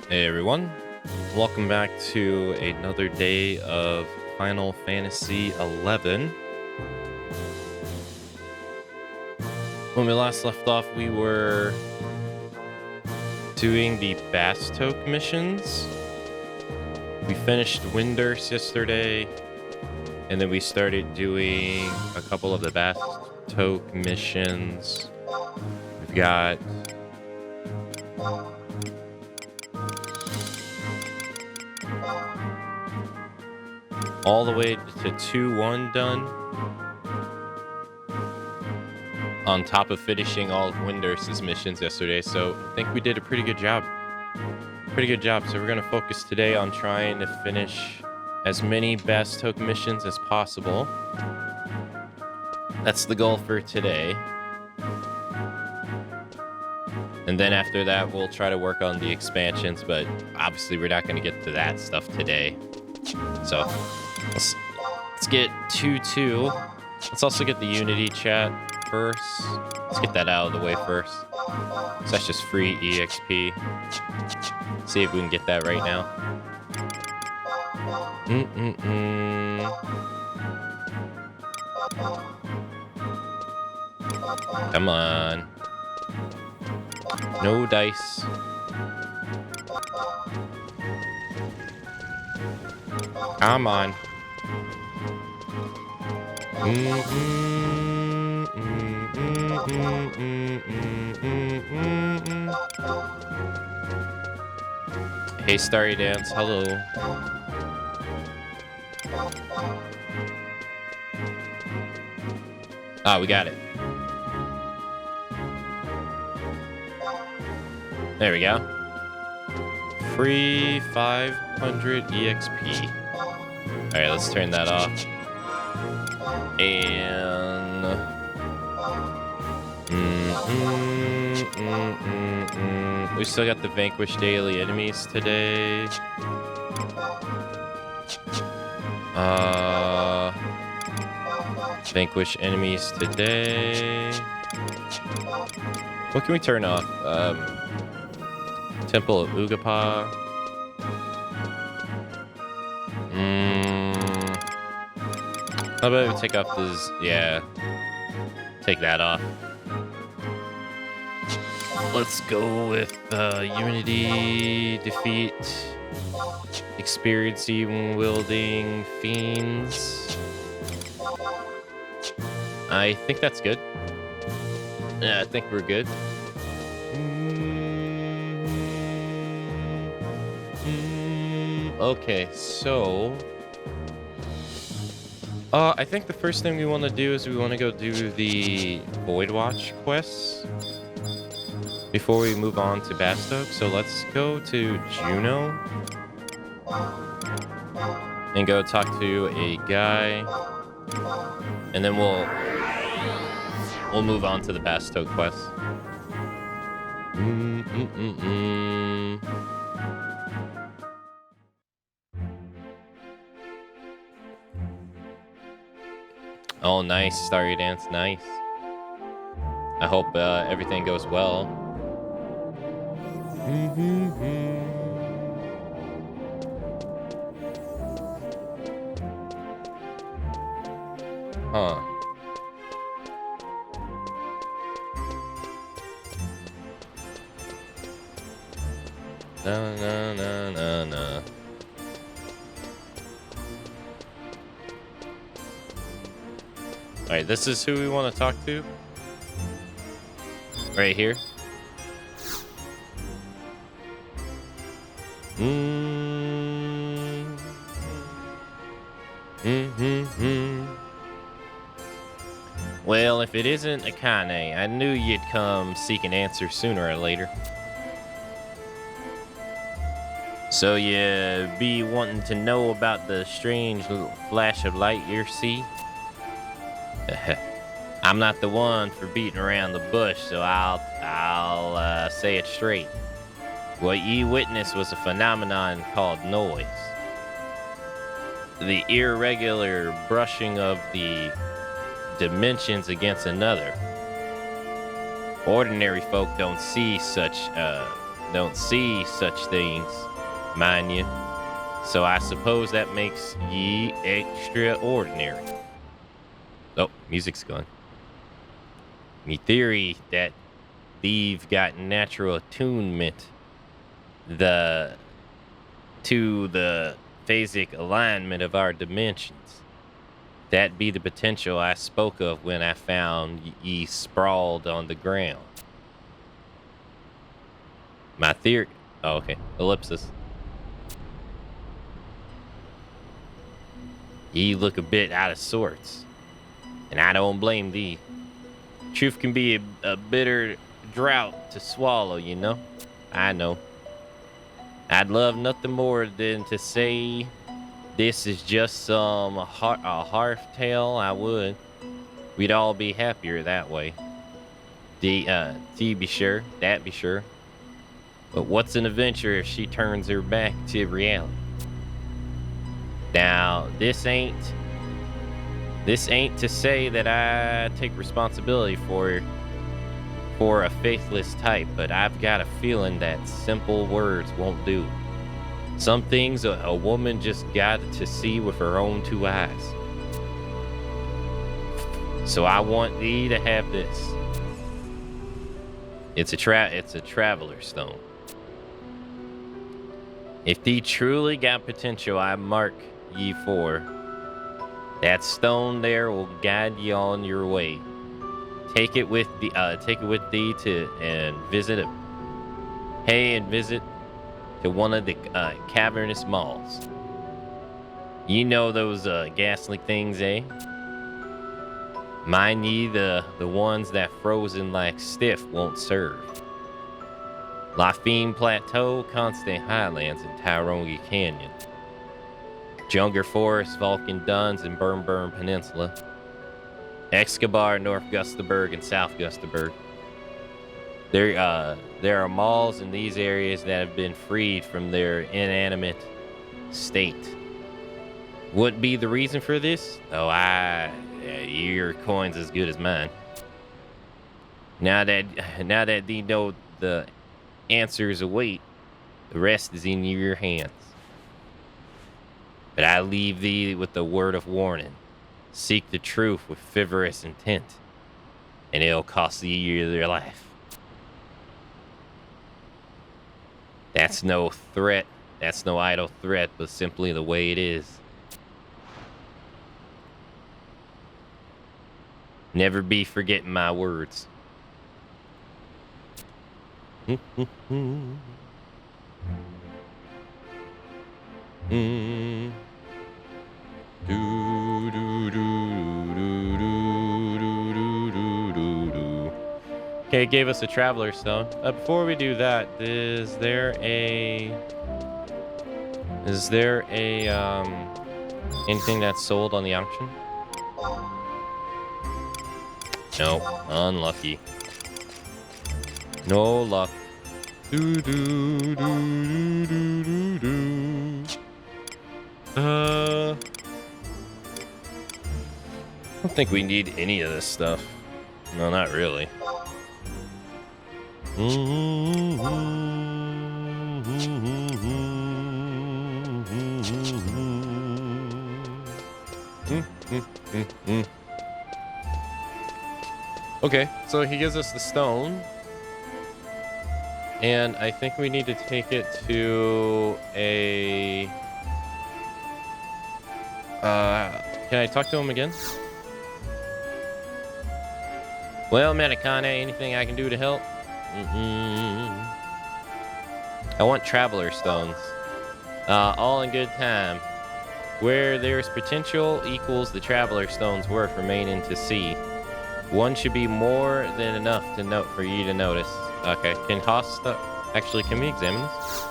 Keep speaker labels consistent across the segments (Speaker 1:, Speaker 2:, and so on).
Speaker 1: Hey everyone, welcome back to another day of Final Fantasy XI. When we last left off, we were doing the Bastok missions. We finished Windurst yesterday, and then we started doing a couple of the Bastok missions. We've got all the way to 2-1 done, on top of finishing all of Windurst's missions yesterday, so I think we did a pretty good job. So we're going to focus today on trying to finish as many Bastok missions as possible. That's the goal for today. And then after that, we'll try to work on the expansions, but obviously we're not going to get to that stuff today. So let's get 2-2. Let's also get the Unity chat first. Let's get that out of the way first. So that's just free EXP. See if we can get that right now. Come on. No dice. Come on. Hey, Starry Dance, hello. Ah, we got it. There we go. Free 500 EXP. Alright, let's turn that off. And... we still got the Vanquish daily enemies today. Vanquish enemies today. What can we turn off? Temple of Ugapa. How about we take off this? Yeah. Take that off. Let's go with Unity, defeat, experiencing wielding fiends. I think that's good. Yeah, I think we're good. Okay, so I think the first thing we want to do is we want to go do the Void Watch quests before we move on to Bastok. So let's go to Juno and go talk to a guy, and then we'll move on to the Bastok quest. Oh, nice, Starry Dance, nice. I hope everything goes well. Huh. No. Alright, this is who we want to talk to. Right here. Well, if it isn't Akane, I knew you'd come seek an answer sooner or later. So you be wanting to know about the strange little flash of light you see? I'm not the one for beating around the bush, so I'll say it straight. What you witnessed was a phenomenon called noise. The irregular brushing of the dimensions against another. Ordinary folk don't see such don't see such things, mind you. So I suppose that makes ye extraordinary. Oh, music's gone. Me theory that they've got natural attunement to the phasic alignment of our dimensions. That be the potential I spoke of when I found ye sprawled on the ground. My theory... Oh, okay. Ellipsis. Ye look a bit out of sorts, and I don't blame thee. Truth can be a bitter drought to swallow, you know? I know. I'd love nothing more than to say this is just some hearth tale. I would. We'd all be happier that way. Be sure. That be sure. But what's an adventure if she turns her back to reality? Now, this ain't to say that I take responsibility for a faithless type, but I've got a feeling that simple words won't do. Some things a woman just got to see with her own two eyes. So I want thee to have this. It's a traveler stone. If thee truly got potential, I mark ye for. That stone there will guide ye on your way. Take it with thee and visit to one of the cavernous malls. You know those ghastly things, eh? Mind ye, the ones that frozen like stiff won't serve. Lafine Plateau, Constant Highlands, and Tyrone Canyon. Junger Forest, Vulcan Duns, and Burn Peninsula. Escobar, North Gustaberg, and South Gustaberg. There are malls in these areas that have been freed from their inanimate state. What be the reason for this? Oh, your coin's as good as mine. Now that thee know the answers await, the rest is in your hands. But I leave thee with the word of warning. Seek the truth with frivolous intent, and it'll cost thee your life. That's no threat. That's no idle threat, but simply the way it is. Never be forgetting my words. Okay, it gave us a traveler stone. Before we do that, is there anything that's sold on the auction? No, unlucky. No luck. I don't think we need any of this stuff. No, not really. Okay, so he gives us the stone. And I think we need to take it to a... can I talk to him again? Well, Matakane, anything I can do to help? I want traveler stones. All in good time. Where there's potential equals the traveler stone's worth remaining to see. One should be more than enough to note for you to notice. Okay, can Haas actually, can we examine this?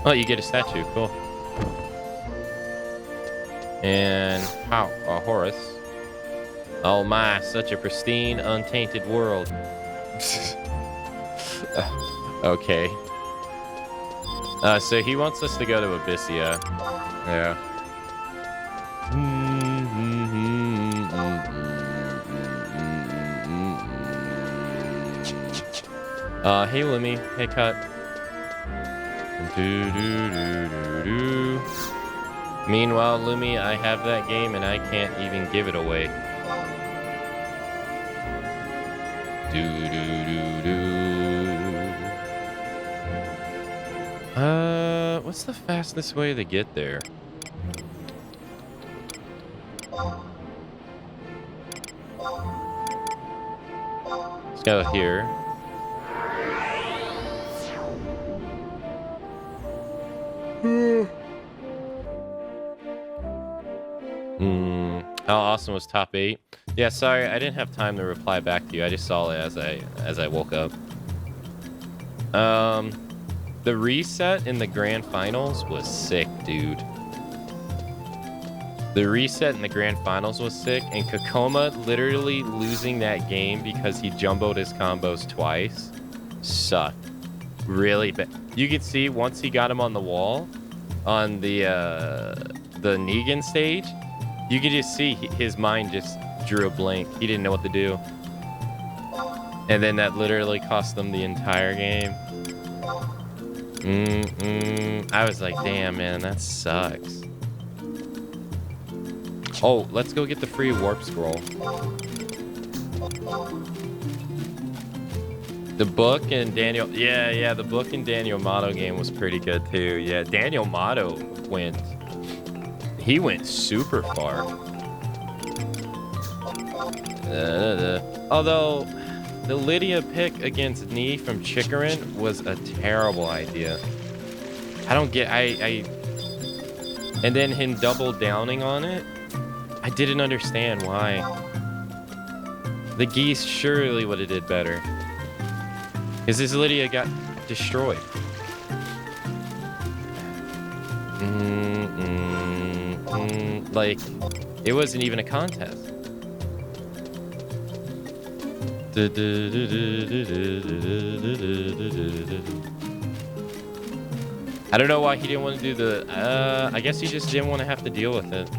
Speaker 1: Oh, you get a statue, cool. And how Horus. Oh my, such a pristine, untainted world. Okay. So he wants us to go to Abyssia. Yeah. Hey Lumi. Hey Cut. Meanwhile, Lumi, I have that game and I can't even give it away. What's the fastest way to get there? Let's go here. How awesome was top 8? Yeah, sorry, I didn't have time to reply back to you. I just saw it as I woke up. The reset in the grand finals was sick, dude. The reset in the grand finals was sick, and Kakoma literally losing that game because he jumboed his combos twice sucked. Really bad. You could see once he got him on the wall on the Negan stage, you could just see his mind just drew a blank. He didn't know what to do. And then that literally cost them the entire game. I was like, damn, man, that sucks. Oh, let's go get the free warp scroll. The book and Daniel... Yeah, the book and Daniel Motto game was pretty good, too. Yeah, Daniel Motto went... He went super far. Although, the Lydia pick against Nee from Chikarin was a terrible idea. I don't get... And then him double downing on it, I didn't understand why. The geese surely would have did better. Because this Lydia got destroyed. Like, it wasn't even a contest. I don't know why he didn't want to do the... I guess he just didn't want to have to deal with it.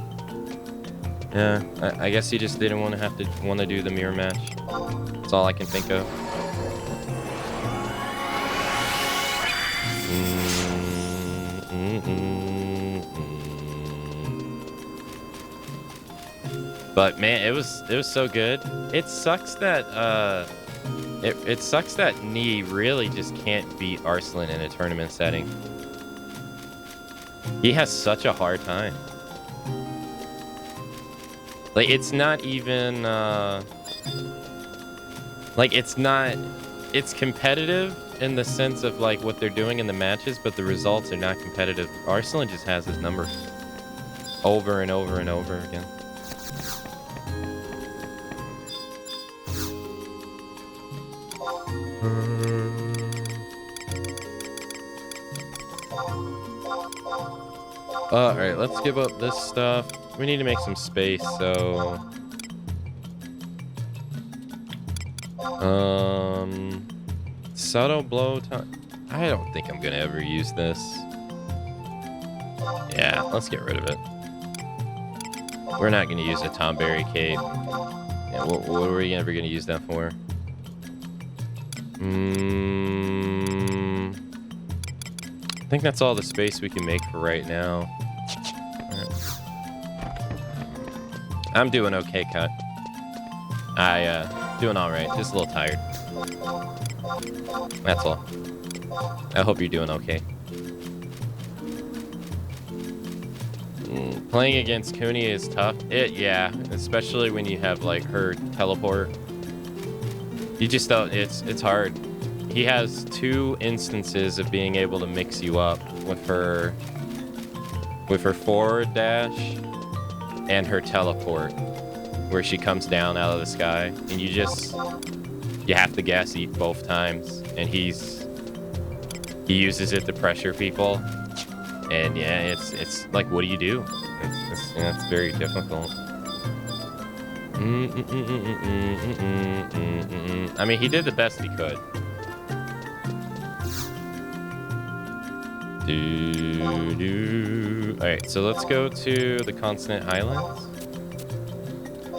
Speaker 1: Yeah, I guess he just didn't want to do the mirror match. That's all I can think of. But man, it was so good. It sucks that it sucks that Nee really just can't beat Arslan in a tournament setting. He has such a hard time. Like, it's not even like it's competitive in the sense of like what they're doing in the matches, but the results are not competitive. Arslan just has his number over and over and over again. Alright, let's give up this stuff. We need to make some space, so... Subtle blow time. I don't think I'm gonna ever use this. Yeah, let's get rid of it. We're not gonna use a Tomberry cape. Yeah, what are we ever gonna use that for? I think that's all the space we can make for right now. I'm doing okay, Cut. Doing all right. Just a little tired. That's all. I hope you're doing okay. Playing against Kuni is tough. Yeah, especially when you have like her teleport. You just don't. It's hard. He has 2 instances of being able to mix you up with her forward dash and her teleport, where she comes down out of the sky, and you have to gas eat both times, and he uses it to pressure people, and yeah, it's like, what do you do? It's very difficult. I mean, he did the best he could. Alright, so let's go to the Consonant Highlands.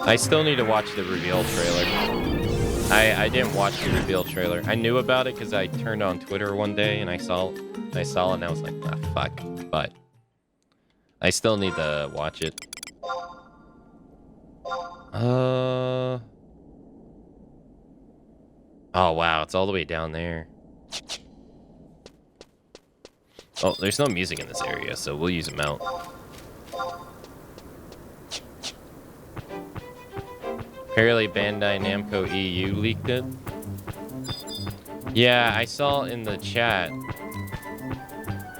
Speaker 1: I still need to watch the reveal trailer. I didn't watch the reveal trailer. I knew about it because I turned on Twitter one day and I saw it and I was like, ah, fuck. But I still need to watch it. Oh wow, it's all the way down there. Oh, there's no music in this area, so we'll use a mount. Apparently Bandai Namco EU leaked it. Yeah, I saw in the chat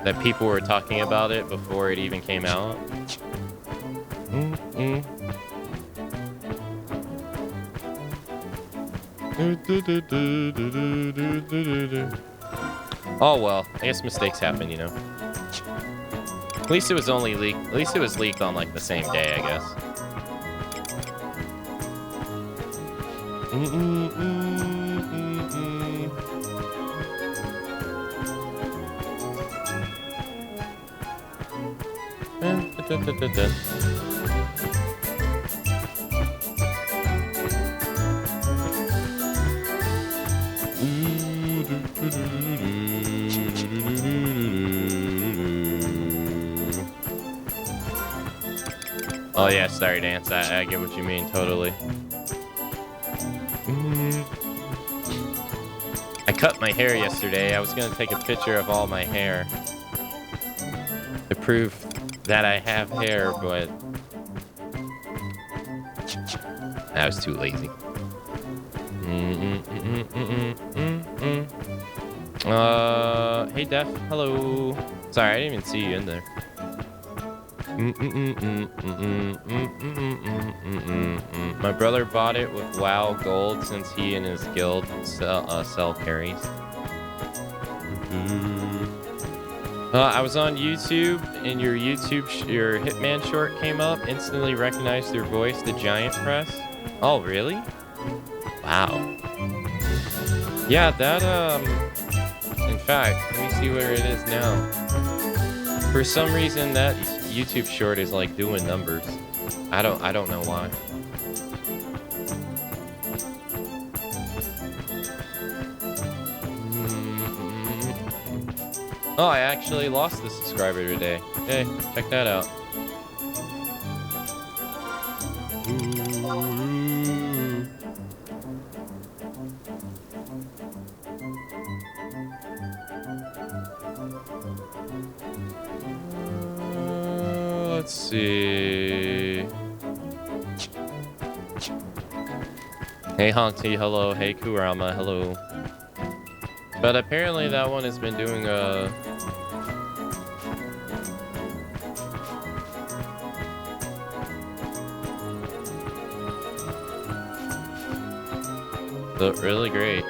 Speaker 1: that people were talking about it before it even came out. Oh well, I guess mistakes happen, you know. At least it was only leaked. At least it was leaked on like the same day, I guess. Oh yeah, Star Dance. I get what you mean, totally. I cut my hair yesterday. I was gonna take a picture of all my hair to prove that I have hair, but I was too lazy. Hey Def, hello. Sorry, I didn't even see you in there. My brother bought it with WoW Gold since he and his guild sell carries. I was on YouTube and your Hitman short came up. Instantly recognized your voice, the giant press. Oh, really? Wow. Yeah, that in fact, let me see where it is now. For some reason, that YouTube short is like doing numbers. I don't know why. Oh, I actually lost a subscriber today. Hey, check that out. Let's see. Hey Honky, hello. Hey Kurama, hello. But apparently that one has been doing really great.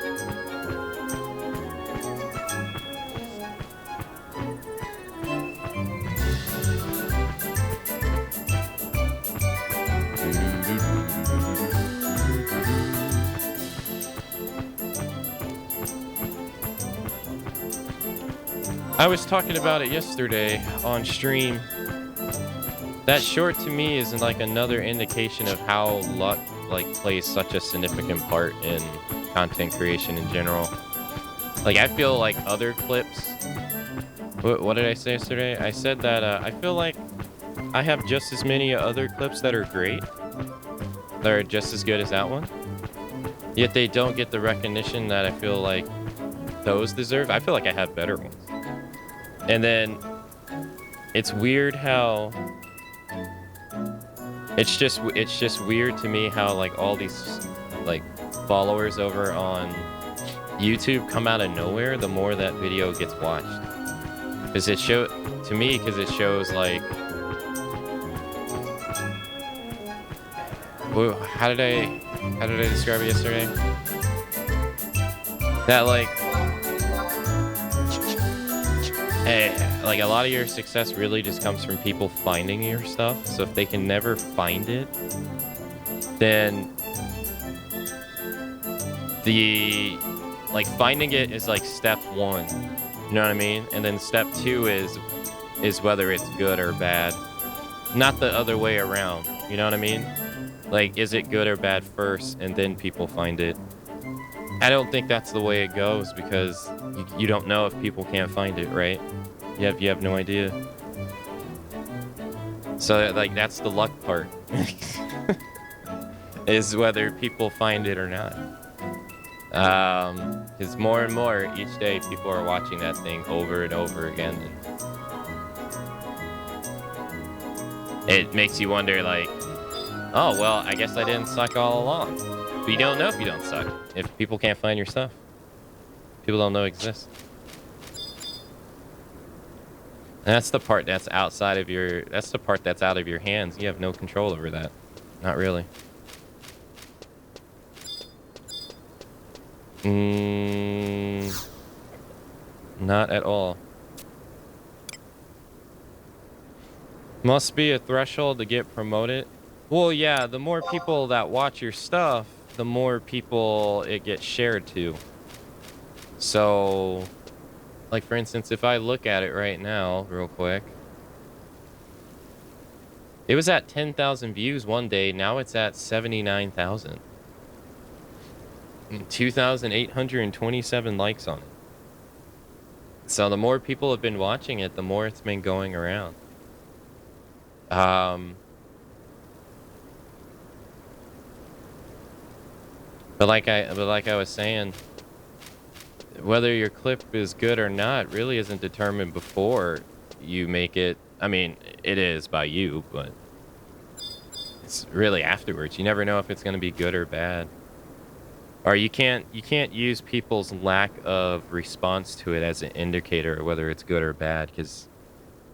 Speaker 1: I was talking about it yesterday on stream. That short to me is like another indication of how luck plays such a significant part in content creation in general. Like I feel like other clips. What did I say yesterday? I said that I feel like I have just as many other clips that are great, that are just as good as that one. Yet they don't get the recognition that I feel like those deserve. I feel like I have better ones. And then it's weird how it's just weird to me how like all these like followers over on YouTube come out of nowhere the more that video gets watched. Because it shows like, how did I describe it yesterday? That like, hey, like a lot of your success really just comes from people finding your stuff. So if they can never find it, then finding it is like step one. You know what I mean? And then step two is whether it's good or bad. Not the other way around. You know what I mean? Like, is it good or bad first, and then people find it? I don't think that's the way it goes because you don't know if people can't find it, right? You have no idea. So like that's the luck part. Is whether people find it or not. Because more and more each day people are watching that thing over and over again. And it makes you wonder like, oh, well, I guess I didn't suck all along. But you don't know if you don't suck. If people can't find your stuff. People don't know it exists. And that's the part that's outside of your... That's the part that's out of your hands. You have no control over that. Not really. Not at all. Must be a threshold to get promoted. Well, yeah, the more people that watch your stuff, the more people it gets shared to. So, like for instance, if I look at it right now, real quick, it was at 10,000 views one day. Now it's at 79,000. 2,827 likes on it. So the more people have been watching it, the more it's been going around. But like I was saying, whether your clip is good or not really isn't determined before you make it. I mean, it is by you, but it's really afterwards. You never know if it's going to be good or bad. Or you can't use people's lack of response to it as an indicator of whether it's good or bad, because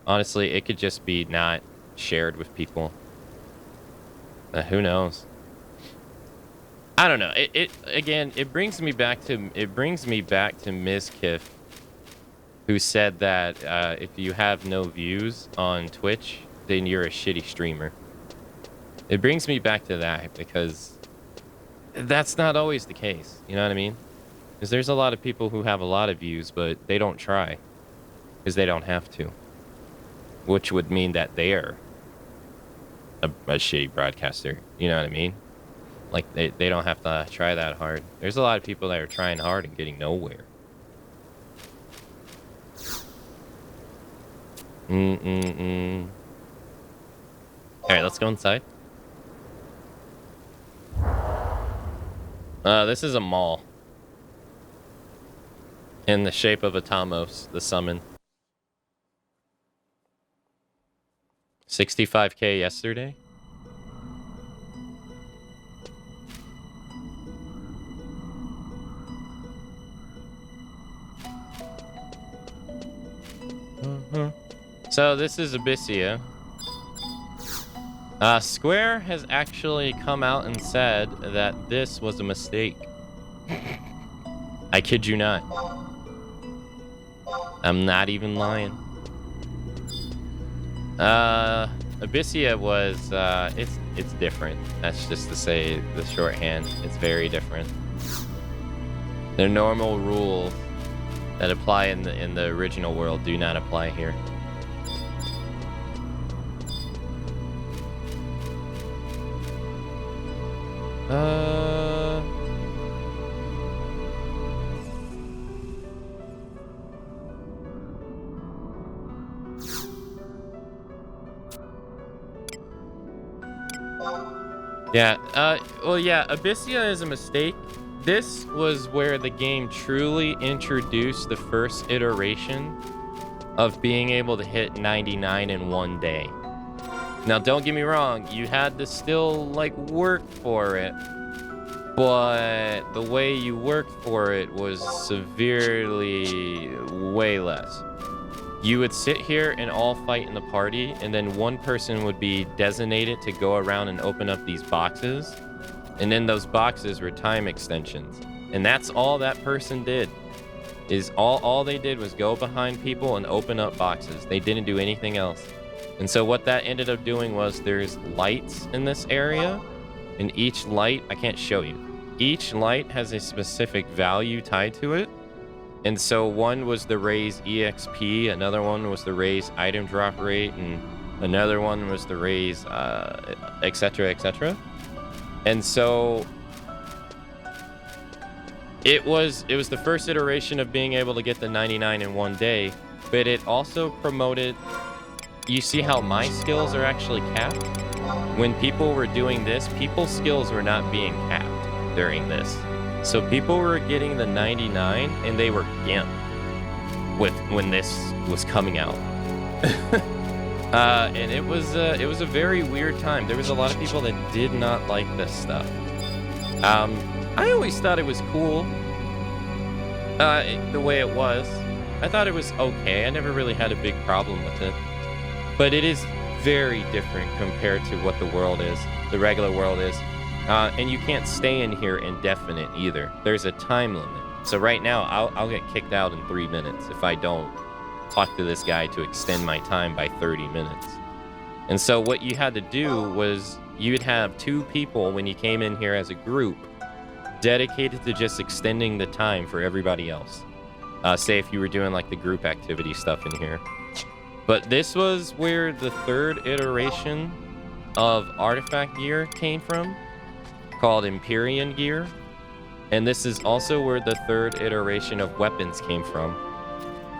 Speaker 1: honestly, it could just be not shared with people. Who knows? I don't know. It brings me back to Ms. Kiff, who said that if you have no views on Twitch, then you're a shitty streamer. It brings me back to that because that's not always the case. You know what I mean? Because there's a lot of people who have a lot of views, but they don't try because they don't have to, which would mean that they're a shitty broadcaster. You know what I mean? Like they don't have to try that hard. There's a lot of people that are trying hard and getting nowhere. All right, let's go inside. This is a mall in the shape of a Tamos, the summon. 65K yesterday. So this is Abyssia. Square has actually come out and said that this was a mistake. I kid you not. I'm not even lying. Abyssia was, it's different. That's just to say the shorthand. It's very different. The normal rules that apply in the original world do not apply here. Yeah, well, yeah, Abyssia is a mistake. This was where the game truly introduced the first iteration of being able to hit 99 in one day. Now, don't get me wrong, you had to still, like, work for it, but the way you worked for it was severely way less. You would sit here and all fight in the party, and then one person would be designated to go around and open up these boxes, and then those boxes were time extensions. And that's all that person did. Is all they did was go behind people and open up boxes. They didn't do anything else. And so what that ended up doing was there's lights in this area, and each light, I can't show you, each light has a specific value tied to it. And so one was the raise EXP, another one was the raise item drop rate, and another one was the raise etc, etc. And so It was the first iteration of being able to get the 99 in one day, but it also promoted. You see how my skills are actually capped? When people were doing this, people's skills were not being capped during this. So people were getting the 99 and they were gimped when this was coming out. And it was a very weird time. There was a lot of people that did not like this stuff. I always thought it was cool, the way it was. I thought it was okay. I never really had a big problem with it. But it is very different compared to what the world is, the regular world is. And you can't stay in here indefinite either. There's a time limit. So right now, I'll get kicked out in 3 minutes if I don't talk to this guy to extend my time by 30 minutes. And so what you had to do was you'd have 2 people when you came in here as a group dedicated to just extending the time for everybody else. Say if you were doing like the group activity stuff in here. But this was where the 3rd iteration of artifact gear came from, called Empyrean gear. And this is also where the 3rd iteration of weapons came from,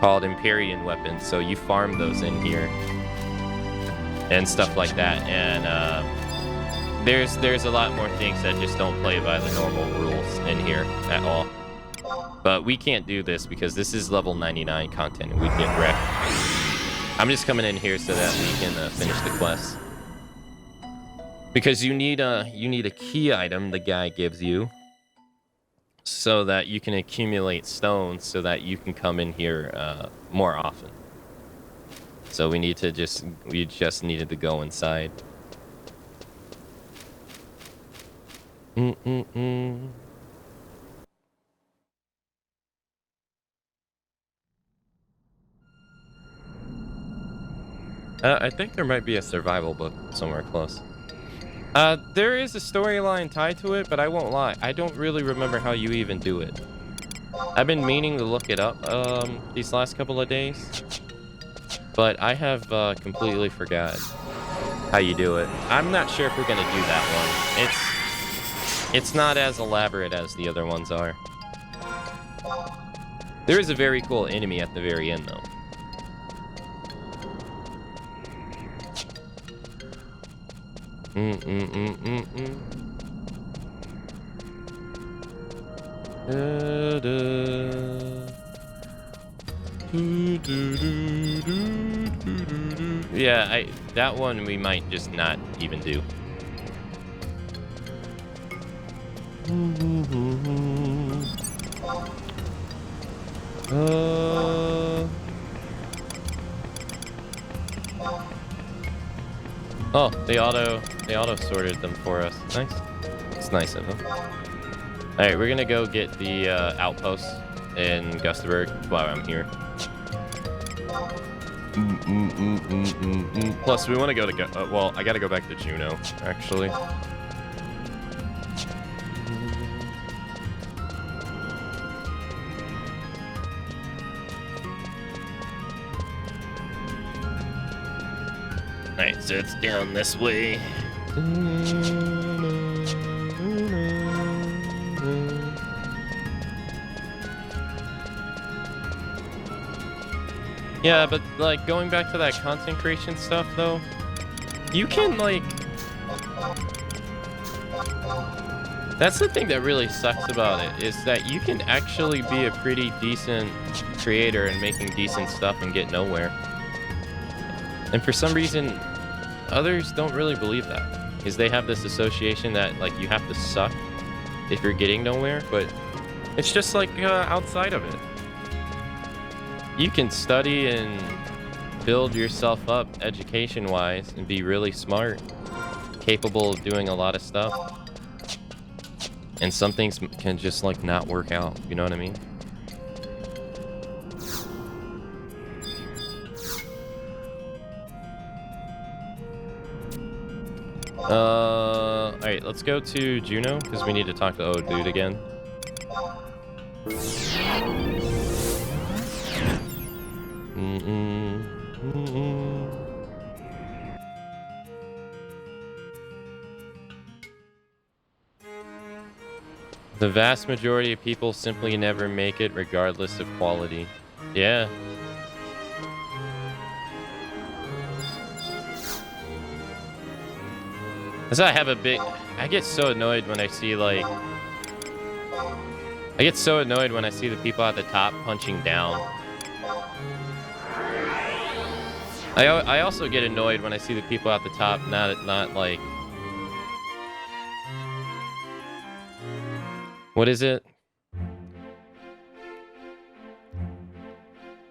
Speaker 1: called Empyrean weapons. So you farm those in here and stuff like that. And there's a lot more things that just don't play by the normal rules in here at all. But we can't do this because this is level 99 content and we'd get wrecked. I'm just coming in here so that we can finish the quest. Because you need a key item the guy gives you, so that you can accumulate stones, so that you can come in here more often. So we just needed to go inside. I think there might be a survival book somewhere close. There is a storyline tied to it, but I won't lie, I don't really remember how you even do it. I've been meaning to look it up these last couple of days, but I have completely forgot how you do it. I'm not sure if we're gonna do that one. It's not as elaborate as the other ones are. There is a very cool enemy at the very end, though. Yeah, that one we might just not even do. Oh, they auto sorted them for us. Nice. It's nice of them. All right, we're gonna go get the outpost in Gustavberg while I'm here. Plus, we want to go to well, I gotta go back to Juneau actually. Alright, so it's down this way. Yeah, but like going back to that content creation stuff though, you can like... That's the thing that really sucks about it, is that you can actually be a pretty decent creator and making decent stuff and get nowhere. And for some reason, others don't really believe that, because they have this association that like you have to suck if you're getting nowhere, but it's just like outside of it. You can study and build yourself up education-wise and be really smart, capable of doing a lot of stuff. And some things can just like not work out, you know what I mean? Alright, let's go to Juneau, because we need to talk to old dude again. The vast majority of people simply never make it, regardless of quality. Yeah. Cause I have a big. I get so annoyed when I see like. I get so annoyed when I see the people at the top punching down. I also get annoyed when I see the people at the top not like. What is it?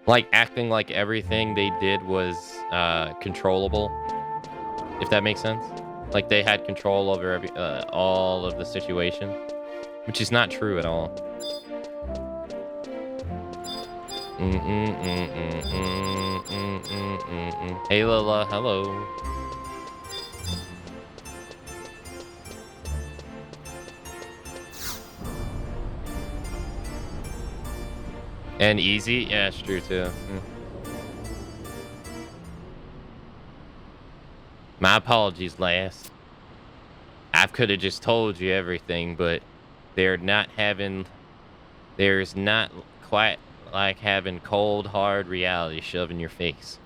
Speaker 1: Like acting like everything they did was controllable. If that makes sense. Like they had control over all of the situation, which is not true at all. Hey Lila, hello. And easy? Yeah, it's true too. My apologies, lass. I could have just told you everything, but there's not quite like having cold, hard reality shoved in your face.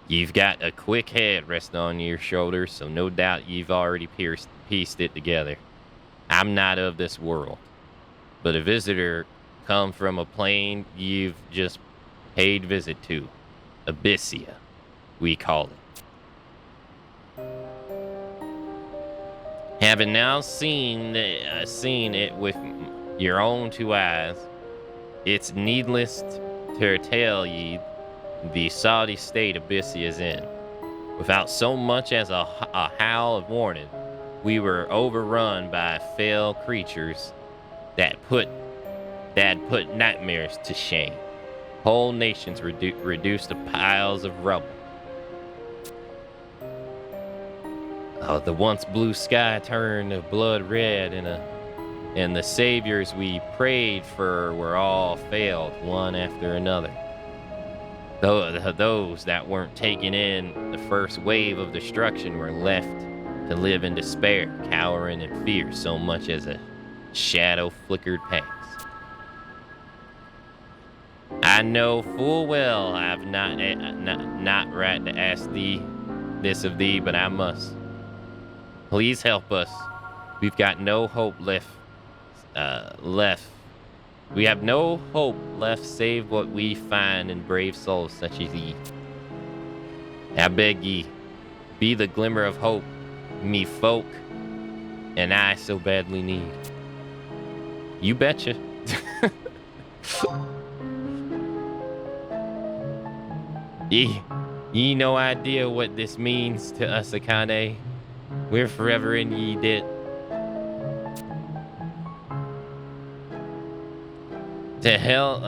Speaker 1: You've got a quick head resting on your shoulders, so no doubt you've already pieced it together. I'm not of this world, but a visitor come from a plane you've just paid visit to. Abyssia, we call it. Having now seen it with your own two eyes, it's needless to tell ye the Saudi state Abyssia is in. Without so much as a howl of warning, we were overrun by fell creatures that put nightmares to shame. Whole nations reduced to piles of rubble. The once blue sky turned blood red, and the saviors we prayed for were all failed, one after another. Those that weren't taken in the first wave of destruction were left to live in despair, cowering in fear so much as a shadow flickered past. I know full well I've not right to ask thee this of thee, but I must. Please help us. We've got no hope left. We have no hope left save what we find in brave souls such as ye. I beg ye, be the glimmer of hope me folk and I so badly need. You betcha. Ye no idea what this means to us, Akane. We're forever in ye debt. To help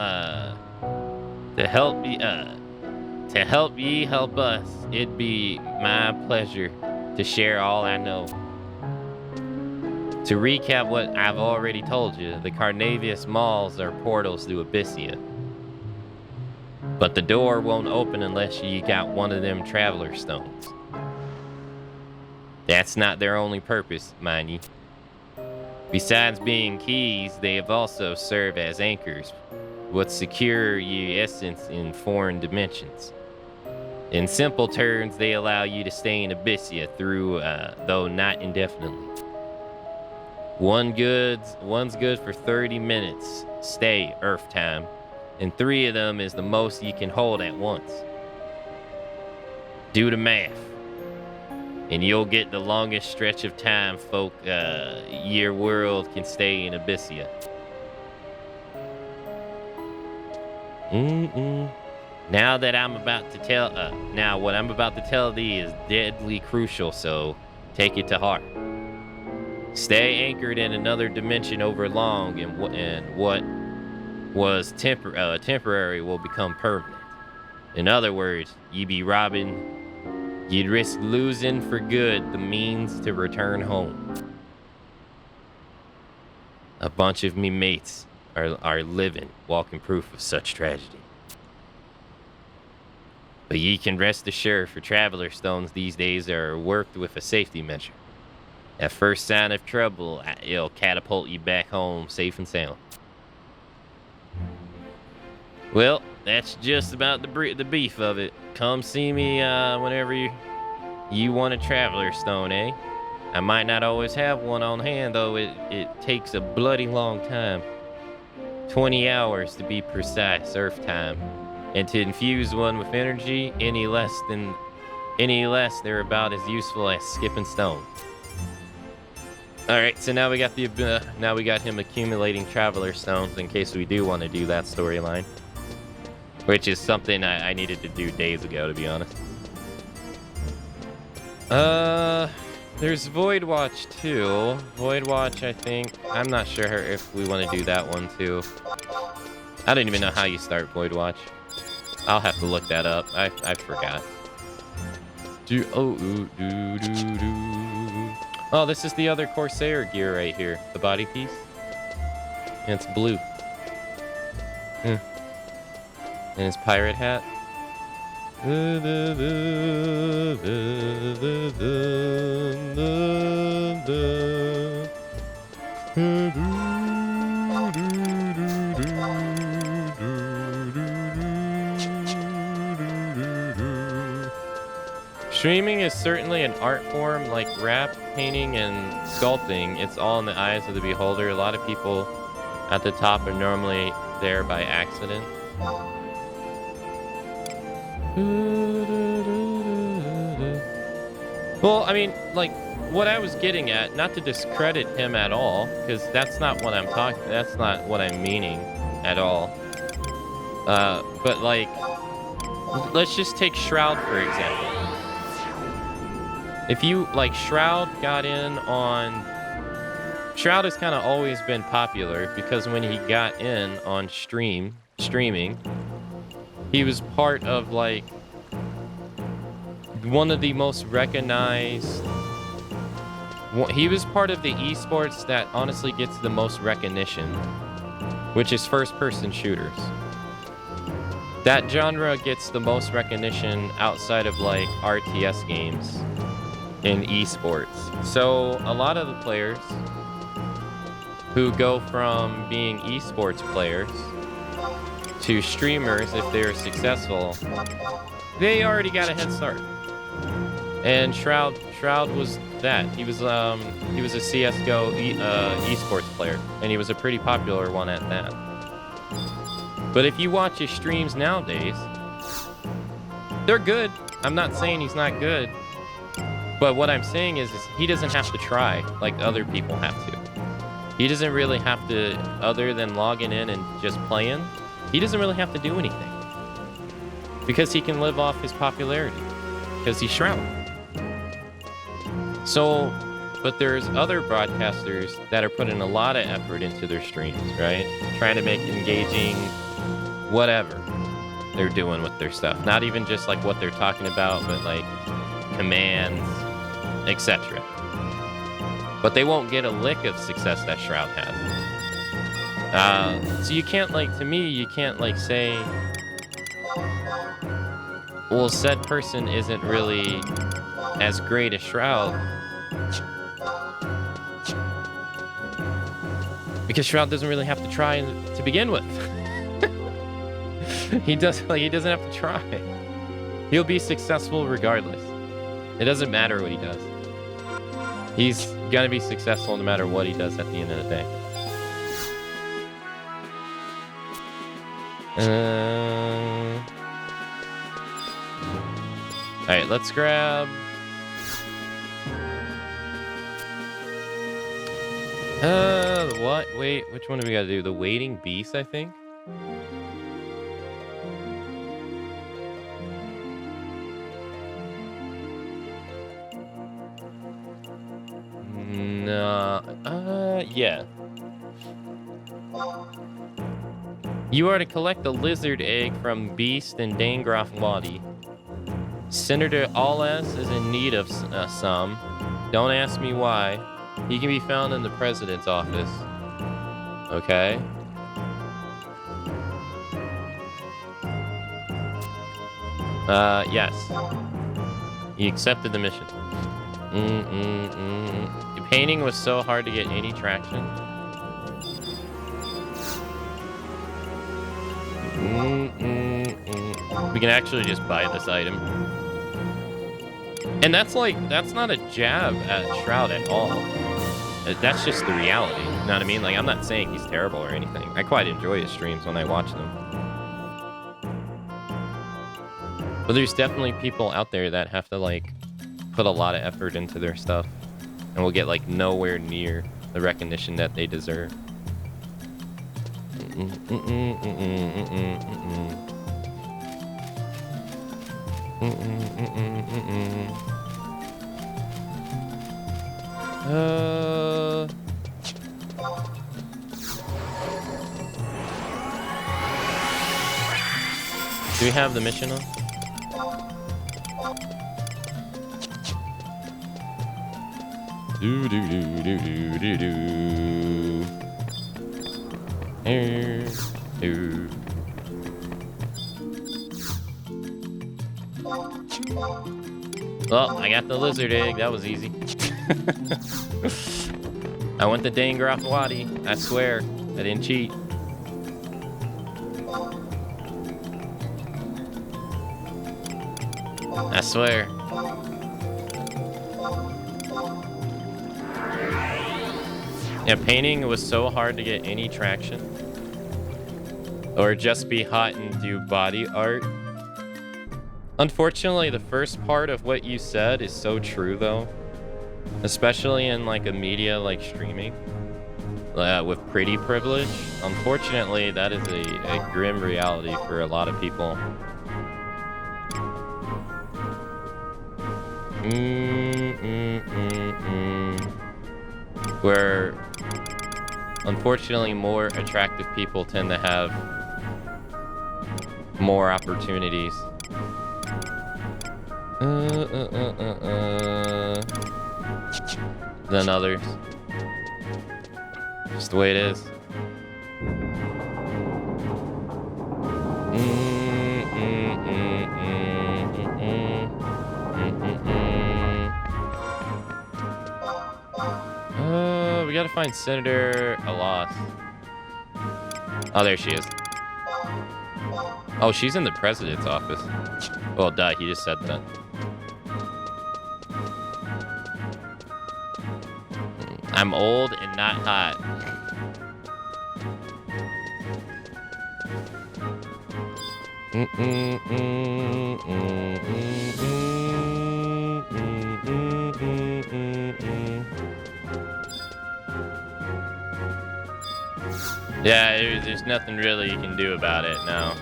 Speaker 1: ye help us, it'd be my pleasure to share all I know. To recap what I've already told you, the Carnavius malls are portals to Abyssia. But the door won't open unless you got one of them traveler stones. That's not their only purpose, mind ye. Besides being keys, they have also served as anchors, what secure your essence in foreign dimensions. In simple terms, they allow you to stay in Abyssia through, though not indefinitely. One's good for 30 minutes stay, Earth time, and 3 of them is the most you can hold at once. Do the math, and you'll get the longest stretch of time your world can stay in Abyssia. Now what I'm about to tell thee is deadly crucial, so take it to heart. Stay anchored in another dimension over long, and what was temporary will become permanent. In other words, you'd risk losing for good the means to return home. A bunch of me mates are living, walking proof of such tragedy. But ye can rest assured, for traveler stones these days are worked with a safety measure. At first sign of trouble, it'll catapult you back home safe and sound. Well, that's just about the beef of it. Come see me whenever you want a traveler stone, eh? I might not always have one on hand, though. It takes a bloody long time. 20 hours to be precise, Earth time. And to infuse one with energy, any less, they're about as useful as skipping stone. All right, so now we got him accumulating traveler stones in case we do want to do that storyline, which is something I needed to do days ago, to be honest. There's Void Watch too. Void Watch, I think. I'm not sure if we want to do that one too. I don't even know how you start Void Watch. I'll have to look that up. I forgot. Oh, this is the other Corsair gear right here. The body piece. And it's blue. And his pirate hat. Streaming is certainly an art form like rap, painting, and sculpting. It's all in the eyes of the beholder. A lot of people at the top are normally there by accident. Well, I mean, like, what I was getting at, not to discredit him at all, because that's not what that's not what I'm meaning at all. But, like, let's just take Shroud, for example. If you, like, Shroud got in on... Shroud has kind of always been popular because when he got in on streaming, he was part of, like, one of the most recognized... He was part of the esports that honestly gets the most recognition, which is first-person shooters. That genre gets the most recognition outside of, like, RTS games in esports. So a lot of the players who go from being esports players to streamers, if they're successful, they already got a head start. And Shroud was that. He was a CS:GO esports player, and he was a pretty popular one at that. But if you watch his streams nowadays, they're good. I'm not saying he's not good. But what I'm saying is he doesn't have to try like other people have to. He doesn't really have to, other than logging in and just playing, he doesn't really have to do anything. Because he can live off his popularity. Because he's Shroud. So, but there's other broadcasters that are putting a lot of effort into their streams, right? Trying to make engaging whatever they're doing with their stuff. Not even just like what they're talking about, but like commands, etc. But they won't get a lick of success that Shroud has. So you can't, like, to me, you can't, like, say, well, said person isn't really as great as Shroud. Because Shroud doesn't really have to try to begin with. He doesn't have to try. He'll be successful regardless. It doesn't matter what he does. He's gonna be successful no matter what he does at the end of the day. Alright, let's grab... what? Wait, which one do we gotta do? The Waiting Beast, I think? No, yeah. You are to collect the lizard egg from Beast and Dangroff Wadi. Senator Allez is in need of some. Don't ask me why. He can be found in the president's office. Okay. Yes. He accepted the mission. Painting was so hard to get any traction. We can actually just buy this item. And that's not a jab at Shroud at all. That's just the reality. You know what I mean? Like, I'm not saying he's terrible or anything. I quite enjoy his streams when I watch them. But there's definitely people out there that have to, like, put a lot of effort into their stuff and will get, like, nowhere near the recognition that they deserve. Do we have the mission on? Do do do do do do do. Do. Well, I got the lizard egg. That was easy. I went to Dangrafwadi. I swear, I didn't cheat. I swear. Yeah, painting was so hard to get any traction. Or just be hot and do body art. Unfortunately, the first part of what you said is so true, though. Especially in, like, a media like streaming. With pretty privilege. Unfortunately, that is a grim reality for a lot of people. Where, unfortunately, more attractive people tend to have more opportunities. Than others. Just the way it is. We gotta find Senator Alas. Oh, there she is. Oh, she's in the president's office. Well, duh, he just said that. I'm old and not hot. Yeah, there's nothing really you can do about it now.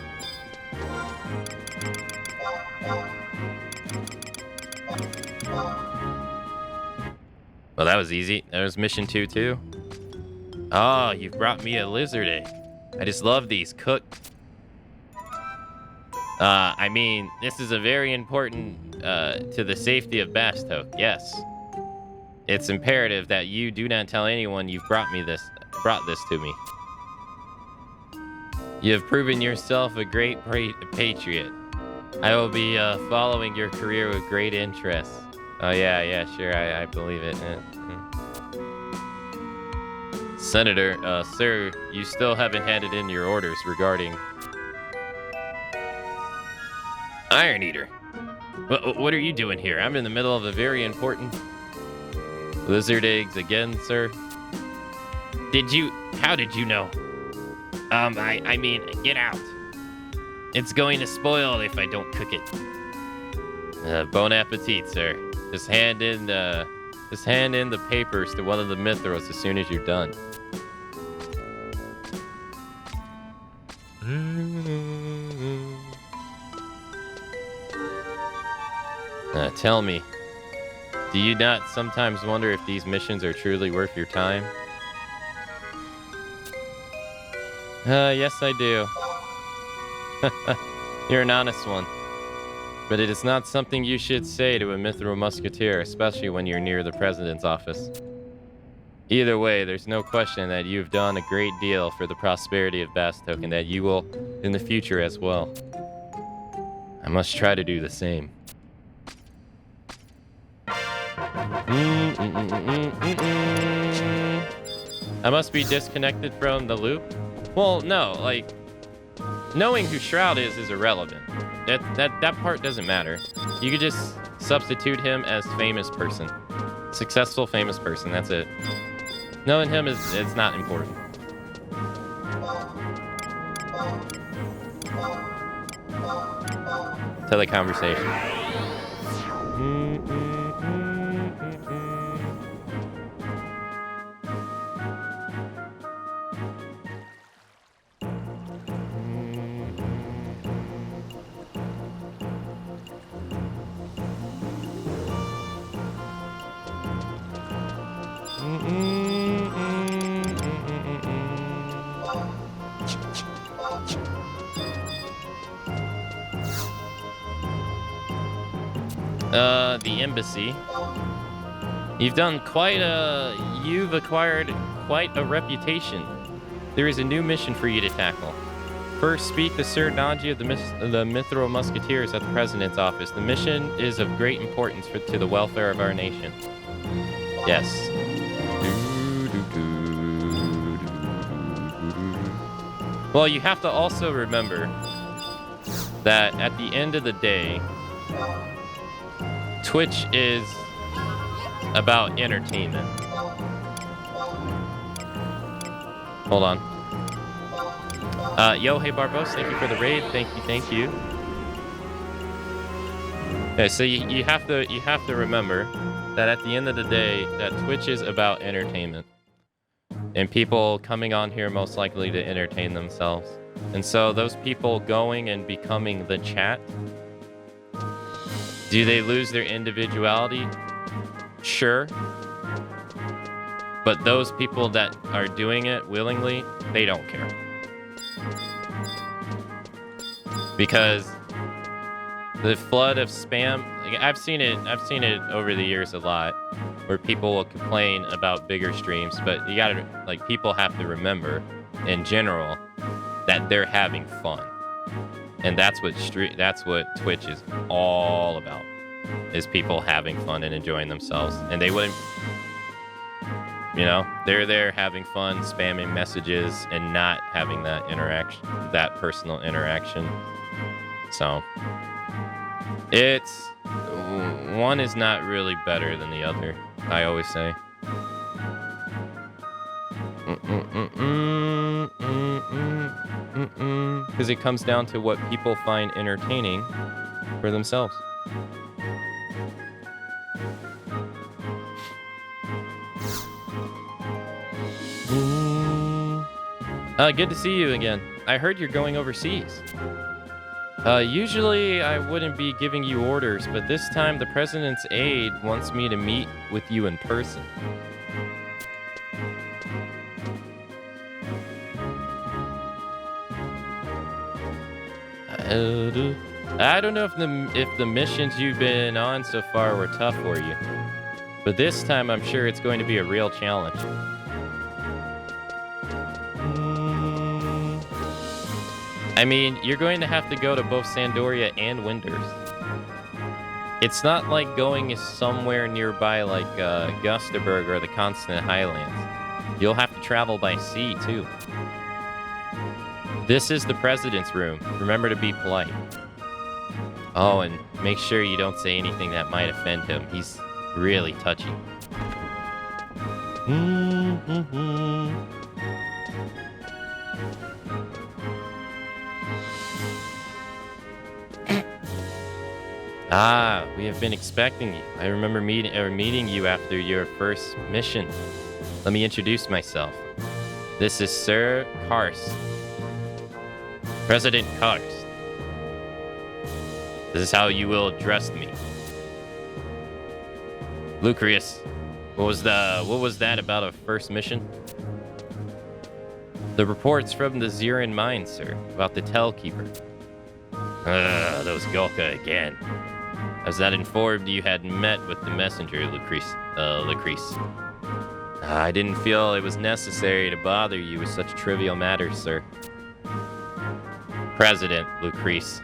Speaker 1: Well, that was easy. That was mission 2 too. Oh, you've brought me a lizard egg. I just love these cooked. I mean, this is a very important to the safety of Bastok. Yes, it's imperative that you do not tell anyone you've brought this to me. You have proven yourself a great patriot. I will be following your career with great interest. Oh, yeah, sure, I believe it. Senator, sir, you still haven't handed in your orders regarding Iron Eater. What are you doing here? I'm in the middle of a very important lizard eggs again, sir. How did you know? I mean, get out. It's going to spoil if I don't cook it. Bon appetit, sir. Just hand in the papers to one of the Mithros as soon as you're done. Tell me, do you not sometimes wonder if these missions are truly worth your time? Yes, I do. You're an honest one. But it is not something you should say to a Mithro musketeer, especially when you're near the president's office. Either way, there's no question that you've done a great deal for the prosperity of Bastok, and that you will in the future as well. I must try to do the same. I must be disconnected from the loop? Well, no, like, knowing who Shroud is irrelevant. That part doesn't matter. You could just substitute him as famous person. Successful famous person, that's it. Knowing him it's not important. To the conversation. The embassy. You've acquired quite a reputation. There is a new mission for you to tackle. First, speak the Sir Nanji of the Mithril Musketeers at the President's office. The mission is of great importance to the welfare of our nation. Yes. Well, you have to also remember that at the end of the day, Twitch is about entertainment. Hold on. Yo, hey Barbos, thank you for the raid. Thank you. Okay, so you have to remember that at the end of the day, that Twitch is about entertainment. And people coming on here most likely to entertain themselves. And so those people going and becoming the chat, do they lose their individuality? Sure. But those people that are doing it willingly, they don't care. Because the flood of spam, like, I've seen it over the years a lot, where people will complain about bigger streams, but you gotta, like, people have to remember, in general, that they're having fun. And that's what Twitch is all about, is people having fun and enjoying themselves. And they wouldn't, you know, they're there having fun, spamming messages, and not having that interaction, that personal interaction. So, one is not really better than the other, I always say. Because it comes down to what people find entertaining for themselves. Good to see you again. I heard you're going overseas. Usually I wouldn't be giving you orders, but this time the President's aide wants me to meet with you in person. I don't know if the missions you've been on so far were tough for you, but this time I'm sure it's going to be a real challenge. I mean, you're going to have to go to both Sandoria and Winders. It's not like going somewhere nearby like Gustaberg or the Constant Highlands. You'll have to travel by sea, too. This is the President's room. Remember to be polite. Oh, and make sure you don't say anything that might offend him. He's really touchy. Ah, we have been expecting you. I remember meeting you after your first mission. Let me introduce myself. This is Sir Karst. President Karst. This is how you will address me. Lucreus, what was that about a first mission? The reports from the Zirin mine, sir, about the Tellkeeper. Those Golka again. I was not informed you had met with the messenger, Lucrece. I didn't feel it was necessary to bother you with such trivial matters, sir. President Lucrece.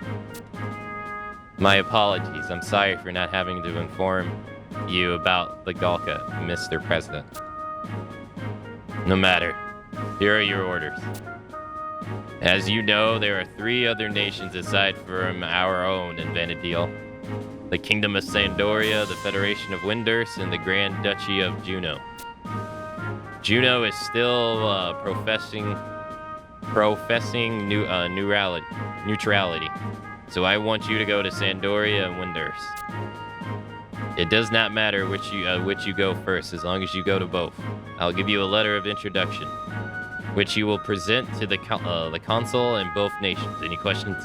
Speaker 1: My apologies. I'm sorry for not having to inform you about the Galka, Mr. President. No matter. Here are your orders. As you know, there are 3 other nations aside from our own in Vanadil. The Kingdom of Sandoria, the Federation of Windurst, and the Grand Duchy of Juno. Juno is still professing neutrality. So I want you to go to Sandoria and Windurst. It does not matter which you go first, as long as you go to both. I'll give you a letter of introduction, which you will present to the consul in both nations. Any questions?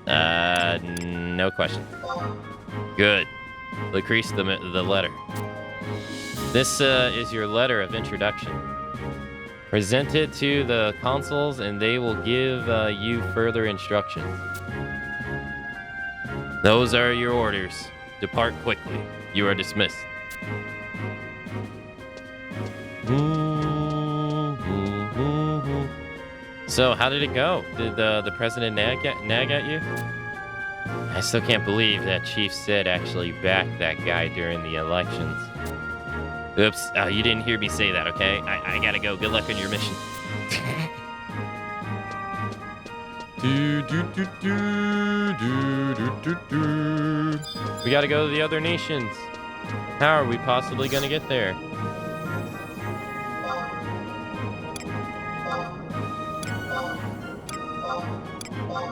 Speaker 1: No questions. Good. Lucrece, the letter. This is your letter of introduction. Present it to the consuls, and they will give you further instructions. Those are your orders. Depart quickly. You are dismissed. So, how did it go? Did the president nag at you? I still can't believe that Chief Sid actually backed that guy during the elections. Oops, you didn't hear me say that, okay? I gotta go. Good luck on your mission. We gotta go to the other nations. How are we possibly gonna get there?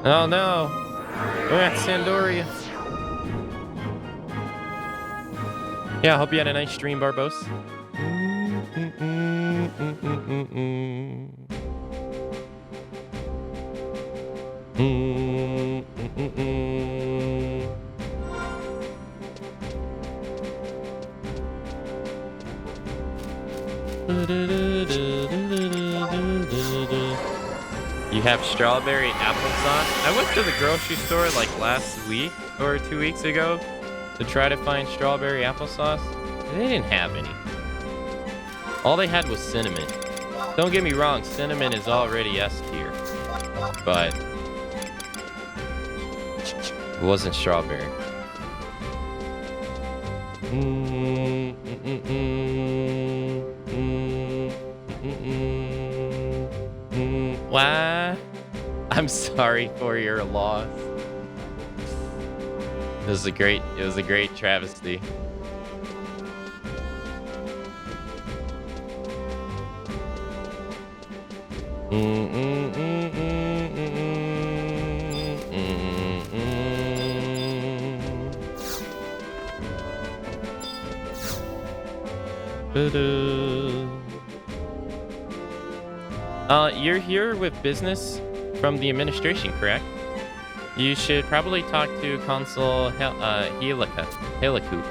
Speaker 1: Oh no! We're at Sandoria. Yeah, I hope you had a nice stream, Barbos. You have strawberry applesauce? I went to the grocery store like last week or 2 weeks ago to try to find strawberry applesauce. They didn't have any. All they had was cinnamon. Don't get me wrong, cinnamon is already S tier, but it wasn't strawberry. Why? I'm sorry for your loss. It was a great travesty. You're here with business from the administration, correct? You should probably talk to Consul Heliku.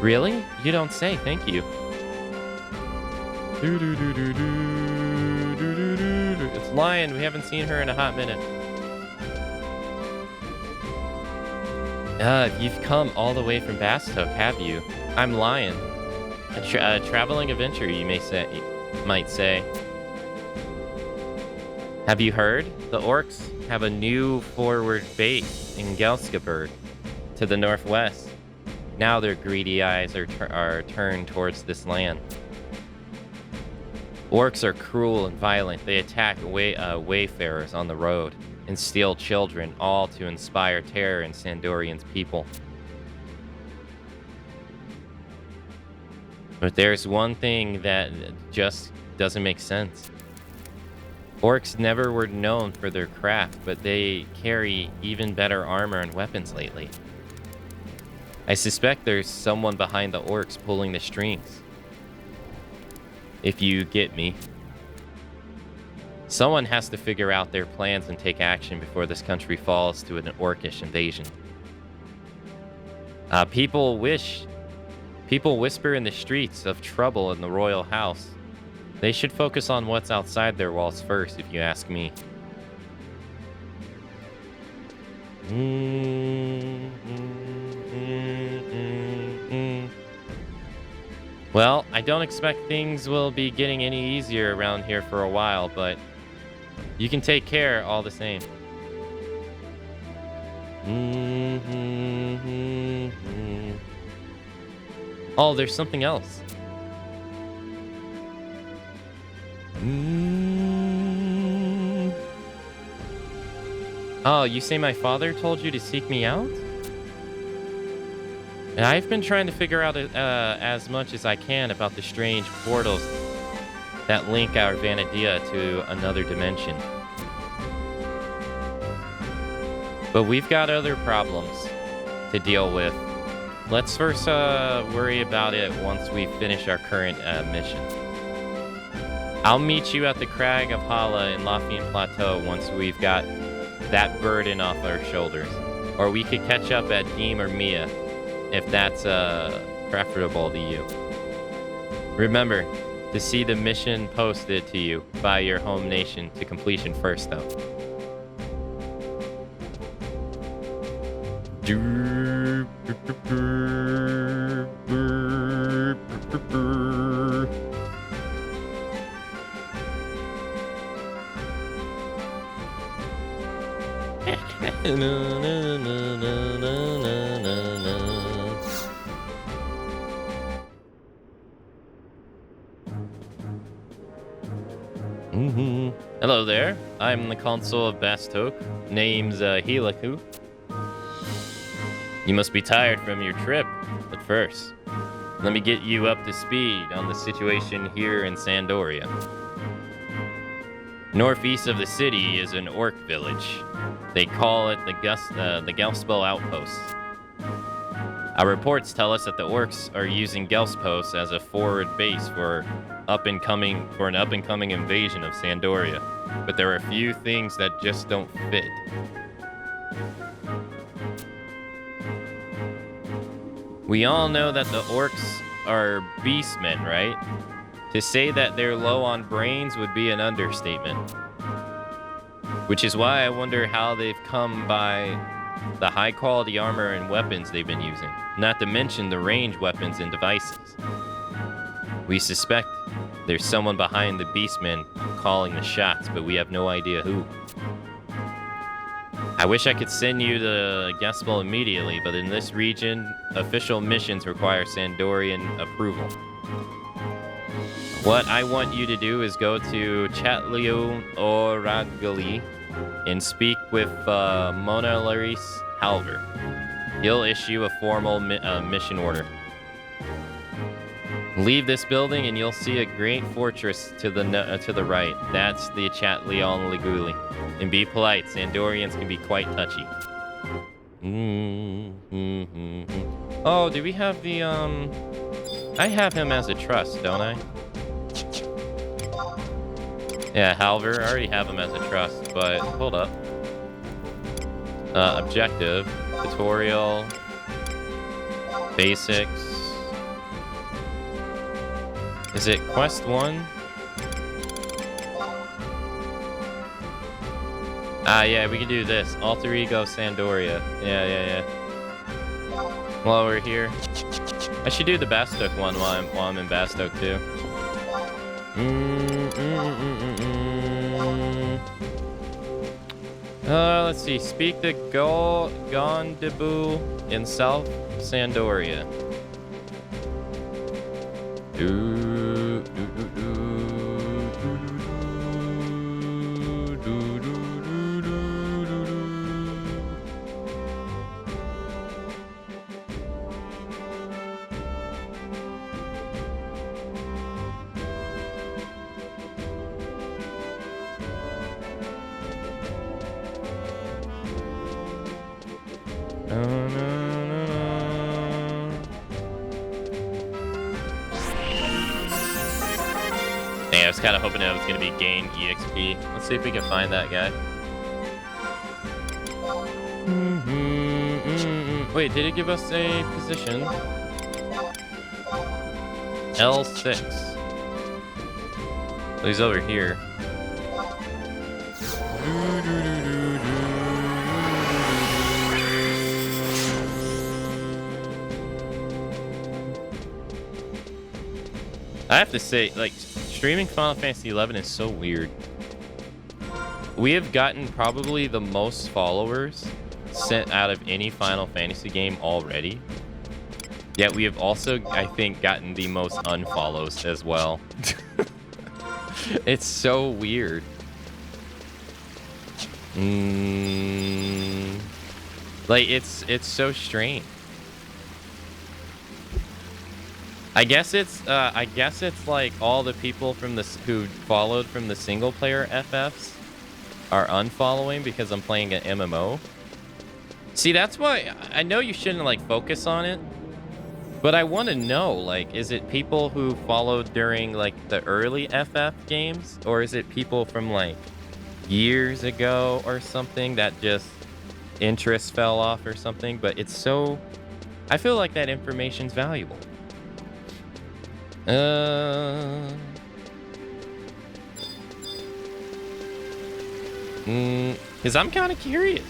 Speaker 1: Really? You don't say. Thank you. It's Lion. We haven't seen her in a hot minute. You've come all the way from Bastoke, have you? I'm Lion. A traveling adventurer, you might say. Have you heard? The orcs have a new forward base in Gelskaberg, to the northwest. Now their greedy eyes are turned towards this land. Orcs are cruel and violent. They attack wayfarers on the road and steal children, all to inspire terror in Sandorian's people. But there's one thing that just doesn't make sense. Orcs never were known for their craft, but they carry even better armor and weapons lately. I suspect there's someone behind the orcs pulling the strings. If you get me. Someone has to figure out their plans and take action before this country falls to an orcish invasion. People whisper in the streets of trouble in the royal house. They should focus on what's outside their walls first, if you ask me. Well, I don't expect things will be getting any easier around here for a while, but you can take care all the same. Oh, there's something else. Oh, you say my father told you to seek me out? And I've been trying to figure out as much as I can about the strange portals that link our Vanadia to another dimension. But we've got other problems to deal with. Let's first worry about it once we finish our current mission. I'll meet you at the Crag of Hala in Lafine Plateau once we've got that burden off our shoulders. Or we could catch up at Deem or Mia, if that's preferable to you. Remember to see the mission posted to you by your home nation to completion first, though. Hello there. I'm the Consul of Bastok. Name's Hilaku. You must be tired from your trip, but first, let me get you up to speed on the situation here in Sandoria. Northeast of the city is an orc village. They call it the Gelspel Outpost. Our reports tell us that the orcs are using Gelspos as a forward base for an up-and-coming invasion of Sandoria. But there are a few things that just don't fit. We all know that the orcs are beastmen, right? To say that they're low on brains would be an understatement. Which is why I wonder how they've come by the high-quality armor and weapons they've been using. Not to mention the ranged weapons and devices. We suspect there's someone behind the beastmen calling the shots, but we have no idea who. I wish I could send you to Gaspel immediately, but in this region, official missions require Sandorian approval. What I want you to do is go to Chatleo Oragali and speak with Mona Laris Halver. He'll issue a formal mission order. Leave this building and you'll see a great fortress to the right. That's the Chatleon Liguli. And be polite, Sandorians can be quite touchy. Oh, do we have the I have him as a trust, don't I? Yeah, Halver, I already have him as a trust, but hold up. Objective, tutorial, basics. Is it quest 1? Ah, yeah, we can do this. Alter Ego Sandoria. Yeah. While we're here. I should do the Bastok one while I'm in Bastok, too. Let's see. Speak to Gondibu in South Sandoria. I was kind of hoping it was going to be gain EXP. Let's see if we can find that guy. Wait, did it give us a position? L6. So he's over here. I have to say, like, streaming Final Fantasy XI is so weird. We have gotten probably the most followers sent out of any Final Fantasy game already. Yet we have also, I think, gotten the most unfollows as well. It's so weird. Like, it's so strange. I guess it's like all the people from who followed from the single player FFs are unfollowing because I'm playing an MMO. See, that's why I know you shouldn't like focus on it, but I want to know, like, is it people who followed during like the early FF games, or is it people from like years ago or something that just interest fell off or something? But it's so, I feel like that information's valuable. Because I'm kind of curious.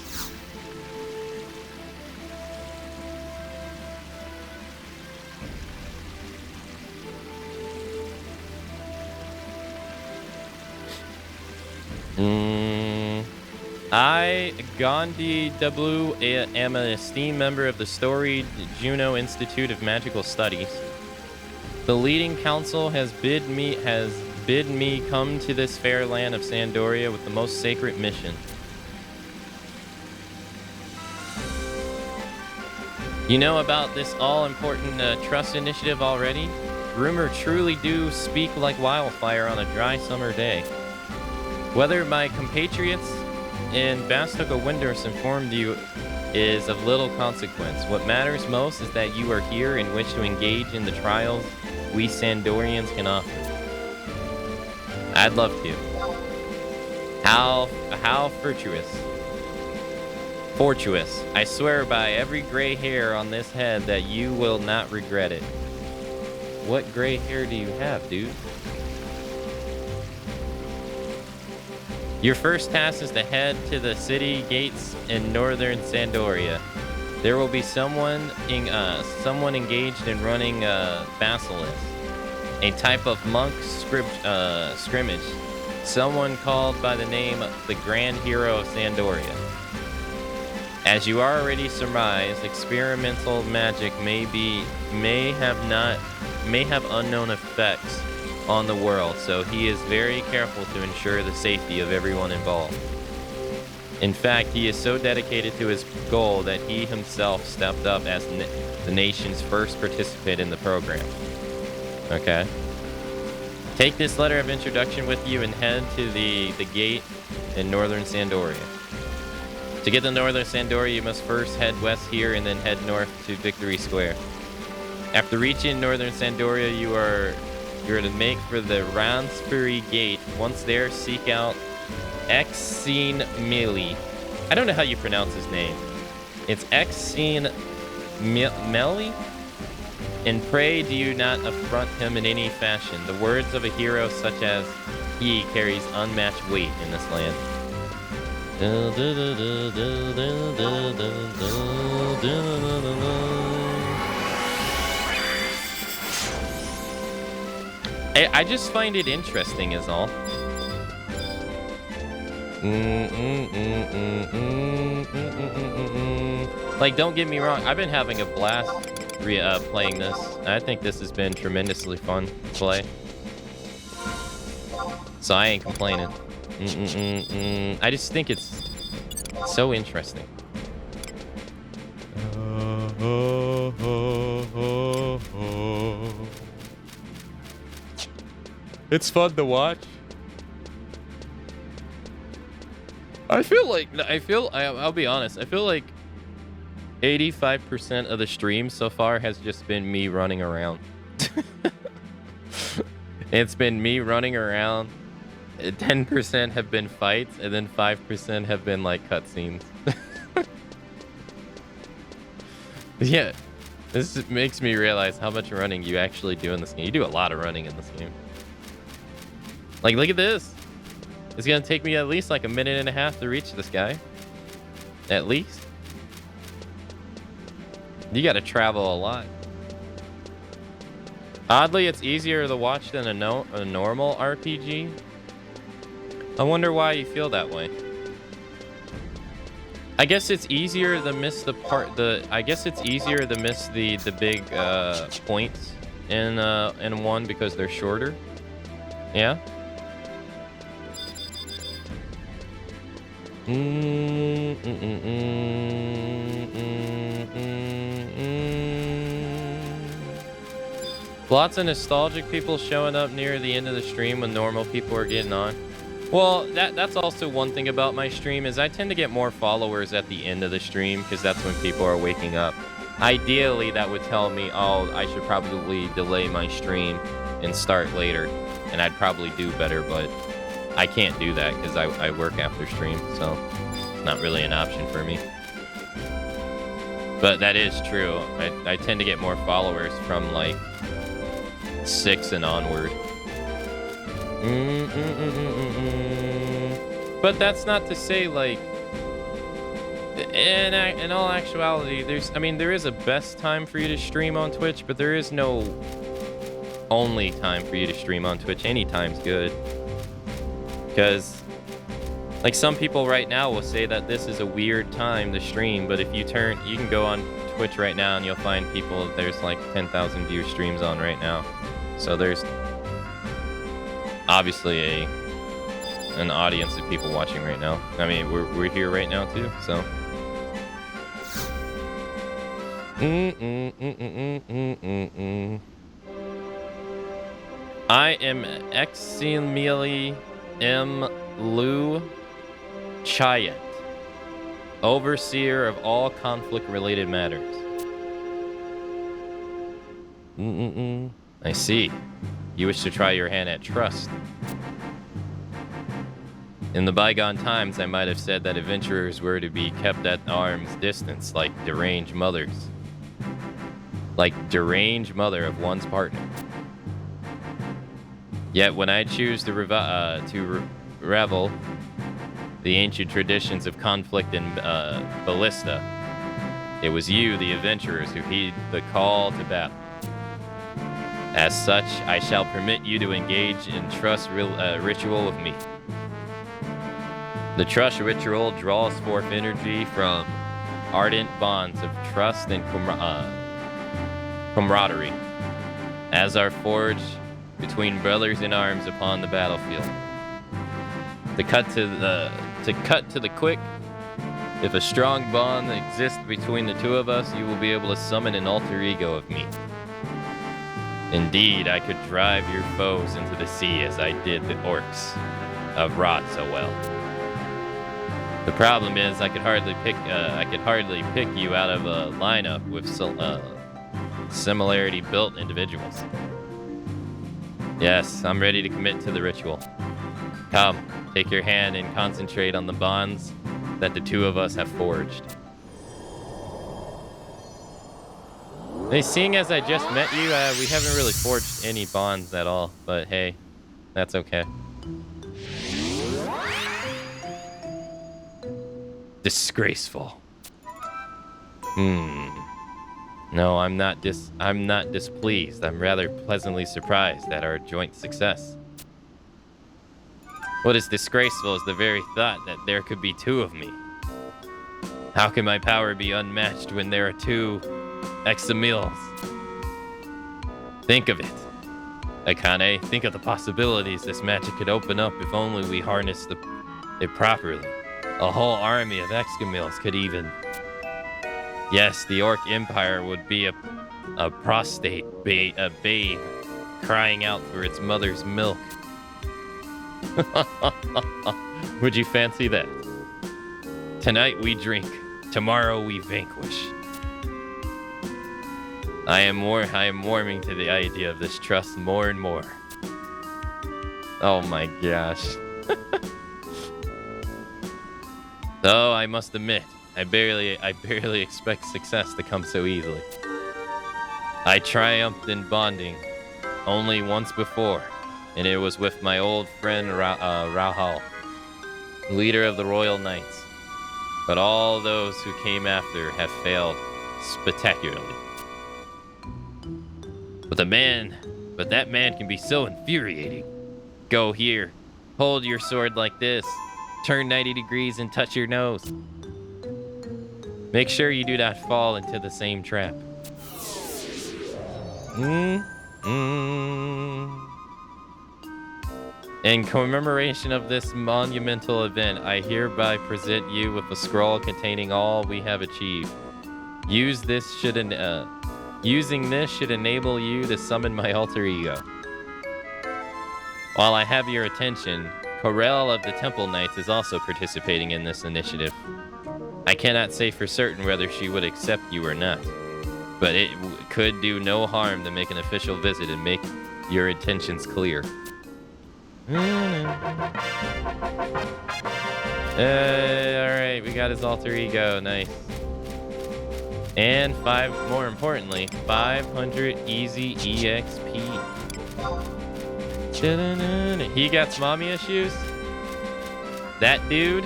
Speaker 1: I, Gandhi W, am an esteemed member of the storied Juno Institute of Magical Studies. The leading council has bid me come to this fair land of Sandoria with the most sacred mission. You know about this all-important trust initiative already? Rumor truly do speak like wildfire on a dry summer day. Whether my compatriots in Bastoka Winders informed you is of little consequence. What matters most is that you are here and wish to engage in the trials we Sandorians can offer. I'd love to. How fortuitous. I swear by every gray hair on this head that you will not regret it. What gray hair do you have, dude? Your first task is to head to the city gates in northern Sandoria. There will be someone engaged in running Basilisk, a type of monk scrimmage. Someone called by the name of the Grand Hero of Sandoria. As you already surmised, experimental magic may have unknown effects on the world, so he is very careful to ensure the safety of everyone involved. In fact, he is so dedicated to his goal that he himself stepped up as the nation's first participant in the program. Okay. Take this letter of introduction with you and head to the gate in northern Sandoria. To get to northern Sandoria, you must first head west here and then head north to Victory Square. After reaching northern Sandoria, you're to make for the Ransbury Gate. Once there, seek out ffxi Mili. I don't know how you pronounce his name. It's ffxi Mili? And pray do you not affront him in any fashion. The words of a hero such as he carries unmatched weight in this land. I just find it interesting is all. Like, don't get me wrong, I've been having a blast playing this. I think this has been tremendously fun to play. So I ain't complaining. I just think it's so interesting. It's fun to watch. I'll be honest, I feel like 85% of the stream so far has just been me running around. It's been me running around. 10% have been fights, and then 5% have been like cutscenes. Yeah, this makes me realize how much running you actually do in this game. You do a lot of running in this game. Like, look at this. It's gonna take me at least like a minute and a half to reach this guy. At least. You gotta travel a lot. Oddly, it's easier to watch than a normal RPG. I wonder why you feel that way. I guess it's easier to miss the part. I guess it's easier to miss the big points in one because they're shorter. Yeah. Lots of nostalgic people showing up near the end of the stream when normal people are getting on. Well, that's also one thing about my stream is I tend to get more followers at the end of the stream because that's when people are waking up. Ideally, that would tell me, oh, I should probably delay my stream and start later, and I'd probably do better, but I can't do that because I work after stream, so it's not really an option for me. But that is true. I tend to get more followers from like 6 and onward. But that's not to say, like, in all actuality, there is a best time for you to stream on Twitch, but there is no only time for you to stream on Twitch. Any time's good. Because, like, some people right now will say that this is a weird time to stream, but if you can go on Twitch right now and you'll find people, there's like 10,000 view streams on right now. So there's obviously an audience of people watching right now. I mean, we're here right now too, so. I am Eximili M. Lu Chayet, overseer of all conflict-related matters. I see. You wish to try your hand at trust. In the bygone times, I might have said that adventurers were to be kept at arm's distance, like deranged mothers. Like deranged mother of one's partner. Yet when I choose to revel the ancient traditions of conflict and ballista, it was you, the adventurers, who heed the call to battle. As such, I shall permit you to engage in trust ritual with me. The trust ritual draws forth energy from ardent bonds of trust and camaraderie, as are forged between brothers in arms upon the battlefield. To cut to the quick, if a strong bond exists between the two of us, you will be able to summon an alter ego of me. Indeed, I could drive your foes into the sea as I did the orcs of Rot so well. The problem is, I could hardly pick you out of a lineup with similarity built individuals. Yes, I'm ready to commit to the ritual. Come, take your hand and concentrate on the bonds that the two of us have forged. Hey, seeing as I just met you, we haven't really forged any bonds at all, but hey, that's okay. Disgraceful. No, I'm not displeased. I'm rather pleasantly surprised at our joint success. What is disgraceful is the very thought that there could be two of me. How can my power be unmatched when there are two Eximils? Think of it. Akane, think of the possibilities this magic could open up if only we harnessed it properly. A whole army of Eximils could even... Yes, the Orc Empire would be a prostate a babe crying out for its mother's milk. Would you fancy that? Tonight we drink, tomorrow we vanquish. I am warming to the idea of this trust more and more. Oh my gosh. Though I must admit, I barely expect success to come so easily. I triumphed in bonding only once before, and it was with my old friend Rahal, leader of the Royal Knights. But all those who came after have failed spectacularly. But that man can be so infuriating. Go here, hold your sword like this, turn 90 degrees and touch your nose. Make sure you do not fall into the same trap. In commemoration of this monumental event, I hereby present you with a scroll containing all we have achieved. Using this should enable you to summon my alter ego. While I have your attention, Corel of the Temple Knights is also participating in this initiative. I cannot say for certain whether she would accept you or not, but it could do no harm to make an official visit and make your intentions clear. Alright, we got his alter ego, nice. And more importantly, 500 easy EXP. He got mommy issues? That dude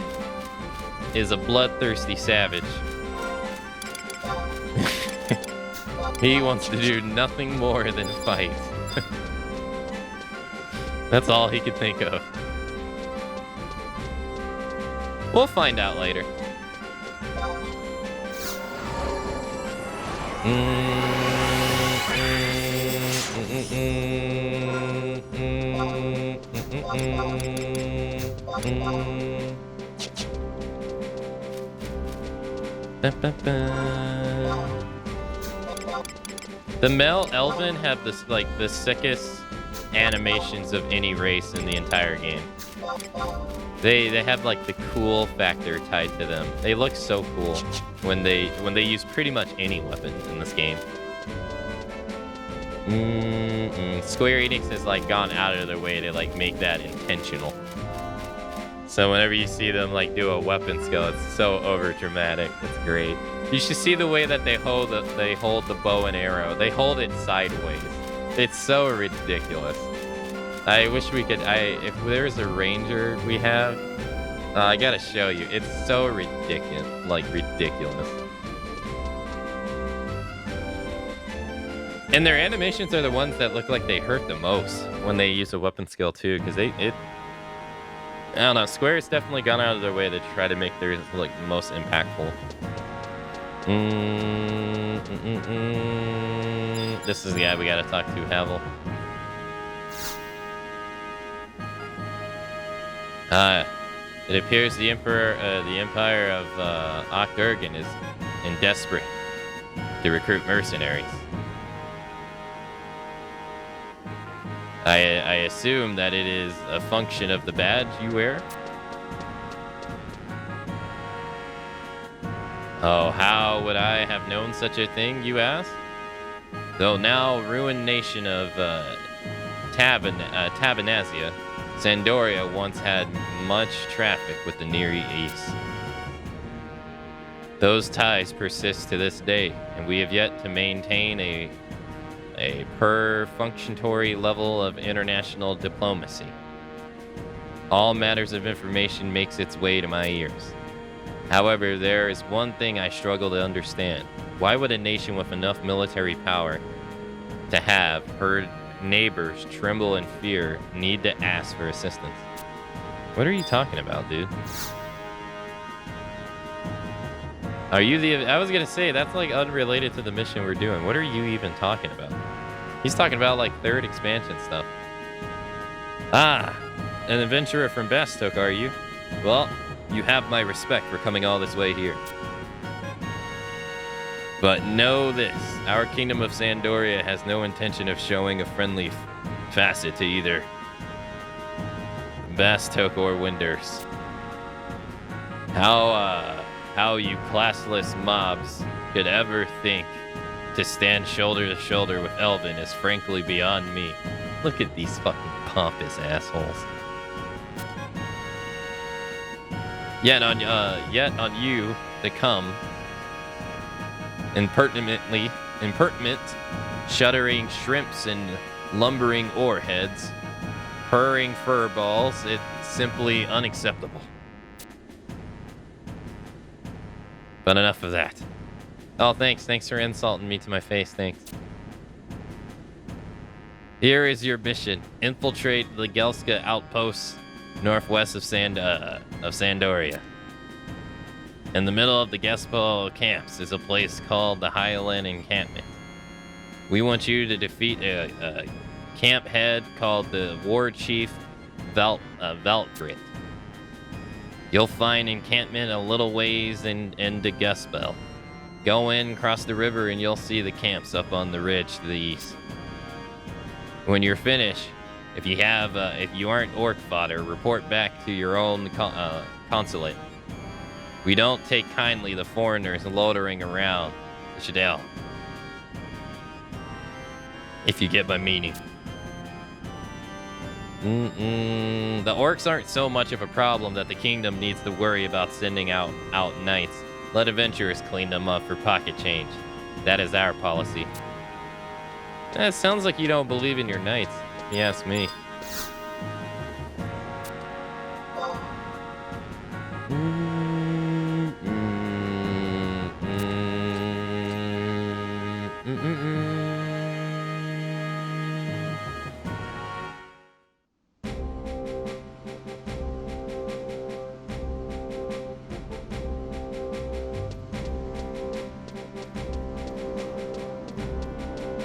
Speaker 1: is a bloodthirsty savage. He wants to do nothing more than fight. That's all he could think of. We'll find out later. The male Elven have this the sickest animations of any race in the entire game. They have like the cool factor tied to them. They look so cool when they use pretty much any weapon in this game. Square Enix has like gone out of their way to like make that intentional. So whenever you see them like do a weapon skill, it's so over dramatic. It's great. You should see the way that they hold the bow and arrow. They hold it sideways. It's so ridiculous. I wish we could. If there's a ranger we have, I gotta show you. It's so ridiculous, ridiculous. And their animations are the ones that look like they hurt the most when they use a weapon skill too, because I don't know. Square has definitely gone out of their way to try to make theirs like the most impactful. This is the guy we gotta talk to, Havel. It appears the Empire of Akgurgan is desperate to recruit mercenaries. I assume that it is a function of the badge you wear. Oh, how would I have known such a thing, you ask? Though now ruined nation of Tabanazia, Sandoria once had much traffic with the Near East. Those ties persist to this day, and we have yet to maintain a perfunctory level of international diplomacy. All matters of information makes its way to my ears. However, there is one thing I struggle to understand. Why would a nation with enough military power to have her neighbors tremble in fear need to ask for assistance? What are you talking about, dude? Are you I was gonna say, that's like unrelated to the mission we're doing. What are you even talking about? He's talking about like third expansion stuff. Ah, an adventurer from Bastok, are you? Well, you have my respect for coming all this way here. But know this, our kingdom of Sandoria has no intention of showing a friendly facet to either Bastok or Winders. How you classless mobs could ever think to stand shoulder to shoulder with Elvin is frankly beyond me. Look at these fucking pompous assholes. Yet on you to come, impertinent, shuddering shrimps and lumbering oarheads, purring furballs, it's simply unacceptable. But enough of that. Oh, thanks for insulting me to my face, thanks. Here is your mission. Infiltrate the Gelska outposts northwest of Sandoria. In the middle of the Gespel camps is a place called the Highland Encampment. We want you to defeat a camp head called the War Chief Veltgrit. You'll find encampment a little ways into Gespel. Go in, cross the river, and you'll see the camps up on the ridge to the east. When you're finished, if you aren't orc fodder, report back to your own consulate. We don't take kindly the foreigners loitering around the Shadell. If you get my meaning. The orcs aren't so much of a problem that the kingdom needs to worry about sending out knights. Let adventurers clean them up for pocket change. That is our policy. It sounds like you don't believe in your knights, if you ask me.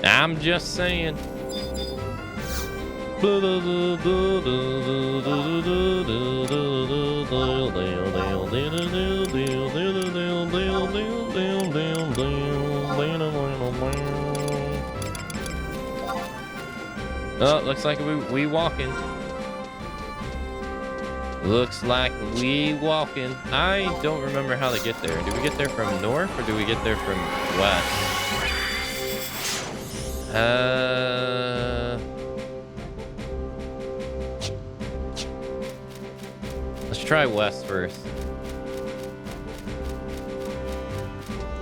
Speaker 1: I'm just saying. Oh, looks like we walking. Looks like we walking. I don't remember how to get there. Do we get there from north or do we get there from west? Let's try west first.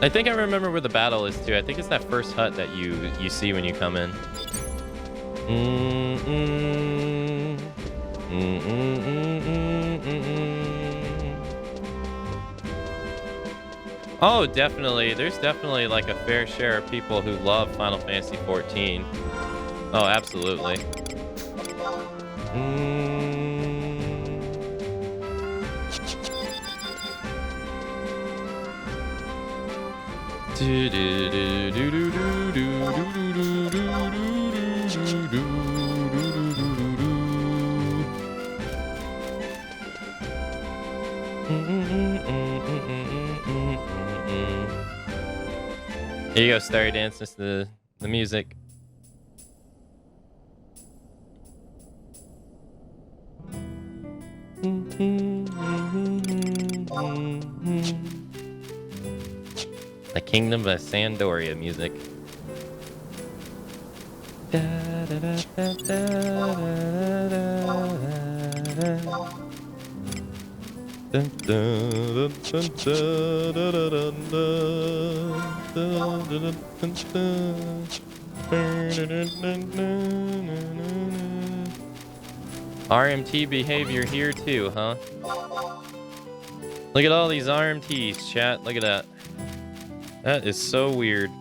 Speaker 1: I think I remember where the battle is too. I think it's that first hut that you see when you come in. Oh, definitely. There's definitely like a fair share of people who love Final Fantasy XIV. Oh, absolutely. Here you go, Starry Dance, just the music. The Kingdom of Sandoria music. RMT behavior here too, huh? Look at all these RMTs, chat. Look at that. That is so weird.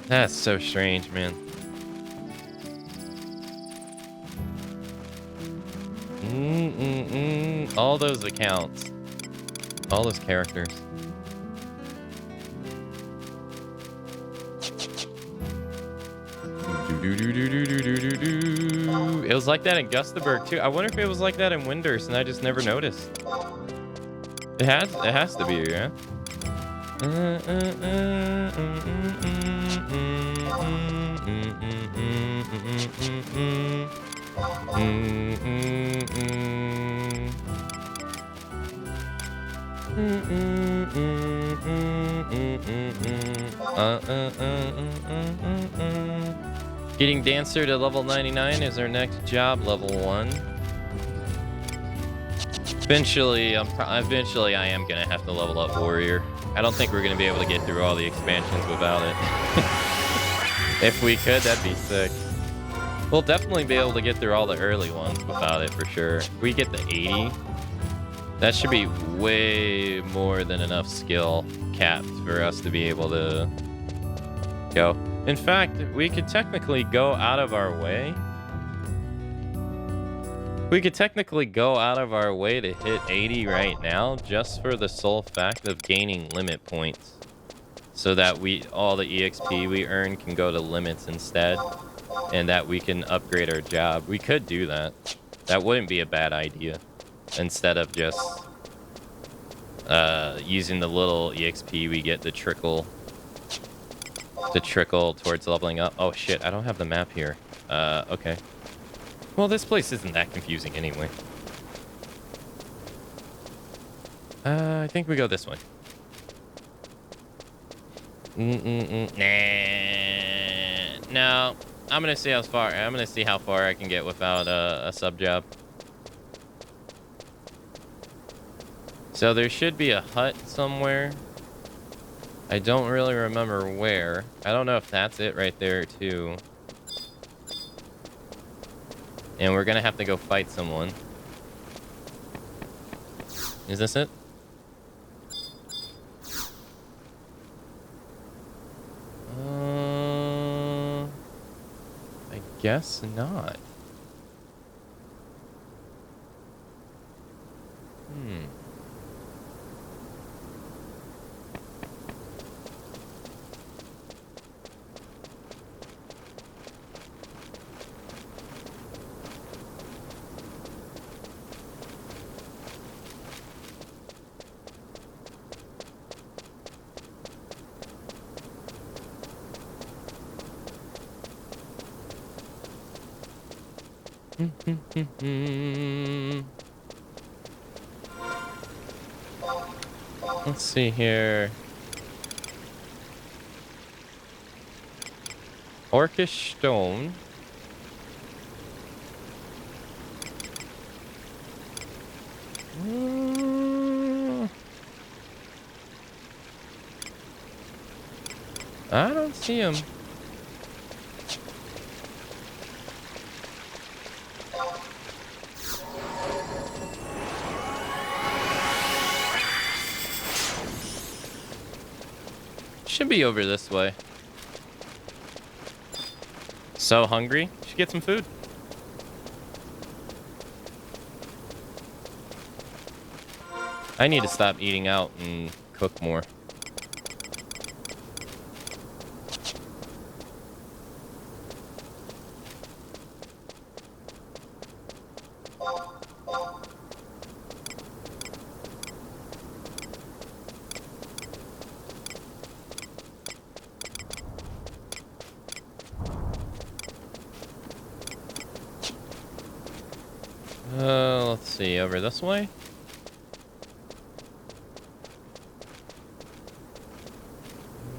Speaker 1: That's so strange, man. All those accounts. All those characters. It was like that in Gustaberg too. I wonder if it was like that in Windurst and I just never noticed. It has to be, yeah. Getting Dancer to level 99 is our next job, level 1. Eventually I am gonna have to level up Warrior. I don't think we're gonna be able to get through all the expansions without it. If we could, that'd be sick. We'll definitely be able to get through all the early ones without it for sure. If we get the 80, that should be way more than enough skill capped for us to be able to go. In fact, we could technically go out of our way We could technically go out of our way to hit 80 right now just for the sole fact of gaining limit points. So that all the EXP we earn can go to limits instead. And that we can upgrade our job. We could do that. That wouldn't be a bad idea. Instead of just using the little EXP we get to trickle towards leveling up. Oh shit, I don't have the map here. Okay. Well, this place isn't that confusing anyway. I think we go this way. Nah. No. I'm gonna see how far I can get without a sub job. So there should be a hut somewhere. I don't really remember where. I don't know if that's it right there too. And we're gonna have to go fight someone. Is this it? I guess not. Let's see here. Orcish stone. I don't see him. Should be over this way. So hungry. Should get some food. I need to stop eating out and cook more. Let's see, over this way?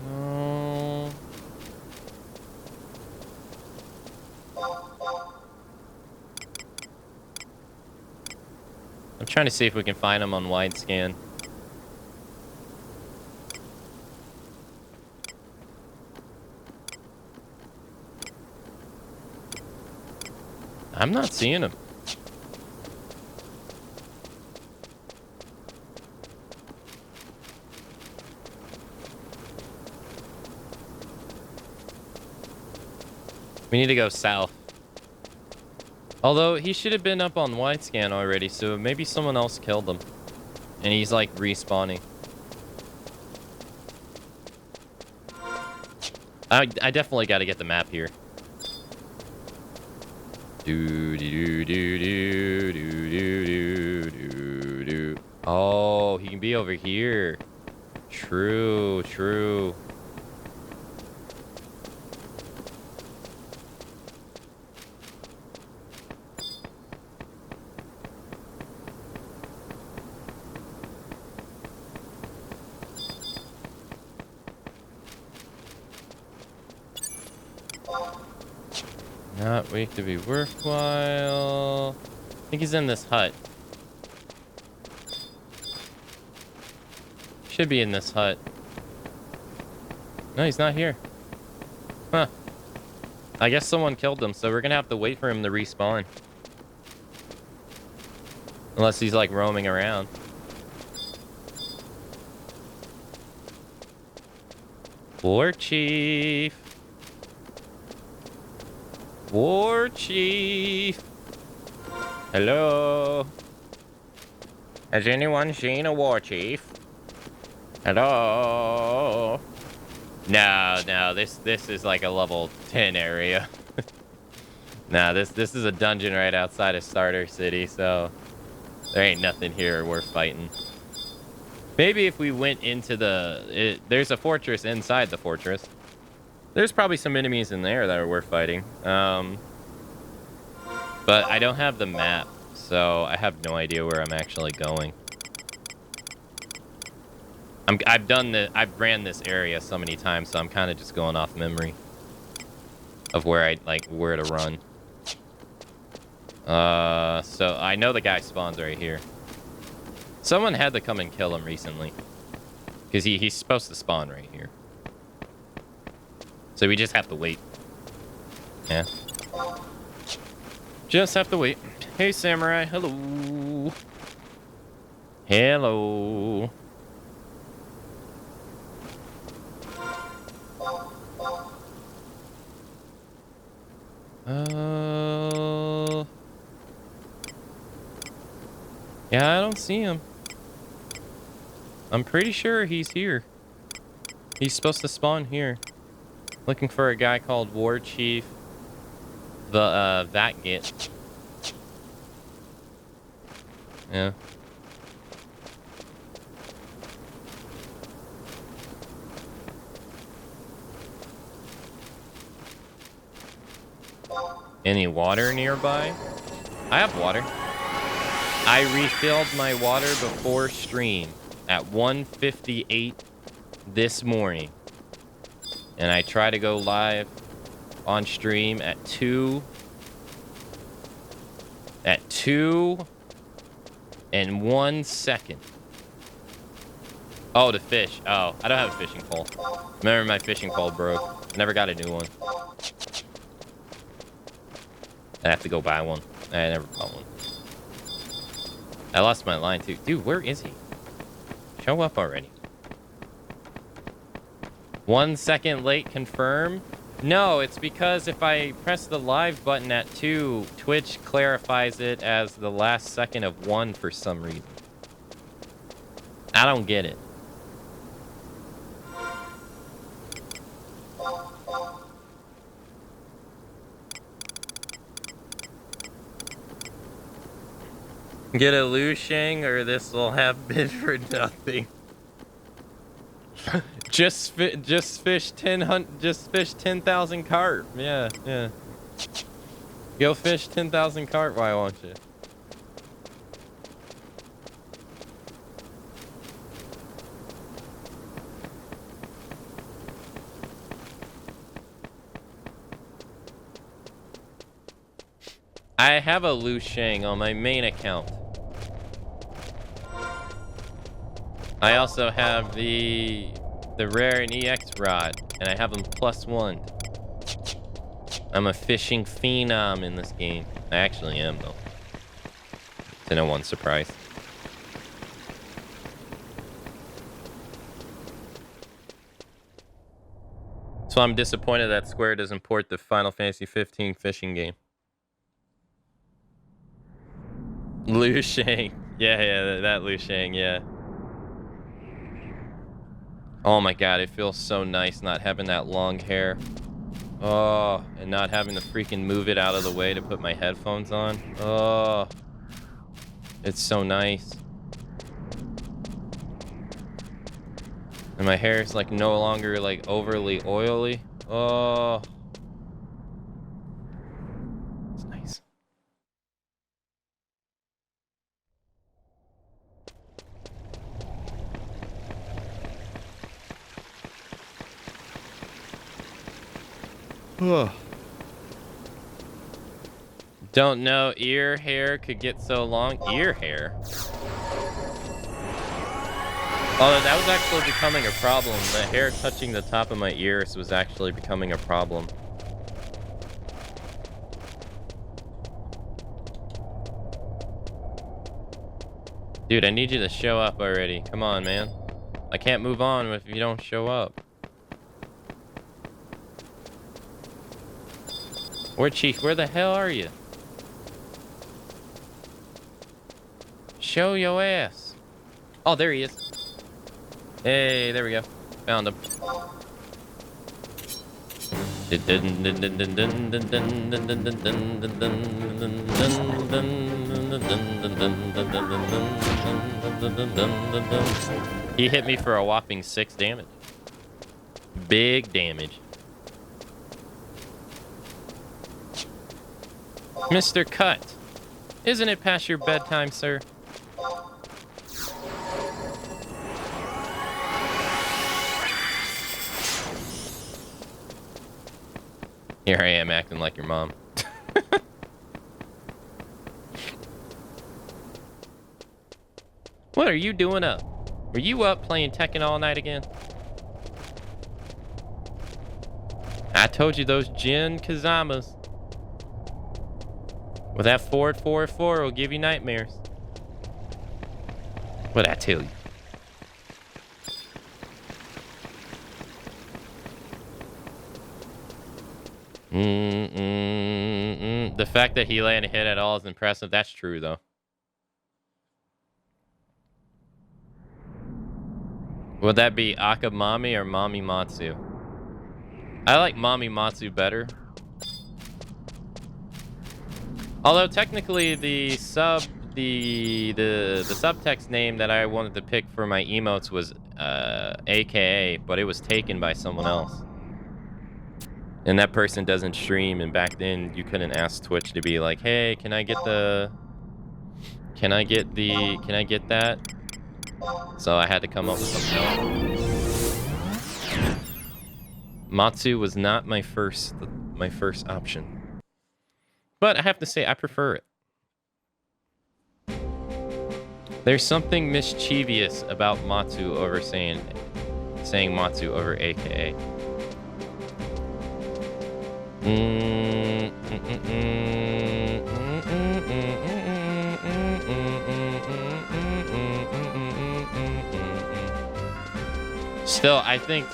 Speaker 1: No. I'm trying to see if we can find them on wide scan. I'm not seeing them. We need to go south. Although, he should have been up on wide scan already, so maybe someone else killed him. And he's, like, respawning. I definitely got to get the map here. Oh, he can be over here. True, true. Not weak to be worthwhile. I think he's in this hut. Should be in this hut. No, he's not here. Huh. I guess someone killed him, so we're gonna have to wait for him to respawn. Unless he's like roaming around. War Chief. War Chief. Hello? Has anyone seen a war chief? Hello? No, this is like a level 10 area. Nah, this is a dungeon right outside of Starter City, so there ain't nothing here worth fighting. Maybe if we went into there's a fortress inside the fortress. There's probably some enemies in there that are worth fighting. But I don't have the map, so I have no idea where I'm actually going. I've ran this area so many times, so I'm kind of just going off memory of where to run. So I know the guy spawns right here. Someone had to come and kill him recently, because he's supposed to spawn right here. So we just have to wait. Yeah. Just have to wait. Hey, Samurai. Hello. Hello. Yeah, I don't see him. I'm pretty sure he's here. He's supposed to spawn here. Looking for a guy called War Chief. That git. Yeah. Any water nearby? I have water. I refilled my water before stream at 1:58 this morning. And I try to go live on stream at 2 and 1 second. Oh, the fish. Oh, I don't have a fishing pole. Remember, my fishing pole broke. I never got a new one. I have to go buy one. I never bought one. I lost my line too. Dude, where is he? Show up already. 1 second late confirm? No, it's because if I press the live button at 2, Twitch clarifies it as the last second of 1 for some reason. I don't get it. Get a Liu Shang or this will have been for nothing. just fish 10,000 carp. Yeah. Go fish 10,000 carp, why won't you? I have a Liu Shang on my main account. I also have the rare and EX rod, and I have them +1. I'm a fishing phenom in this game. I actually am, though. To no one's surprise. So I'm disappointed that Square doesn't port the Final Fantasy 15 fishing game. Liu Shang. Yeah, that Liu Shang, yeah. Oh my god, it feels so nice not having that long hair. Oh, and not having to freaking move it out of the way to put my headphones on. Oh, it's so nice. And my hair is like no longer like overly oily. Oh. It's nice. Don't know ear hair could get so long. Ear hair? Oh, that was actually becoming a problem. The hair touching the top of my ears was actually becoming a problem. Dude, I need you to show up already. Come on, man. I can't move on if you don't show up. War Chief, where the hell are you? Show your ass. Oh, there he is. Hey, there we go. Found him. He hit me for a whopping 6 damage. Big damage. Mr. Cut, isn't it past your bedtime, sir? Here I am acting like your mom. What are you doing up? Were you up playing Tekken all night again? I told you those Jin Kazamas. With that forward 4-4 will give you nightmares. What'd I tell you? The fact that he landed a hit at all is impressive. That's true, though. Would that be Akamami or Mami Matsu? I like Mami Matsu better. Although technically the subtext name that I wanted to pick for my emotes was AKA, but it was taken by someone else. And that person doesn't stream, and back then you couldn't ask Twitch to be like, hey, can I get that? So I had to come up with something else. Matsu was not my first option. But I have to say, I prefer it. There's something mischievous about Matsu over saying Matsu over AKA. Still, I think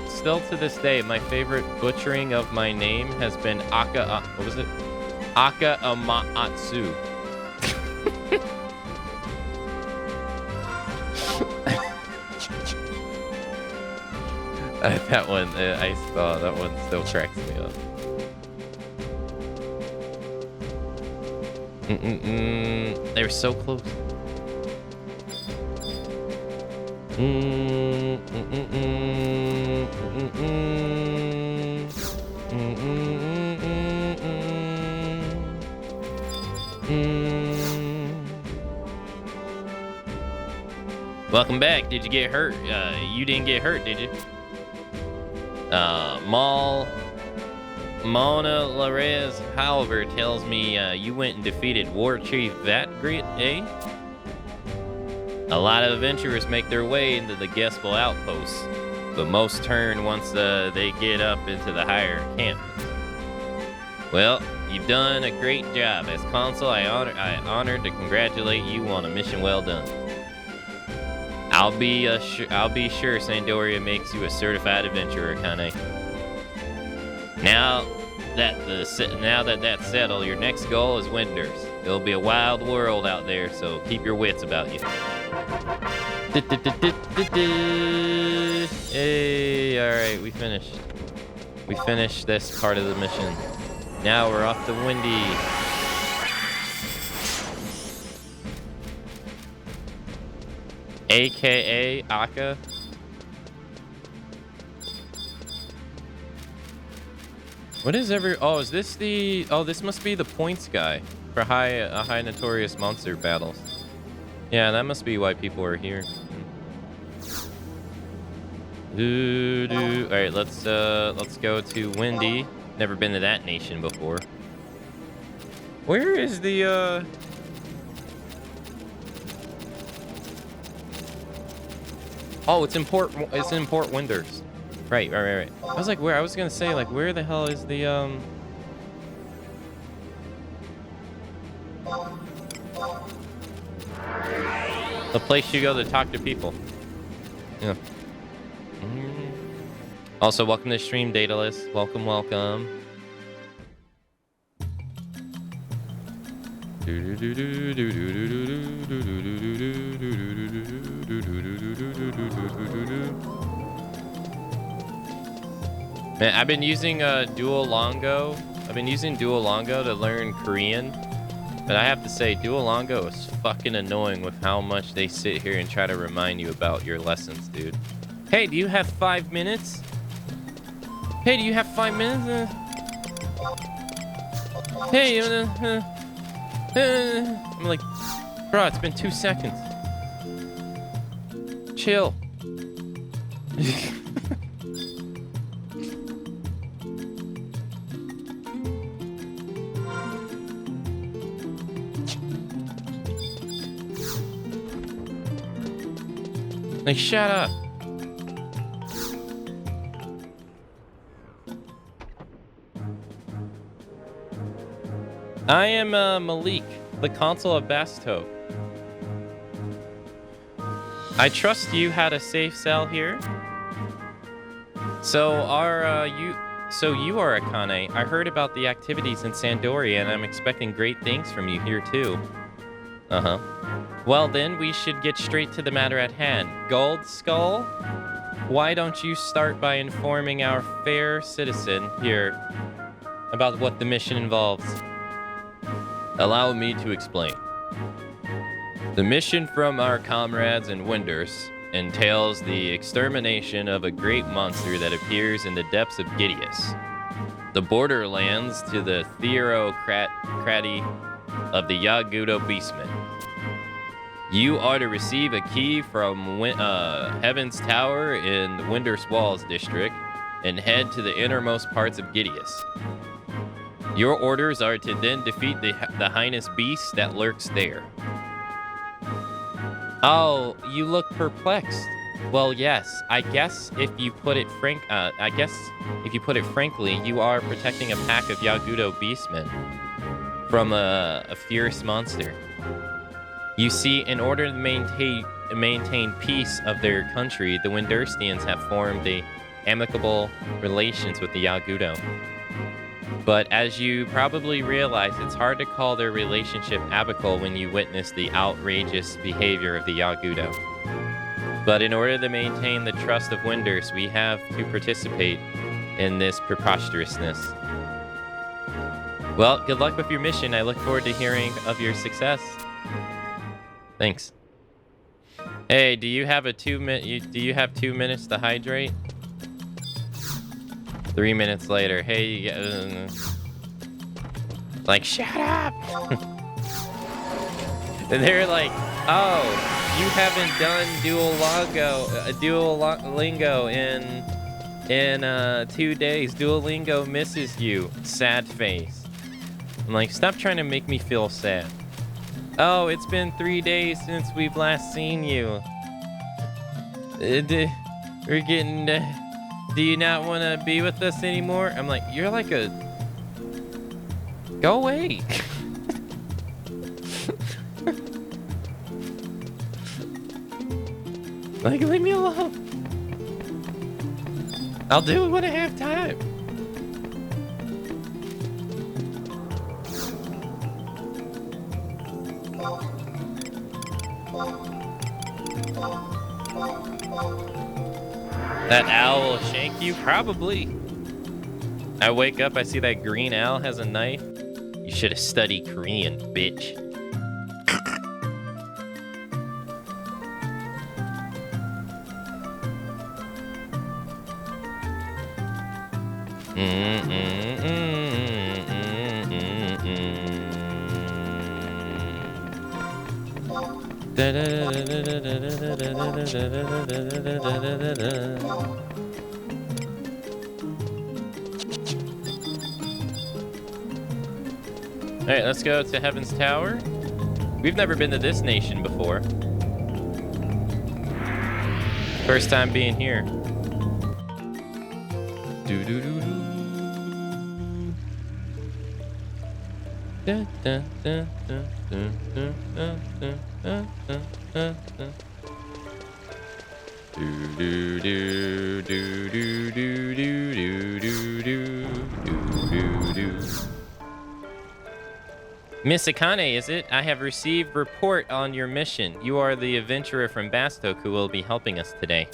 Speaker 1: still to this day, my favorite butchering of my name has been Akamatzu. That one, that one still cracks me up. They were so close. Welcome back. Did you get hurt? You didn't get hurt, did you? Mona Larez, however, tells me you went and defeated War Chief that great, eh? A lot of adventurers make their way into the Gespel outposts, but most turn once they get up into the higher encampments. Well, you've done a great job. As consul, I honored to congratulate you on a mission well done. I'll be sure Sandoria makes you a certified adventurer, Kane. Now that that's settled, your next goal is Winders. It'll be a wild world out there, so keep your wits about you. Hey, all right, we finished. We finished this part of the mission. Now we're off to Windy. AKA Aka. What is oh, is this the, oh, this must be the points guy for high notorious monster battles. Yeah, that must be why people are here. All right, let's go to Windy. Never been to that nation before. Where is the Oh, it's in Port Winders. Right. I was like, where? I was gonna say, like, where the hell is the place you go to talk to people? Yeah. Also, welcome to stream, Daedalus. Welcome. Man, I've been using Duolingo. I've been using Duolingo to learn Korean. But I have to say, Duolingo is fucking annoying with how much they sit here and try to remind you about your lessons, dude. Hey, do you have 5 minutes? Hey, do you have 5 minutes? Hey, I'm like, bro, it's been 2 seconds. Chill. Like, shut up. I am Malik, the consul of Basto. I trust you had a safe cell here. So you are Akane. I heard about the activities in Sandoria, and I'm expecting great things from you here too. Uh-huh. Well then, we should get straight to the matter at hand. Gold Skull, why don't you start by informing our fair citizen here about what the mission involves? Allow me to explain. The mission from our comrades in Winders entails the extermination of a great monster that appears in the depths of Gideus, the borderlands to the theocracy of the Yagudo Beastmen. You are to receive a key from Heaven's Tower in the Winders Walls district and head to the innermost parts of Gideus. Your orders are to then defeat the heinous beast that lurks there. Oh, you look perplexed. Well, yes. I guess if you put it frankly, you are protecting a pack of Yagudo beastmen from a fierce monster. You see, in order to maintain peace of their country, the Winderstians have formed amicable relations with the Yagudo. But as you probably realize, it's hard to call their relationship amicable when you witness the outrageous behavior of the Yagudo. But in order to maintain the trust of Winders, we have to participate in this preposterousness. Well, good luck with your mission. I look forward to hearing of your success. Thanks. Hey, do you have 2 minutes to hydrate? 3 minutes later, hey, like, shut up! And they're like, oh, you haven't done Duolingo in 2 days. Duolingo misses you. Sad face. I'm like, stop trying to make me feel sad. Oh, it's been 3 days since we've last seen you. We're getting... do you not want to be with us anymore? I'm like, you're like a... Go away. Like, leave me alone. I'll do it when I have time. That owl will shank you? Probably. I wake up, I see that green owl has a knife. You should have studied Korean, bitch. Alright, let's go to Heaven's Tower. We've never been to this nation before. First time being here. Da, da, da, da, da, da, da, da, da, da. Do do do do do do do do do do do do. Miss Akane, is it? I have received report on your mission. You are the adventurer from Bastok who will be helping us today.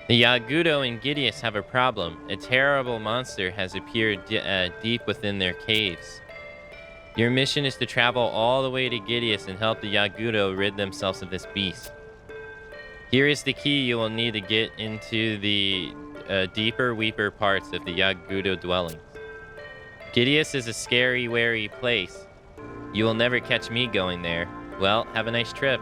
Speaker 1: The Yagudo and Gideus have a problem. A terrible monster has appeared deep within their caves. Your mission is to travel all the way to Gideus and help the Yagudo rid themselves of this beast. Here is the key you will need to get into the deeper, weeper parts of the Yagudo dwellings. Gideus is a scary, wary place. You will never catch me going there. Well, have a nice trip.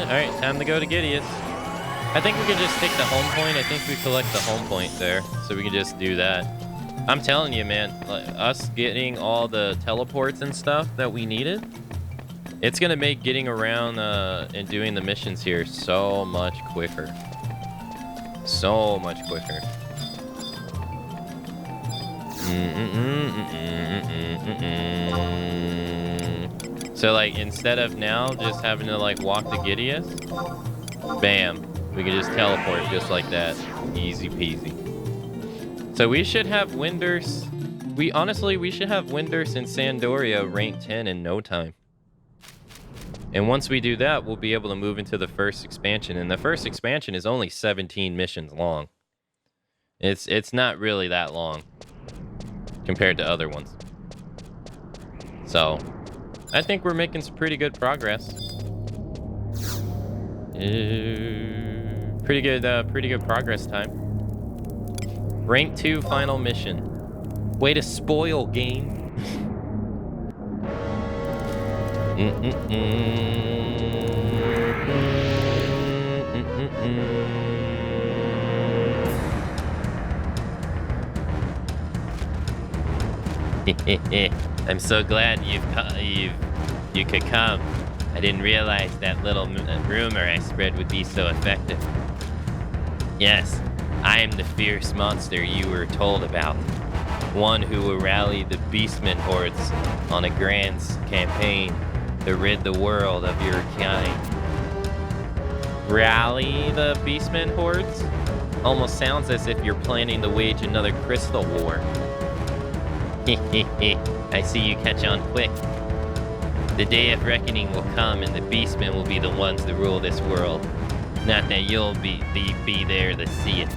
Speaker 1: Alright, time to go to Gideus. I think we could just take the home point. I think we collect the home point there, so we can just do that. I'm telling you, man, us getting all the teleports and stuff that we needed, it's gonna make getting around and doing the missions here so much quicker. So much quicker. So like, instead of now just having to like walk to Gideus, bam, we can just teleport just like that. Easy peasy. So we should have Windurst. We should have Windurst and Sandoria rank 10 in no time. And once we do that, we'll be able to move into the first expansion. And the first expansion is only 17 missions long. It's not really that long compared to other ones. So I think we're making some pretty good progress. Pretty good progress time. Rank 2 final mission. Way to spoil, game. I'm so glad you could come. I didn't realize that little rumor I spread would be so effective. Yes, I am the fierce monster you were told about. One who will rally the beastmen hordes on a grand campaign to rid the world of your kind. Rally the beastmen hordes? Almost sounds as if you're planning to wage another crystal war. I see you catch on quick. The day of reckoning will come and the beastmen will be the ones to rule this world. Not that you'll be there to see it.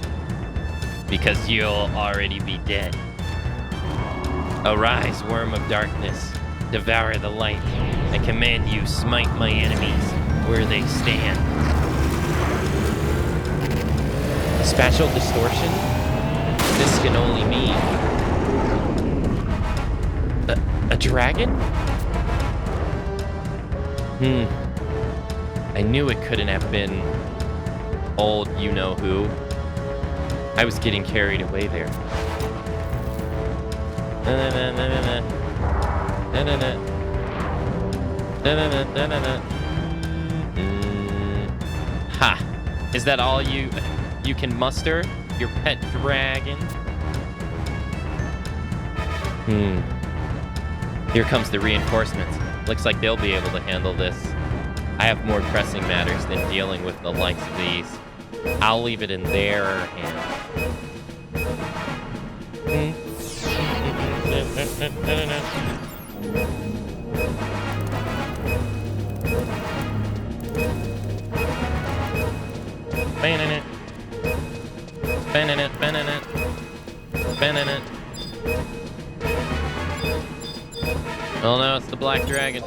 Speaker 1: Because you'll already be dead. Arise, worm of darkness. Devour the light. I command you, smite my enemies where they stand. Spatial distortion? This can only mean... A dragon? I knew it couldn't have been old you-know-who. I was getting carried away there. Ha! Is that all you can muster? Your pet dragon? Here comes the reinforcements. Looks like they'll be able to handle this. I have more pressing matters than dealing with the likes of these. I'll leave it in their hands. Spinning it. Spinning it, spinning it. Spinning it. Oh no, it's the black dragon.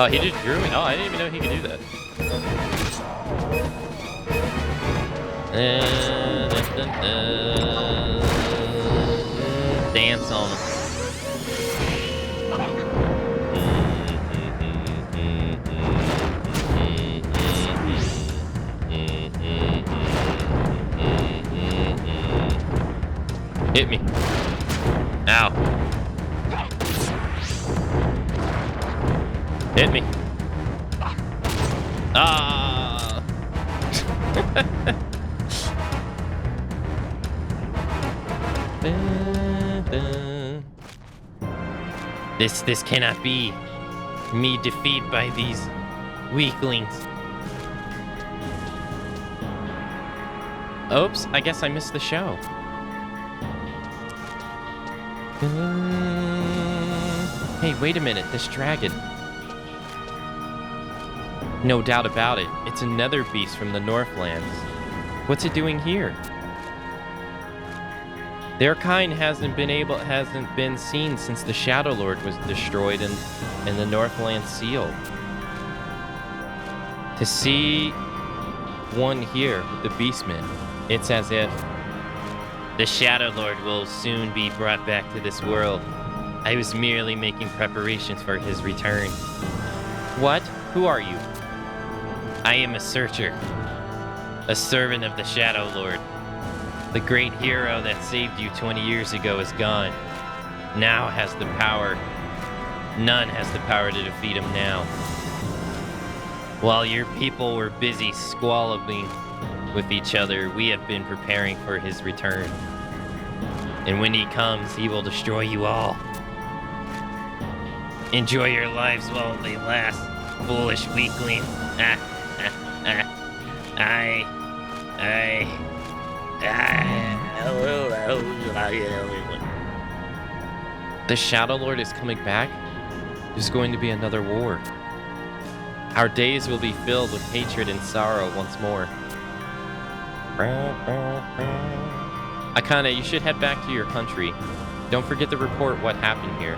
Speaker 1: Oh, he just drew me? Oh, I didn't even know he could do that. Dance on them. Hit me. Ow. Hit me. Ah. This cannot be. Me defeated by these weaklings. Oops, I guess I missed the show. Hey, wait a minute, this dragon. No doubt about it, it's another beast from the Northlands. What's it doing here? Their kind hasn't been seen since the Shadow Lord was destroyed and the Northland sealed. To see one here with the Beastmen, it's as if the Shadow Lord will soon be brought back to this world. I was merely making preparations for his return. What? Who are you? I am a searcher, a servant of the Shadow Lord. The great hero that saved you 20 years ago is gone. Now has the power. None has the power to defeat him now. While your people were busy squabbling with each other, we have been preparing for his return. And when he comes, he will destroy you all. Enjoy your lives while they last, foolish weaklings. The Shadow Lord is coming back? There's going to be another war. Our days will be filled with hatred and sorrow once more. Akane, you should head back to your country. Don't forget to report what happened here.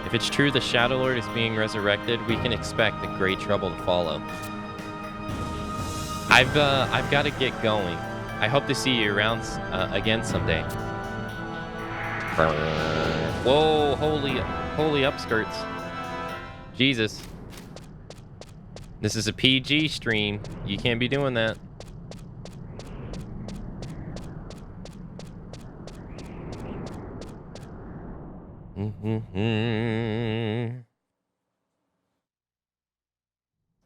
Speaker 1: If it's true the Shadow Lord is being resurrected, we can expect a great trouble to follow. I've got to get going. I hope to see you around again someday. Whoa, holy upskirts. Jesus. This is a PG stream. You can't be doing that.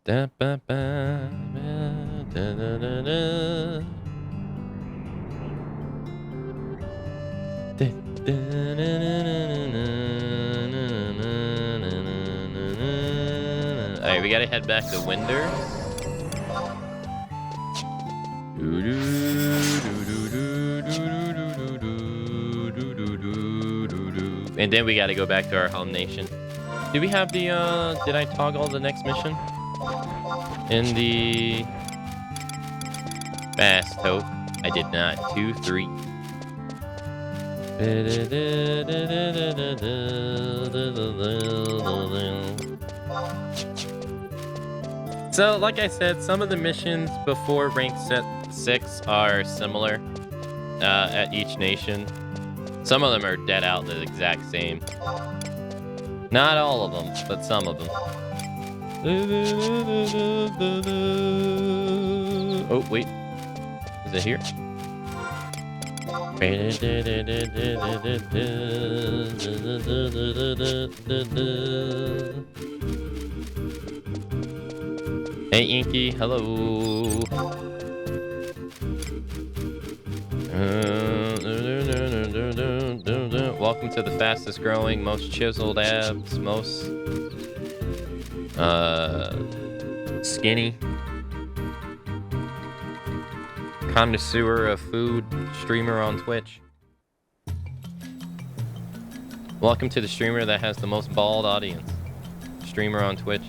Speaker 1: Da ba ba da da da da. Alright, we gotta head back to Winder. And then we gotta go back to our home nation. Do we have the, did I toggle the next mission? In the... Fast hope. I did not. 2, 3. So, like I said, some of the missions before rank set 6 are similar at each nation. Some of them are dead out the exact same. Not all of them, but some of them. Oh, wait. Is it here? Hey, Inky. Hello. Welcome to the fastest growing, most chiseled abs, most skinny connoisseur of food streamer on Twitch. Welcome to the streamer that has the most bald audience. Streamer on Twitch.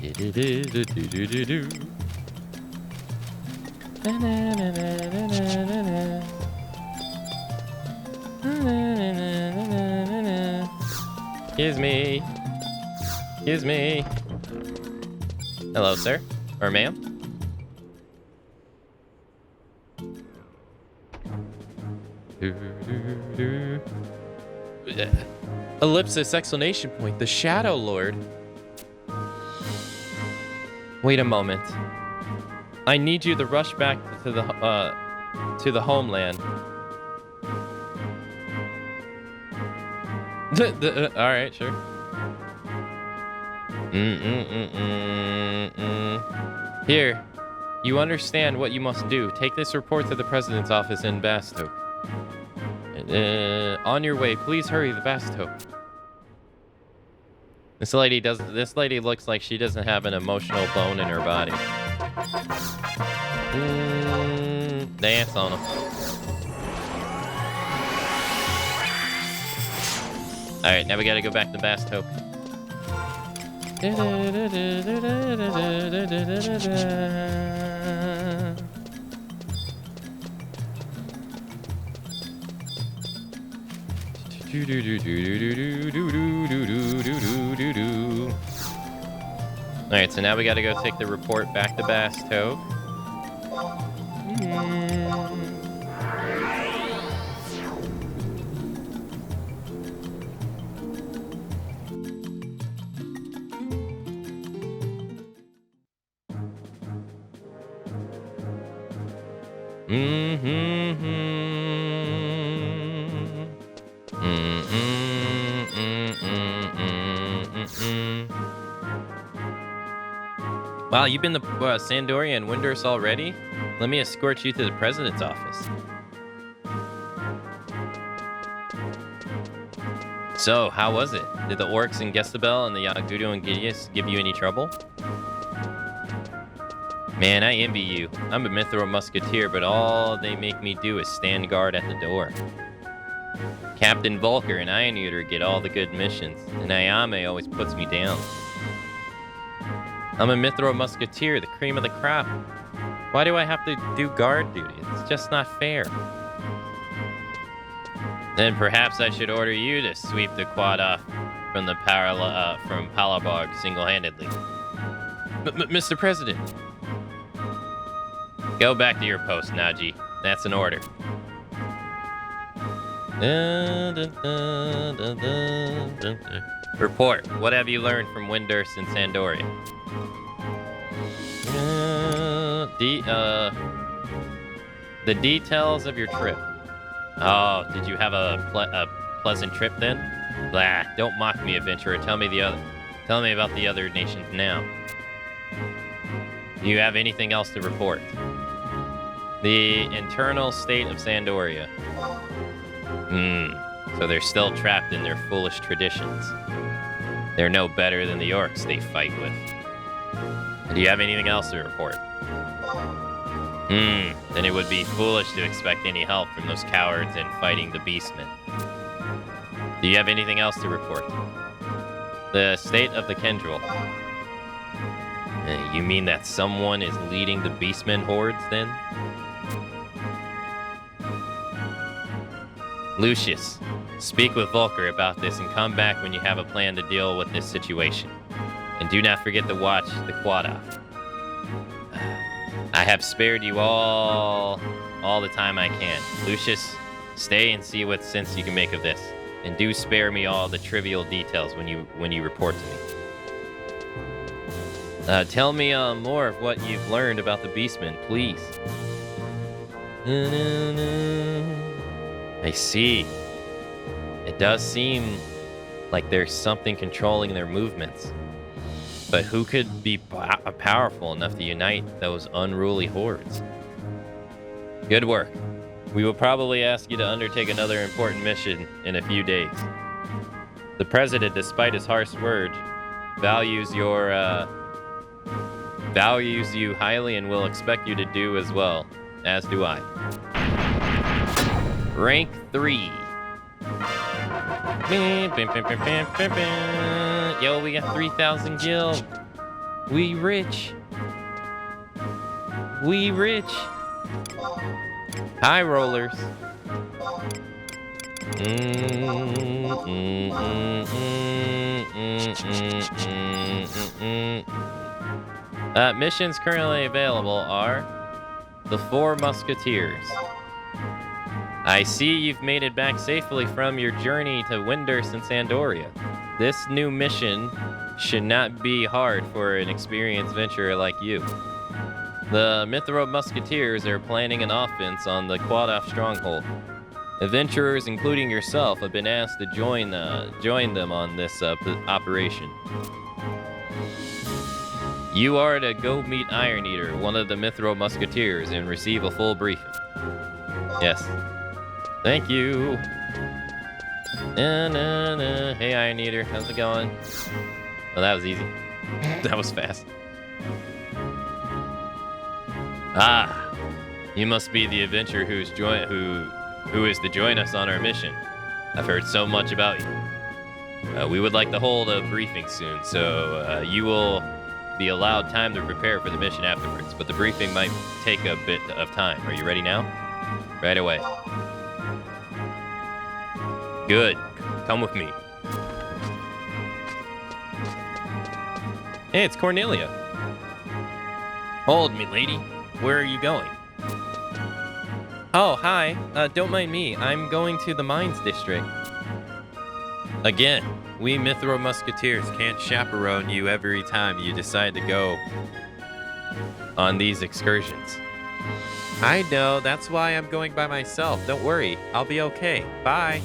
Speaker 1: Excuse me. Excuse me. Hello, sir. Or ma'am. Ellipsis, exclamation point. The Shadow Lord. Wait a moment. I need you to rush back to the homeland. All right, sure. Here, you understand what you must do. Take this report to the president's office in Bastoke. On your way, please hurry to Bastoke. This lady looks like she doesn't have an emotional bone in her body. Dance on him. All right, now we gotta go back to Bastoke. Alright, so now we gotta go take the report back to Bastoke. Wow, you've been to Sandoria and Windurst already? Let me escort you to the president's office. So, how was it? Did the orcs in Gestabel and the Yagudo and Gideus give you any trouble? Man, I envy you. I'm a Mithril Musketeer, but all they make me do is stand guard at the door. Captain Volker and Ioneater get all the good missions, and Ayame always puts me down. I'm a Mithril Musketeer, the cream of the crop. Why do I have to do guard duty? It's just not fair. Then perhaps I should order you to sweep the quad off from the from Palabog single-handedly. Mr. President. Go back to your post, Naji. That's an order. Report. What have you learned from Windurst and Sandoria? The details of your trip. Oh, did you have a pleasant trip then? Blah, don't mock me, adventurer. Tell me about the other nations now. Do you have anything else to report? The internal state of Sandoria. So they're still trapped in their foolish traditions. They're no better than the orcs they fight with. Do you have anything else to report? Then it would be foolish to expect any help from those cowards in fighting the beastmen. Do you have anything else to report? The state of the Kendril. You mean that someone is leading the beastmen hordes, then? Lucius, speak with Volker about this and come back when you have a plan to deal with this situation. And do not forget to watch the quad off. I have spared you all the time I can. Lucius, stay and see what sense you can make of this. And do spare me all the trivial details when you report to me. Tell me more of what you've learned about the Beastmen, please. I see. It does seem like there's something controlling their movements. But who could be powerful enough to unite those unruly hordes? Good work. We will probably ask you to undertake another important mission in a few days. The president, despite his harsh words, values you highly and will expect you to do as well, as do I. Rank 3. Yo, we got 3,000 gil. We rich. We rich. High rollers. Missions currently available are the Four Musketeers. I see you've made it back safely from your journey to Windurst and Sandoria. This new mission should not be hard for an experienced adventurer like you. The Mithro Musketeers are planning an offense on the Quadoff stronghold. Adventurers, including yourself, have been asked to join them on this operation. You are to go meet Iron Eater, one of the Mithro Musketeers, and receive a full briefing. Yes. Thank you. Hey, Iron Eater, how's it going? Oh, that was easy. That was fast. Ah, you must be the adventurer who is to join us on our mission. I've heard so much about you. We would like to hold a briefing soon, so you will be allowed time to prepare for the mission afterwards, but the briefing might take a bit of time. Are you ready now? Right away. Good. Come with me. Hey, it's Cornelia. Hold me, lady. Where are you going? Oh, hi. Don't mind me. I'm going to the Mines District. Again, we Mithro Musketeers can't chaperone you every time you decide to go on these excursions. I know. That's why I'm going by myself. Don't worry. I'll be okay. Bye.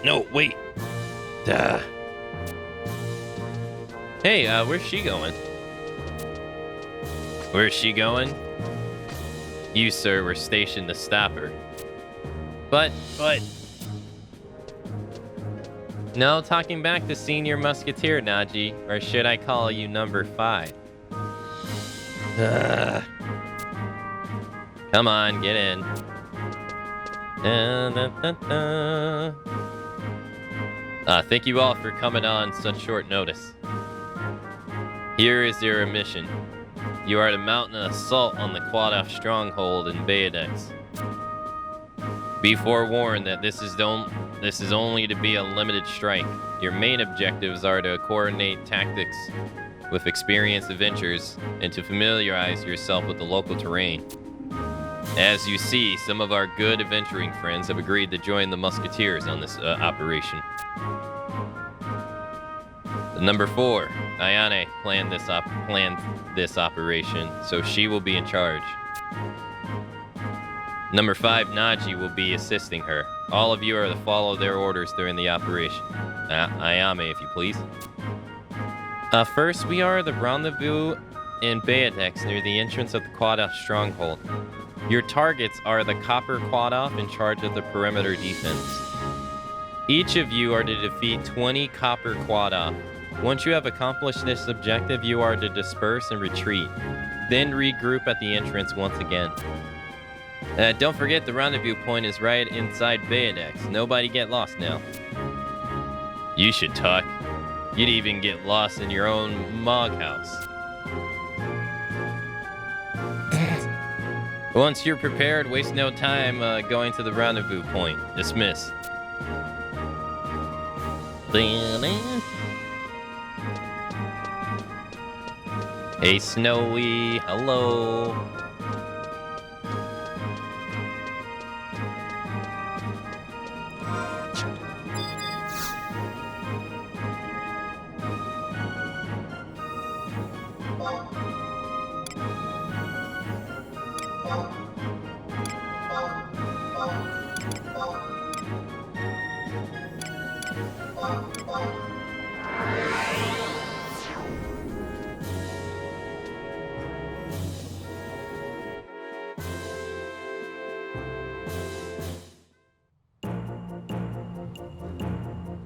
Speaker 1: No, wait. Duh. Hey, where's she going? Where's she going? You, sir, were stationed to stop her. But... No, talking back to Senior Musketeer, Naji. Or should I call you number 5? Come on, get in. Thank you all for coming on such short notice. Here is your mission. You are to mount an assault on the Quadoff stronghold in Bayadex. Be forewarned that this is only to be a limited strike. Your main objectives are to coordinate tactics with experienced adventurers and to familiarize yourself with the local terrain. As you see, some of our good adventuring friends have agreed to join the Musketeers on this operation. Number 4, Ayane planned this operation, so she will be in charge. Number 5, Naji will be assisting her. All of you are to follow their orders during the operation. Ayame, if you please. First, we are at the rendezvous in Bayadex near the entrance of the Quadoff stronghold. Your targets are the Copper Quadoff in charge of the perimeter defense. Each of you are to defeat 20 Copper Quadoff. Once you have accomplished this objective, you are to disperse and retreat. Then regroup at the entrance once again. Don't forget the rendezvous point is right inside Bayadex. Nobody get lost now. You should talk. You'd even get lost in your own Mog house. Once you're prepared, waste no time going to the rendezvous point. Dismiss. Hey, Snowy. Hello.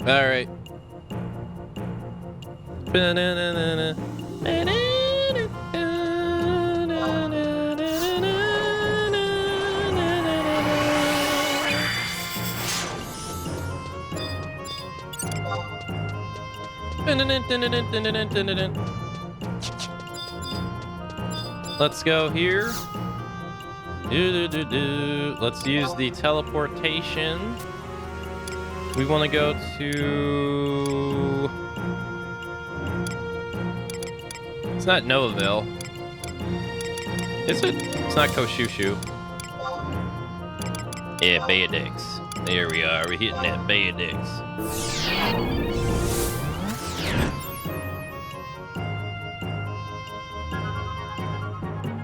Speaker 1: All right. Let's go here. Let's use the teleportation. We want to go to... It's not Novaville. Is it? It's not Koshushu. Yeah, Bayadix. There we are. We're hitting that Bayadix.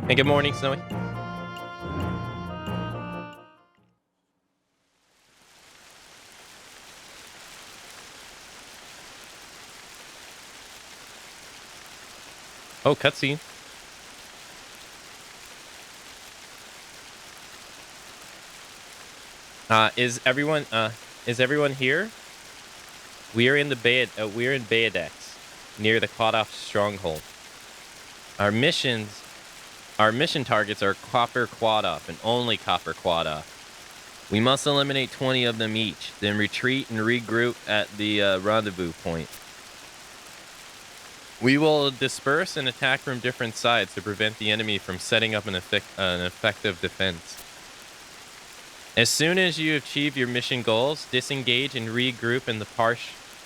Speaker 1: Hey, good morning, Snowy. Oh, cutscene. Is everyone here? We are in the we're in Bayadex, near the Quadoff stronghold. Our mission targets are Copper Quadoff and only Copper Quadoff. We must eliminate 20 of them each, then retreat and regroup at the rendezvous point. We will disperse and attack from different sides to prevent the enemy from setting up an effective defense. As soon as you achieve your mission goals, disengage and regroup in the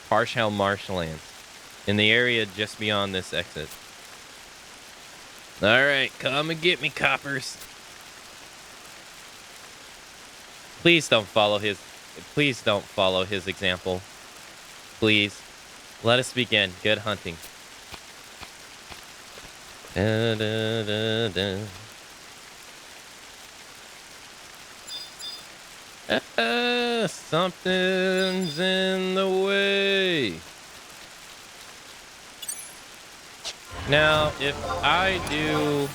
Speaker 1: Parshell marshlands, in the area just beyond this exit. Alright, come and get me, coppers. Please don't follow his example. Please. Let us begin. Good hunting. Something's in the way. Now, if I do...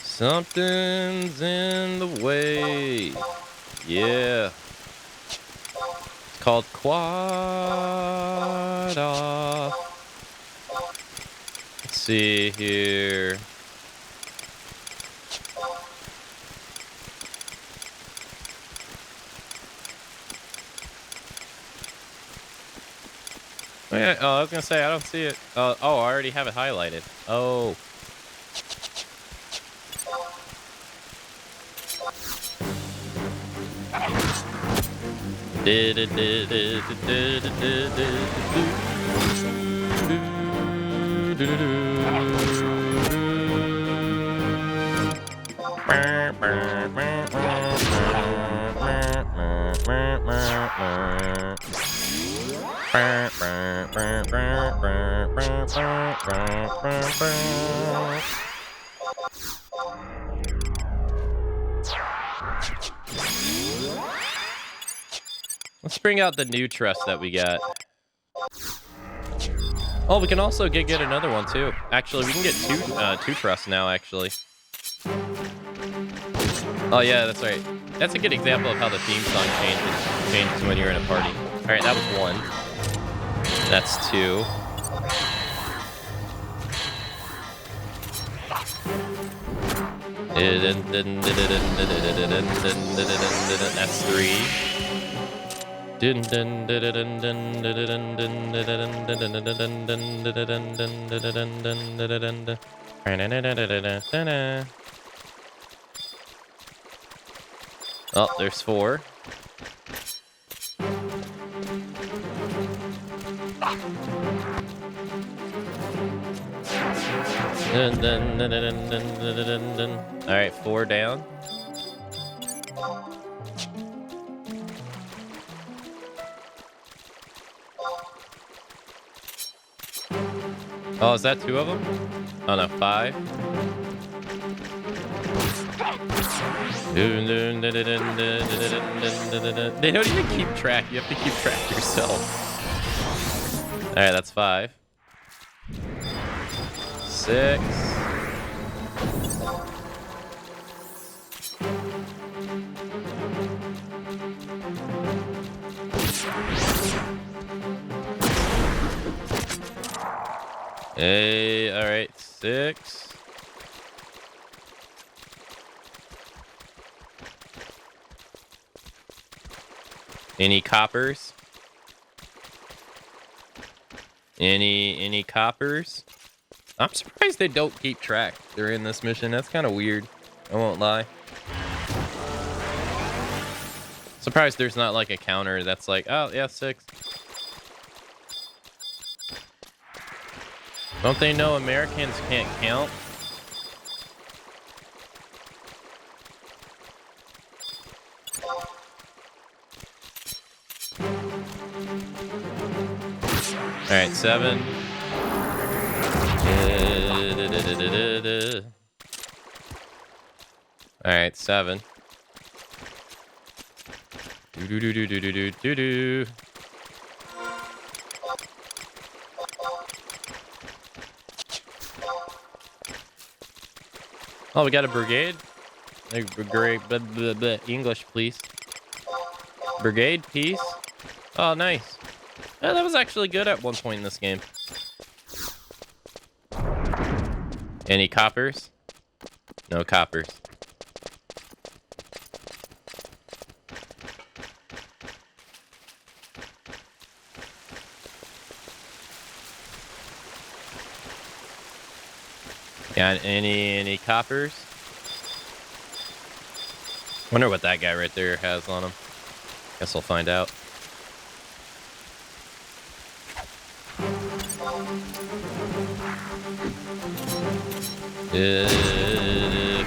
Speaker 1: Something's in the way. Yeah. It's called Quadoff. Let's see here. Oh, yeah. Oh, I was gonna say I don't see it. Oh, I already have it highlighted. Oh. Let's bring out the new trust that we got. Oh, we can also get another one too. Actually, we can get two trusts now. Actually. Oh yeah, that's right. That's a good example of how the theme song changes when you're in a party. All right, that was one. That's two. That's three. Oh, there's four. All right, four down. Oh, is that two of them? Oh no, five. They don't even keep track. You have to keep track yourself. All right, that's five. Six. Hey, all right, six. Any coppers? Any coppers? I'm surprised they don't keep track during this mission. That's kind of weird. I won't lie. Surprised there's not like a counter that's like, oh yeah, 6. Don't they know Americans can't count? All right, 7. All right, 7. Do. Oh, we got a brigade. Brigade, English, please. Brigade, peace. Oh, nice. Yeah, that was actually good at one point in this game. Any coppers? No coppers. Got any coppers? Wonder what that guy right there has on him. Guess we'll find out.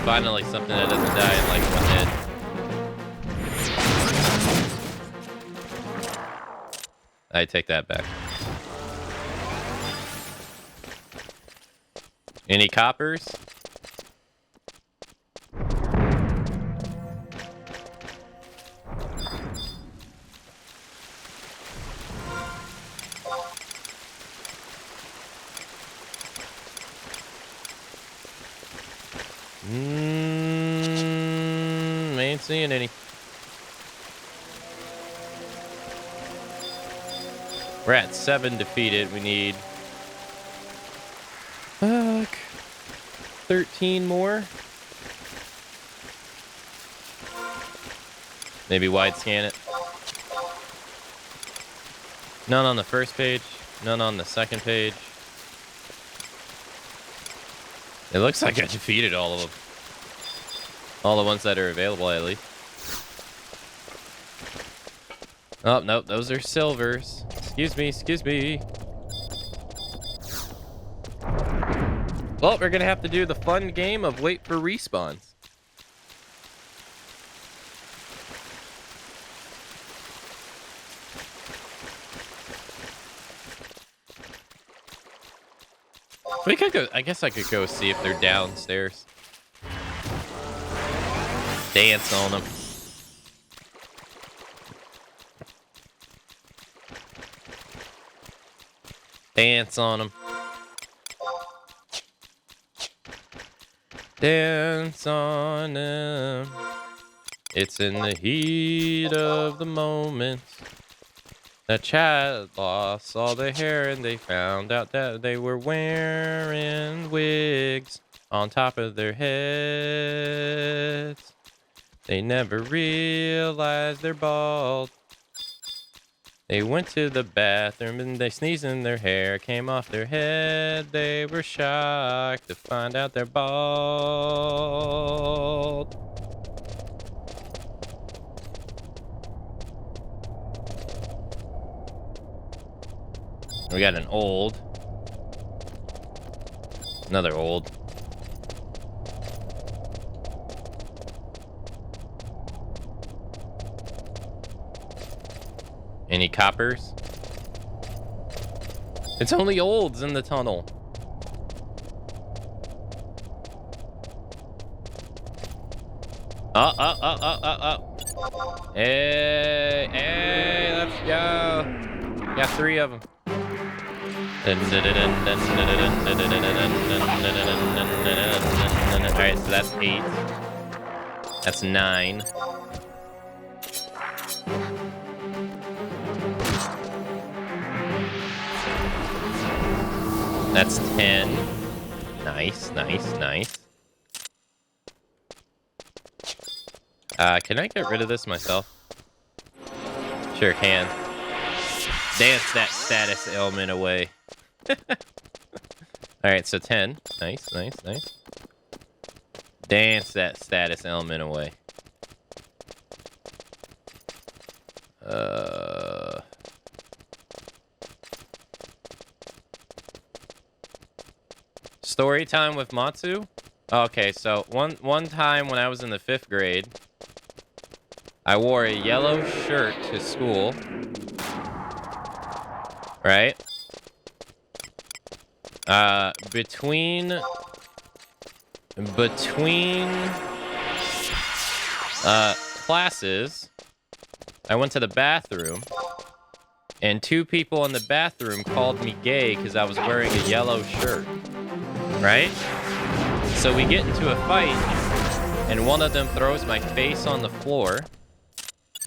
Speaker 1: Finally something that doesn't die in like one hit. I take that back. Any coppers? Ain't seeing any. We're at 7 defeated. We need 13 more. Maybe wide scan it. None on the first page. None on the second page. It looks like I defeated all of them. All the ones that are available, at least. Oh, nope, those are silvers. Excuse me, excuse me. Well, we're gonna have to do the fun game of wait for respawns. We could go, I guess I could go see if they're downstairs. Dance on them. Dance on them. Dance on them. It's in the heat of the moment. The child lost all their hair and they found out that they were wearing wigs on top of their heads. They never realized they're bald. They went to the bathroom and they sneezed and their hair came off their head. They were shocked to find out they're bald. We got an old. Another old. Any coppers? It's only olds in the tunnel. Hey, hey, let's go. Got 3 of them. Alright, so that's 8. That's 9. That's 10. Nice, nice, nice. Can I get rid of this myself? Sure can. Dance that status ailment away. Alright, so 10. Nice, nice, nice. Dance that status element away. Story time with Matsu? Okay, so one time when I was in the 5th grade, I wore a yellow shirt to school. Right? Between classes, I went to the bathroom, and 2 people in the bathroom called me gay because I was wearing a yellow shirt. Right? So we get into a fight, and one of them throws my face on the floor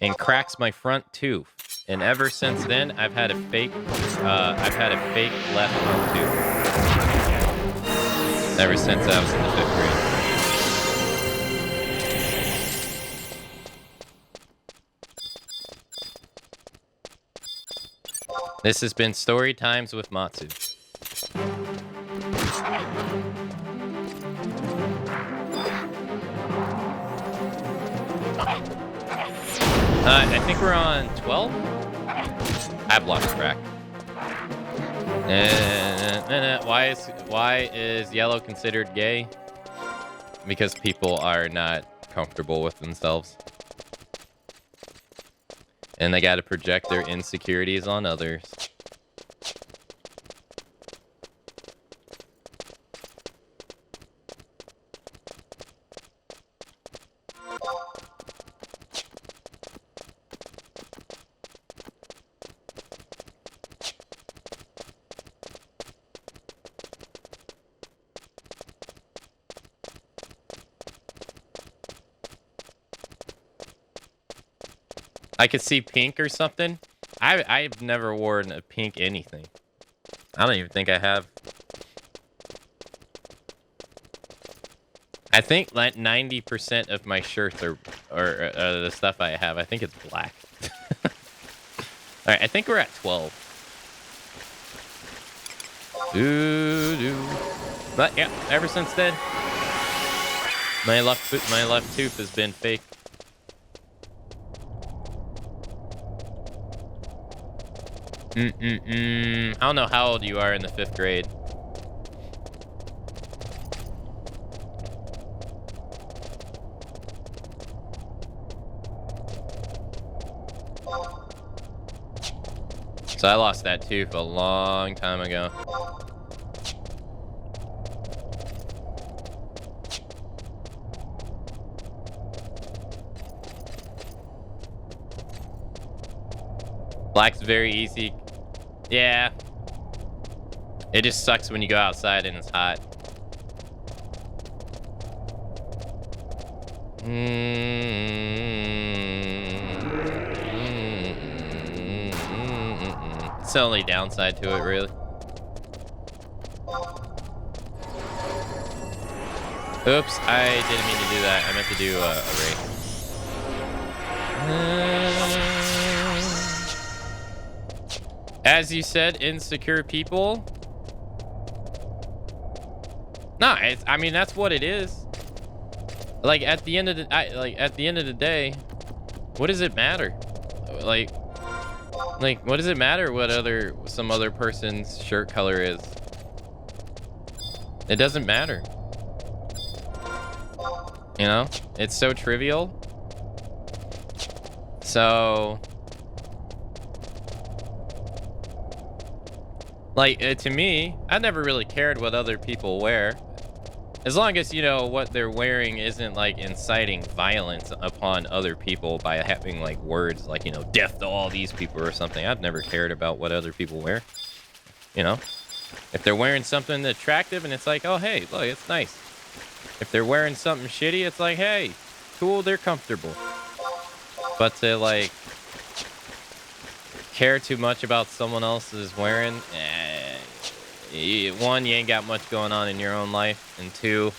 Speaker 1: and cracks my front tooth. And ever since then, I've had a fake left front tooth. Ever since I was in the 5th grade. This has been Story Times with Matsu. I think we're on 12? I've lost track. Why is yellow considered gay? Because people are not comfortable with themselves. And they gotta project their insecurities on others. I could see pink or something. I've never worn a pink anything. I don't even think I have. I think like 90% of my shirts or the stuff I have, I think it's black. All right, I think we're at 12. But yeah, ever since then, my left tooth has been fake. I don't know how old you are in the 5th grade. So I lost that tooth a long time ago. Black's very easy. Yeah. It just sucks when you go outside and it's hot. It's the only downside to it, really. Oops, I didn't mean to do that. I meant to do a race. As you said, insecure people. No, I mean that's what it is. Like at the end of the day, what does it matter? Like what does it matter what some other person's shirt color is? It doesn't matter. You know, it's so trivial. So, like, to me, I never really cared what other people wear. As long as, you know, what they're wearing isn't, like, inciting violence upon other people by having, like, words like, you know, death to all these people or something. I've never cared about what other people wear. You know? If they're wearing something attractive and it's like, oh, hey, look, it's nice. If they're wearing something shitty, it's like, hey, cool, they're comfortable. But to, like, care too much about someone else's wearing, one, you ain't got much going on in your own life, and two,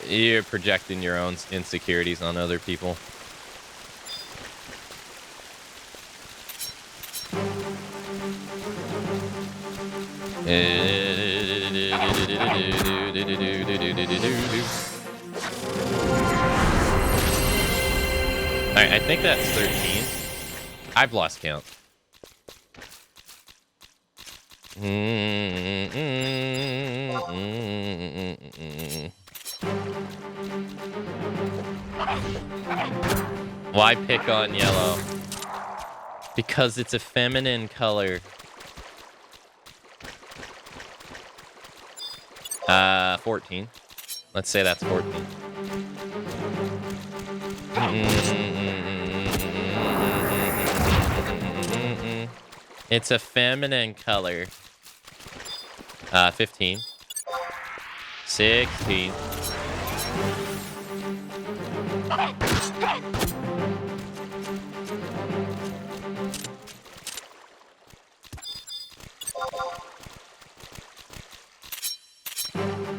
Speaker 1: you're projecting your own insecurities on other people. Alright, I think that's 13. I've lost count. Why pick on yellow? Because it's a feminine color. 14. Let's say that's 14. It's a feminine color. 15. 16.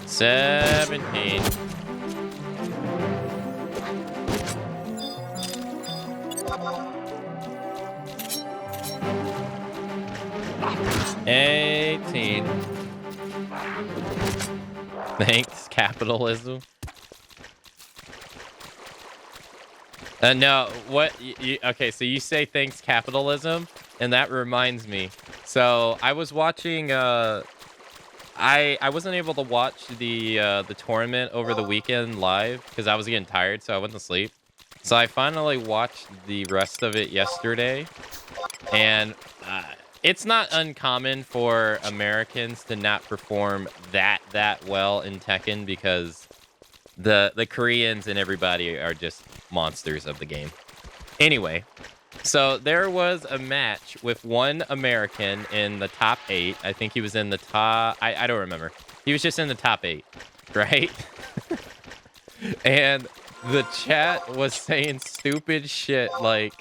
Speaker 1: $17. $18. Thanks, capitalism. No, what? Okay, so you say thanks, capitalism, and that reminds me. So I was watching. I wasn't able to watch the tournament over the weekend live because I was getting tired, so I went to sleep. So I finally watched the rest of it yesterday, and it's not uncommon for Americans to not perform that well in Tekken because the Koreans and everybody are just monsters of the game. Anyway, so there was a match with one American in the top 8. I think he was in the top... I don't remember. He was just in the top 8, right? And the chat was saying stupid shit like,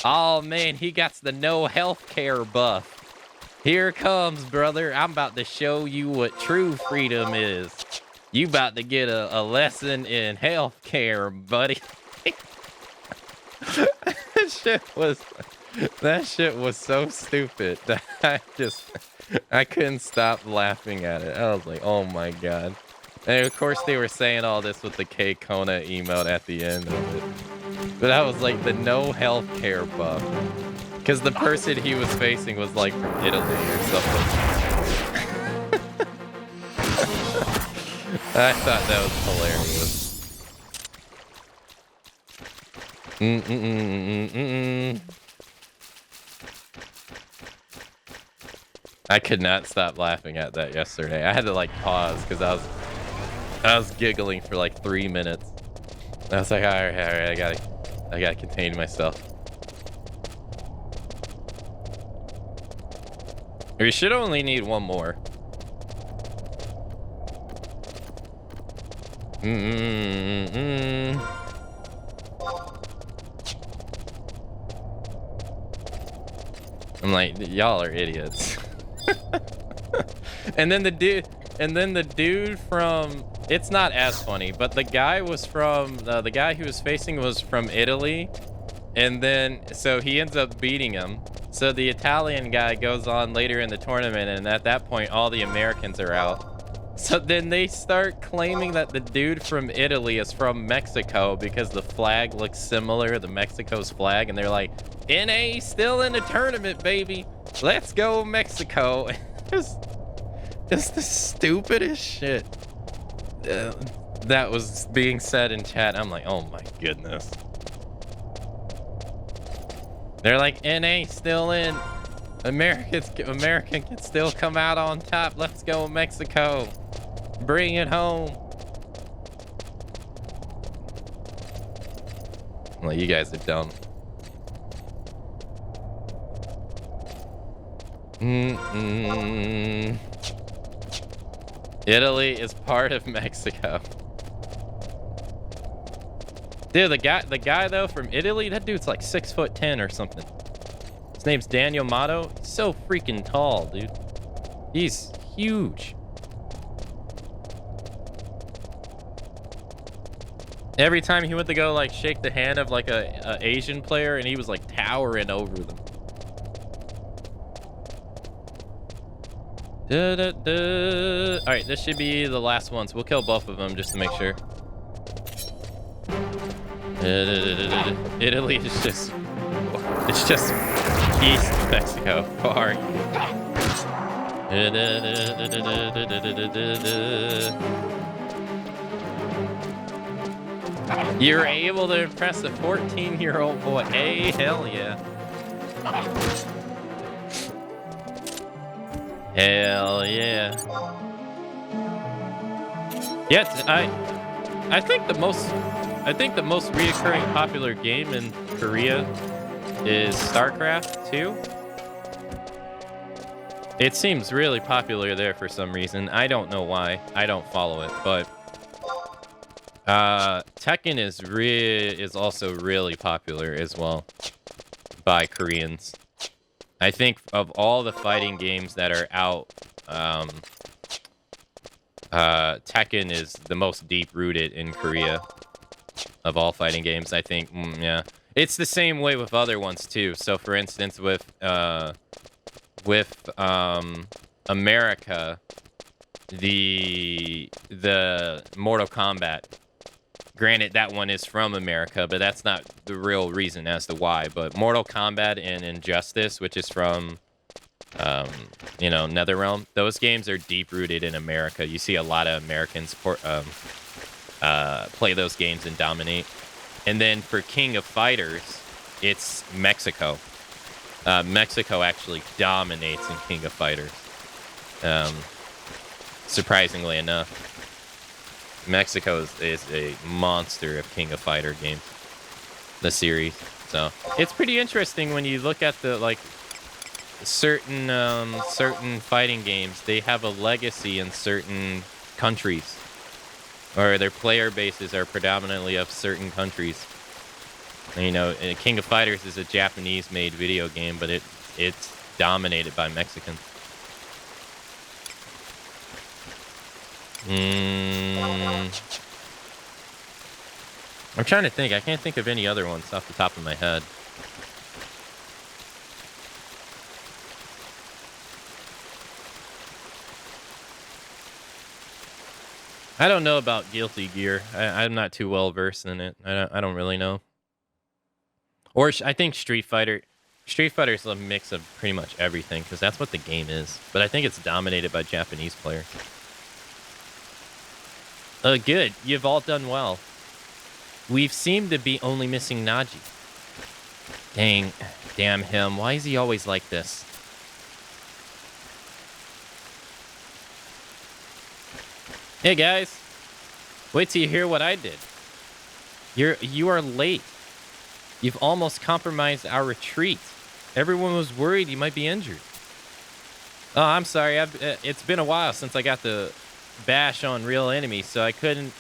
Speaker 1: oh man, he got the no healthcare buff. Here comes, brother. I'm about to show you what true freedom is. You about to get a lesson in healthcare, buddy. That shit was so stupid that I couldn't stop laughing at it. I was like, oh my god. And of course they were saying all this with the K Kona emote at the end of it. But that was like the no healthcare buff. Because the person he was facing was like from Italy or something. I thought that was hilarious. I could not stop laughing at that yesterday. I had to like pause because I was giggling for like 3 minutes. I was like, all right, I gotta contain myself. We should only need one more. I'm like, y'all are idiots. And then the dude from, it's not as funny, but the guy was from, the guy he was facing was from Italy. And then, so he ends up beating him. So the Italian guy goes on later in the tournament, and at that point, all the Americans are out. So then they start claiming that the dude from Italy is from Mexico because the flag looks similar to Mexico's flag, and they're like, NA still in the tournament, baby. Let's go Mexico. It's the stupidest shit that was being said in chat. I'm like, oh my goodness. They're like, NA still in. American can still come out on top. Let's go Mexico. Bring it home. Well, you guys are dumb. Italy is part of Mexico. Dude, the guy though from Italy, that dude's like 6'10" or something. His name's Daniel Mato. He's so freaking tall, dude. He's huge. Every time he went to go like shake the hand of like a Asian player, and he was like towering over them. All right, this should be the last one, so we'll kill both of them just to make sure. Italy is just, it's just East Mexico, far. You're able to impress a 14-year-old boy. Hey, hell yeah. Hell yeah. Yeah, I think the most reoccurring popular game in Korea is StarCraft 2. It seems really popular there for some reason. I don't know why. I don't follow it, but Tekken is also really popular as well by Koreans. I think of all the fighting games that are out, Tekken is the most deep-rooted in Korea of all fighting games. I think, yeah. It's the same way with other ones too. So, for instance, with America, the Mortal Kombat. Granted, that one is from America, but that's not the real reason as to why. But Mortal Kombat and Injustice, which is from, NetherRealm, those games are deep-rooted in America. You see a lot of Americans play those games and dominate. And then for King of Fighters, it's Mexico. Mexico actually dominates in King of Fighters. Surprisingly enough. Mexico is a monster of King of Fighter games, the series. So it's pretty interesting when you look at the certain fighting games. They have a legacy in certain countries, or their player bases are predominantly of certain countries. And, King of Fighters is a Japanese-made video game, but it's dominated by Mexicans. I'm trying to think. I can't think of any other ones off the top of my head. I don't know about Guilty Gear. I'm not too well versed in it. I don't really know. Or I think Street Fighter. Street Fighter is a mix of pretty much everything because that's what the game is. But I think it's dominated by Japanese players. Good. You've all done well. We've seemed to be only missing Naji. Damn him. Why is he always like this? Hey guys, wait till you hear what I did. You are late. You've almost compromised our retreat. Everyone was worried you might be injured. Oh, I'm sorry. It's been a while since I got the bash on real enemies, so I couldn't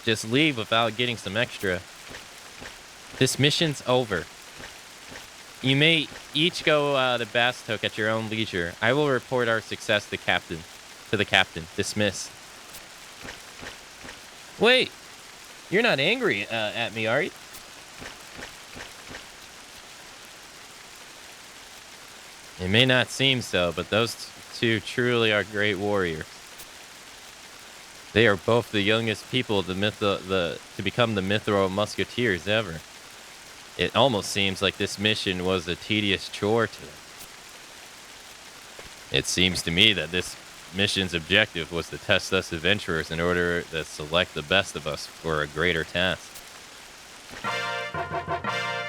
Speaker 1: just leave without getting some extra. This mission's over. You may each go to Bastok at your own leisure. I will report our success to the captain. Dismiss. Wait, you're not angry at me, are you? It may not seem so, but those two truly are great warriors. They are both the youngest people to become the Mithril Musketeers ever. It almost seems like this mission was a tedious chore to them. It seems to me that this mission's objective was to test us adventurers in order to select the best of us for a greater task.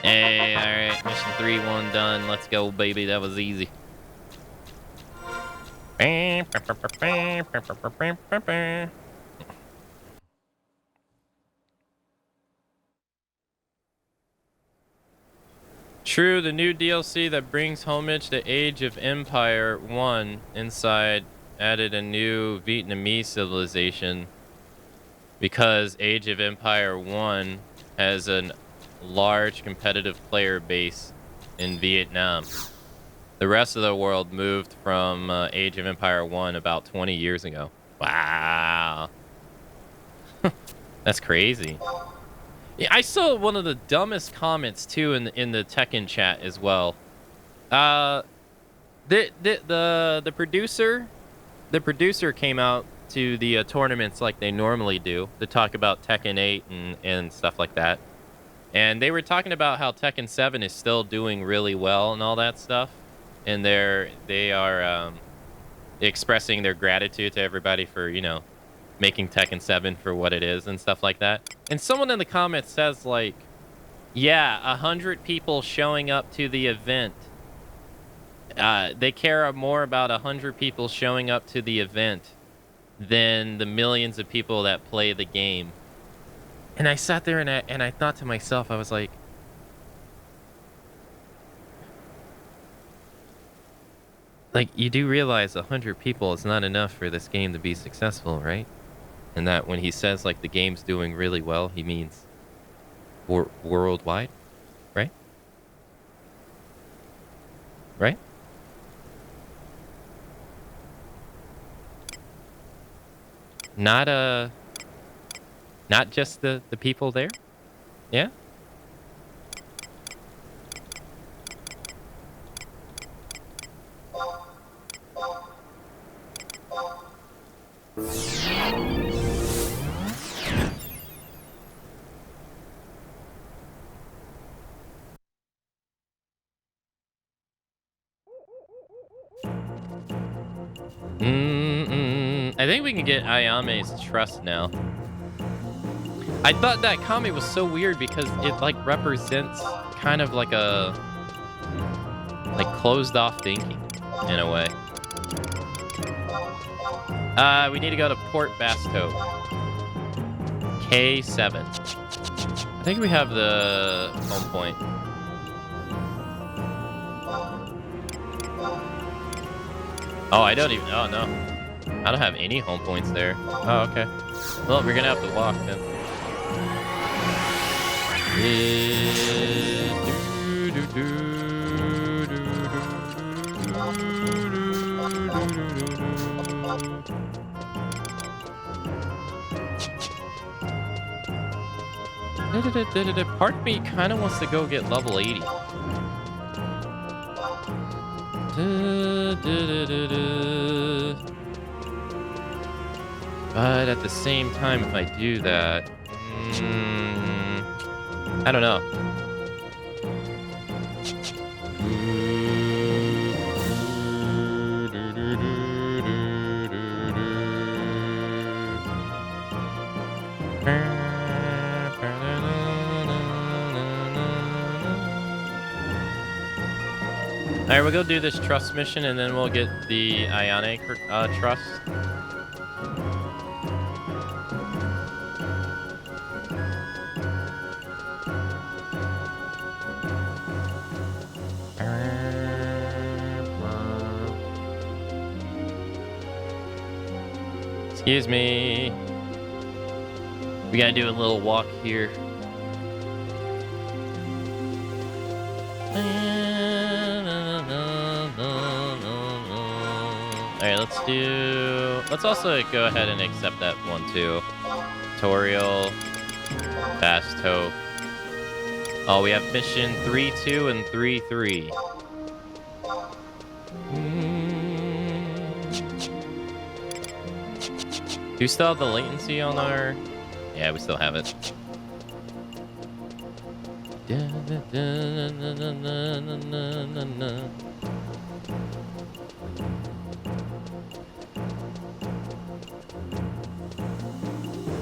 Speaker 1: Hey, alright, mission 3-1 done. Let's go, baby. That was easy. True, the new DLC that brings homage to Age of Empire 1 inside added a new Vietnamese civilization because Age of Empire 1 has a large competitive player base in Vietnam. The rest of the world moved from Age of Empire 1 about 20 years ago. Wow. That's crazy. Yeah, I saw one of the dumbest comments too in the Tekken chat as well. The producer the producer came out to the tournaments like they normally do to talk about Tekken 8 and stuff like that. And they were talking about how Tekken 7 is still doing really well and all that stuff. And they are expressing their gratitude to everybody for, you know, making Tekken 7 for what it is and stuff like that. And someone in the comments says, like, yeah, 100 people showing up to the event. They care more about 100 people showing up to the event than the millions of people that play the game. And I sat there and I thought to myself, I was like, you do realize 100 people is not enough for this game to be successful, right? And that when he says, like, the game's doing really well, he means worldwide, right? Right? Not just the people there? Yeah? I think we can get Ayame's trust now. I thought that comment was so weird because it, like, represents kind of like a, like, closed off thinking in a way. We need to go to Port Basto. K7. I think we have the home point. Oh, I don't even... Oh, no. I don't have any home points there. Oh, okay. Well, we're gonna have to walk then. Part of me kind of wants to go get level 80. But at the same time, if I do that, I don't know. Alright, we'll go do this trust mission and then we'll get the Ayane trust. Excuse me. We gotta do a little walk here. Alright, let's also go ahead and accept that one too. Tutorial. Fast hope. Oh, we have mission 3-2 and 3-3. Do we still have the latency on our... Yeah, we still have it.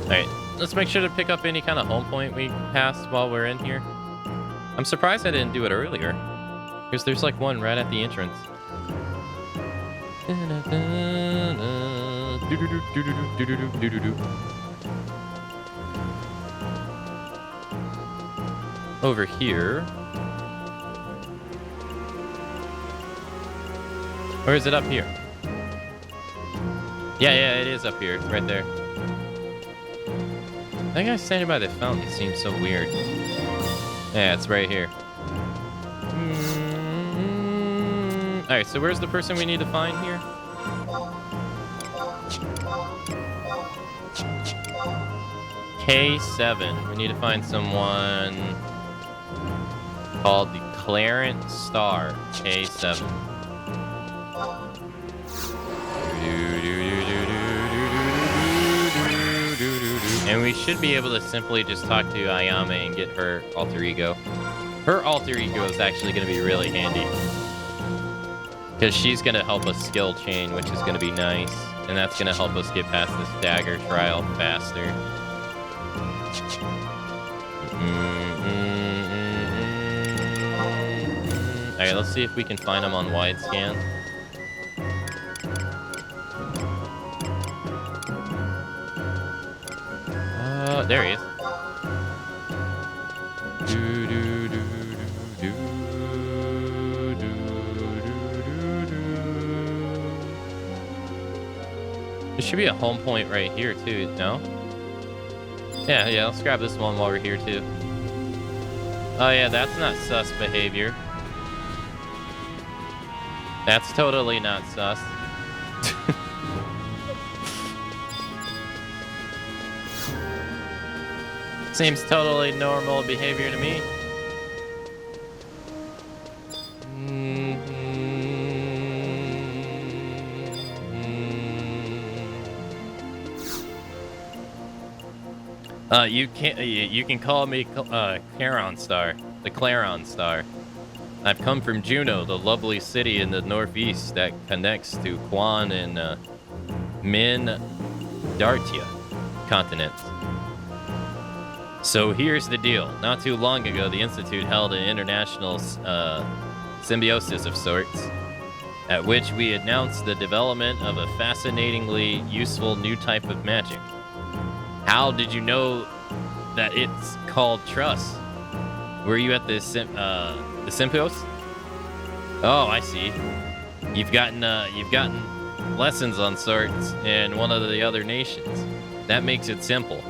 Speaker 1: Alright, let's make sure to pick up any kind of home point we passed while we're in here. I'm surprised I didn't do it earlier. Because there's like one right at the entrance. Over here. Or is it up here? Yeah, it is up here. Right there. That guy standing by the fountain seems so weird. Yeah, it's right here. Alright, so where's the person we need to find here? K7. We need to find someone called the Clarence Star. K7. And we should be able to simply just talk to Ayame and get her alter ego. Her alter ego is actually going to be really handy. Because she's going to help us skill chain, which is going to be nice. And that's going to help us get past this dagger trial faster. Alright, let's see if we can find him on wide scan. There he is. There should be a home point right here too, no? Yeah, let's grab this one while we're here too. Oh yeah, that's not sus behavior. That's totally not sus. Seems totally normal behavior to me. You can call me Charon Star, the Claron Star. I've come from Juneau, the lovely city in the northeast that connects to Quan and Min-Dartia continents. So here's the deal. Not too long ago, the Institute held an international symbiosis of sorts, at which we announced the development of a fascinatingly useful new type of magic. How did you know that it's called trust? Were you at the symposium? Oh, I see. You've gotten lessons on sorts in one of the other nations. That makes it simple.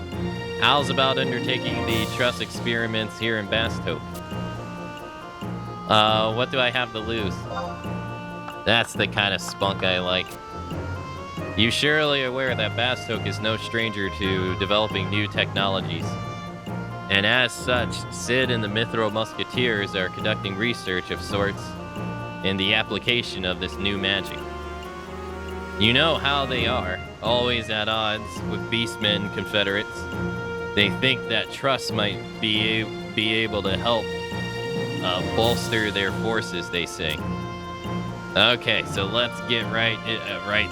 Speaker 1: How's about undertaking the trust experiments here in Bastoke? What do I have to lose? That's the kind of spunk I like. You surely aware that Bastoke is no stranger to developing new technologies. And as such, Sid and the Mithro Musketeers are conducting research of sorts in the application of this new magic. You know how they are, always at odds with Beastmen Confederates. They think that trust might be able to help bolster their forces, they say. Okay, so let's get right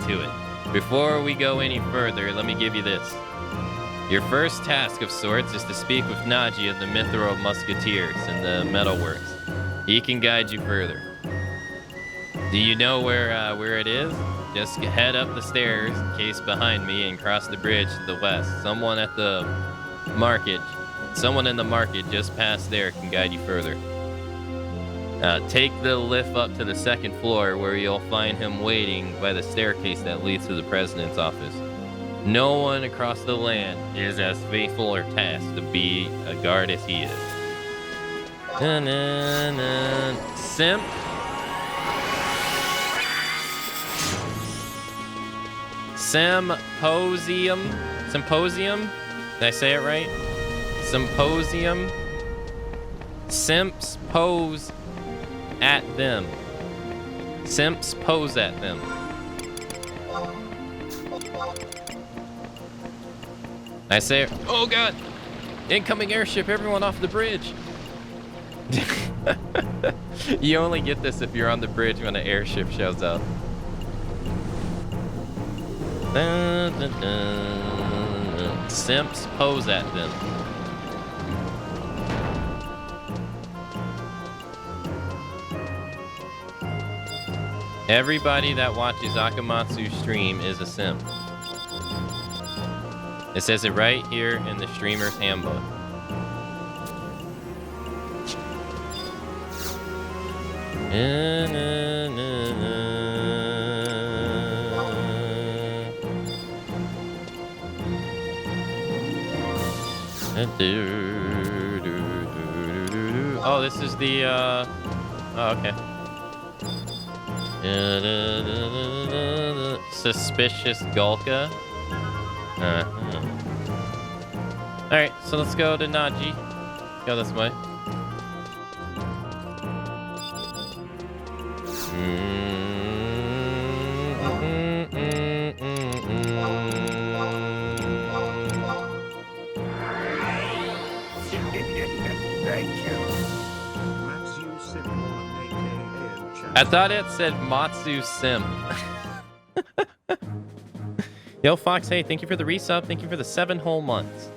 Speaker 1: to it. Before we go any further, let me give you this. Your first task of sorts is to speak with Naji of the Mithro Musketeers and the Metalworks. He can guide you further. Do you know where it is? Just head up the stairs, case behind me, and cross the bridge to the west. Someone in the market just past there can guide you further. Take the lift up to the second floor where you'll find him waiting by the staircase that leads to the president's office. No one across the land is as faithful or tasked to be a guard as he is. Simp. Symposium? Did I say it right? Symposium. Simps pose at them. Simps pose at them. I say, oh god! Incoming airship, everyone off the bridge! You only get this if you're on the bridge when an airship shows up. Dun, dun, dun. Simps pose at them. Everybody that watches Akamatzu stream is a simp. It says it right here in the streamer's handbook. Oh, this is the, oh, okay. Suspicious Gulka. Alright, so let's go to Naji. Go this way. I thought it said Matsu Sim. Yo, Fox, hey, thank you for the resub. Thank you for the 7 whole months.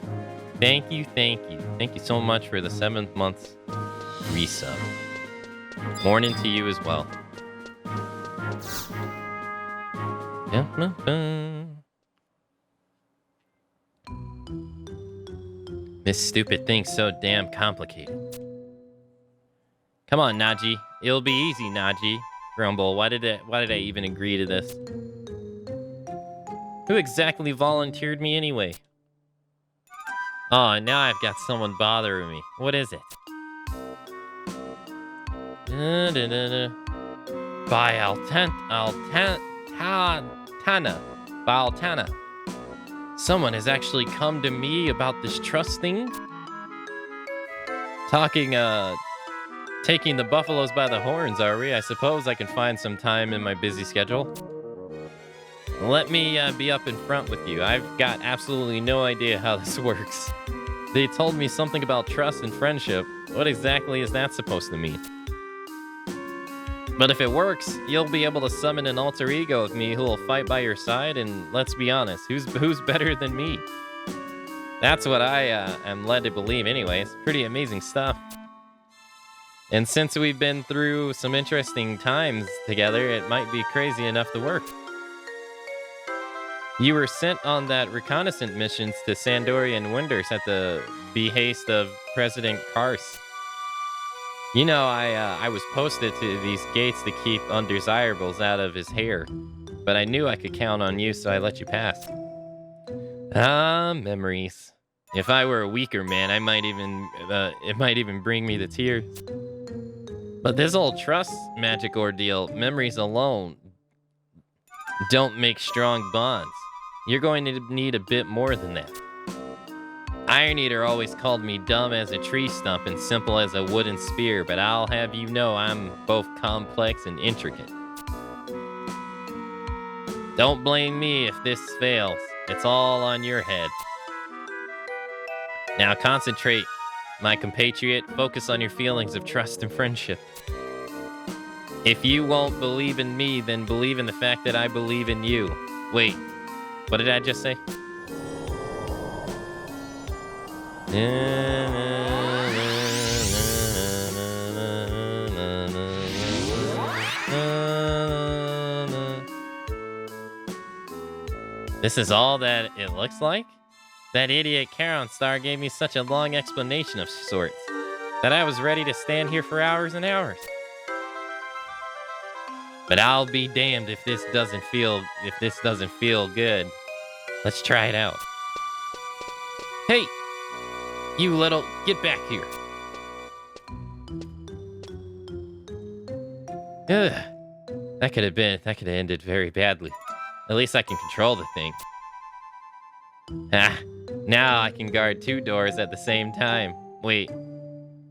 Speaker 1: Thank you, thank you. Thank you so much for the 7th month's resub. Morning to you as well. This stupid thing's so damn complicated. Come on, Naji. It'll be easy, Naji. Grumble. Why did I even agree to this? Who exactly volunteered me anyway? Oh, now I've got someone bothering me. What is it? By Altana. Someone has actually come to me about this trust thing. Taking the buffaloes by the horns, are we? I suppose I can find some time in my busy schedule. Let me be up in front with you. I've got absolutely no idea how this works. They told me something about trust and friendship. What exactly is that supposed to mean? But if it works, you'll be able to summon an alter ego of me who will fight by your side, and let's be honest, who's better than me? That's what I am led to believe anyway. It's pretty amazing stuff. And since we've been through some interesting times together, it might be crazy enough to work. You were sent on that reconnaissance missions to Sandoria and Winders at the behest of President Kars. You know, I was posted to these gates to keep undesirables out of his hair, but I knew I could count on you, so I let you pass. Ah, memories. If I were a weaker man, it might even bring me to tears. But this old trust magic ordeal, memories alone don't make strong bonds. You're going to need a bit more than that. Iron Eater always called me dumb as a tree stump and simple as a wooden spear, but I'll have you know I'm both complex and intricate. Don't blame me if this fails. It's all on your head. Now concentrate, my compatriot. Focus on your feelings of trust and friendship. If you won't believe in me, then believe in the fact that I believe in you. Wait, what did I just say? This is all that it looks like? That idiot Charon Star gave me such a long explanation of sorts that I was ready to stand here for hours and hours. But I'll be damned if this doesn't feel good. Let's try it out. Hey, you little, get back here. Ugh. That could have ended very badly. At least I can control the thing. Ah, now I can guard 2 doors at the same time. Wait,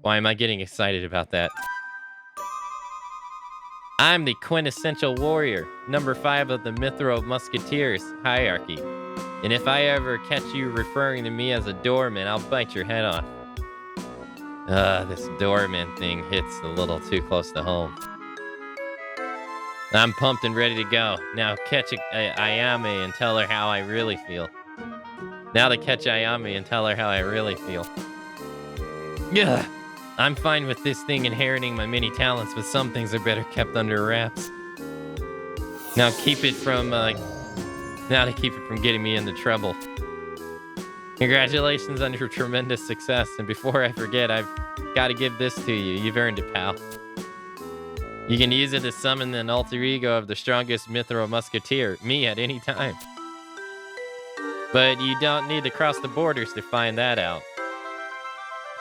Speaker 1: why am I getting excited about that? I'm the quintessential warrior, number 5 of the Mithro Musketeers hierarchy. And if I ever catch you referring to me as a doorman, I'll bite your head off. This doorman thing hits a little too close to home. I'm pumped and ready to go. Now catch Ayame and tell her how I really feel. Yeah, I'm fine with this thing inheriting my many talents, but some things are better kept under wraps. Now to keep it from getting me into trouble. Congratulations on your tremendous success, and before I forget, I've got to give this to you. You've earned it, pal. You can use it to summon an alter ego of the strongest Mithro Musketeer, me, at any time. But you don't need to cross the borders to find that out.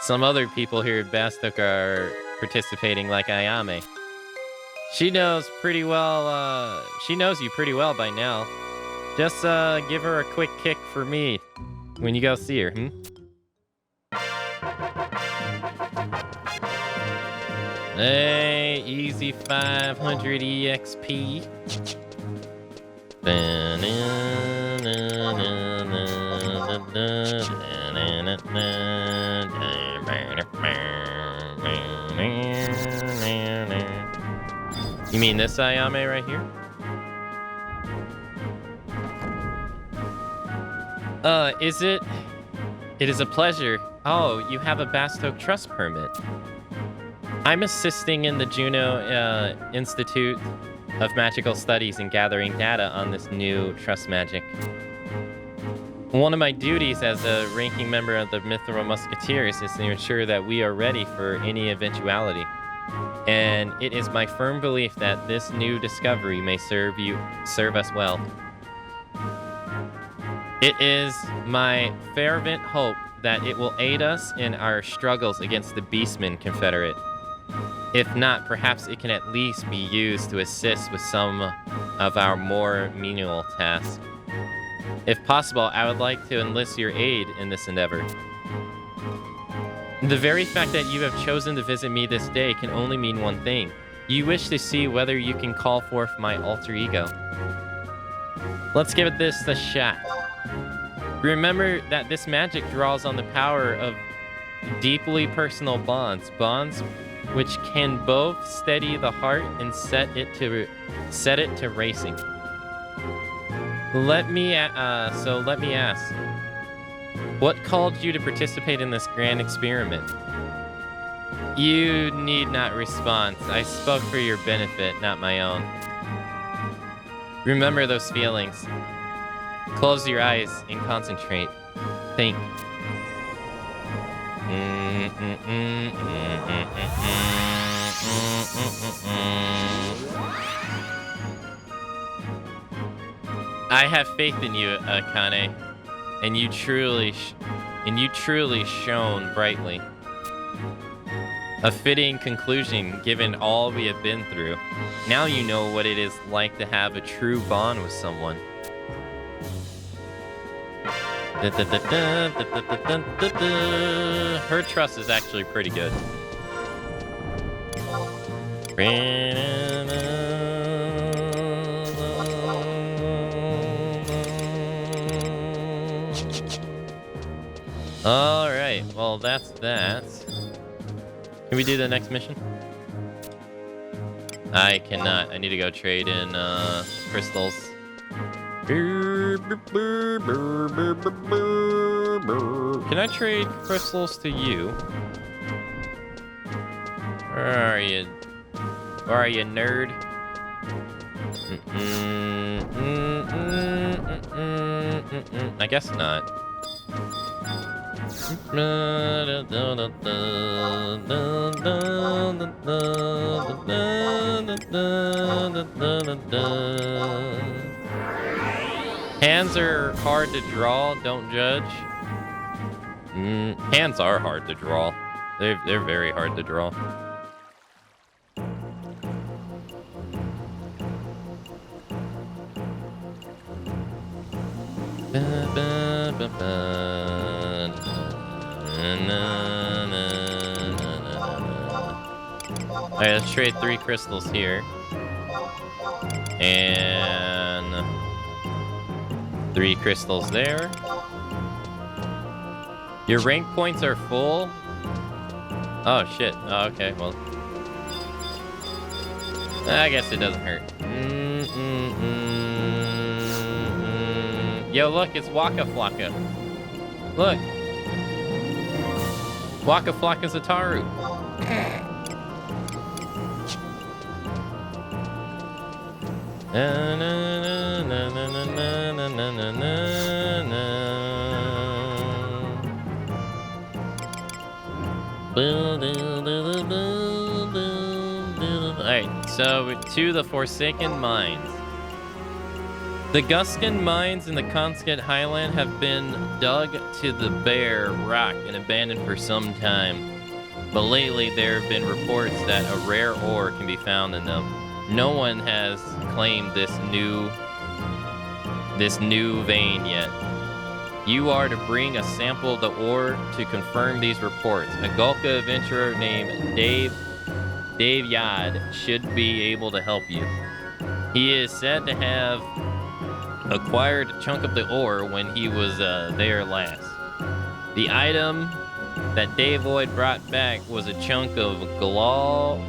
Speaker 1: Some other people here at Bastok are participating like Ayame. She knows you pretty well by now. Just give her a quick kick for me when you go see her, Hey, easy 500 EXP. You mean this Ayame right here? Is it? It is a pleasure. Oh, you have a Bastoke Trust permit. I'm assisting in the Juno Institute of Magical Studies in gathering data on this new trust magic. One of my duties as a ranking member of the Mithril Musketeers is to ensure that we are ready for any eventuality. And it is my firm belief that this new discovery may serve us well. It is my fervent hope that it will aid us in our struggles against the Beastmen Confederate. If not, perhaps it can at least be used to assist with some of our more menial tasks. If possible, I would like to enlist your aid in this endeavor. The very fact that you have chosen to visit me this day can only mean one thing. You wish to see whether you can call forth my alter ego. Let's give this a shot. Remember that this magic draws on the power of deeply personal bonds. Bonds which can both steady the heart and set it to racing. Let me ask, what called you to participate in this grand experiment? You need not respond. I spoke for your benefit, not my own. Remember those feelings. Close your eyes and concentrate. Think. I have faith in you, Akane, and you truly shone brightly. A fitting conclusion given all we have been through. Now you know what it is like to have a true bond with someone. Her trust is actually pretty good. Alright, well that's that. Can we do the next mission? I cannot. I need to go trade in crystals. Can I trade crystals to you? Where are you? Where are you, nerd? I guess not. Hands are hard to draw, don't judge. Hands are hard to draw. They're very hard to draw. Alright, let's trade 3 crystals here. And 3 crystals there. Your rank points are full? Oh shit. Oh, okay, well. I guess it doesn't hurt. Yo, look, it's Waka Flocka. Look. Waka Flocka's Ataru. Alright, so to the Forsaken Mines. The Guskin mines in the Consket Highland have been dug to the bare rock and abandoned for some time. But lately there have been reports that a rare ore can be found in them. No one has claimed this new vein yet. You are to bring a sample of the ore to confirm these reports. A Gulka adventurer named Dave Yad should be able to help you. He is said to have acquired a chunk of the ore when he was there last. The item that Davoid brought back was a chunk of glaucolite.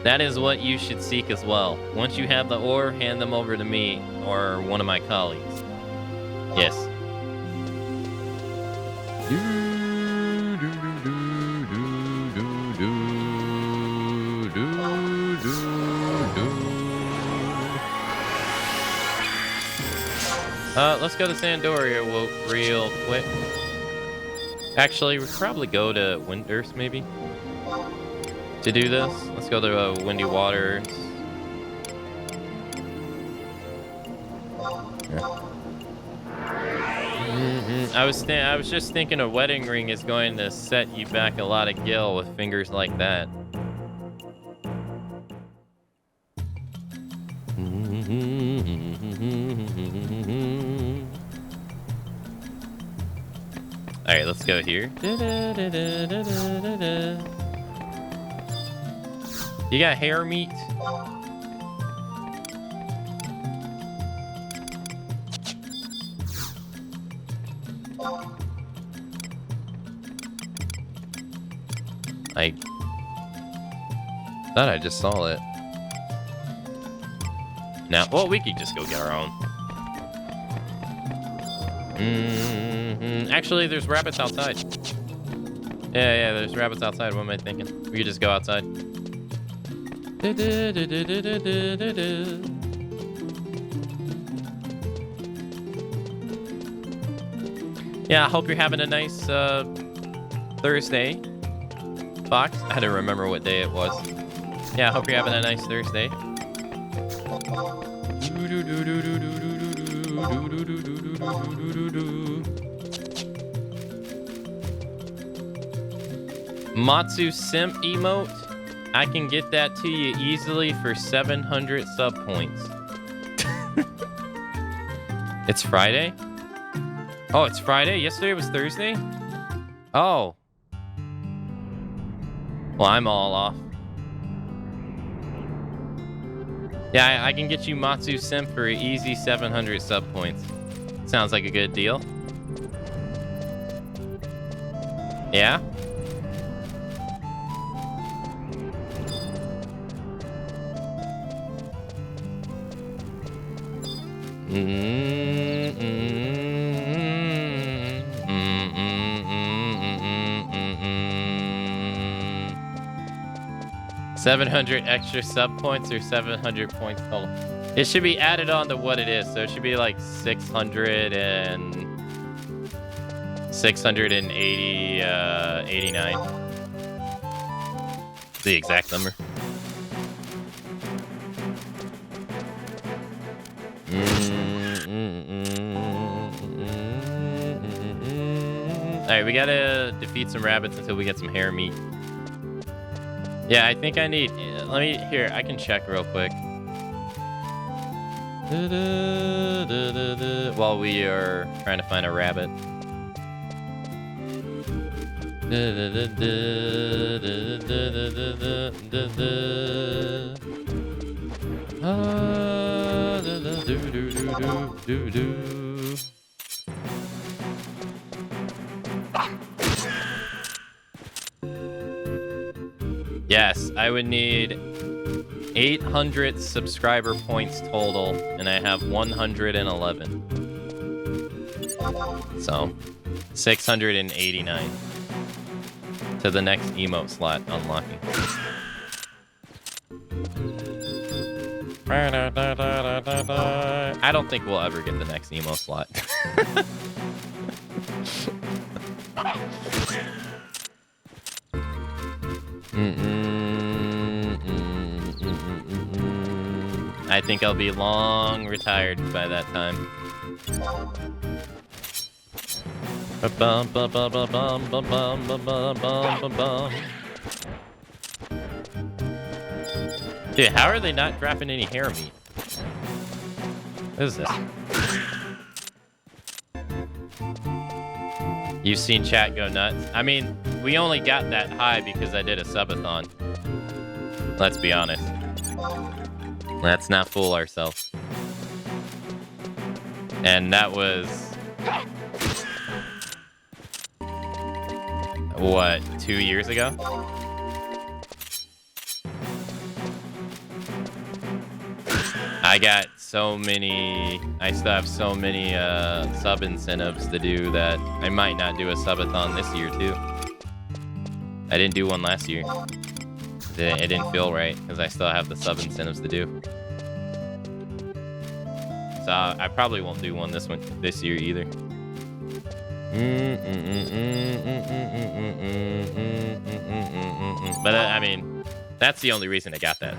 Speaker 1: That is what you should seek as well. Once you have the ore, hand them over to me or one of my colleagues. Yes. Let's go to Sandoria real quick. Actually, we could probably go to Windurst maybe to do this. Let's go to Windy Waters. Yeah. I was just thinking a wedding ring is going to set you back a lot of gil with fingers like that. All right, let's go here. You got hair meat? I thought I just saw it. Now, well, we could just go get our own. Actually, there's rabbits outside. Yeah, there's rabbits outside. What am I thinking? We could just go outside. Yeah, I hope you're having a nice Thursday. Fox? I had to remember what day it was. Yeah, I hope you're having a nice Thursday. Matsu Simp emote? I can get that to you easily for 700 sub points. It's Friday? Oh, it's Friday? Yesterday was Thursday? Oh. Well, I'm all off. Yeah, I can get you Matsu Simp for easy 700 sub points. Sounds like a good deal. Yeah? Mm-hmm. 700 extra sub points or 700 points total? It should be added on to what it is, so it should be like 680, 89. The exact number. Alright, we gotta defeat some rabbits until we get some hair meat. Yeah, I think I need... Let me... Here, I can check real quick. While we are trying to find a rabbit. Yes, I would need 800 subscriber points total, and I have 111. So, 689 to the next emote slot unlocking. I don't think we'll ever get the next emo slot. I think I'll be long retired by that time. Dude, how are they not dropping any hair meat? What is this? You've seen chat go nuts. I mean, we only got that high because I did a subathon. Let's be honest. Let's not fool ourselves. And that was... what, 2 years ago? I got so many. I still have so many sub incentives to do that I might not do a subathon this year too. I didn't do one last year. It didn't feel right because I still have the sub incentives to do. So I probably won't do one this year either. But I mean, that's the only reason I got that.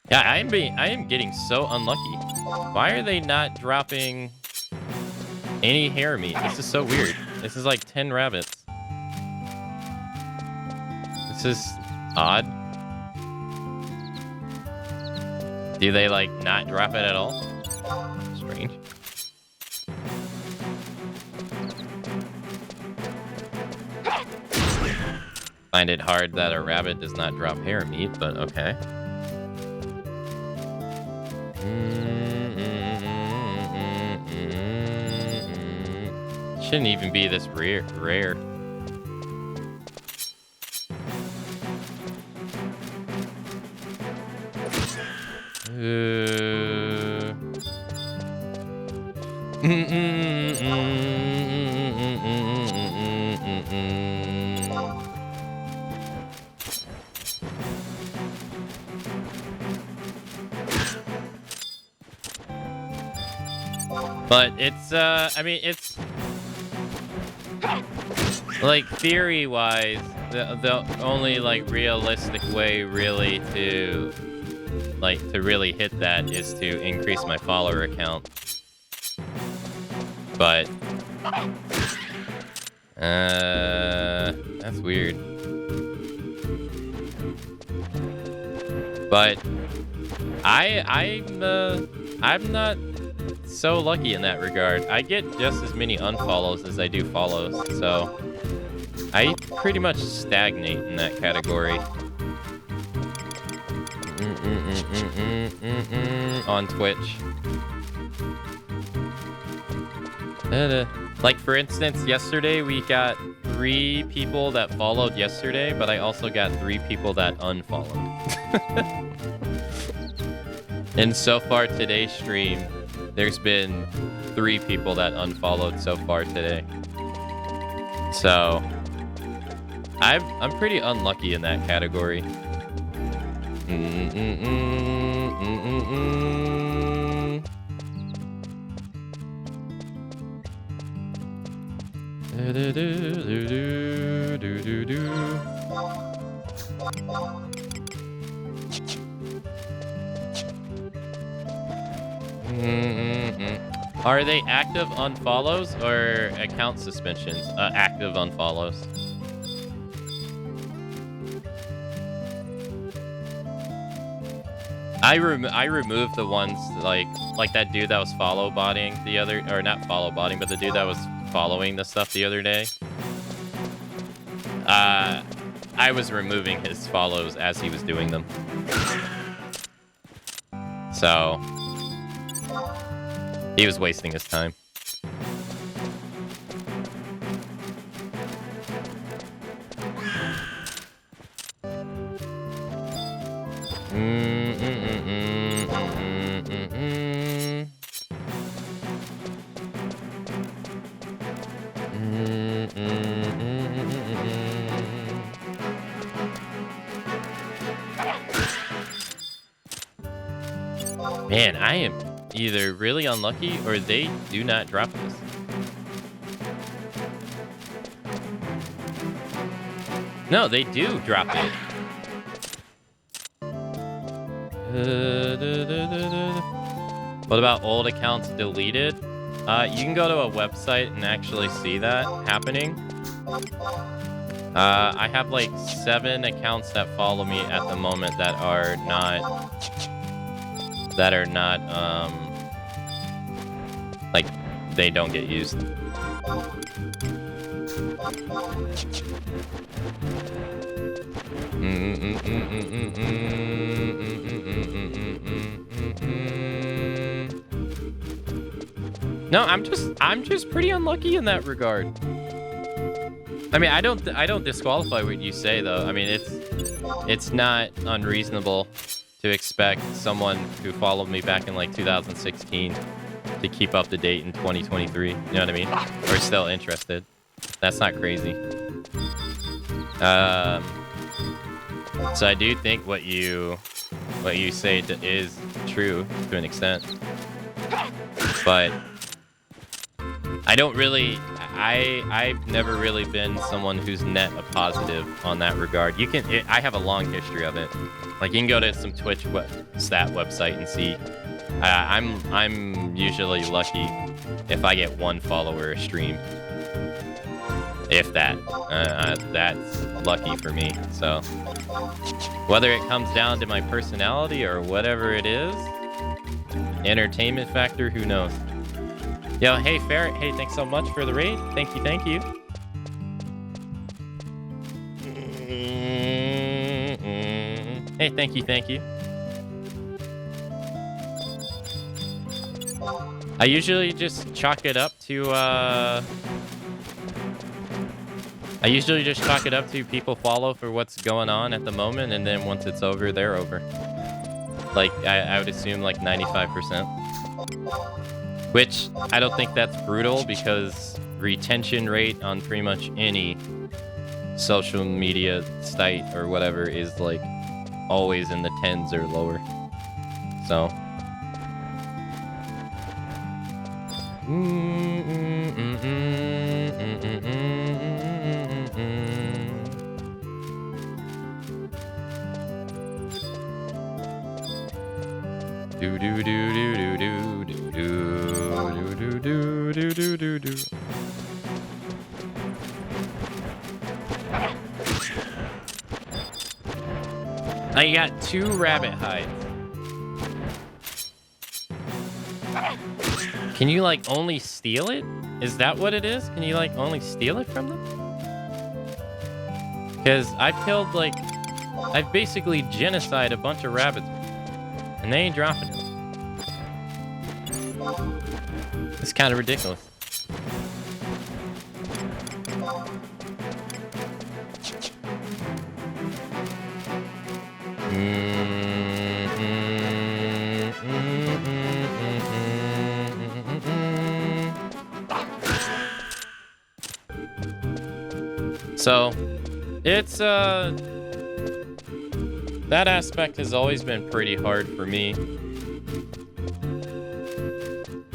Speaker 1: Yeah, I am getting so unlucky. Why are they not dropping any hare meat? This is so weird. This is like 10 rabbits. This is odd. Do they like not drop it at all? Strange. Find it hard that a rabbit does not drop hare meat, but okay. Shouldn't even be this rare. But it's, I mean, it's like theory-wise, the only like realistic way really to really hit that is to increase my follower count. But that's weird. But I'm not so lucky in that regard. I get just as many unfollows as I do follows, so I pretty much stagnate in that category. On Twitch. Like for instance, yesterday we got 3 people that followed yesterday, but I also got 3 people that unfollowed. And so far today's stream, there's been 3 people that unfollowed so far today. So I'm pretty unlucky in that category. Are they active unfollows or account suspensions? Active unfollows. I removed the ones like that dude that was follow botting the other, or not follow botting, but the dude that was following the stuff the other day. I was removing his follows as he was doing them. So he was wasting his time. Man, I am either really unlucky or they do not drop this. No, they do drop it. What about old accounts deleted? You can go to a website and actually see that happening. I have like 7 accounts that follow me at the moment that are not like they don't get used. No, I'm just pretty unlucky in that regard. I mean, I don't disqualify what you say though. I mean, it's not unreasonable to expect someone who followed me back in like 2016 to keep up to date in 2023. You know what I mean? Or still interested. That's not crazy. So I do think what you say is true to an extent, but I don't really. I've never really been someone who's net a positive on that regard. I have a long history of it. Like you can go to some Twitch stat website and see. I'm usually lucky if I get 1 follower a stream. If that. That's lucky for me. So whether it comes down to my personality or whatever it is, entertainment factor, who knows? Yo, hey Ferret, hey, thanks so much for the raid. Thank you, thank you. Hey, thank you, thank you. I usually just chalk it up to people follow for what's going on at the moment, and then once it's over, they're over. Like, I would assume like 95%. Which, I don't think that's brutal, because retention rate on pretty much any social media site or whatever is like always in the 10s or lower. So... Do do do do do do do do do do do do do. I got 2 rabbit hides. Can you like only steal it? Is that what it is? Can you like only steal it from them? Because I've basically genocide a bunch of rabbits. And they ain't dropping it. It's kind of ridiculous. So, it's that aspect has always been pretty hard for me.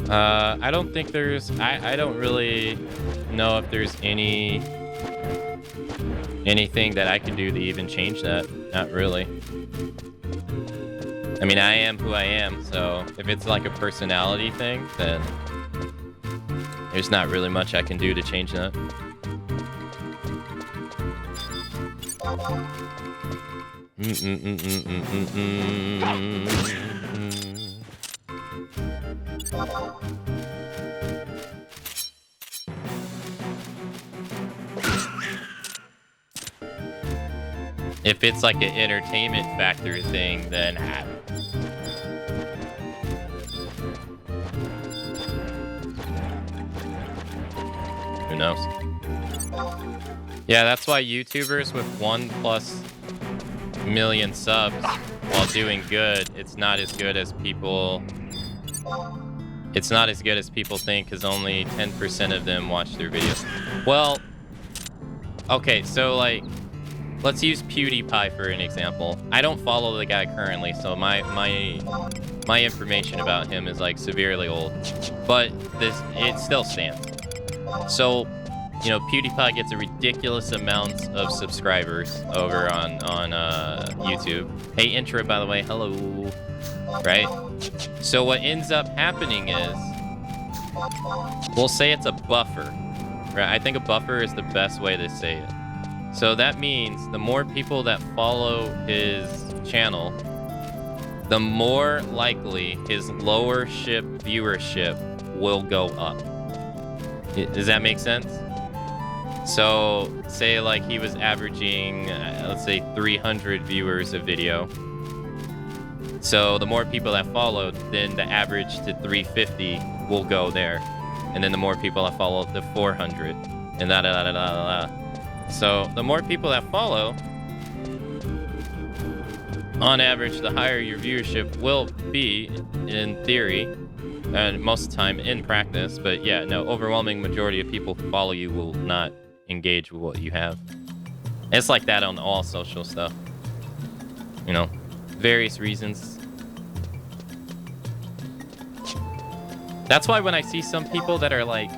Speaker 1: I don't think there's... I don't really know if there's anything that I can do to even change that. Not really. I mean, I am who I am, so if it's like a personality thing, then there's not really much I can do to change that. If it's like an entertainment factor thing, then who knows? Yeah, that's why YouTubers with 1+ million subs, while doing good, it's not as good as people. It's not as good as people think, because only 10% of them watch their videos. Well, okay, so like, let's use PewDiePie for an example. I don't follow the guy currently, so my information about him is like severely old, but it still stands. So, you know, PewDiePie gets a ridiculous amount of subscribers over on YouTube. Hey, Intra, by the way, hello. Right? So what ends up happening is, we'll say it's a buffer. Right? I think a buffer is the best way to say it. So that means the more people that follow his channel, the more likely his lower ship viewership will go up. Does that make sense? So say like he was averaging, let's say 300 viewers a video. So the more people that followed, then the average to 350 will go there. And then the more people that follow, the 400. And da-da-da-da-da-da. So the more people that follow, on average, the higher your viewership will be in theory, and most of the time in practice. But yeah, no, overwhelming majority of people who follow you will not engage with what you have. It's like that on all social stuff. You know, various reasons. That's why when I see some people that are like,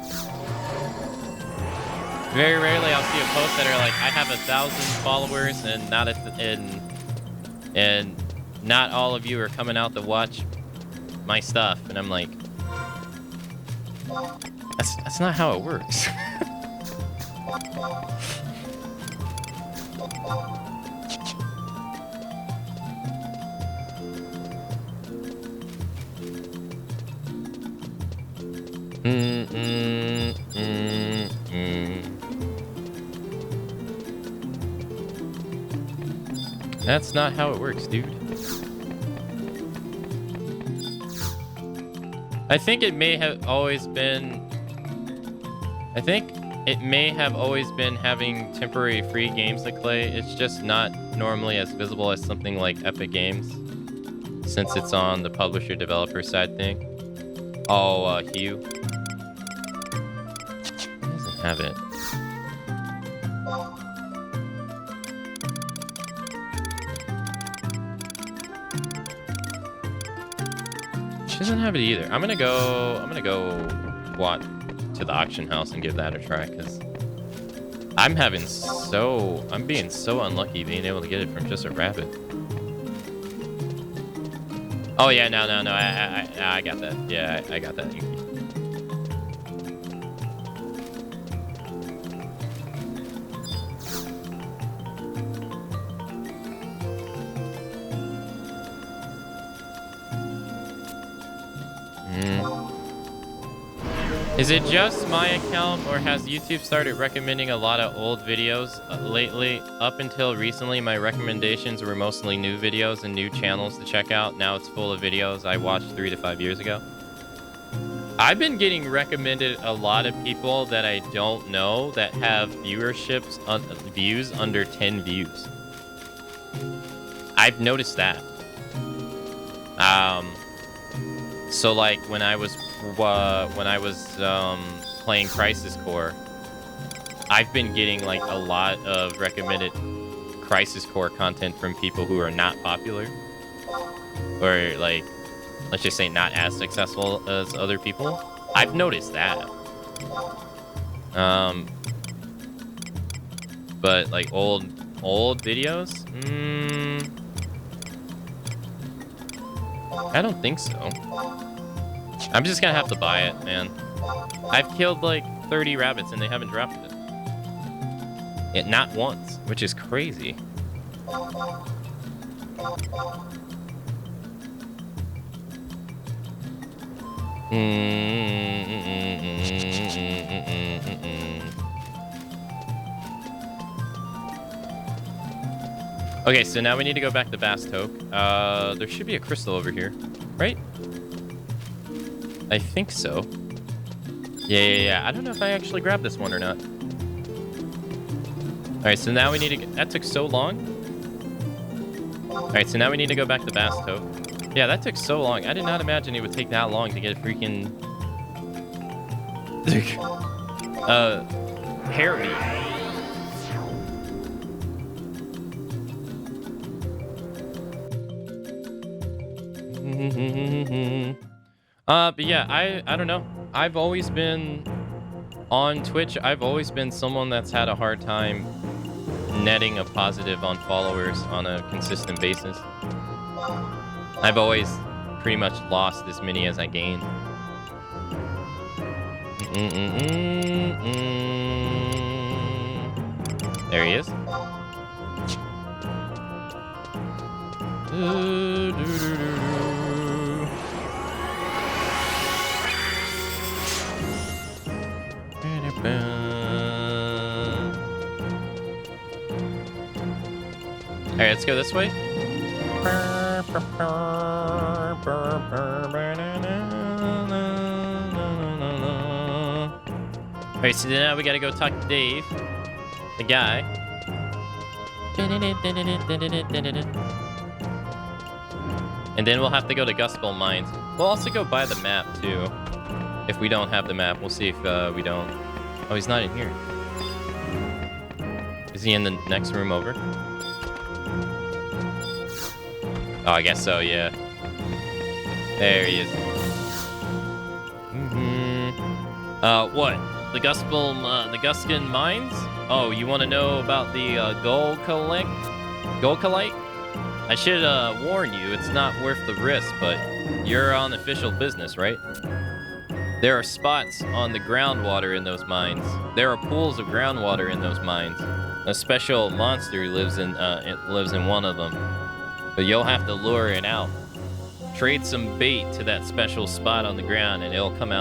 Speaker 1: very rarely I'll see a post that are like, I have 1,000 followers and not all of you are coming out to watch my stuff, and I'm like, that's not how it works. That's not how it works, dude. I think it may have always been... I think it may have always been having temporary free games to play. It's just not normally as visible as something like Epic Games, since it's on the publisher-developer side thing. Oh, Hugh. He doesn't have it. She doesn't have it either. I'm gonna go to the auction house and give that a try, because I'm being so unlucky being able to get it from just a rabbit. Oh yeah, no, I got that. Yeah, I got that. Is it just my account, or has YouTube started recommending a lot of old videos lately? Up until recently, my recommendations were mostly new videos and new channels to check out. Now it's full of videos I watched 3 to 5 years ago. I've been getting recommended a lot of people that I don't know that have views under 10 views. I've noticed that. So like when I was playing Crisis Core, I've been getting like a lot of recommended Crisis Core content from people who are not popular, or like, let's just say not as successful as other people. I've noticed that. But like old videos, I don't think so. I'm just gonna have to buy it, man. I've killed like 30 rabbits and they haven't dropped it. Yet not once, which is crazy. Okay, so now we need to go back to Bastoke. There should be a crystal over here, right? I think so. Yeah. I don't know if I actually grabbed this one or not. Alright, so now we need to get... That took so long. Alright, so now we need to go back to Bastoke. Yeah, that took so long. I did not imagine it would take that long to get a freaking... hair beat. But yeah, I don't know. I've always been on Twitch. I've always been someone that's had a hard time netting a positive on followers on a consistent basis. I've always pretty much lost as many as I gained. There he is. Alright, let's go this way. Alright, so now we gotta go talk to Dave, the guy. And then we'll have to go to Gustball Mines. We'll also go buy the map, too. If we don't have the map, we'll see if we don't. Oh, he's not in here. Is he in the next room over? Oh, I guess so, yeah. There he is. What? The Guskin Mines? Oh, you want to know about the Golcolite? I should warn you, it's not worth the risk, but you're on official business, right? There are spots on the groundwater in those mines. There are pools of groundwater in those mines. A special monster lives in one of them. But you'll have to lure it out. Trade some bait to that special spot on the ground and it'll come.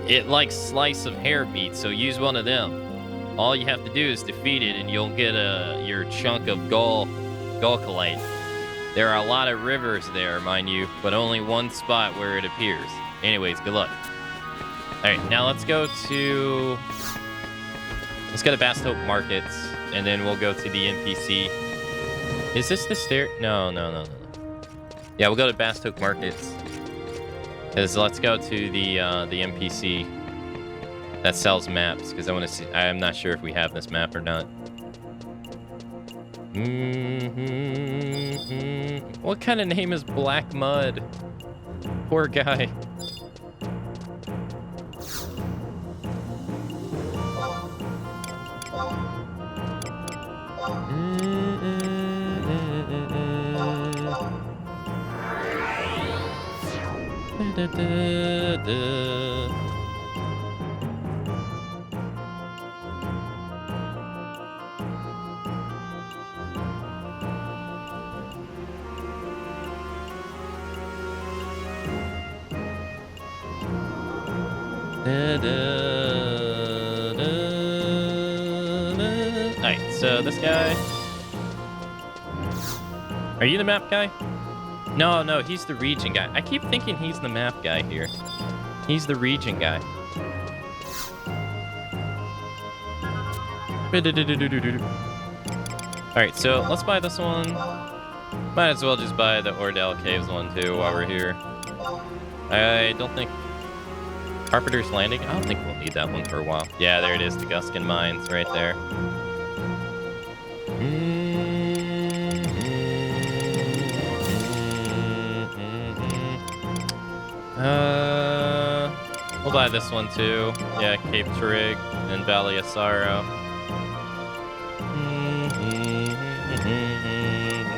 Speaker 1: It likes slice of hair meat, so use one of them. All you have to do is defeat it and you'll get your chunk of Golcolite. There are a lot of rivers there, mind you, but only one spot where it appears. Anyways, good luck. Alright, now let's go to Bast Hope Markets, and then we'll go to the NPC. Is this the stair? No. Yeah, we'll go to Bast Hope Markets. Let's go to the NPC that sells maps, because I want to see. I'm not sure if we have this map or not. What kind of name is Black Mud? Poor guy. Alright, so this guy. Are you the map guy? No, he's the region guy. I keep thinking he's the map guy here. He's the region guy. Alright, so let's buy this one. Might as well just buy the Ordell Caves one too while we're here. I don't think... Carpenter's Landing? I don't think we'll need that one for a while. Yeah, there it is, the Guskin Mines right there. We'll buy this one too. Yeah, Cape Trig and Valley of Sorrow.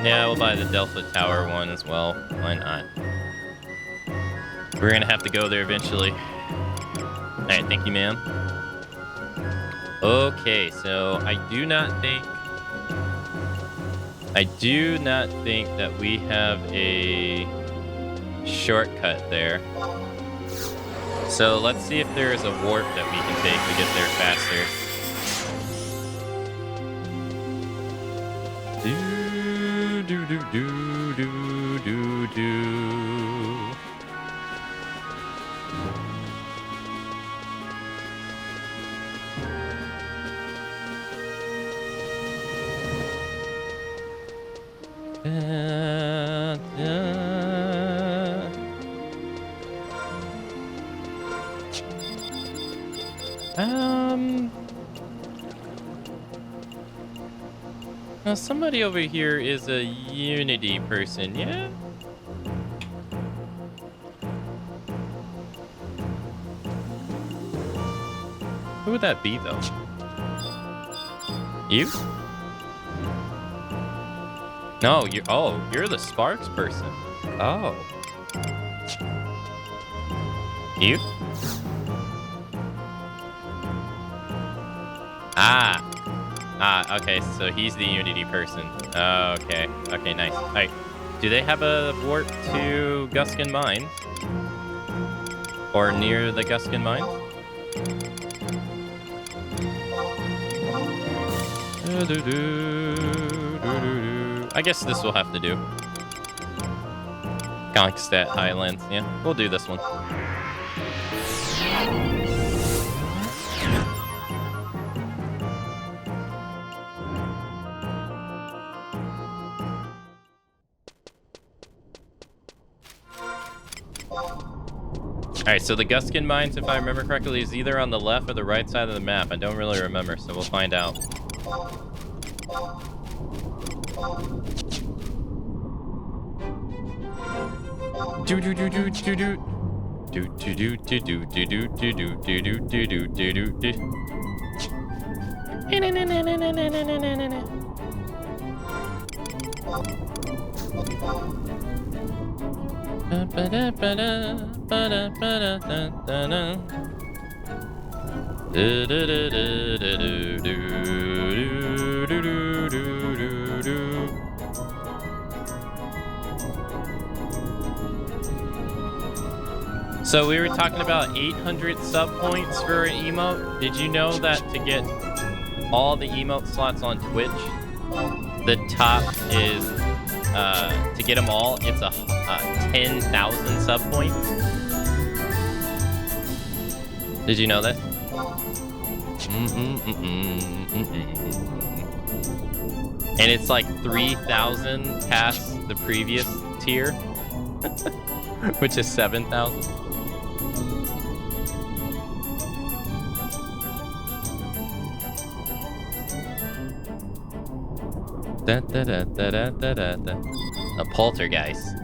Speaker 1: Yeah, we'll buy the Delta Tower one as well. Why not? We're gonna have to go there eventually. Alright, thank you, ma'am. Okay, so I do not think that we have a shortcut there. So let's see if there is a warp that we can take to get there faster. Now somebody over here is a Unity person, yeah? Who would that be, though? You? No, you're the Sparks person. Oh. You? Ah, okay, so he's the Unity person. Okay, okay, nice. All right, do they have a warp to Guskin Mines? Or near the Guskin Mines? I guess this will have to do. Kind of like Stat Highlands. Yeah, we'll do this one. Alright, so the Guskin Mines, if I remember correctly, is either on the left or the right side of the map. I don't really remember, so we'll find out. Do do do do do do. Do do do do do do do do do do do do do do do. So we were talking about 800 sub points for an emote. Did you know that to get all the emote slots on Twitch, the top is to get them all, it's a 10,000 sub points. Did you know that? And it's like 3,000 past the previous tier, which is 7,000. Da, da, da, da, da, da, da, da. A poltergeist.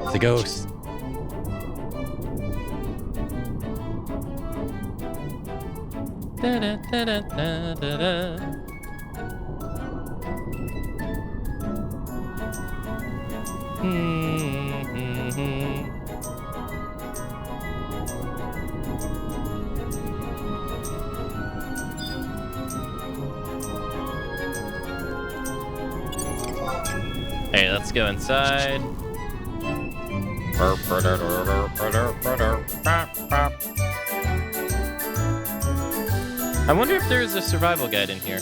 Speaker 1: It's a ghost. Da, da, da, da, da, da, da. Hey, let's go inside. I wonder if there's a survival guide in here.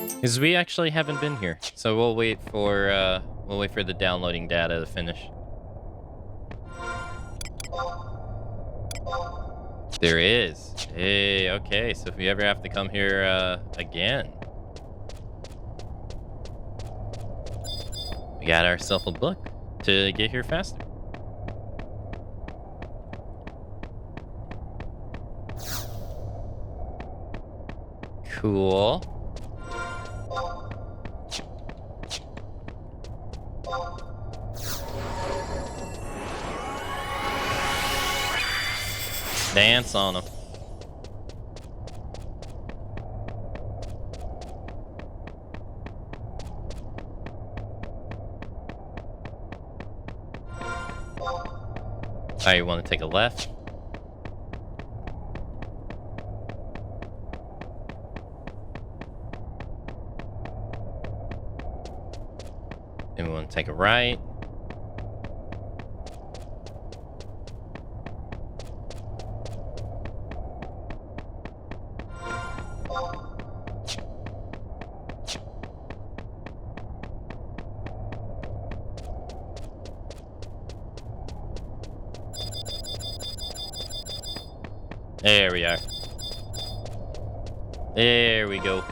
Speaker 1: Because we actually haven't been here. So we'll wait for the downloading data to finish. There is. Hey, okay, so if you ever have to come here again. We got ourselves a book to get here faster. Cool. Dance on them. Alright, you want to take a left? Then we want to take a right. There we are. There we go.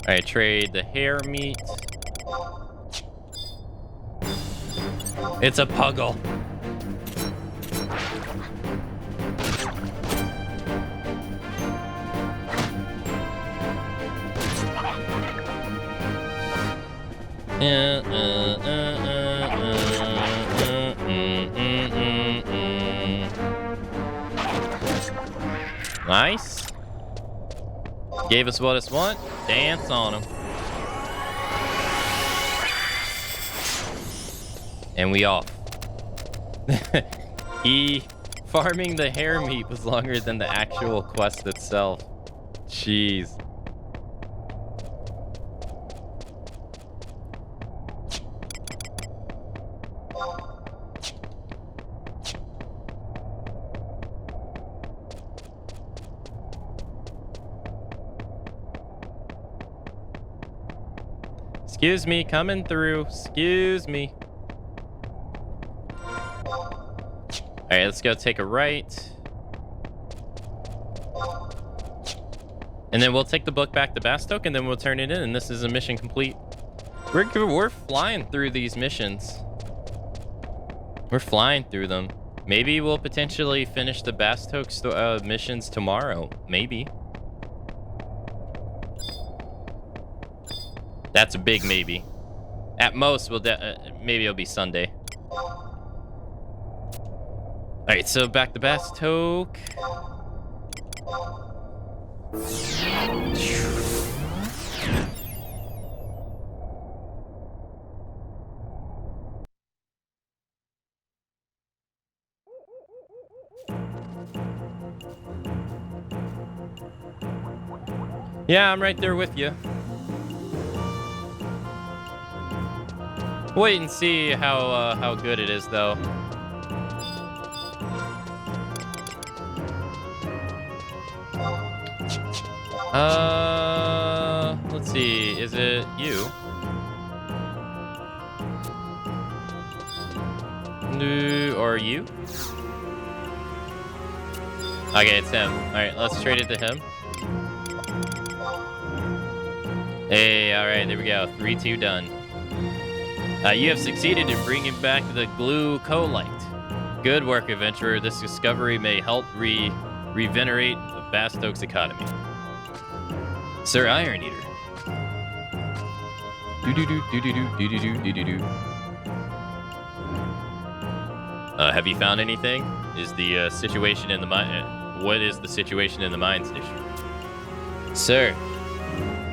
Speaker 1: Alright, trade the hair meat. It's a puggle. Nice. Gave us what us want. Dance on them. And we off. Farming the hair meat was longer than the actual quest itself. Jeez. Excuse me, coming through. Excuse me. All right, let's go take a right. And then we'll take the book back to Bastok, and then we'll turn it in, and this is a mission complete. We're flying through these missions. We're flying through them. Maybe we'll potentially finish the Bastok missions tomorrow. Maybe. That's a big maybe. At most, maybe it'll be Sunday. All right, so back to Bastok. Yeah, I'm right there with you. Wait and see how good it is, though. Let's see. Is it you? No, or you? Okay, it's him. All right, let's trade it to him. Hey, all right, there we go. 3-2 done. You have succeeded in bringing back the glue colite. Good work, adventurer. This discovery may help regenerate Bastok's economy. Sir Iron Eater. Have you found anything? Is the situation in the mine? What is the situation in the mines district? Sir,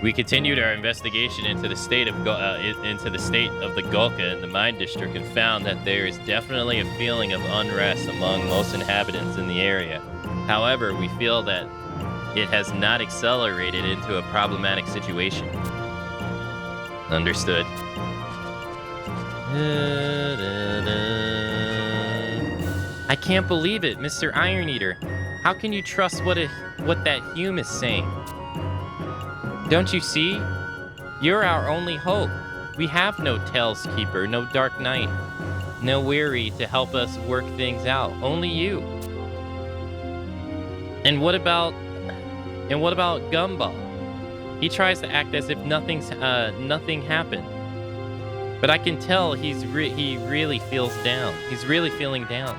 Speaker 1: we continued our investigation into the state of the Golka in the mine district and found that there is definitely a feeling of unrest among most inhabitants in the area. However, we feel that it has not accelerated into a problematic situation. Understood. I can't believe it, Mr. Iron Eater. How can you trust what that Hume is saying? Don't you see? You're our only hope. We have no Tales Keeper, no Dark Knight, no Weary to help us work things out. Only you. And what about Gumball? He tries to act as if nothing happened. But I can tell he really feels down. He's really feeling down.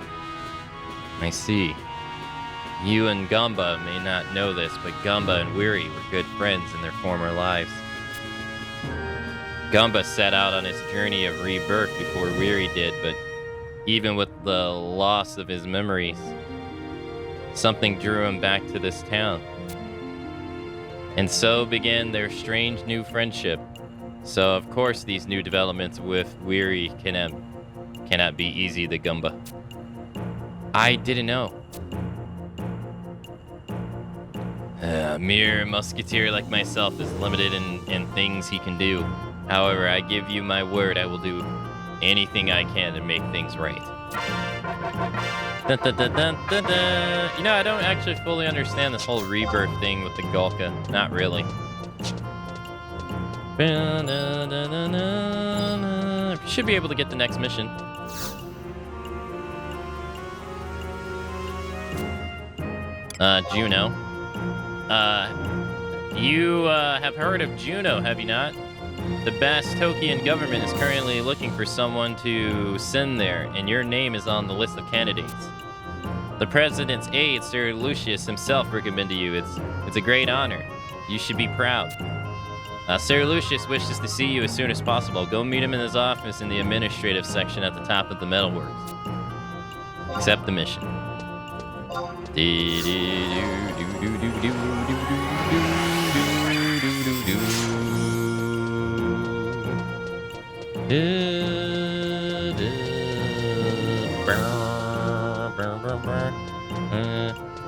Speaker 1: I see. You and Gumba may not know this, but Gumba and Weary were good friends in their former lives. Gumba set out on his journey of rebirth before Weary did, but even with the loss of his memories, something drew him back to this town. And so began their strange new friendship. So of course these new developments with Weary cannot be easy to Gumba. I didn't know. A mere musketeer like myself is limited in things he can do. However, I give you my word I will do anything I can to make things right. Dun, dun, dun, dun, dun, dun. You know, I don't actually fully understand this whole rebirth thing with the Golka. Not really. Should be able to get the next mission. Juno. You have heard of Juno, have you not? The Bastokian government is currently looking for someone to send there, and your name is on the list of candidates. The president's aide, Sir Lucius himself, recommended you. It's a great honor. You should be proud. Sir Lucius wishes to see you as soon as possible. Go meet him in his office in the administrative section at the top of the metalworks. Accept the mission.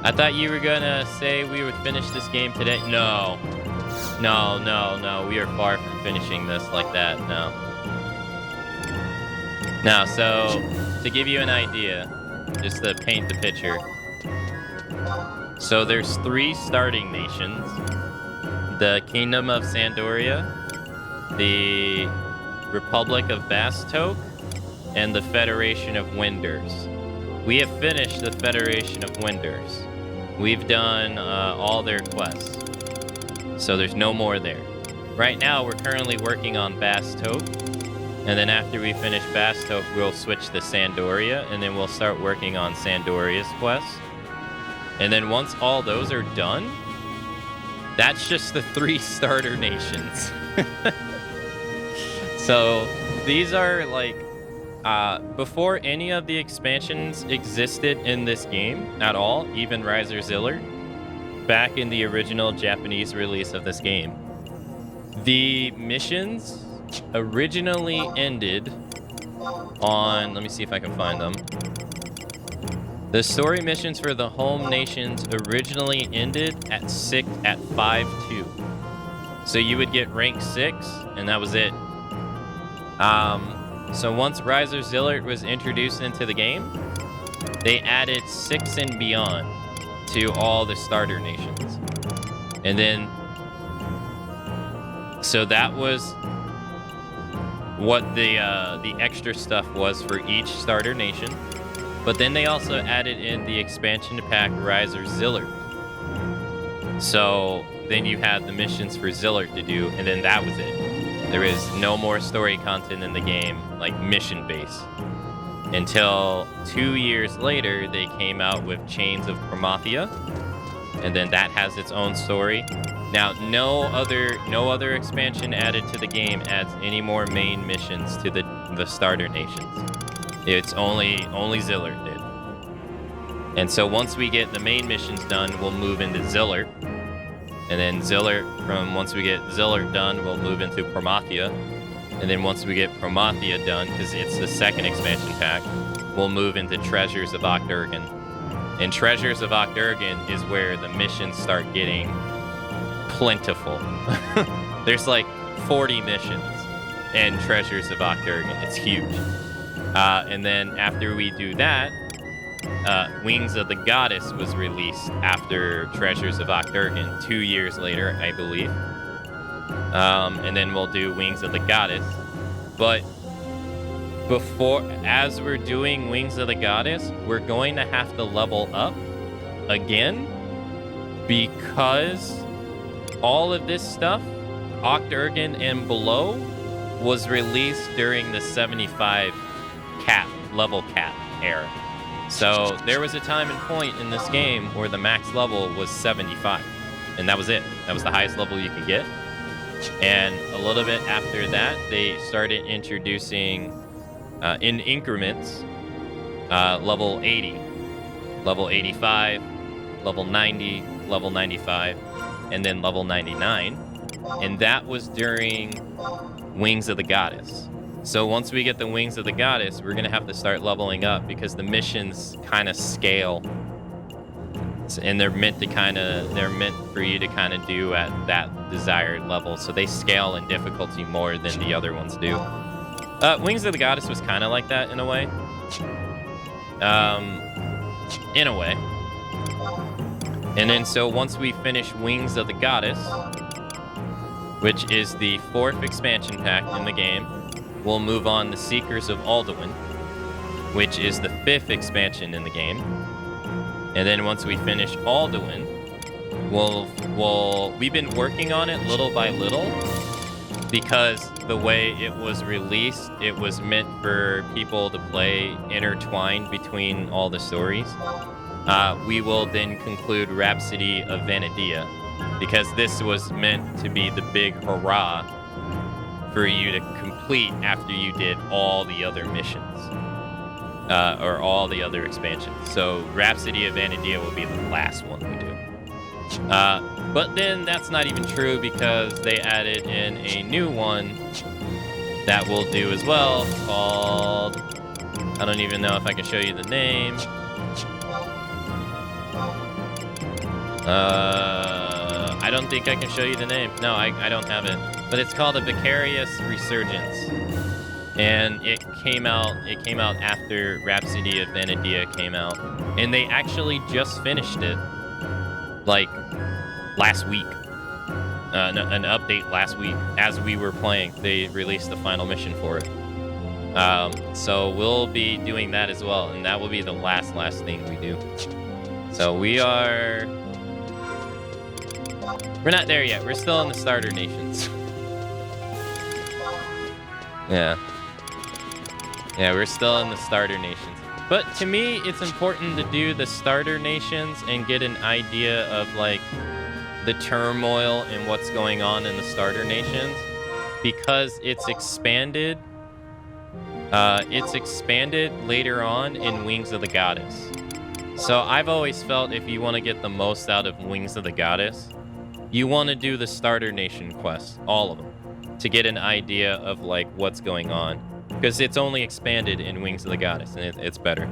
Speaker 1: I thought you were gonna say we would finish this game today. No. No. We are far from finishing this like that. No. No, so to give you an idea, just to paint the picture. So there's 3 starting nations. The Kingdom of Sandoria, the Republic of Bastok, and the Federation of Winders. We have finished the Federation of Winders. We've done all their quests. So there's no more there. Right now, we're currently working on Bastok. And then after we finish Bastok, we'll switch to Sandoria. And then we'll start working on Sandoria's quest. And then once all those are done, that's just the 3 starter nations. So these are like... before any of the expansions existed in this game at all, even Riser Ziller, back in the original Japanese release of this game, the missions originally ended on... Let me see if I can find them. The story missions for the home nations originally ended at 5-2. So you would get rank 6, and that was it. So once Riser Zillert was introduced into the game, they added 6 and beyond to all the starter nations. And then, so that was what the extra stuff was for each starter nation. But then they also added in the expansion pack Riser Zillert. So then you had the missions for Zillert to do, and then that was it. There is no more story content in the game, like mission-based. Until 2 years later, they came out with Chains of Promathia, and then that has its own story. Now, no other expansion added to the game adds any more main missions to the starter nations. It's only Zillert did. And so once we get the main missions done, we'll move into Zillert. And then once we get Zillert done, we'll move into Promathia. And then once we get Promathia done, because it's the second expansion pack, we'll move into Treasures of Okdurgan. And Treasures of Okdurgan is where the missions start getting plentiful. There's like 40 missions in Treasures of Okdurgan. It's huge. And then after we do that, Wings of the Goddess was released after Treasures of Okdurgan 2 years later, I believe. And then we'll do Wings of the Goddess. But as we're doing Wings of the Goddess, we're going to have to level up again, because all of this stuff, Okdurgan and below, was released during the 75 level cap era. So there was a time and point in this game where the max level was 75, and that was it. That was the highest level you could get. And a little bit after that, they started introducing in increments level 80, level 85, level 90, level 95, and then level 99. And that was during Wings of the Goddess. So once we get the Wings of the Goddess, we're going to have to start leveling up, because the missions kind of scale. And they're meant for you to kind of do at that desired level. So they scale in difficulty more than the other ones do. Wings of the Goddess was kind of like that in a way. And then so once we finish Wings of the Goddess, which is the 4th expansion pack in the game, we'll move on to Seekers of Alduin, which is the 5th expansion in the game. And then once we finish Alduin, we've been working on it little by little, because the way it was released, it was meant for people to play intertwined between all the stories. We will then conclude Rhapsody of Vanadia, because this was meant to be the big hurrah for you to complete after you did all the other missions. Or all the other expansions. So Rhapsody of Vanadia will be the last one we do. But then that's not even true, because they added in a new one that we'll do as well, called... I don't even know if I can show you the name. I don't think I can show you the name. No, I don't have it. But it's called A Vicarious Resurgence. And it came out after Rhapsody of Vanadia came out. And they actually just finished it. Like, last week. An update last week. As we were playing, they released the final mission for it. So we'll be doing that as well. And that will be the last thing we do. So we're not there yet. We're still in the starter nations. Yeah, we're still in the starter nations. But to me, it's important to do the starter nations and get an idea of like the turmoil and what's going on in the starter nations, because it's expanded. It's expanded later on in Wings of the Goddess. So I've always felt if you want to get the most out of Wings of the Goddess, you want to do the starter nation quests, all of them, to get an idea of like what's going on, because it's only expanded in Wings of the Goddess, and it's better.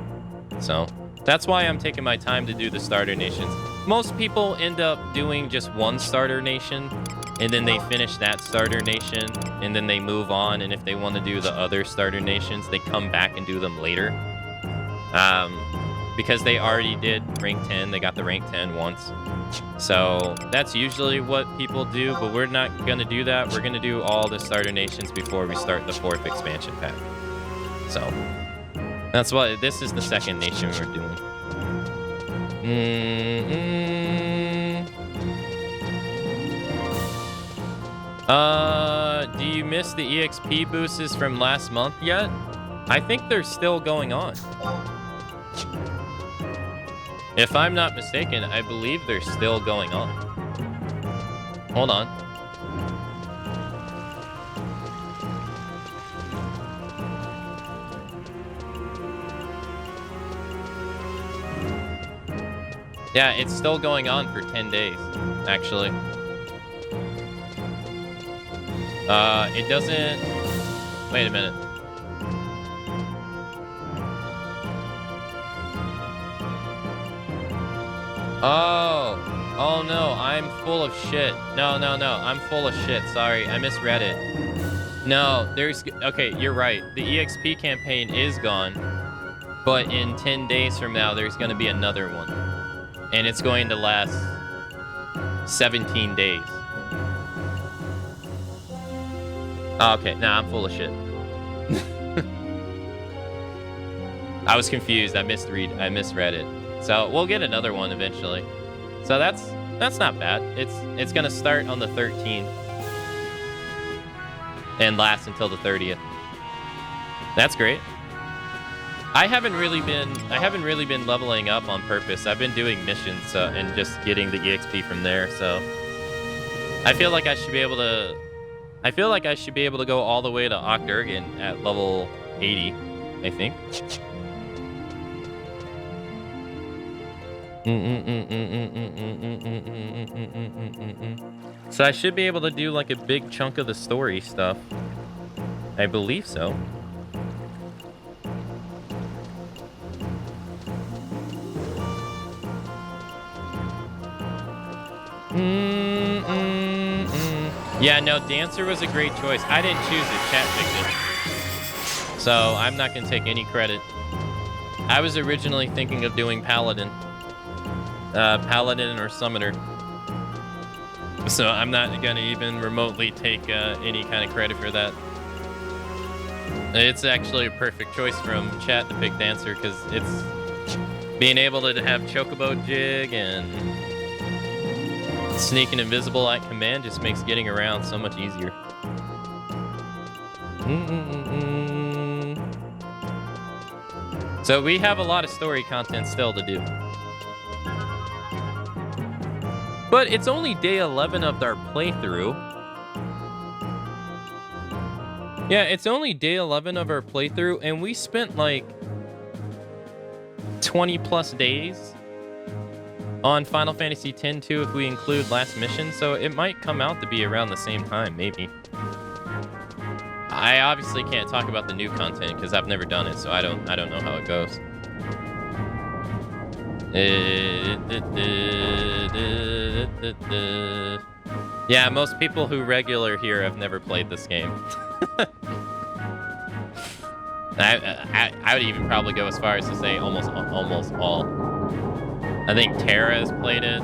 Speaker 1: So that's why I'm taking my time to do the starter nations. Most people end up doing just one starter nation, and then they finish that starter nation, and then they move on, and if they want to do the other starter nations, they come back and do them later. Because they already did rank 10, they got the rank 10 once. So that's usually what people do, but we're not going to do that. We're going to do all the starter nations before we start the 4th expansion pack. So that's why this is the second nation we're doing. Do you miss the EXP boosts from last month yet? I think they're still going on. If I'm not mistaken, I believe they're still going on. Hold on. Yeah, it's still going on for 10 days, actually. It doesn't... Wait a minute. Oh no, I'm full of shit. No, I'm full of shit. Sorry, I misread it. No, okay, you're right. The EXP campaign is gone, but in 10 days from now, there's going to be another one. And it's going to last 17 days. Okay, nah, I'm full of shit. I was confused. I misread it. So we'll get another one eventually. So that's not bad. It's gonna start on the 13th and last until the 30th. That's great. I haven't really been leveling up on purpose. I've been doing missions and just getting the EXP from there. So I feel like I should be able to. I feel like I should be able to go all the way to Octurgan at level 80. I think. So I should be able to do like a big chunk of the story stuff. I believe so. Yeah, no, Dancer was a great choice. I didn't choose it, chat picked it. So I'm not gonna take any credit. I was originally thinking of doing Paladin. Paladin or Summoner. So I'm not gonna even remotely take any kind of credit for that. It's actually a perfect choice from chat to pick Dancer, because it's being able to have Chocobo Jig and sneaking invisible at command just makes getting around so much easier. So we have a lot of story content still to do. But it's only day 11 of our playthrough. Yeah, it's only day 11 of our playthrough, and we spent like 20 plus days on Final Fantasy X too, if we include last mission, so it might come out to be around the same time, maybe. I obviously can't talk about the new content because I've never done it, so I don't know how it goes. Yeah, most people who regular here have never played this game. I would even probably go as far as to say almost all. I think Tara has played it.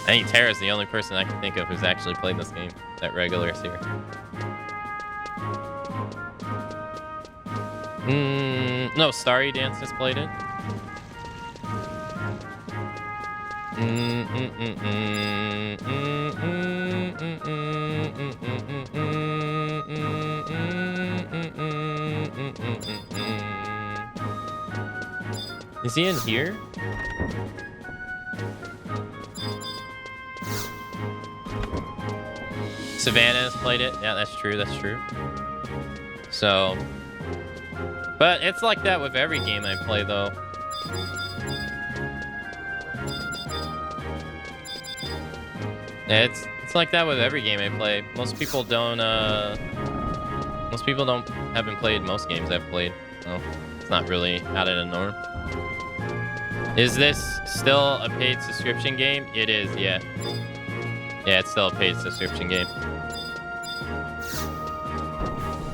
Speaker 1: I think Tara's the only person I can think of who's actually played this game that regulars here. No, Starry Dance has played it. Is he in here? Savannah has played it. Yeah, that's true. That's true. So, but it's like that with every game I play, though. Yeah, it's like that with every game I play. Most people haven't played most games I've played. So it's not really out of the norm. Is this still a paid subscription game? It is, yeah. Yeah, it's still a paid subscription game.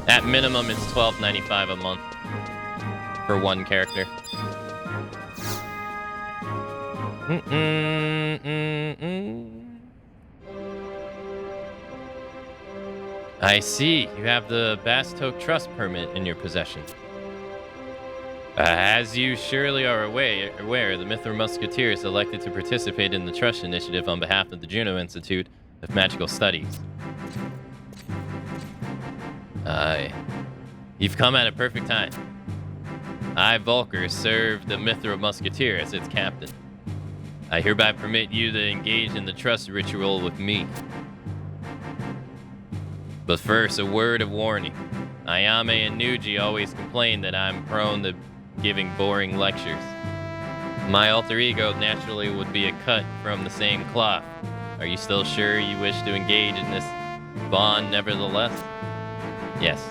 Speaker 1: At minimum, it's $12.95 a month for one character. I see. You have the Bastok Trust permit in your possession. As you surely are aware, the Mithra Musketeers elected to participate in the Trust Initiative on behalf of the Juno Institute of Magical Studies. Aye. You've come at a perfect time. I, Volker, serve the Mithra Musketeer as its captain. I hereby permit you to engage in the trust ritual with me. But first, a word of warning. Ayame and Nuji always complain that I'm prone to giving boring lectures. My alter ego naturally would be a cut from the same cloth. Are you still sure you wish to engage in this bond nevertheless? Yes.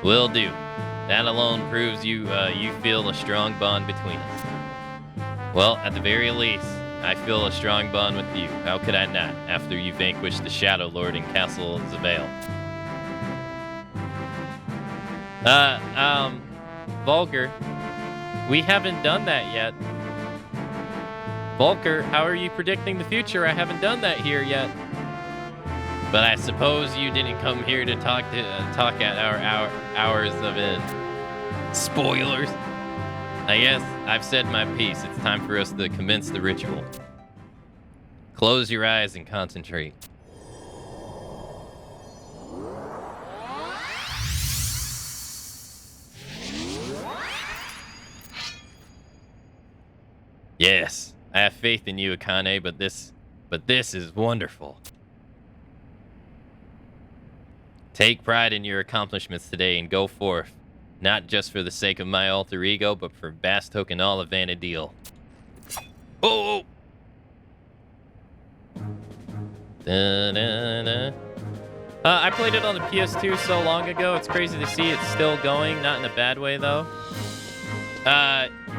Speaker 1: Will do. That alone proves you feel a strong bond between us. Well, at the very least, I feel a strong bond with you. How could I not, after you vanquished the Shadow Lord in Castle Zavale? Volker, we haven't done that yet. Volker, how are you predicting the future? I haven't done that here yet. But I suppose you didn't come here to talk at our hours of it. Spoilers. I guess I've said my piece. It's time for us to commence the ritual. Close your eyes and concentrate. Yes, I have faith in you, Akane, but this is wonderful. Take pride in your accomplishments today and go forth, not just for the sake of my alter ego, but for Bastok and all of Vanadil. Oh! Da-da-da. I played it on the PS2 so long ago, it's crazy to see it's still going, not in a bad way though.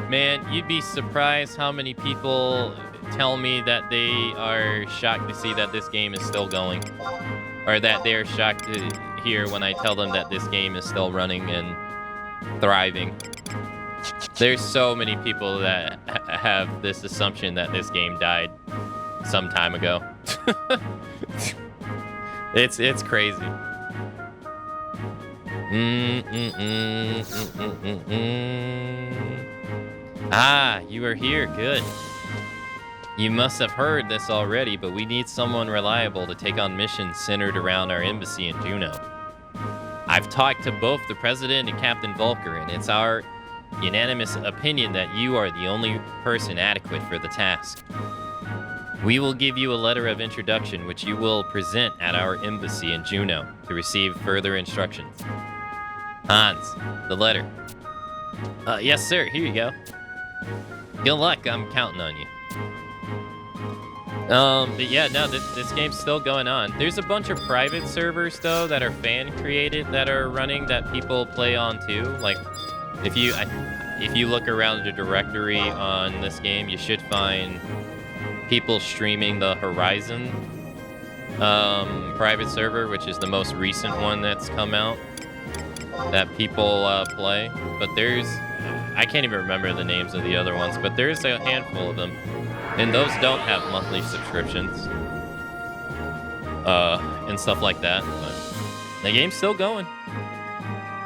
Speaker 1: Man, you'd be surprised how many people tell me that they are shocked to see that this game is still going. Or that they're shocked to hear when I tell them that this game is still running and thriving. There's so many people that have this assumption that this game died some time ago. It's crazy. Ah, you are here. Good. You must have heard this already, but we need someone reliable to take on missions centered around our embassy in Juneau. I've talked to both the President and Captain Volker, and it's our unanimous opinion that you are the only person adequate for the task. We will give you a letter of introduction, which you will present at our embassy in Juneau to receive further instructions. Hans, the letter. Yes, sir. Here you go. Good luck. I'm counting on you. But yeah, no, this game's still going on. There's a bunch of private servers though that are fan created that are running that people play on too. Like, if you look around the directory on this game, you should find people streaming the Horizon private server, which is the most recent one that's come out that people play. But I can't even remember the names of the other ones, but there's a handful of them. And those don't have monthly subscriptions and stuff like that. But the game's still going.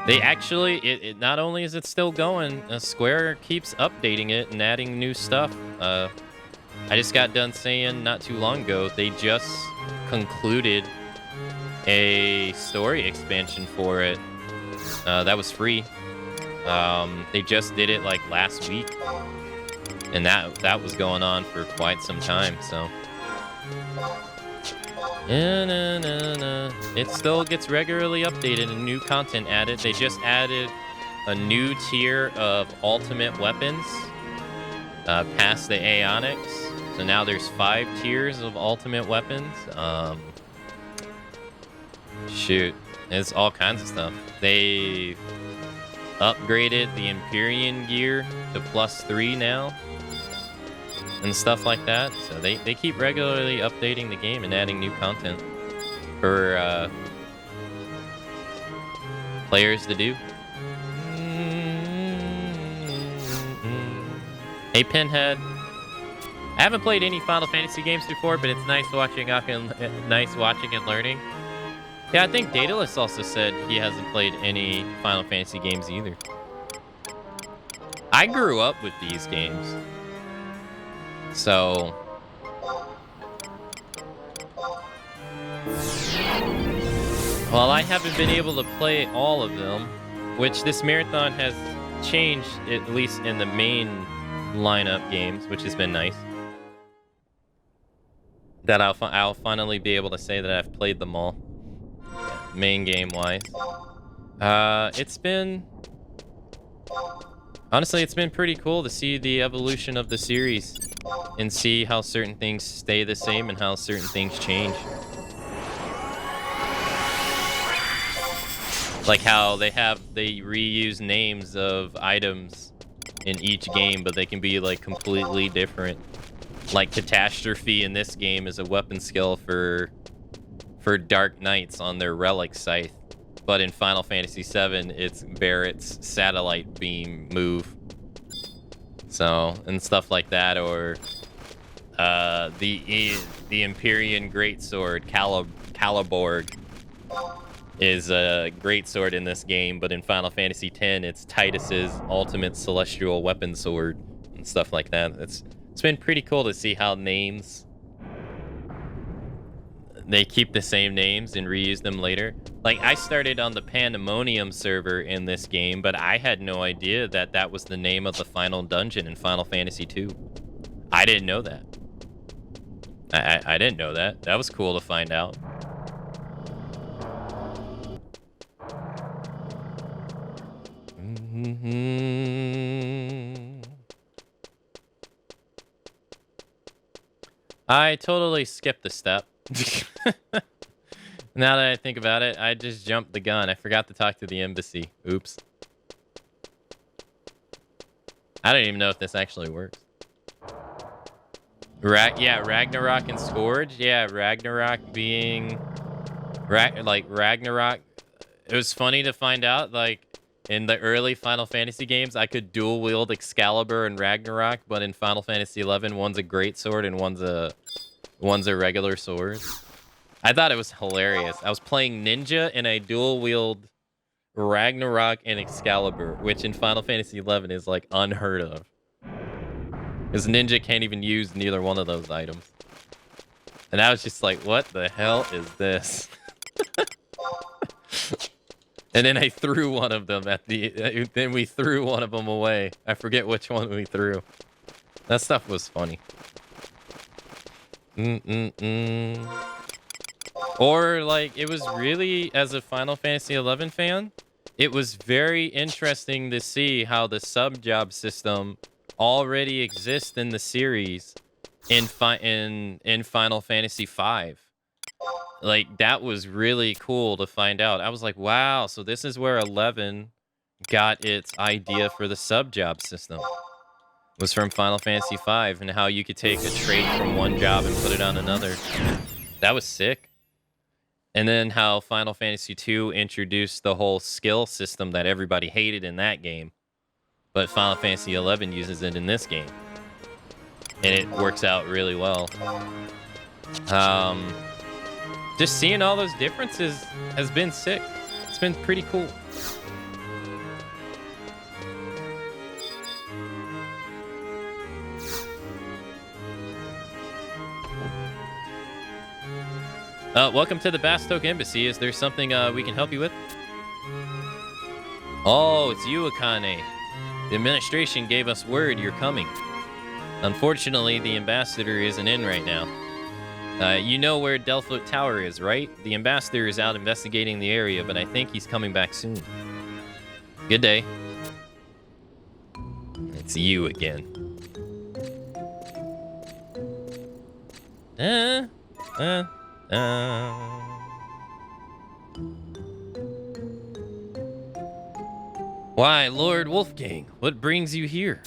Speaker 1: They actually, it not only is it still going, Square keeps updating it and adding new stuff. I just got done saying not too long ago, they just concluded a story expansion for it. That was free. They just did it like last week. And that was going on for quite some time, so. It still gets regularly updated and new content added. They just added a new tier of ultimate weapons past the Aeonics. So now there's 5 tiers of ultimate weapons. Shoot, it's all kinds of stuff. They upgraded the Empyrean gear to +3 now. And stuff like that. So they keep regularly updating the game and adding new content for players to do. Hey Pinhead, I haven't played any Final Fantasy games before, but it's nice watching and learning. Yeah, I think Daedalus also said he hasn't played any Final Fantasy games either. I grew up with these games. So, while I haven't been able to play all of them, which this marathon has changed, at least in the main lineup games, which has been nice, that I'll finally be able to say that I've played them all, main game-wise. Honestly, it's been pretty cool to see the evolution of the series and see how certain things stay the same and how certain things change. Like how they reuse names of items in each game, but they can be like completely different. Like Catastrophe in this game is a weapon skill for Dark Knights on their relic scythe. But in Final Fantasy VII, it's Barrett's satellite beam move. So, and stuff like that, or the Empyrean Greatsword, Caliborg, is a greatsword in this game, but in Final Fantasy X, it's Titus's ultimate celestial weapon sword and stuff like that. It's been pretty cool to see how they keep the same names and reuse them later. Like, I started on the Pandemonium server in this game, but I had no idea that that was the name of the final dungeon in Final Fantasy II. I didn't know that. I didn't know that. That was cool to find out. I totally skipped a step. Now that I think about it, I just jumped the gun. I forgot to talk to the embassy. Oops. I don't even know if this actually works. Yeah, Ragnarok and Scourge. Yeah, Ragnarok being... Ragnarok... It was funny to find out, like, in the early Final Fantasy games, I could dual-wield Excalibur and Ragnarok, but in Final Fantasy XI, one's a greatsword and one's a regular sword. I thought it was hilarious. I was playing Ninja and I dual-wield Ragnarok and Excalibur, which in Final Fantasy XI is, like, unheard of. Because Ninja can't even use neither one of those items. And I was just like, what the hell is this? And then I threw one of them then we threw one of them away. I forget which one we threw. That stuff was funny. Or, like, it was really, as a Final Fantasy XI fan, it was very interesting to see how the sub-job system already exists in the series, in Final Fantasy V. Like, that was really cool to find out. I was like, wow, so this is where 11 got its idea for the sub-job system. Was from Final Fantasy V, and how you could take a trait from one job and put it on another. That was sick. And then how Final Fantasy II introduced the whole skill system that everybody hated in that game. But Final Fantasy XI uses it in this game. And it works out really well. Just seeing all those differences has been sick. It's been pretty cool. Welcome to the Bastok Embassy. Is there something we can help you with? Oh, it's you, Akane. The administration gave us word you're coming. Unfortunately, the ambassador isn't in right now. You know where Delphoot Tower is, right? The ambassador is out investigating the area, but I think he's coming back soon. Good day. It's you again. Why, Lord Wolfgang, what brings you here?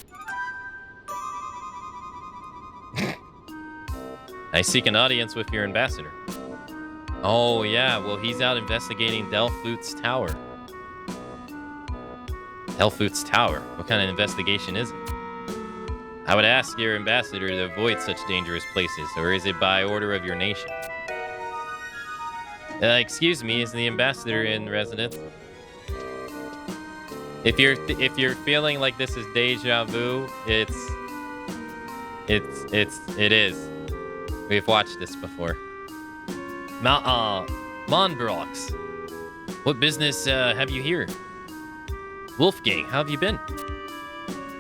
Speaker 1: I seek an audience with your ambassador. Oh, yeah, well, he's out investigating Delphoot's Tower. Delphoot's Tower? What kind of investigation is it? I would ask your ambassador to avoid such dangerous places, or is it by order of your nation? Excuse me, is the ambassador in residence? If you're feeling like this is deja vu, it is. We've watched this before. Monbrox, what business have you here? Wolfgang, how have you been?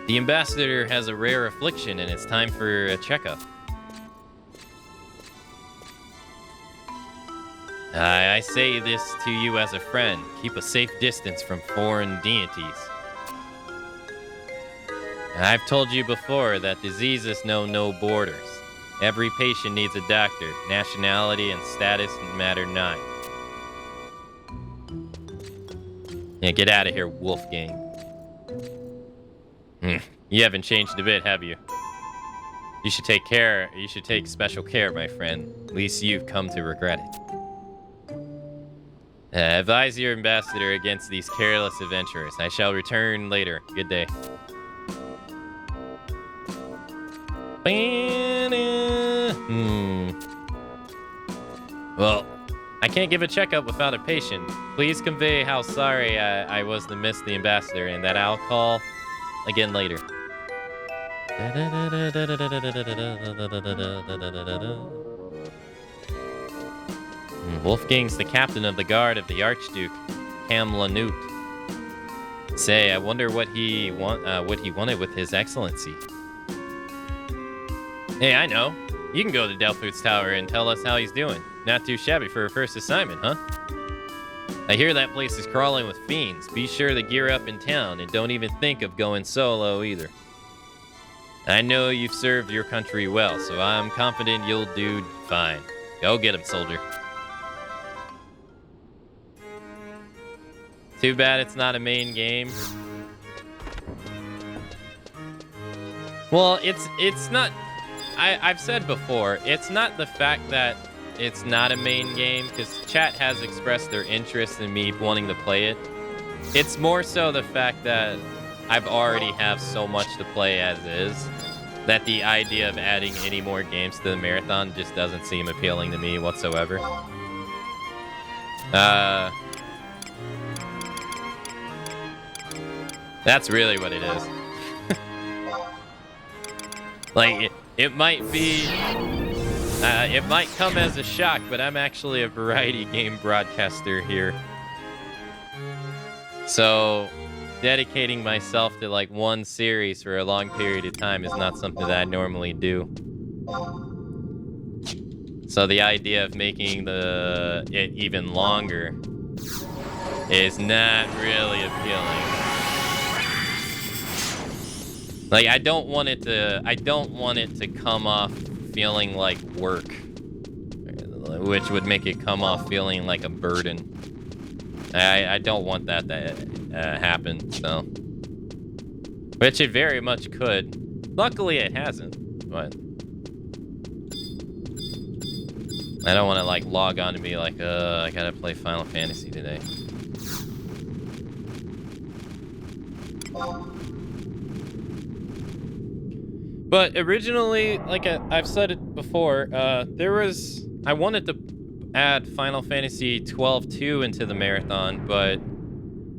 Speaker 1: The ambassador has a rare affliction and it's time for a checkup. I say this to you as a friend. Keep a safe distance from foreign deities. I've told you before that diseases know no borders. Every patient needs a doctor. Nationality and status matter not. Yeah, get out of here, Wolfgang. You haven't changed a bit, have you? You should take care. You should take special care, my friend. At least you've come to regret it. Advise your ambassador against these careless adventurers. I shall return later. Good day. Well, I can't give a checkup without a patient. Please convey how sorry I was to miss the ambassador and that I'll call again later. Wolfgang's the captain of the guard of the Archduke Camlanute. Say, I wonder what he wanted with his excellency. Hey, I know. You can go to Delphoot's Tower and tell us how he's doing. Not too shabby for a first assignment, huh? I hear that place is crawling with fiends. Be sure to gear up in town and don't even think of going solo either. I know you've served your country well, so I'm confident you'll do fine. Go get him, soldier. Too bad it's not a main game. Well, it's not... I've said before, it's not the fact that it's not a main game, because chat has expressed their interest in me wanting to play it. It's more so the fact that I've already have so much to play as is, that the idea of adding any more games to the marathon just doesn't seem appealing to me whatsoever. That's really what it is. Like, it might be... it might come as a shock, but I'm actually a variety game broadcaster here. So, dedicating myself to, like, one series for a long period of time is not something that I normally do. So the idea of making it even longer is not really appealing. Like, I don't want it to come off feeling like work, which would make it come off feeling like a burden. I don't want that to happen, so. Which it very much could. Luckily, it hasn't, but. I don't want to, like, log on and be like, I gotta play Final Fantasy today. But originally, like I've said it before, I wanted to add Final Fantasy 12-2 into the marathon, but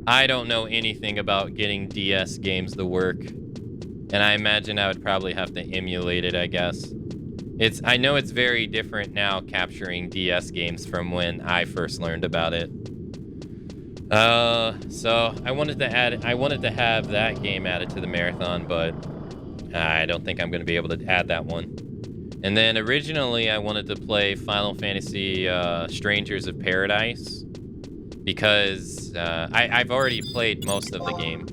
Speaker 1: I don't know anything about getting DS games to work. And I imagine I would probably have to emulate it, I guess. I know it's very different now capturing DS games from when I first learned about it. So I wanted to have that game added to the marathon, but I don't think I'm going to be able to add that one. And then originally I wanted to play Final Fantasy Strangers of Paradise because I've already played most of the game,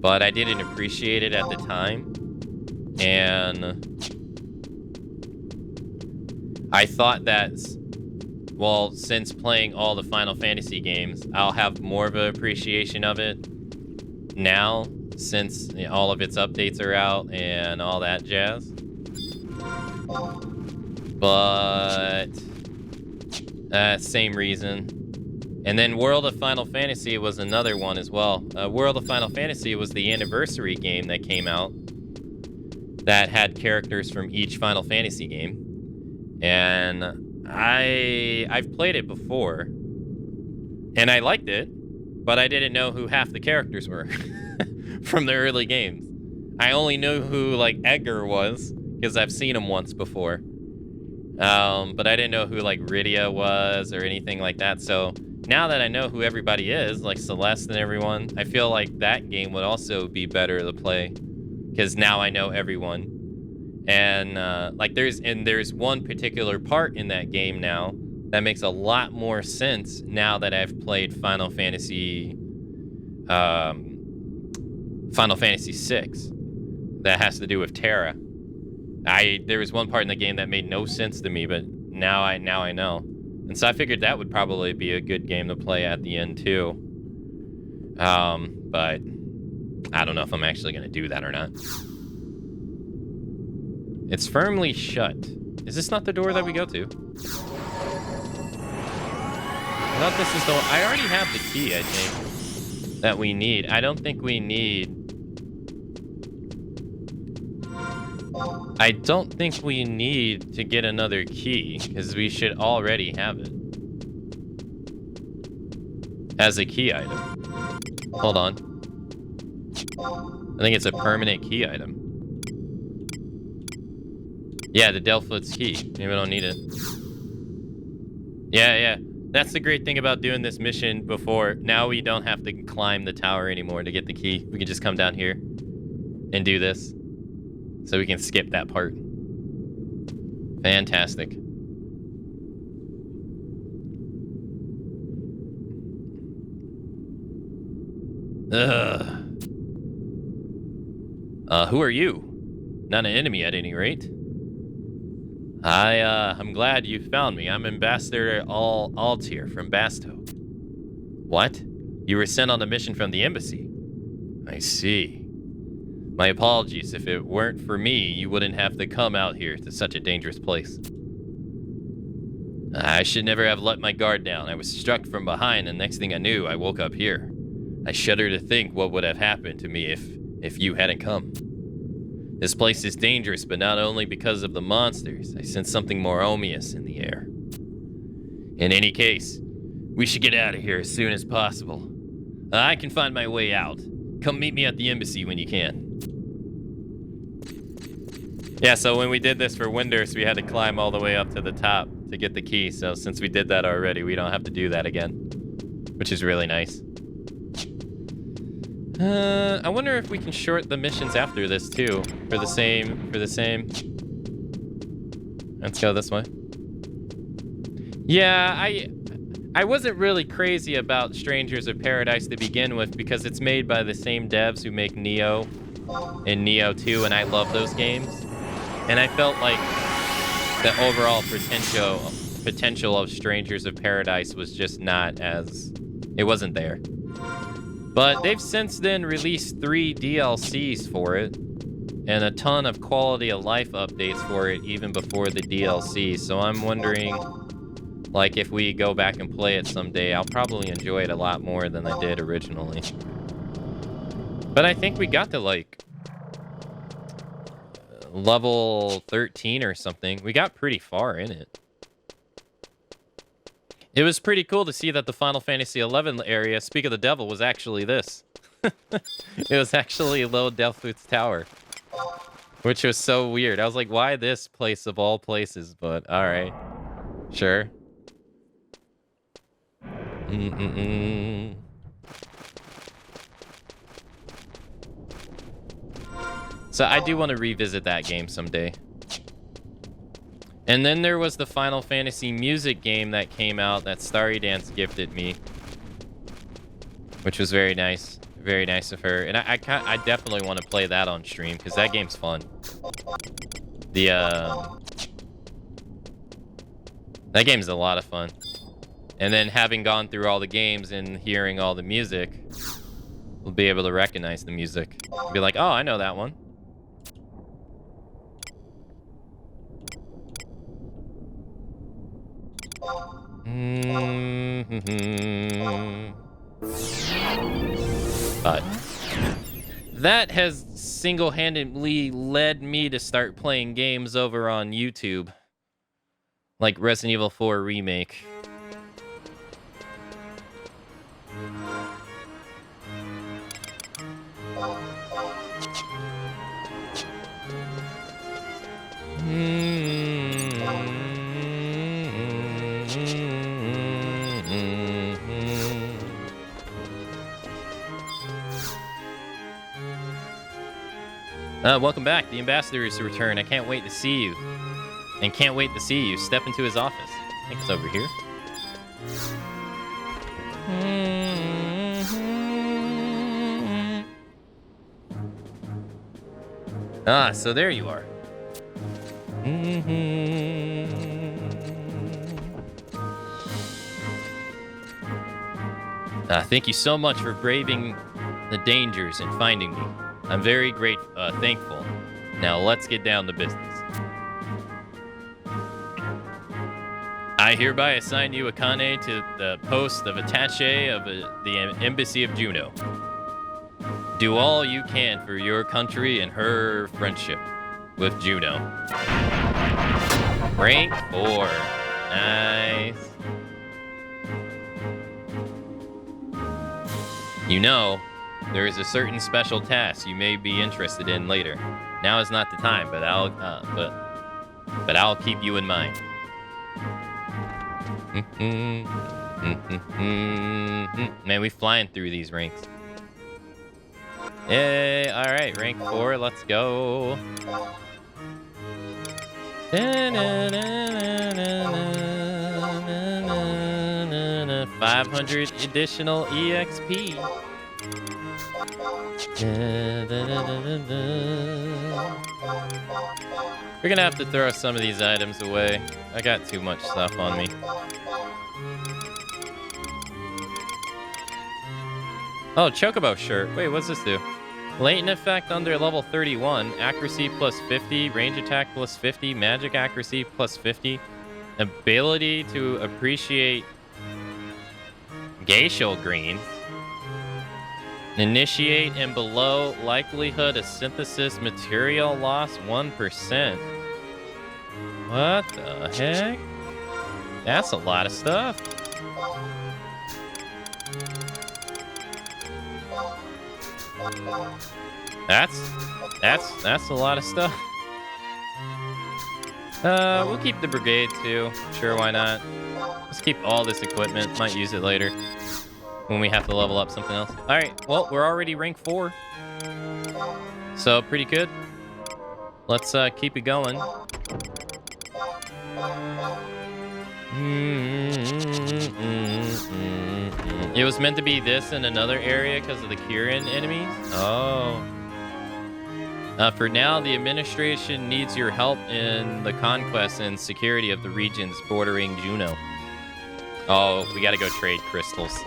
Speaker 1: but I didn't appreciate it at the time. And I thought that, well, since playing all the Final Fantasy games, I'll have more of an appreciation of it now, since all of its updates are out and all that jazz. But same reason. And then World of Final Fantasy was another one as well. World of Final Fantasy was the anniversary game that came out that had characters from each Final Fantasy game. And I've played it before, and I liked it, but I didn't know who half the characters were from the early games. I only knew who, like, Edgar was, because I've seen him once before. But I didn't know who, like, Rydia was or anything like that. So now that I know who everybody is, like Celeste and everyone, I feel like that game would also be better to play, because now I know everyone. And there's one particular part in that game now that makes a lot more sense now that I've played Final Fantasy VI. That has to do with Terra. There was one part in the game that made no sense to me, but now I know. And so I figured that would probably be a good game to play at the end too. But I don't know if I'm actually going to do that or not. It's firmly shut. Is this not the door that we go to? I thought this is the one. I already have the key, I think, that we need. I don't think we need... I don't think we need to get another key, because we should already have it as a key item. Hold on. I think it's a permanent key item. Yeah, the Delphoot's key. Maybe we don't need it. Yeah. That's the great thing about doing this mission before. Now we don't have to climb the tower anymore to get the key. We can just come down here and do this. So we can skip that part. Fantastic. Who are you? Not an enemy at any rate. I'm glad you found me. I'm Ambassador Altair from Basto. What? You were sent on a mission from the embassy? I see. My apologies. If it weren't for me, you wouldn't have to come out here to such a dangerous place. I should never have let my guard down. I was struck from behind, and next thing I knew, I woke up here. I shudder to think what would have happened to me if you hadn't come. This place is dangerous, but not only because of the monsters. I sense something more ominous in the air. In any case, we should get out of here as soon as possible. I can find my way out. Come meet me at the embassy when you can. Yeah, so when we did this for Winders, we had to climb all the way up to the top to get the key. So since we did that already, we don't have to do that again, which is really nice. I wonder if we can short the missions after this too, for the same. Let's go this way. Yeah, I wasn't really crazy about Strangers of Paradise to begin with because it's made by the same devs who make Neo and Neo 2, and I love those games. And I felt like the overall potential of Strangers of Paradise was just not as... It wasn't there. But they've since then released 3 DLCs for it, and a ton of quality of life updates for it even before the DLC. So I'm wondering, like, if we go back and play it someday, I'll probably enjoy it a lot more than I did originally. But I think we got to, like, level 13 or something. We got pretty far in it. It was pretty cool to see that the Final Fantasy XI area, Speak of the Devil, was actually this. It was actually Little Delphut's Tower, which was so weird. I was like, why this place of all places? But all right, sure. So I do want to revisit that game someday. And then there was the Final Fantasy music game that came out that Starry Dance gifted me, which was very nice. Very nice of her. And I definitely want to play that on stream because that game's fun. That game's a lot of fun. And then having gone through all the games and hearing all the music, we'll be able to recognize the music. Be like, oh, I know that one. But that has single-handedly led me to start playing games over on YouTube, like Resident Evil 4 Remake. Welcome back. The ambassador is to return. I can't wait to see you. And can't wait to see you. Step into his office. I think it's over here. Ah, so there you are. Thank you so much for braving the dangers and finding me. I'm very thankful. Now let's get down to business. I hereby assign you Akane to the post of attaché of the Embassy of Juno. Do all you can for your country and her friendship with Juno. Rank 4. Nice. You know, there is a certain special task you may be interested in later. Now is not the time, but I'll keep you in mind. Man, we flying through these ranks. Yay! All right, rank 4. Let's go. 500 additional EXP. We're gonna have to throw some of these items away. I got too much stuff on me. Oh, Chocobo shirt. Wait, what's this do? Latent effect under level 31. Accuracy plus 50. Range attack plus 50. Magic accuracy plus 50. Ability to appreciate glacial greens. Initiate and below likelihood of synthesis material loss 1%. What the heck? That's a lot of stuff. That's a lot of stuff. We'll keep the brigade too. Sure, why not? Let's keep all this equipment. Might use it later when we have to level up something else. All right. Well, we're already rank 4, so pretty good. Let's keep it going. It was meant to be this in another area because of the Kirin enemies. Oh. For now, the administration needs your help in the conquest and security of the regions bordering Juno. Oh, we gotta go trade crystals.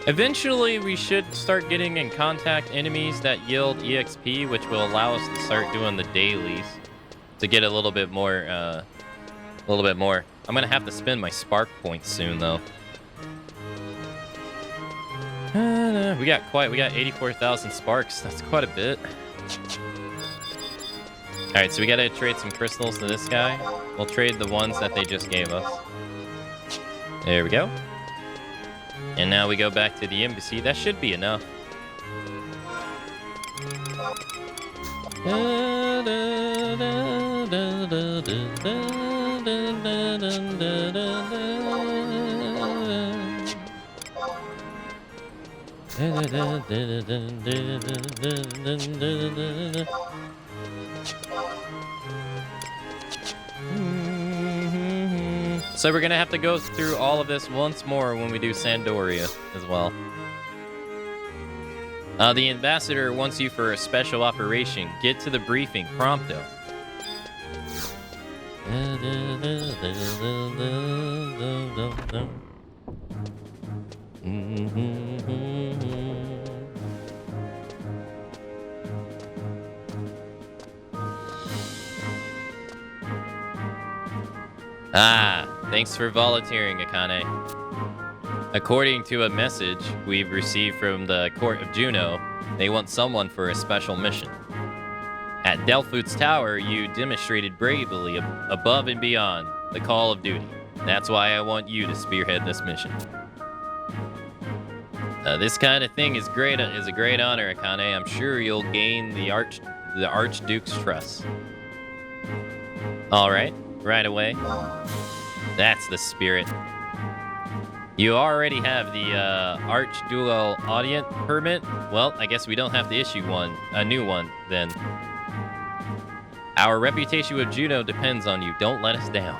Speaker 1: Eventually, we should start getting in contact enemies that yield EXP, which will allow us to start doing the dailies to get a little bit more. I'm gonna have to spend my spark points soon, though. We got 84,000 sparks. That's quite a bit. All right, so we gotta trade some crystals to this guy. We'll trade the ones that they just gave us. There we go. And now we go back to the embassy. That should be enough. So we're gonna have to go through all of this once more when we do Sandoria as well. The ambassador wants you for a special operation. Get to the briefing prompto. Thanks for volunteering, Akane. According to a message we've received from the court of Juno, they want someone for a special mission. At Delphut's Tower, you demonstrated bravely above and beyond the call of duty. That's why I want you to spearhead this mission. This kind of thing is a great honor, Akane. I'm sure you'll gain the Archduke's trust. All right, right away. That's the spirit. You already have the Archdual Audience permit. Well, I guess we don't have to issue a new one then. Our reputation with Juno depends on you. Don't let us down.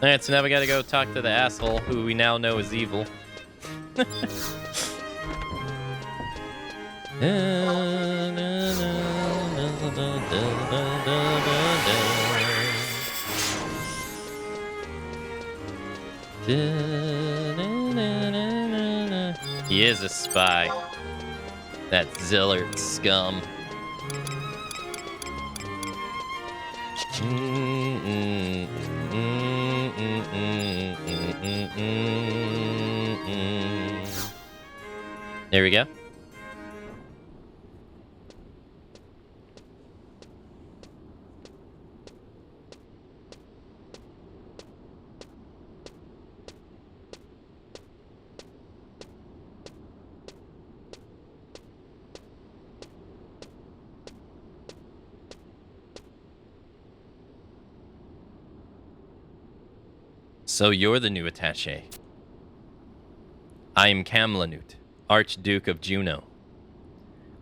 Speaker 1: Alright, so now we gotta go talk to the asshole who we now know is evil. He is a spy. That Zillard scum. There we go. So you're the new attaché. I am Kamlanut, Archduke of Juno.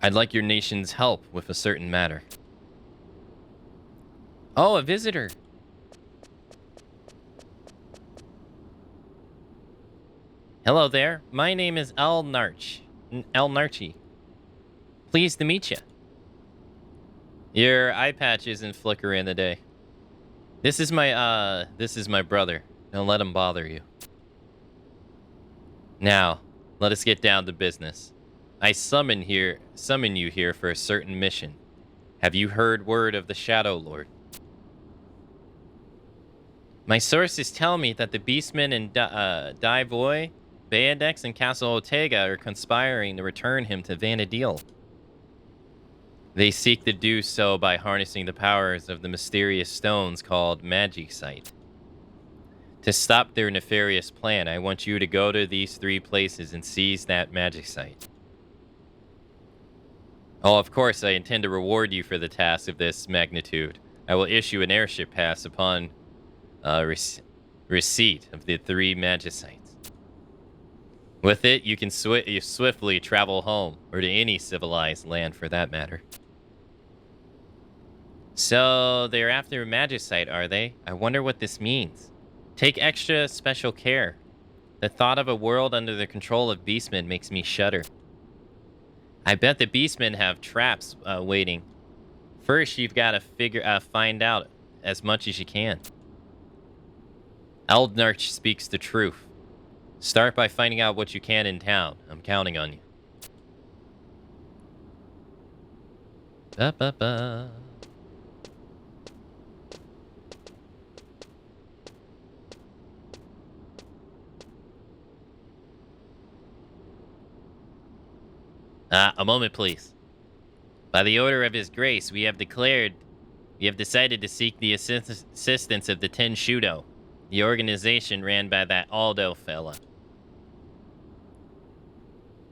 Speaker 1: I'd like your nation's help with a certain matter. Oh, a visitor. Hello there. My name is Narchi. Pleased to meet you. Your eye patch isn't flickering today. This is my brother. Don't let him bother you. Now, let us get down to business. I summon you here for a certain mission. Have you heard word of the Shadow Lord? My sources tell me that the Beastmen and Divoy, Bayandex, and Castle Ortega are conspiring to return him to Vanadil. They seek to do so by harnessing the powers of the mysterious stones called Magicite. To stop their nefarious plan, I want you to go to these 3 places and seize that Magicite. Oh, of course, I intend to reward you for the task of this magnitude. I will issue an airship pass upon receipt of the 3 Magicites. With it, you can swiftly travel home, or to any civilized land for that matter. So, they're after Magicite, are they? I wonder what this means. Take extra special care. The thought of a world under the control of beastmen makes me shudder. I bet the beastmen have traps waiting. First, you've got to find out as much as you can. Eldnarch speaks the truth. Start by finding out what you can in town. I'm counting on you. Ba-ba-ba. A moment, please. By the order of His Grace, we have decided to seek the assistance of the Ten Shudo, the organization ran by that Aldo fella.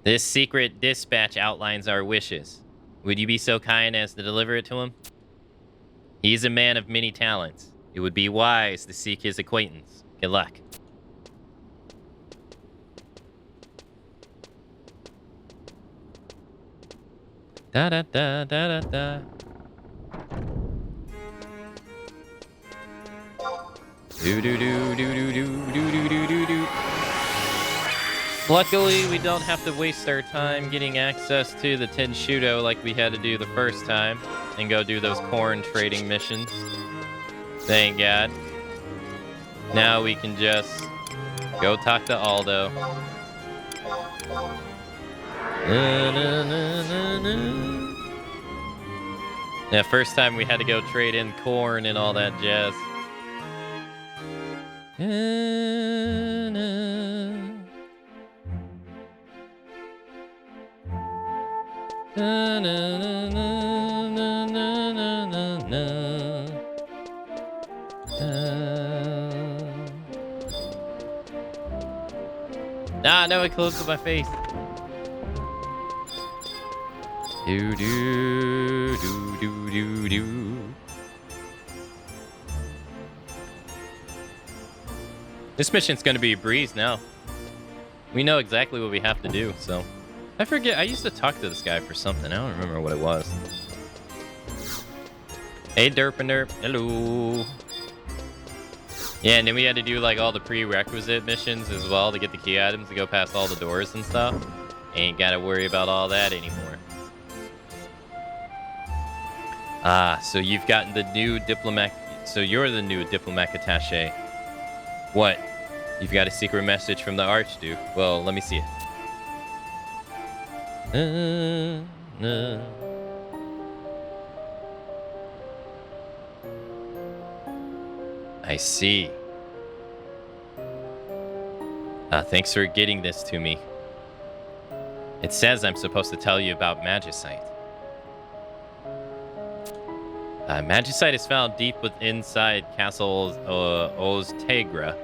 Speaker 1: This secret dispatch outlines our wishes. Would you be so kind as to deliver it to him? He's a man of many talents. It would be wise to seek his acquaintance. Good luck. Da da da da da da. Do do do do do do do do do do. Luckily, we don't have to waste our time getting access to the Tenshudo like we had to do the first time and go do those corn trading missions. Thank God. Now we can just go talk to Aldo. Na, na, na, na, na. Yeah, first time we had to go trade in corn and all that jazz. Na, na. Na, na, na, na, na, na, na, nah, no, it closed to my face. Do do do do do do. This mission's gonna be a breeze now. We know exactly what we have to do, so. I forget, I used to talk to this guy for something. I don't remember what it was. Hey, Derp. Hello. Yeah, and then we had to do like all the prerequisite missions as well to get the key items to go past all the doors and stuff. Ain't gotta worry about all that anymore. Ah, so you've gotten the new diplomat. So you're the new diplomat attaché. What? You've got a secret message from the Archduke. Well, let me see it. I see. Thanks for getting this to me. It says I'm supposed to tell you about Magicite. Magicite is found deep inside castles Oztegra,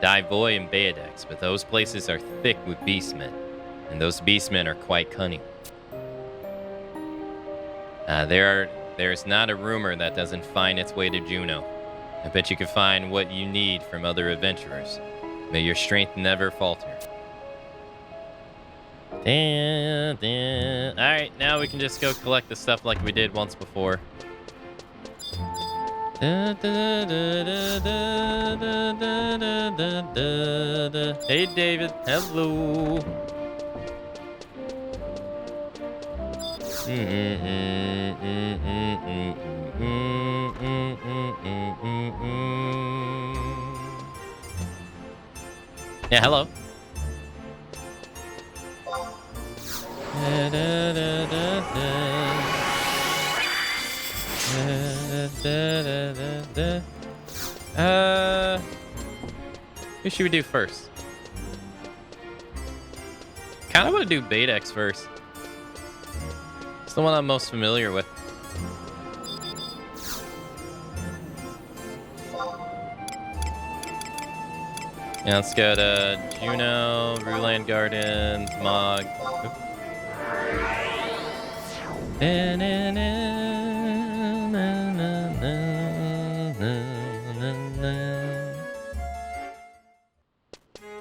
Speaker 1: Divoy, and Baedex, but those places are thick with beastmen, and those beastmen are quite cunning. There's not a rumor that doesn't find its way to Juno. I bet you can find what you need from other adventurers. May your strength never falter. Alright, now we can just go collect the stuff like we did once before. Hey, David. Hello. Yeah, hello. Who should we do first? Kind of want to do Baedex first. It's the one I'm most familiar with. Yeah, let's go to Juno, Ruland Gardens, Mog.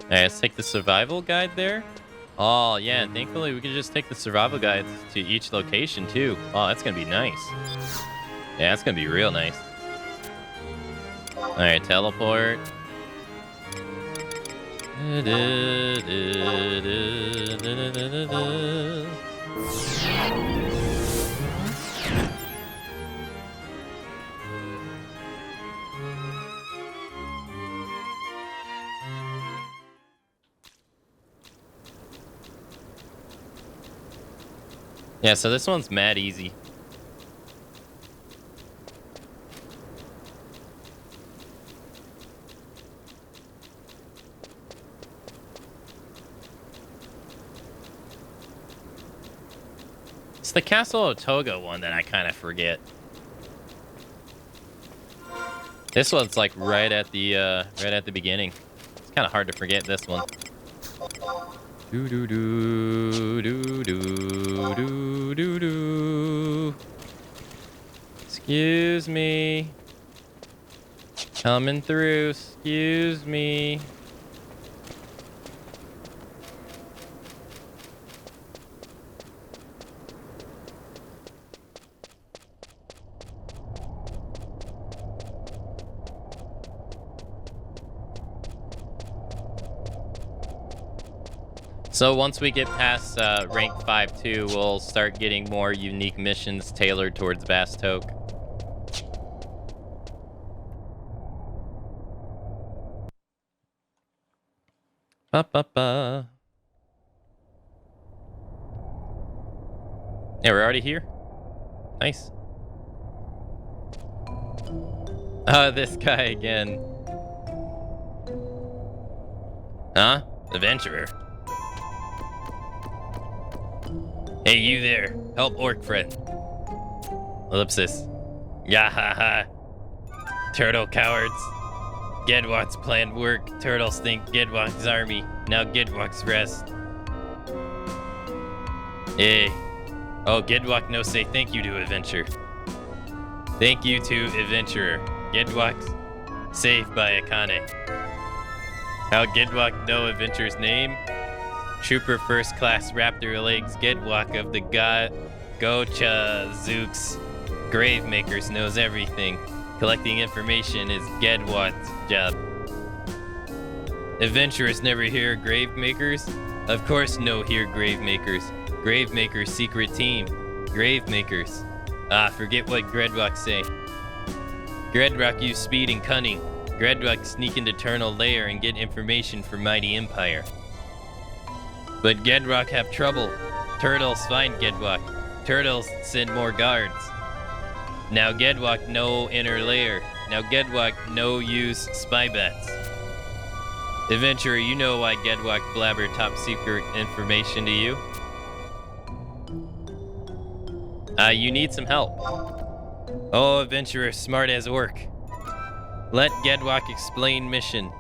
Speaker 1: Alright, let's take the survival guide there. Oh, yeah, and thankfully we can just take the survival guides to each location, too. Oh, that's gonna be nice. Yeah, that's gonna be real nice. Alright, teleport. Yeah, so this one's mad easy. It's the Castle of Toga one that I kind of forget. This one's like right at the beginning. It's kind of hard to forget this one. Do do do do do do do do. Excuse me. Coming through. Excuse me. So once we get past rank 5-2, we'll start getting more unique missions tailored towards Bastok. Ba-ba-ba. Yeah, we're already here. Nice. This guy again. Huh? Adventurer. Hey, you there. Help orc friend. Ellipsis. Yahaha. Turtle cowards. Gedwalk's plan work. Turtles think Gedwalk's army. Now Gedwalk's rest. Hey. Oh, Gedwalk no say thank you to adventure. Thank you to adventurer. Gedwalk's saved by Akane. How Gedwalk know adventure's name? Trooper first class raptor legs Gedwalk of the Gocha Zooks. Gravemakers knows everything. Collecting information is Gedwalk's job. Adventurers never hear Gravemakers? Of course no hear Gravemakers. Gravemakers secret team. Gravemakers. Ah, forget what Gedwalk say. Gedwalk use speed and cunning. Gedwalk sneak into Eternal Lair and get information for Mighty Empire. But Gedwalk have trouble. Turtles find Gedwalk. Turtles send more guards. Now Gedwalk no inner lair. Now Gedwalk no use spy bats. Adventurer, you know why Gedwalk blabber top secret information to you? You need some help. Oh, adventurer, smart as orc. Let Gedwalk explain mission.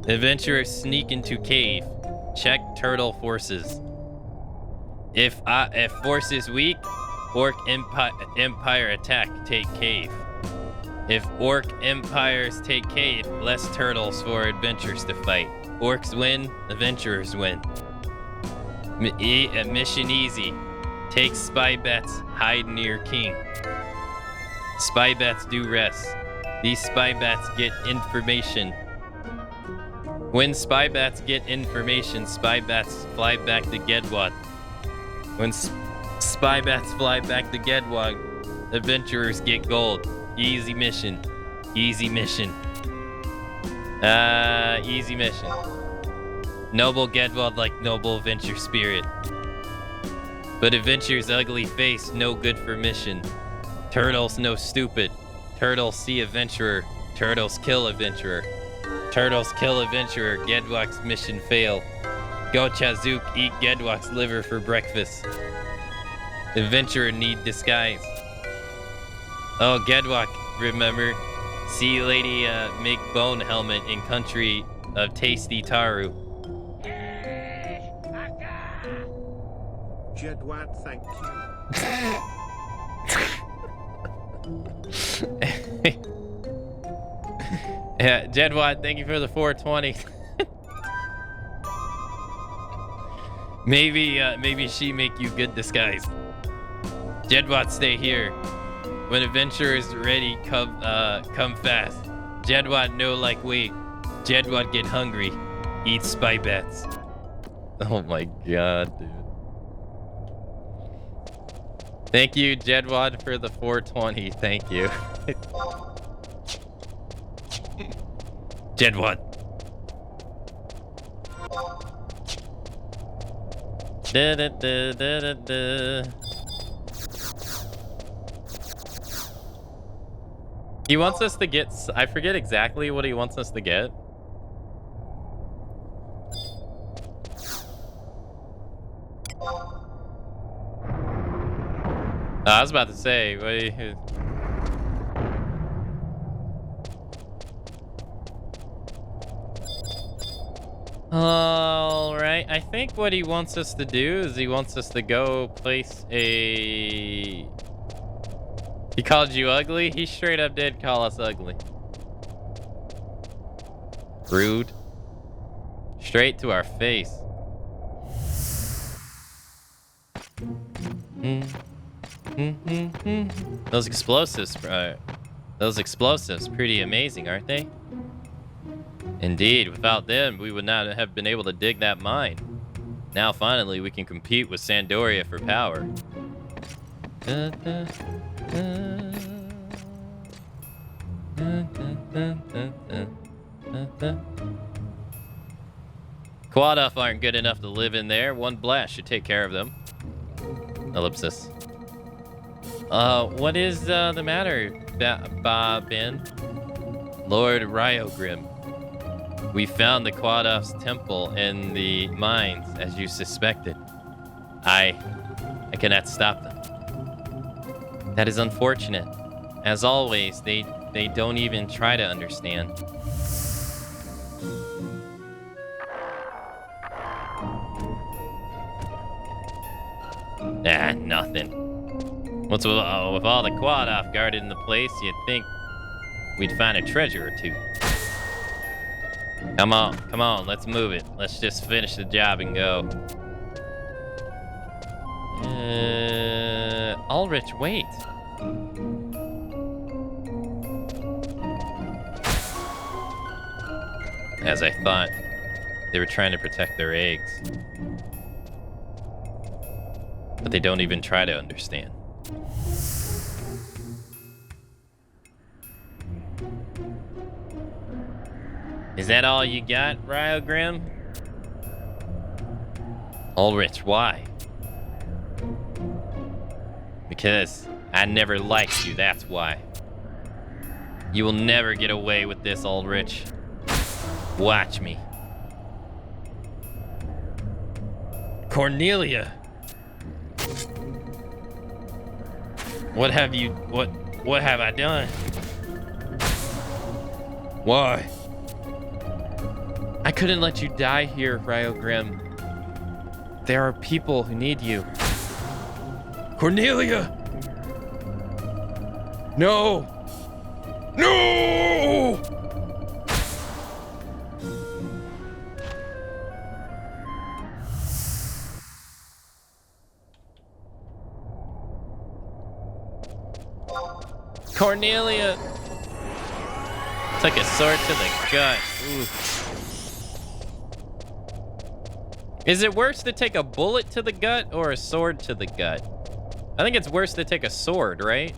Speaker 1: Adventurer sneak into cave. Check turtle forces. If force is weak, orc empire attack, take cave. If orc empires take cave, less turtles for adventurers to fight. Orcs win, adventurers win. Mission easy. Take spy bats, hide near king. Spy bats do rest. These spy bats get information. When spy bats get information, spy bats fly back to Gedwalk. When spy bats fly back to Gedwalk, adventurers get gold. Easy mission. Easy mission. Easy mission. Noble Gedwalk like noble adventure spirit. But adventure's ugly face no good for mission. Turtles no stupid. Turtles see adventurer. Turtles kill adventurer. Turtles kill adventurer. Gedwalk's mission fail. Gocha-zook eat Gedwalk's liver for breakfast. Adventurer need disguise. Oh, Gedwalk, remember? See lady make bone helmet in country of tasty taru.
Speaker 2: Gedwalk, thank you.
Speaker 1: Yeah, Jedwad, thank you for the 420. Maybe she make you good disguise. Jedwat, stay here. When adventure is ready, come fast. Jedwat no like wait. Jedwat get hungry. Eat spy bats. Oh my god, dude. Thank you, Jedwad, for the 420. Thank you. Jedwad. Da, da, da, da, da, da. He wants us to get... I forget exactly what he wants us to get. I was about to say, wait. All right, I think what he wants us to do is he wants us to go place a... He called you ugly? He straight up did call us ugly. Rude. Straight to our face. Those explosives, pretty amazing, aren't they? Indeed, without them, we would not have been able to dig that mine. Now, finally, we can compete with Sandoria for power. Quadoff aren't good enough to live in there. One blast should take care of them. Ellipsis. What is the matter, Ben? Lord Ryogrim. We found the Quadoff's temple in the mines, as you suspected. I cannot stop them. That is unfortunate. As always, they don't even try to understand. Ah, nothing. What's with all the Quadoff guarded in the place, you'd think we'd find a treasure or two. Come on, let's move it. Let's just finish the job and go. Ulrich, wait. As I thought, they were trying to protect their eggs. But they don't even try to understand. Is that all you got, Ryogrim? Ulrich, why? Because I never liked you, that's why. You will never get away with this, Ulrich. Watch me. Cornelia! What have I done? Why? I couldn't let you die here, Ryogrim. There are people who need you. Cornelia! No! No! Cornelia! Took a sword to the gut. Ooh. Is it worse to take a bullet to the gut or a sword to the gut? I think it's worse to take a sword, right?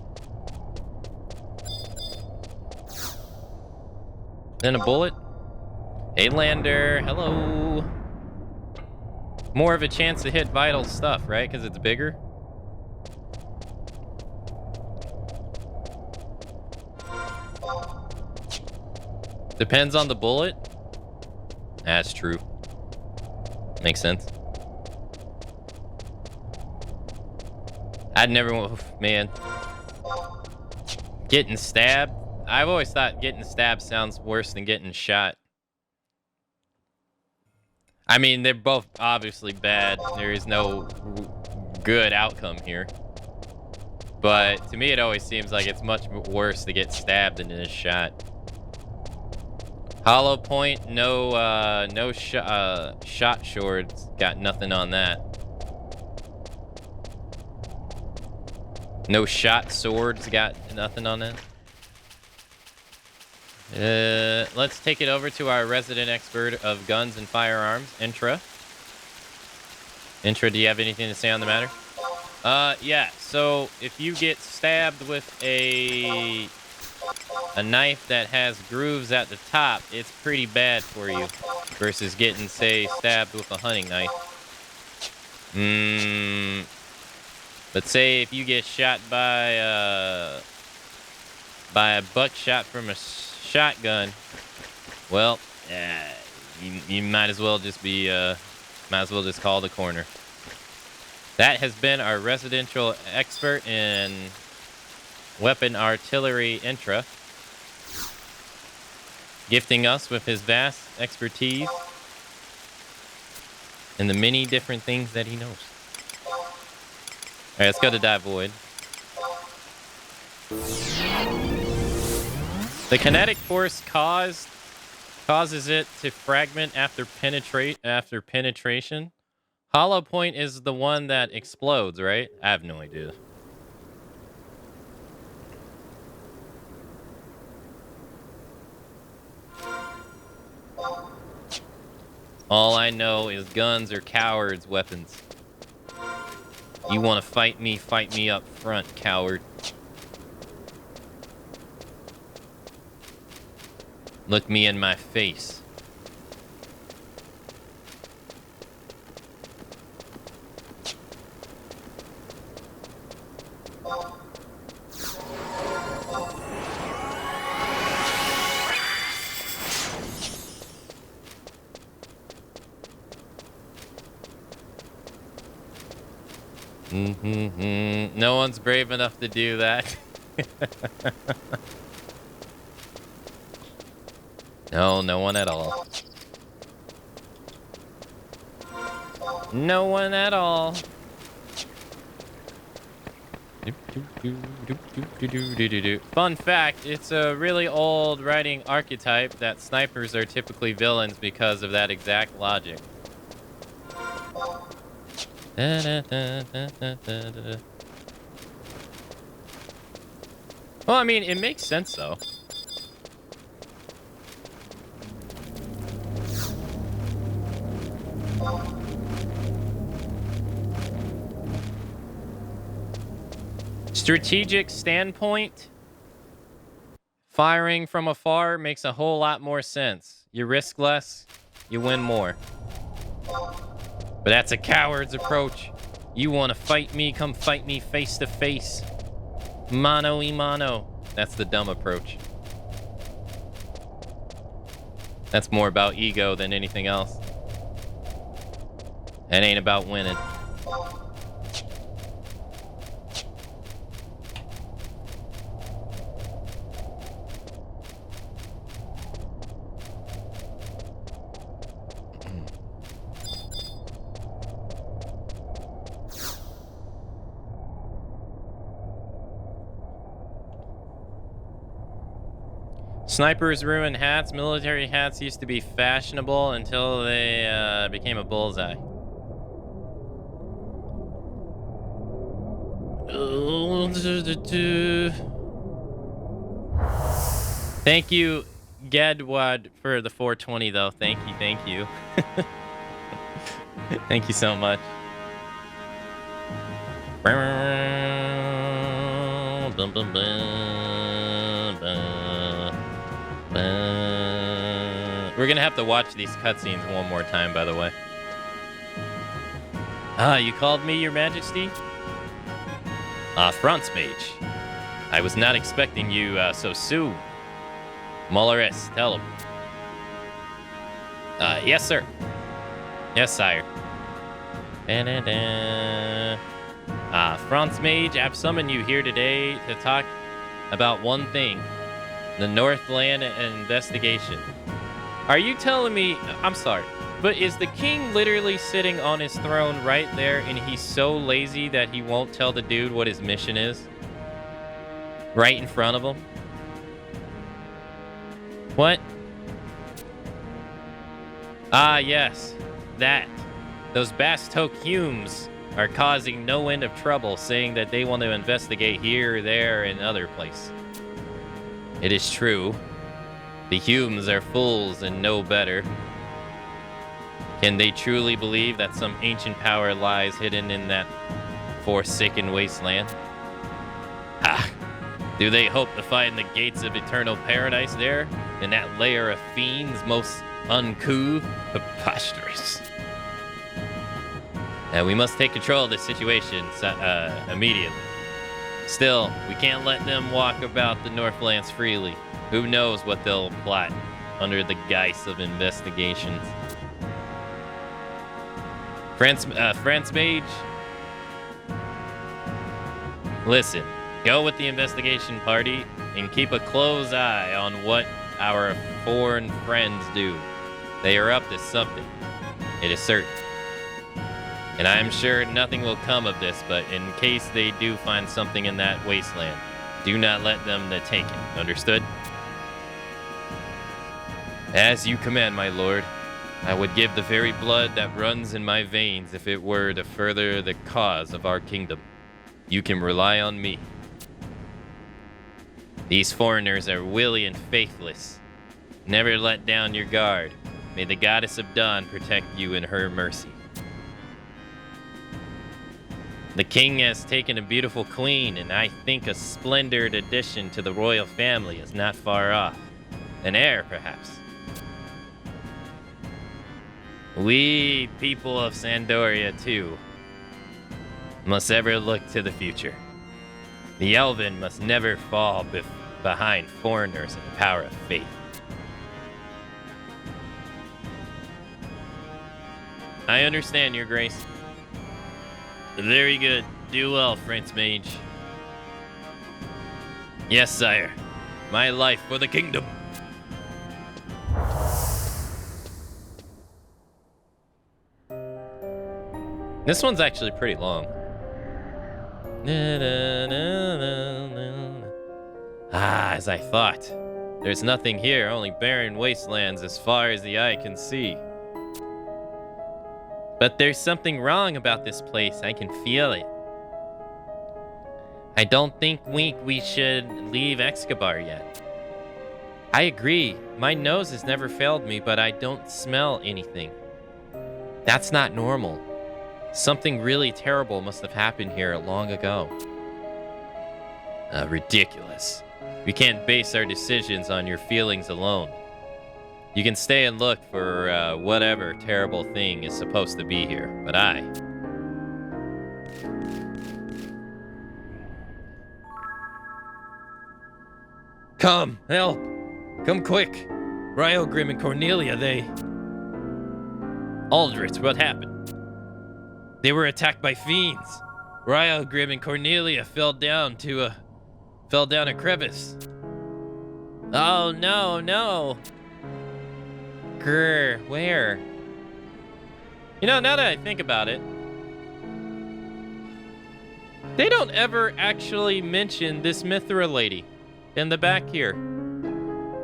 Speaker 1: Then a bullet? Hey, Lander. Hello. More of a chance to hit vital stuff, right? Because it's bigger? Depends on the bullet? That's true. Makes sense. I'd never... Man. Getting stabbed? I've always thought getting stabbed sounds worse than getting shot. I mean, they're both obviously bad. There is no good outcome here. But to me, it always seems like it's much worse to get stabbed than it is shot. Hollow point, no shot swords. Got nothing on that. No shot swords. Got nothing on that. Let's take it over to our resident expert of guns and firearms, Intra. Intra, do you have anything to say on the matter? Yeah. So if you get stabbed with a knife that has grooves at the top, it's pretty bad for you versus getting, say, stabbed with a hunting knife. But say if you get shot by a buckshot from a shotgun, well, you might as well just be call the corner. That has been our residential expert in weapon artillery, Intra, gifting us with his vast expertise in the many different things that he knows. All right, let's go to Die Void. The kinetic force causes it to fragment after penetration. Hollow point is the one that explodes, right? I have no idea. All I know is guns are cowards' weapons. You want to fight me up front, coward. Look me in my face. No one's brave enough to do that. No one at all. No one at all. Fun fact, it's a really old writing archetype that snipers are typically villains because of that exact logic. Well, I mean, it makes sense, though. Strategic standpoint, firing from afar makes a whole lot more sense. You risk less, you win more. But that's a coward's approach. You want to fight me? Come fight me face to face. Mano y mano. That's the dumb approach. That's more about ego than anything else. It ain't about winning. Snipers ruin hats. Military hats used to be fashionable until they became a bullseye. Thank you, Gadwad, for the 420, though. Thank you. Thank you so much. We're gonna have to watch these cutscenes one more time, by the way. You called me, Your Majesty? Franz Mage. I was not expecting you so soon. Molares, tell him. Yes, sir. Yes, sire. Franz Mage, I've summoned you here today to talk about one thing. The Northland investigation. Are you telling me... I'm sorry, but is the king literally sitting on his throne right there and he's so lazy that he won't tell the dude what his mission is? Right in front of him? What? Ah, yes. That. Those Bastok Humes are causing no end of trouble, saying that they want to investigate here, there, and other place. It is true. The Humes are fools and know better. Can they truly believe that some ancient power lies hidden in that forsaken wasteland? Ah, do they hope to find the gates of eternal paradise there, in that lair of fiends most uncouth, preposterous? And we must take control of this situation immediately. Still, we can't let them walk about the Northlands freely. Who knows what they'll plot under the guise of investigations. France Mage, listen, go with the investigation party and keep a close eye on what our foreign friends do. They are up to something. It is certain. And I am sure nothing will come of this, but in case they do find something in that wasteland, do not let them take it. Understood? As you command, my lord. I would give the very blood that runs in my veins if it were to further the cause of our kingdom. You can rely on me. These foreigners are wily and faithless. Never let down your guard. May the goddess of dawn protect you in her mercy. The king has taken a beautiful queen, and I think a splendid addition to the royal family is not far off. An heir, perhaps. We, people of Sandoria, too, must ever look to the future. The Elven must never fall behind foreigners in the power of faith. I understand, Your Grace. Very good. Do well, France Mage. Yes, sire. My life for the kingdom. This one's actually pretty long. Ah, as I thought. There's nothing here, only barren wastelands as far as the eye can see. But there's something wrong about this place. I can feel it. I don't think we should leave Escobar yet. I agree. My nose has never failed me, but I don't smell anything. That's not normal. Something really terrible must have happened here long ago. Ridiculous. We can't base our decisions on your feelings alone. You can stay and look for whatever terrible thing is supposed to be here, but I... Come, help! Come quick! Ryogrim and Cornelia, they... Aldrich, what happened? They were attacked by fiends. Ryogrim and Cornelia fell down a crevice. Oh, no. Grr, where? You know, now that I think about it, they don't ever actually mention this Mithra lady in the back here.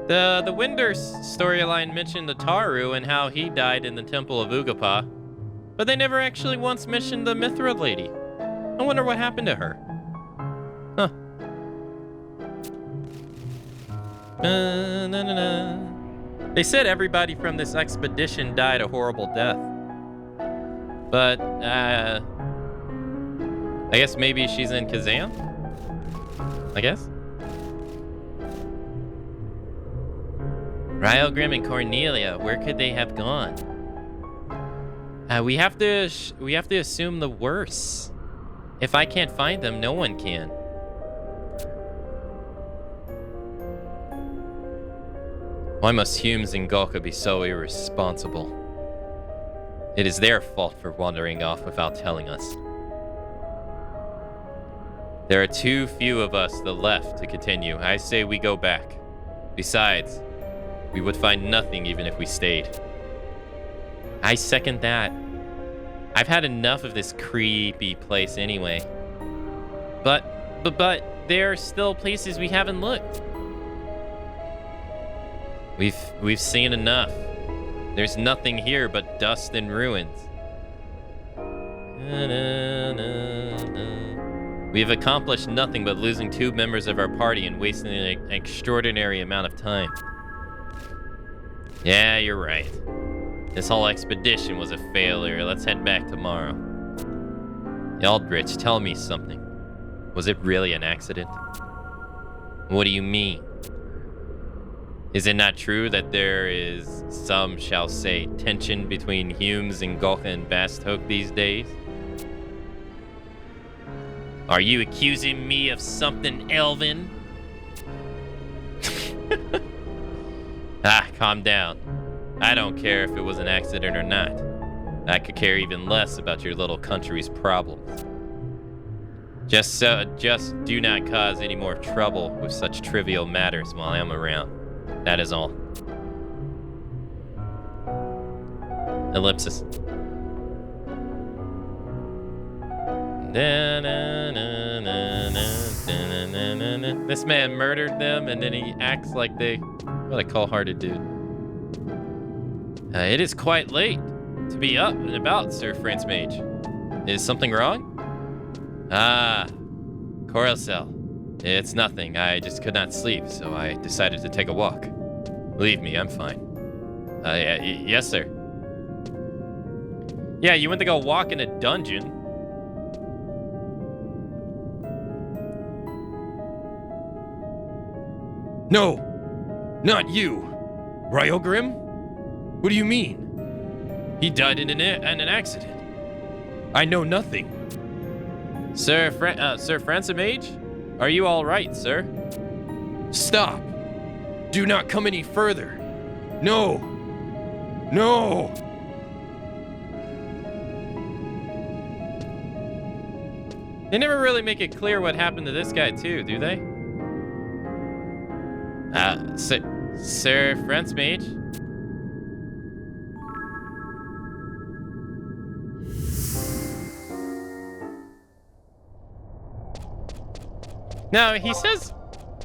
Speaker 1: The Winder storyline mentioned the Taru and how he died in the Temple of Ugapa, but they never actually once mentioned the Mithra lady. I wonder what happened to her. Huh. They said everybody from this expedition died a horrible death. But, I guess maybe she's in Kazam? I guess? Ryogrim and Cornelia, where could they have gone? We have to assume the worst. If I can't find them, no one can. Why must Humes and Golka be so irresponsible? It is their fault for wandering off without telling us. There are too few of us left to continue. I say we go back. Besides, we would find nothing even if we stayed. I second that. I've had enough of this creepy place anyway. But there are still places we haven't looked. We've seen enough. There's nothing here but dust and ruins. We have accomplished nothing but losing 2 members of our party and wasting an extraordinary amount of time. Yeah, you're right. This whole expedition was a failure. Let's head back tomorrow. Eldritch, tell me something. Was it really an accident? What do you mean? Is it not true that there is, some shall say, tension between Humes and Gulka and Bastok these days? Are you accusing me of something, Elvin? Calm down. I don't care if it was an accident or not. I could care even less about your little country's problems. Just do not cause any more trouble with such trivial matters while I'm around. That is all. Ellipsis. This man murdered them, and then he acts like they... What a cold-hearted dude. It is quite late to be up and about, Sir Franz Mage. Is something wrong? Coralcel. It's nothing. I just could not sleep, so I decided to take a walk. Believe me, I'm fine. Yes, sir. Yeah, you went to go walk in a dungeon.
Speaker 2: No, not you. Ryogrim? What do you mean?
Speaker 1: He died in an accident.
Speaker 2: I know nothing.
Speaker 1: Sir Francis, are you all right, sir?
Speaker 2: Stop. Do not come any further. No. No.
Speaker 1: They never really make it clear what happened to this guy, too, do they? Sir Franz Mage? No, he says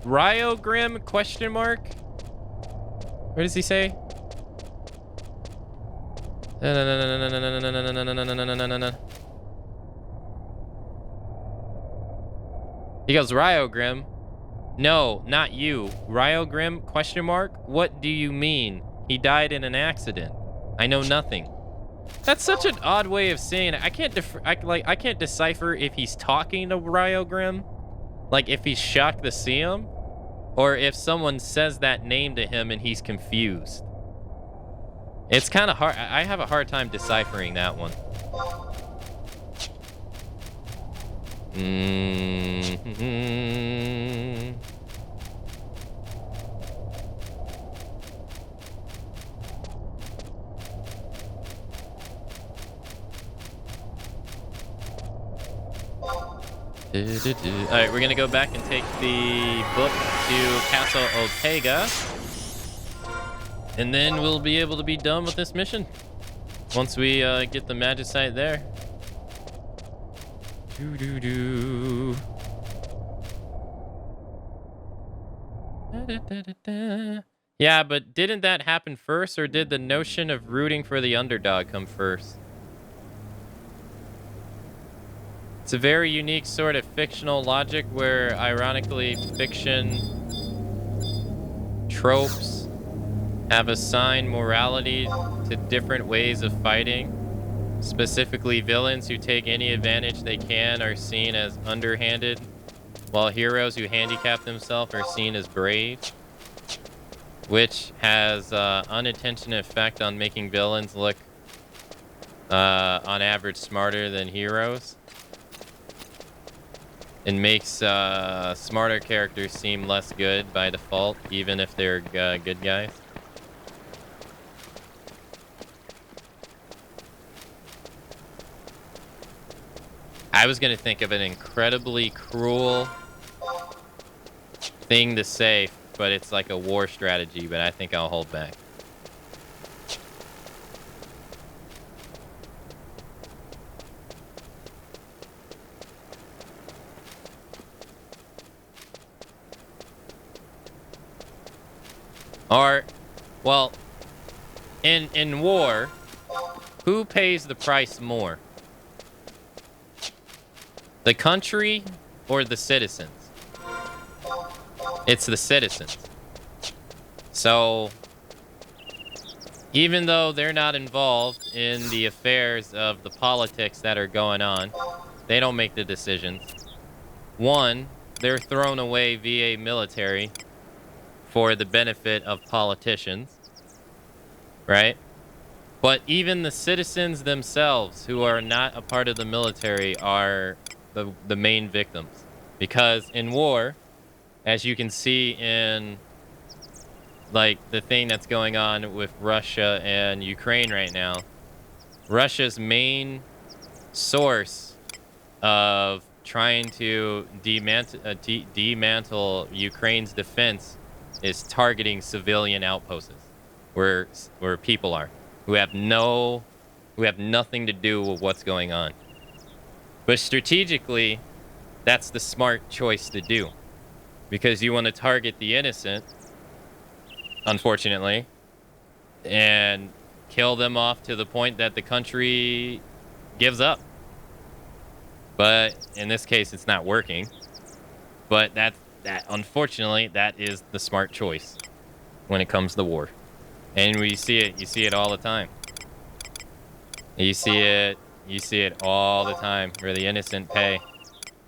Speaker 1: Ryogrim question mark. What does he say? He goes, Ryogrim. No, not you. Ryogrim question mark. What do you mean? He died in an accident. I know nothing. That's such an odd way of saying it. I can't decipher if he's talking to Ryogrim. Like, if he's shocked to see him, or if someone says that name to him and he's confused. It's kind of hard. I have a hard time deciphering that one. Alright, we're gonna go back and take the book to Castle Ortega. And then we'll be able to be done with this mission. Once we get the Magicite there. Doo-doo-doo. Yeah, but didn't that happen first, or did the notion of rooting for the underdog come first? It's a very unique sort of fictional logic where, ironically, fiction tropes have assigned morality to different ways of fighting. Specifically, villains who take any advantage they can are seen as underhanded, while heroes who handicap themselves are seen as brave, which has unintentional effect on making villains look, on average, smarter than heroes. It makes smarter characters seem less good by default, even if they're good guys. I was going to think of an incredibly cruel thing to say, but it's like a war strategy, but I think I'll hold back. Or, well, in war, who pays the price more? The country or the citizens? It's the citizens. So, even though they're not involved in the affairs of the politics that are going on, they don't make the decisions. One, they're thrown away via military for the benefit of politicians, right? But even the citizens themselves who are not a part of the military are the main victims. Because in war, as you can see in like the thing that's going on with Russia and Ukraine right now, Russia's main source of trying to dismantle Ukraine's defense is targeting civilian outposts where people are who have nothing to do with what's going on. But strategically, that's the smart choice to do, because you want to target the innocent, unfortunately, and kill them off to the point that the country gives up. But in this case, it's not working. But that unfortunately, that is the smart choice when it comes to war. And you see it all the time. You see it all the time where the innocent pay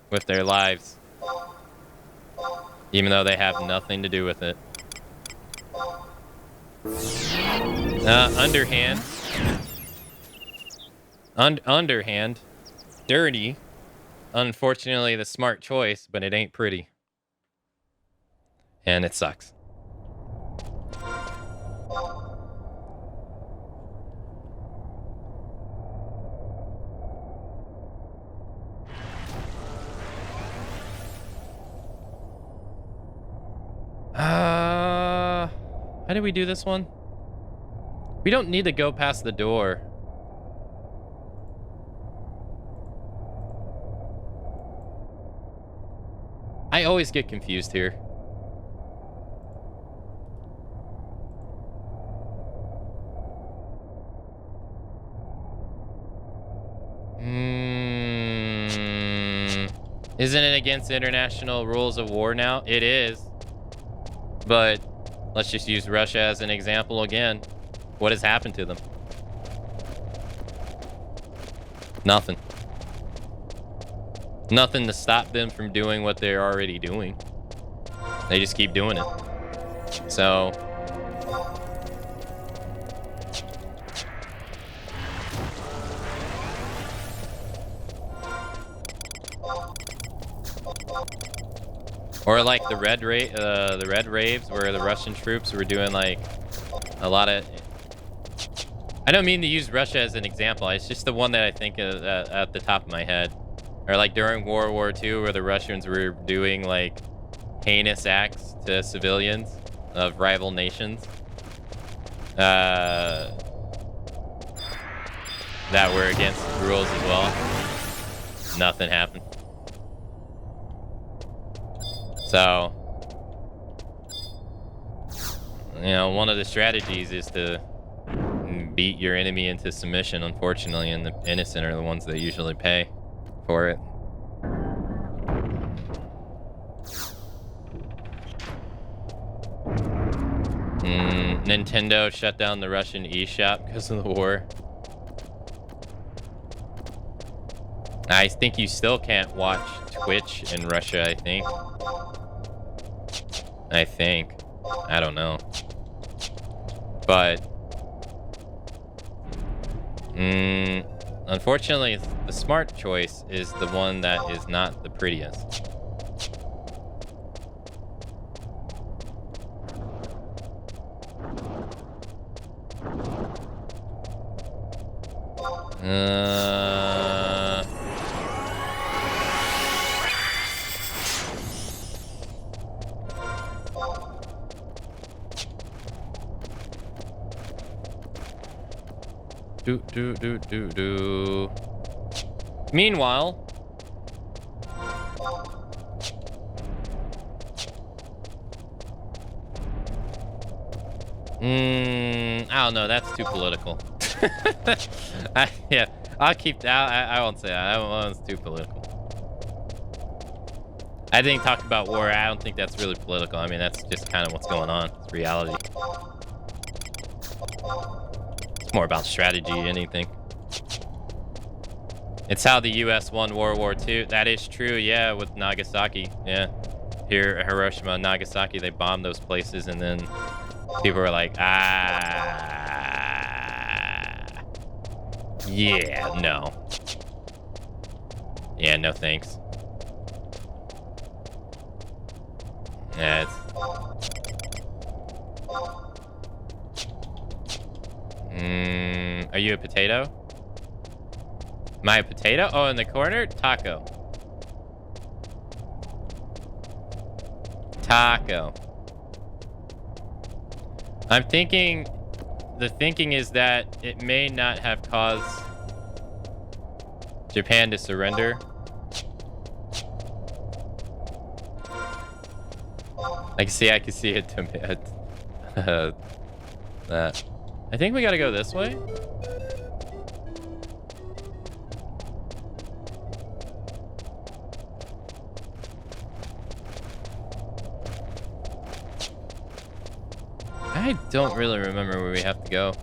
Speaker 1: with their lives, even though they have nothing to do with it. Underhand, dirty. Unfortunately, the smart choice, but it ain't pretty. And it sucks. How do we do this one? We don't need to go past the door. I always get confused here. Isn't it against international rules of war now? It is. But let's just use Russia as an example again. What has happened to them? Nothing. Nothing to stop them from doing what they're already doing. They just keep doing it. So... or like the red raves where the Russian troops were doing like a lot of... I don't mean to use Russia as an example. It's just the one that I think of at the top of my head. Or like during World War II where the Russians were doing like heinous acts to civilians of rival nations. That were against the rules as well. Nothing happened. So, you know, one of the strategies is to beat your enemy into submission, unfortunately, and the innocent are the ones that usually pay for it. Nintendo shut down the Russian eShop because of the war. I think you still can't watch Twitch in Russia, I think. I don't know. But... unfortunately, the smart choice is the one that is not the prettiest. Meanwhile, I don't know. That's too political. Yeah, I'll keep that. I won't say that. That one's too political. I think talking about war, I don't think that's really political. I mean, that's just kind of what's going on. It's reality. It's more about strategy than anything. It's how the U.S. won World War II. That is true, yeah, with Nagasaki. Yeah. Here at Hiroshima and Nagasaki, they bombed those places, and then people were like, yeah, no. Yeah, no thanks. Yeah, are you a potato? Am I a potato? Oh, in the corner? Taco. Taco. I'm thinking... The thinking is that it may not have caused Japan to surrender. I can see it to that. I think we gotta go this way. I don't really remember where we have to go.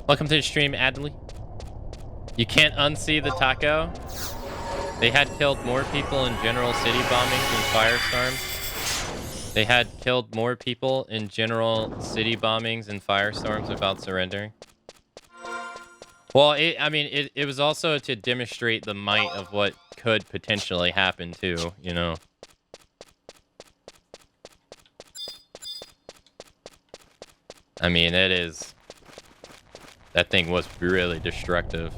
Speaker 1: Welcome to the stream, Adley. You can't unsee the taco. They had killed more people in general city bombings and firestorms. They had killed more people in general city bombings and firestorms without surrendering. Well, it was also to demonstrate the might of what could potentially happen too, you know. I mean, it is... That thing was really destructive.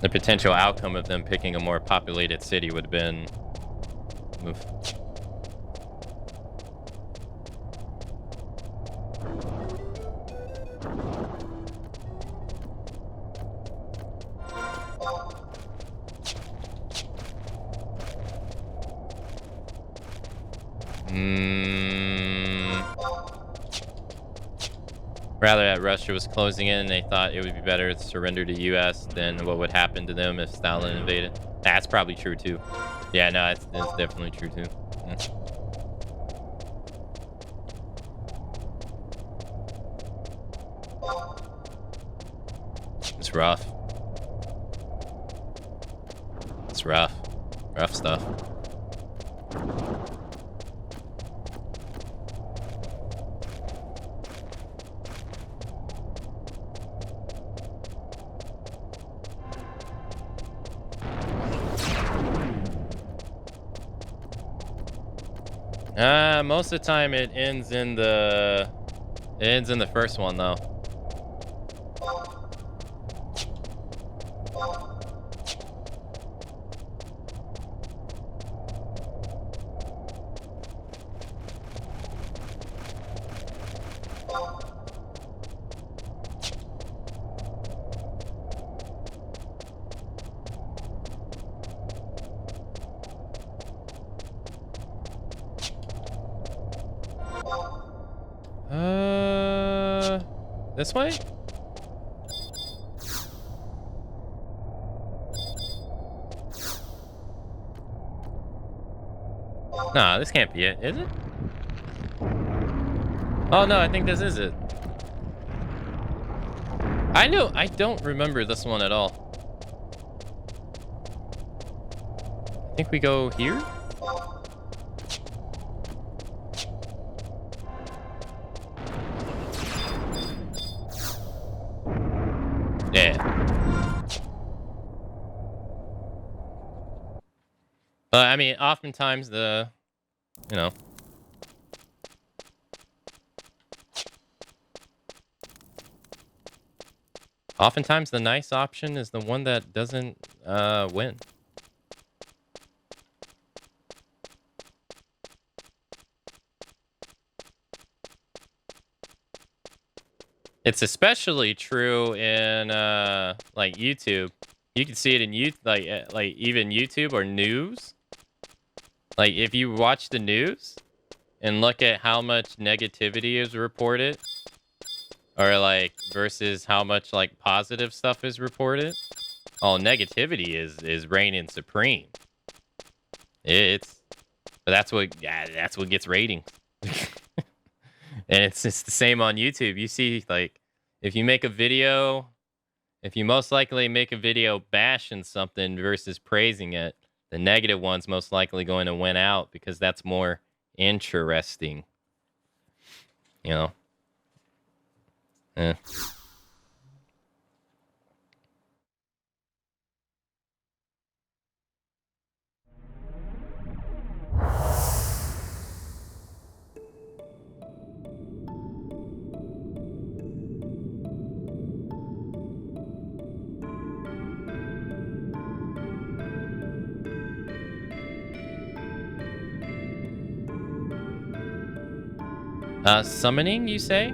Speaker 1: The potential outcome of them picking a more populated city would have been... Oof. Rather that Russia was closing in and they thought it would be better to surrender to U.S. than what would happen to them if Stalin invaded. That's probably true too. Yeah, no, it's definitely true too. Yeah. It's rough. It's rough. Rough stuff. Most of the time it ends in the first one though. This way? Nah, this can't be it, is it? Oh no, I think this is it. I don't remember this one at all. I think we go here? Yeah. I mean, oftentimes oftentimes the nice option is the one that doesn't win. It's especially true in like YouTube. You can see it in like even YouTube or news. Like if you watch the news and look at how much negativity is reported, or like versus how much like positive stuff is reported, oh, negativity is reigning supreme. But that's what gets ratings. And it's the same on YouTube. You see, like, if you most likely make a video bashing something versus praising it, the negative one's most likely going to win out because that's more interesting. You know? Eh. Summoning, you say?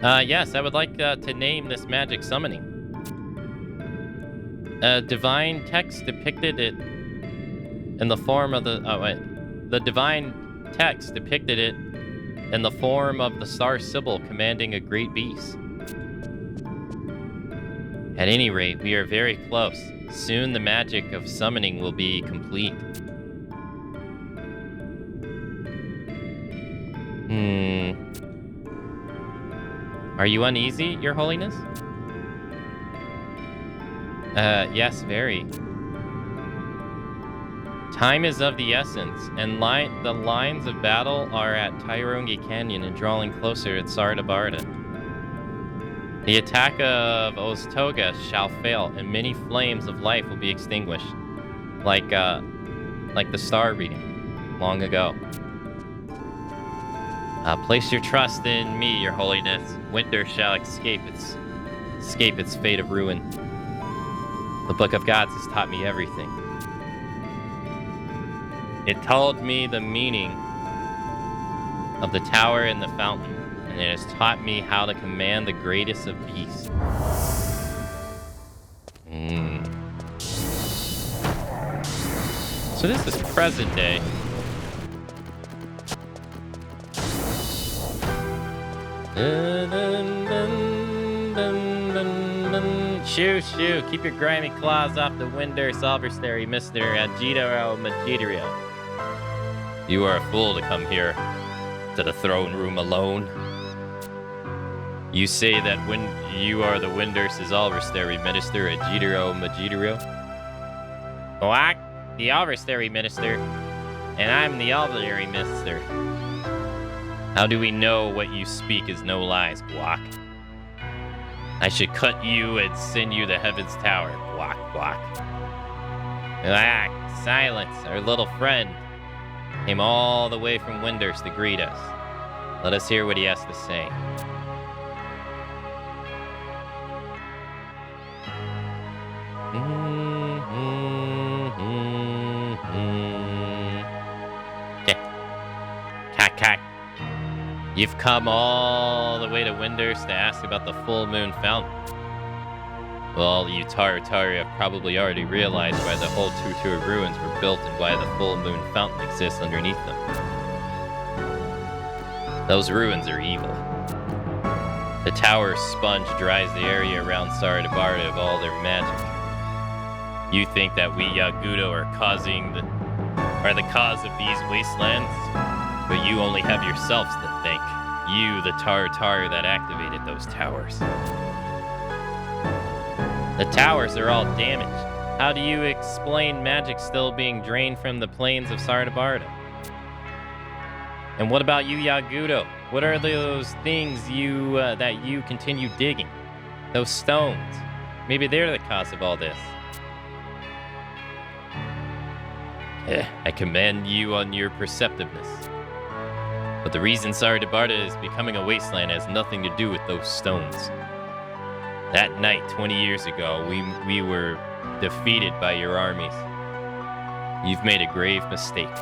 Speaker 1: Yes, I would like to name this magic summoning. Divine text depicted it in the form of the divine text depicted it in the form of the star symbol commanding a great beast. At any rate, we are very close. Soon the magic of summoning will be complete. Are you uneasy, Your Holiness? Yes, very. Time is of the essence, and the lines of battle are at Tairongi Canyon and drawing closer at Sardabarda. The attack of Oztoga shall fail, and many flames of life will be extinguished, like the star reading long ago. Place your trust in me, Your Holiness. Winter shall escape its fate of ruin. The Book of Gods has taught me everything. It told me the meaning of the tower and the fountain, and it has taught me how to command the greatest of beasts. So this is present day. Shoo, shoo. Keep your grimy claws off the Winder Salverstary, Mr. Agitaro Magitrio. You are a fool to come here to the throne room alone. You say that when you are the Winder Salverstary Minister, Agitaro Magitrio? What? The Alverstary Minister, and I'm the Alverstary Minister. How do we know what you speak is no lies, Guac? I should cut you and send you to Heaven's Tower, Guac, Guac. Silence, our little friend came all the way from Winders to greet us. Let us hear what he has to say. Cack. You've come all the way to Winders to ask about the full moon fountain. Well, you Taratari have probably already realized why the old Tutur ruins were built and why the full moon fountain exists underneath them. Those ruins are evil. The tower's sponge dries the area around Sardabarda of all their magic. You think that we Yagudo are the cause of these wastelands? But you only have yourselves to thank. You, the Taratari that activated those towers. The towers are all damaged. How do you explain magic still being drained from the plains of Sardabarda? And what about you, Yagudo? What are those things that you continue digging? Those stones. Maybe they're the cause of all this. I commend you on your perceptiveness. But the reason Sardabarda is becoming a wasteland has nothing to do with those stones. That night, 20 years ago, we were defeated by your armies. You've made a grave mistake.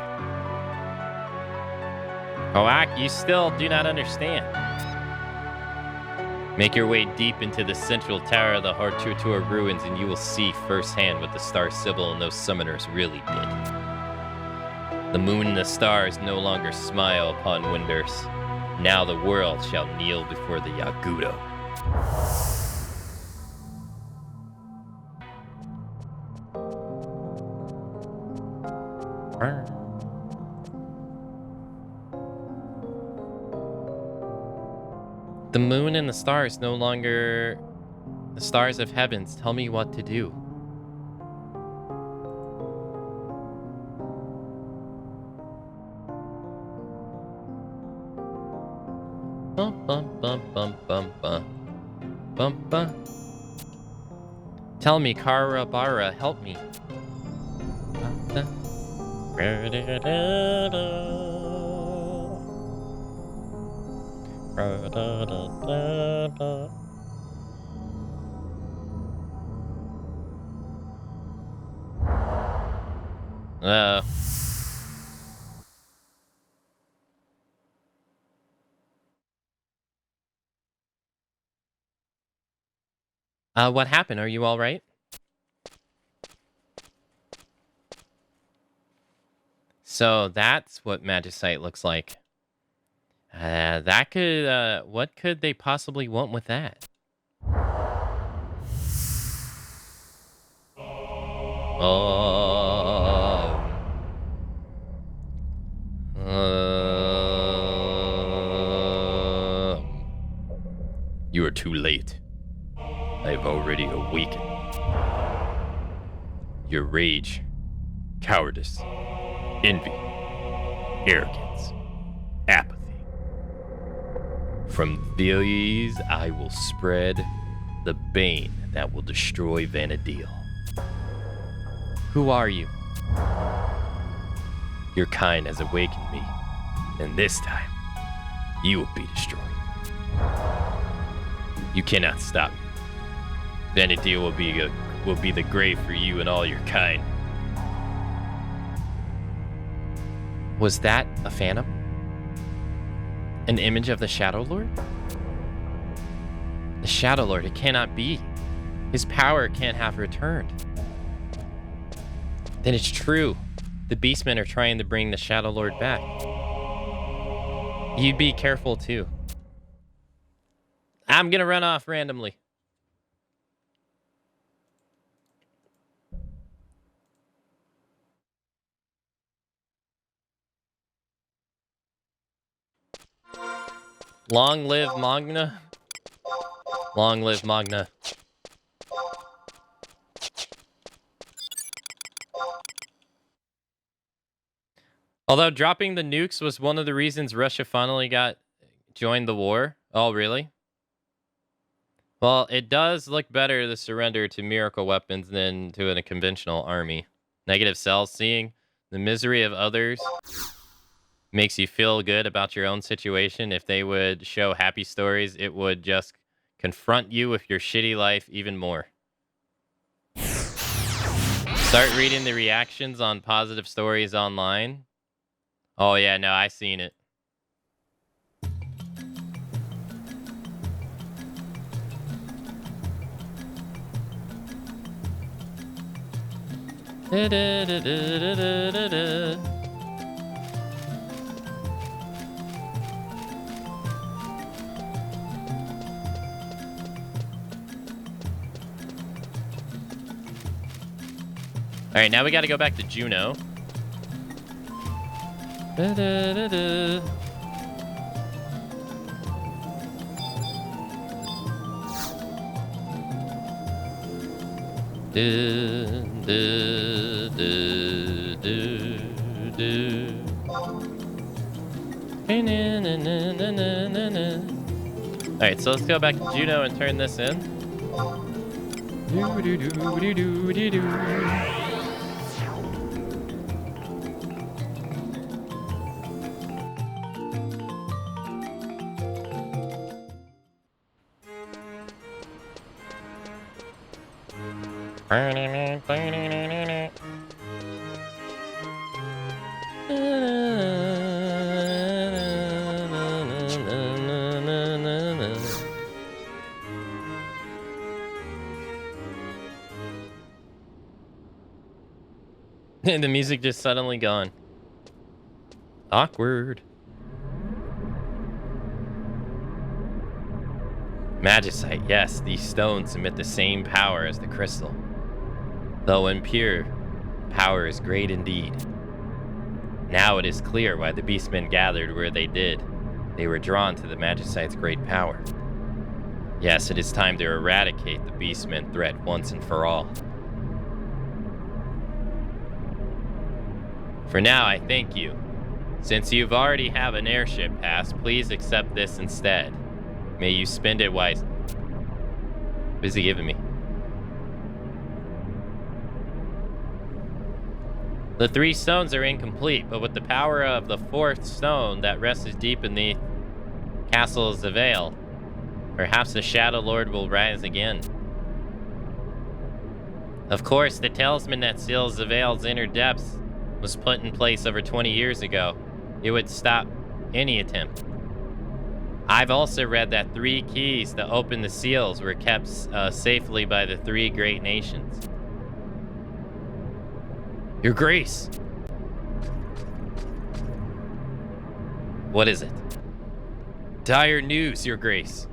Speaker 1: Hoak, you still do not understand. Make your way deep into the central tower of the Hartutur ruins, and you will see firsthand what the Star Sibyl and those summoners really did. The moon and the stars no longer smile upon Windurst. Now the world shall kneel before the Yagudo. The moon and the stars no longer... The stars of heavens tell me what to do. Bum, bum, bum, bum, bum, bum. Bum, bum. Tell me, Karabara, help me. What happened? Are you all right? So that's what Magicite looks like. That could, what could they possibly want with that? You are too late. I have already awakened. Your rage, cowardice, envy, arrogance, apathy. From these I will spread the bane that will destroy Vanadil. Who are you? Your kind has awakened me, and this time, you will be destroyed. You cannot stop me. Vanadil will be the grave for you and all your kind. Was that a phantom? An image of the Shadow Lord? The Shadow Lord, it cannot be. His power can't have returned. Then it's true. The Beastmen are trying to bring the Shadow Lord back. You'd be careful too. I'm gonna run off randomly. Long live Magna. Long live Magna. Although dropping the nukes was one of the reasons Russia finally joined the war. Oh, really? Well, it does look better to surrender to miracle weapons than to a conventional army. Negative cells, seeing the misery of others makes you feel good about your own situation. If they would show happy stories, it would just confront you with your shitty life even more. Start reading the reactions on positive stories online. Oh yeah, no, I seen it. All right, now we got to go back to Juno. All right, so let's go back to Juno and turn this in. And the music just suddenly gone. Awkward. Magicite, yes, these stones emit the same power as the crystal. Though impure, power is great indeed. Now it is clear why the beastmen gathered where they did. They were drawn to the Magicite's great power. Yes, it is time to eradicate the beastmen threat once and for all. For now, I thank you. Since you've already have an airship pass, please accept this instead. May you spend it wisely. What is he giving me? The 3 stones are incomplete, but with the power of the 4th stone that rests deep beneath Castle Zavale, perhaps the Shadow Lord will rise again. Of course, the talisman that seals Zavale's inner depths was put in place over 20 years ago. It would stop any attempt. I've also read that 3 keys to open the seals were kept safely by the 3 great nations. Your Grace! What is it? Dire news, Your Grace.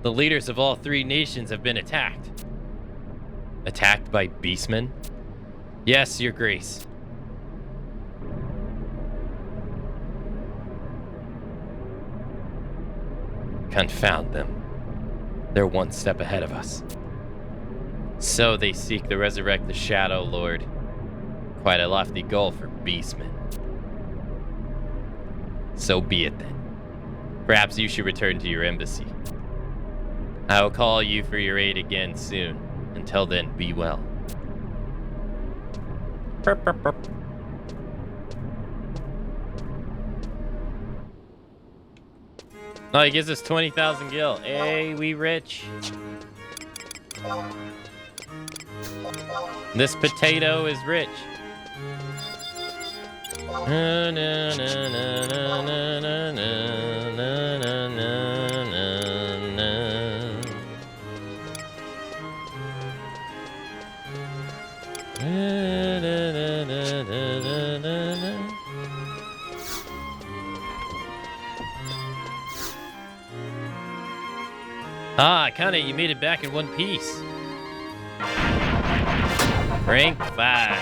Speaker 1: The leaders of all 3 nations have been attacked. Attacked by beastmen? Yes, Your Grace. Confound them. They're one step ahead of us. So they seek to resurrect the Shadow Lord. Quite a lofty goal for beastmen. So be it then. Perhaps you should return to your embassy. I will call you for your aid again soon. Until then, be well. Burp, burp, burp. Oh, he gives us 20,000 gil. Hey, we rich. This potato is rich. Na, na, na, na, na, na, na, na, na, na, na. Na, na, na, na, na, na, na. Ah, kinda, you made it back in one piece. Rank 5.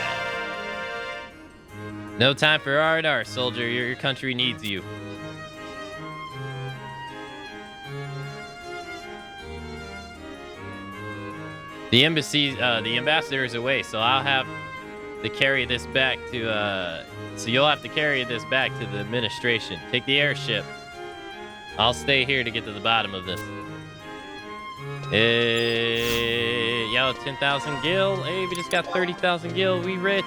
Speaker 1: No time for R&R, soldier. Your country needs you. The embassy, the ambassador is away, so I'll have to carry this back to, so you'll have to carry this back to the administration. Take the airship. I'll stay here to get to the bottom of this. Yo, 10,000 gil. Hey, we just got 30,000 gil. We rich.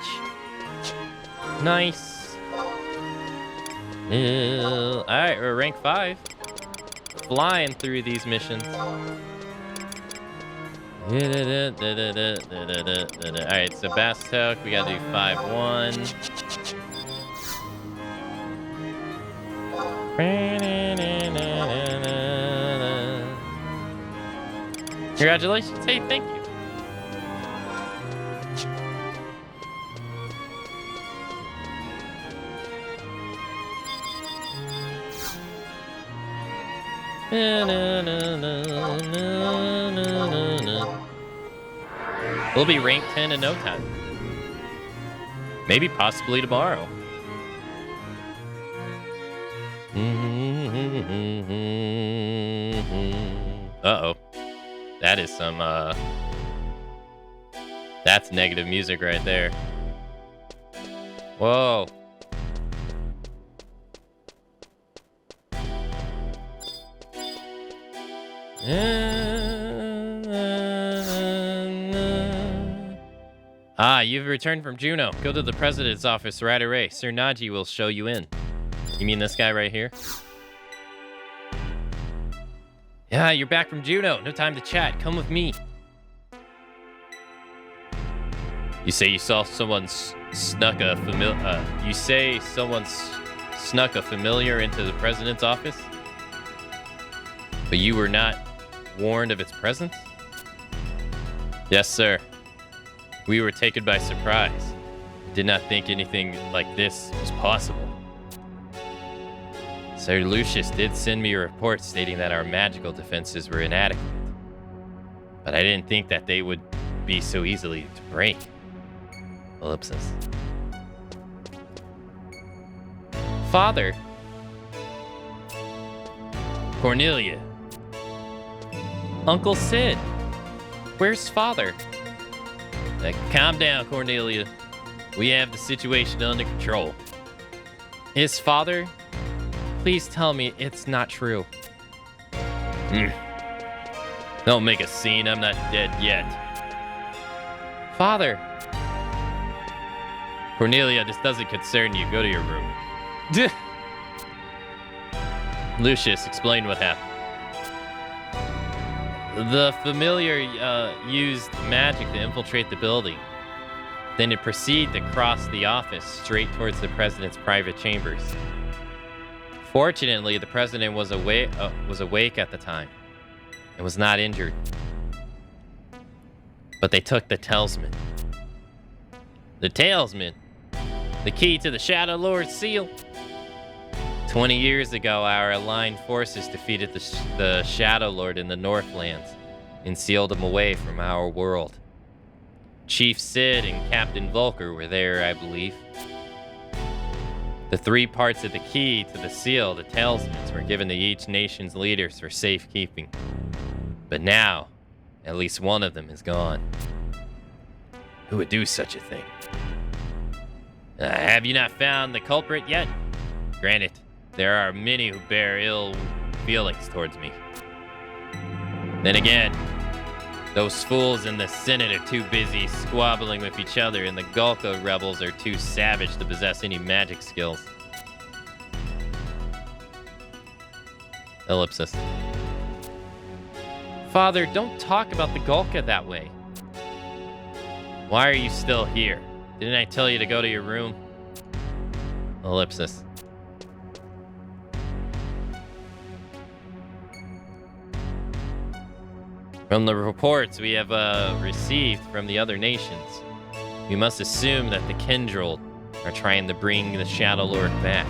Speaker 1: Nice. All right, we're rank 5. Flying through these missions. All right, Sebastok, we gotta do 5-1. Congratulations. Hey, thank you. We'll be rank 10 in no time. Maybe possibly tomorrow. Uh-oh. That is some, that's negative music right there. Whoa. Ah, you've returned from Juno. Go to the president's office right away. Sir Naji will show you in. You mean this guy right here? Yeah, you're back from Juno. No time to chat. Come with me. You say you saw someone snuck a familiar. You say someone snuck a familiar into the president's office, but you were not warned of its presence? Yes, sir. We were taken by surprise. Did not think anything like this was possible. Sir Lucius did send me a report stating that our magical defenses were inadequate, but I didn't think that they would be so easily to break. Ellipsis. Father. Cornelia. Uncle Sid. Where's father? Calm down, Cornelia. We have the situation under control. Is father? Please tell me it's not true. Don't make a scene. I'm not dead yet. Father. Cornelia, this doesn't concern you. Go to your room. Lucius, explain what happened. The familiar used magic to infiltrate the building. Then it proceeded to cross the office straight towards the president's private chambers. Fortunately, the president was awake at the time and was not injured. But they took the talisman. The talisman? The key to the Shadow Lord's seal? 20 years ago, our aligned forces defeated the Shadow Lord in the Northlands and sealed him away from our world. Chief Sid and Captain Volker were there, I believe. The 3 parts of the key to the seal, the talismans, were given to each nation's leaders for safekeeping. But now, at least one of them is gone. Who would do such a thing? Have you not found the culprit yet? Granted, there are many who bear ill feelings towards me. Then again, those fools in the Senate are too busy squabbling with each other, and the Gulka rebels are too savage to possess any magic skills. Ellipsis. Father, don't talk about the Gulka that way. Why are you still here? Didn't I tell you to go to your room? Ellipsis. From the reports we have received from the other nations, we must assume that the Kindred are trying to bring the Shadow Lord back.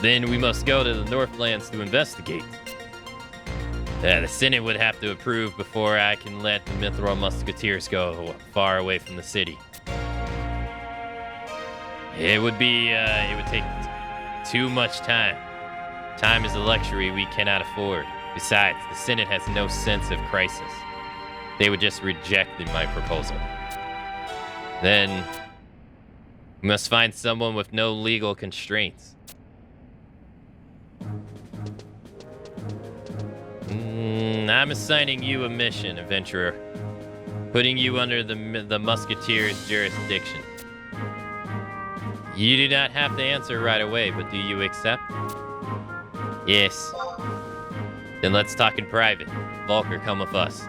Speaker 1: Then we must go to the Northlands to investigate. The Senate would have to approve before I can let the Mithril Musketeers go far away from the city. It would take too much time. Time is a luxury we cannot afford. Besides, the Senate has no sense of crisis. They would just reject my proposal. Then, we must find someone with no legal constraints. I'm assigning you a mission, adventurer. Putting you under the Musketeers' jurisdiction. You do not have to answer right away, but do you accept? Yes. Then let's talk in private. Volker, come with us.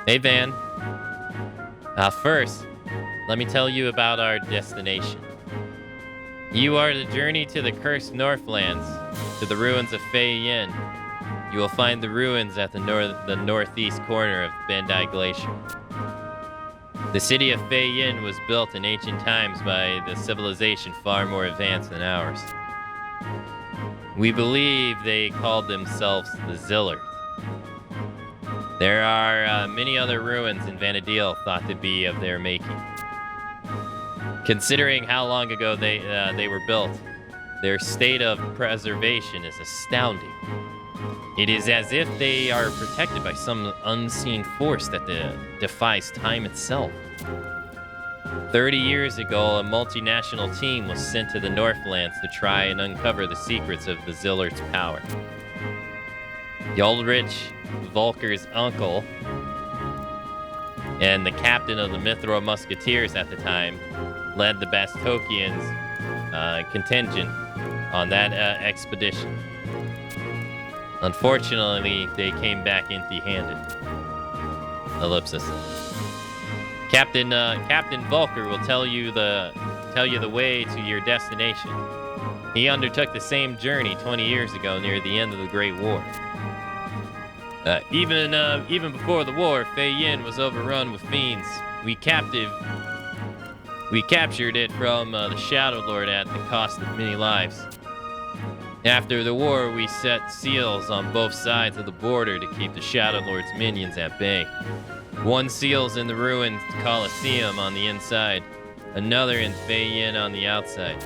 Speaker 1: Hey, Van. First, let me tell you about our destination. You are to journey to the cursed Northlands, to the ruins of Fei Yin. You will find the ruins at the northeast corner of Bandai Glacier. The city of Fei Yin was built in ancient times by the civilization far more advanced than ours. We believe they called themselves the Zillard. There are many other ruins in Vanadil thought to be of their making. Considering how long ago they were built, their state of preservation is astounding. It is as if they are protected by some unseen force that defies time itself. 30 years ago, a multinational team was sent to the Northlands to try and uncover the secrets of the Zillard's power. The Ulrich, Volker's uncle, And the captain of the Mithril Musketeers at the time led the Bastokians contingent on that expedition. Unfortunately, they came back empty-handed. Ellipsis. Captain Volker will tell you the way to your destination. He undertook the same journey 20 years ago near the end of the Great War. Even before the war, Fei Yin was overrun with fiends. We captured it from the Shadow Lord at the cost of many lives. After the war, we set seals on both sides of the border to keep the Shadow Lord's minions at bay. One seal's in the ruined Colosseum on the inside, another in Fei Yin on the outside.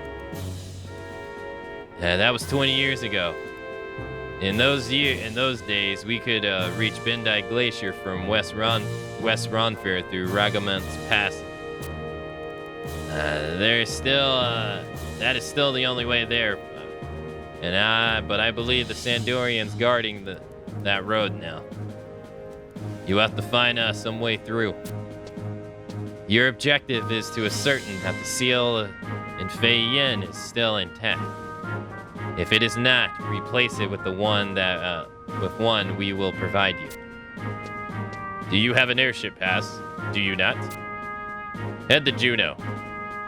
Speaker 1: That was 20 years ago. In those days, we could reach Bendai Glacier from West Ronfair through Ragamunt's Pass. That is still the only way there. But I believe the Sandorian's guarding that road now. You have to find some way through. Your objective is to ascertain that the seal in Fei Yin is still intact. If it is not, replace it with one we will provide you. Do you have an airship pass? Do you not? Head to Juno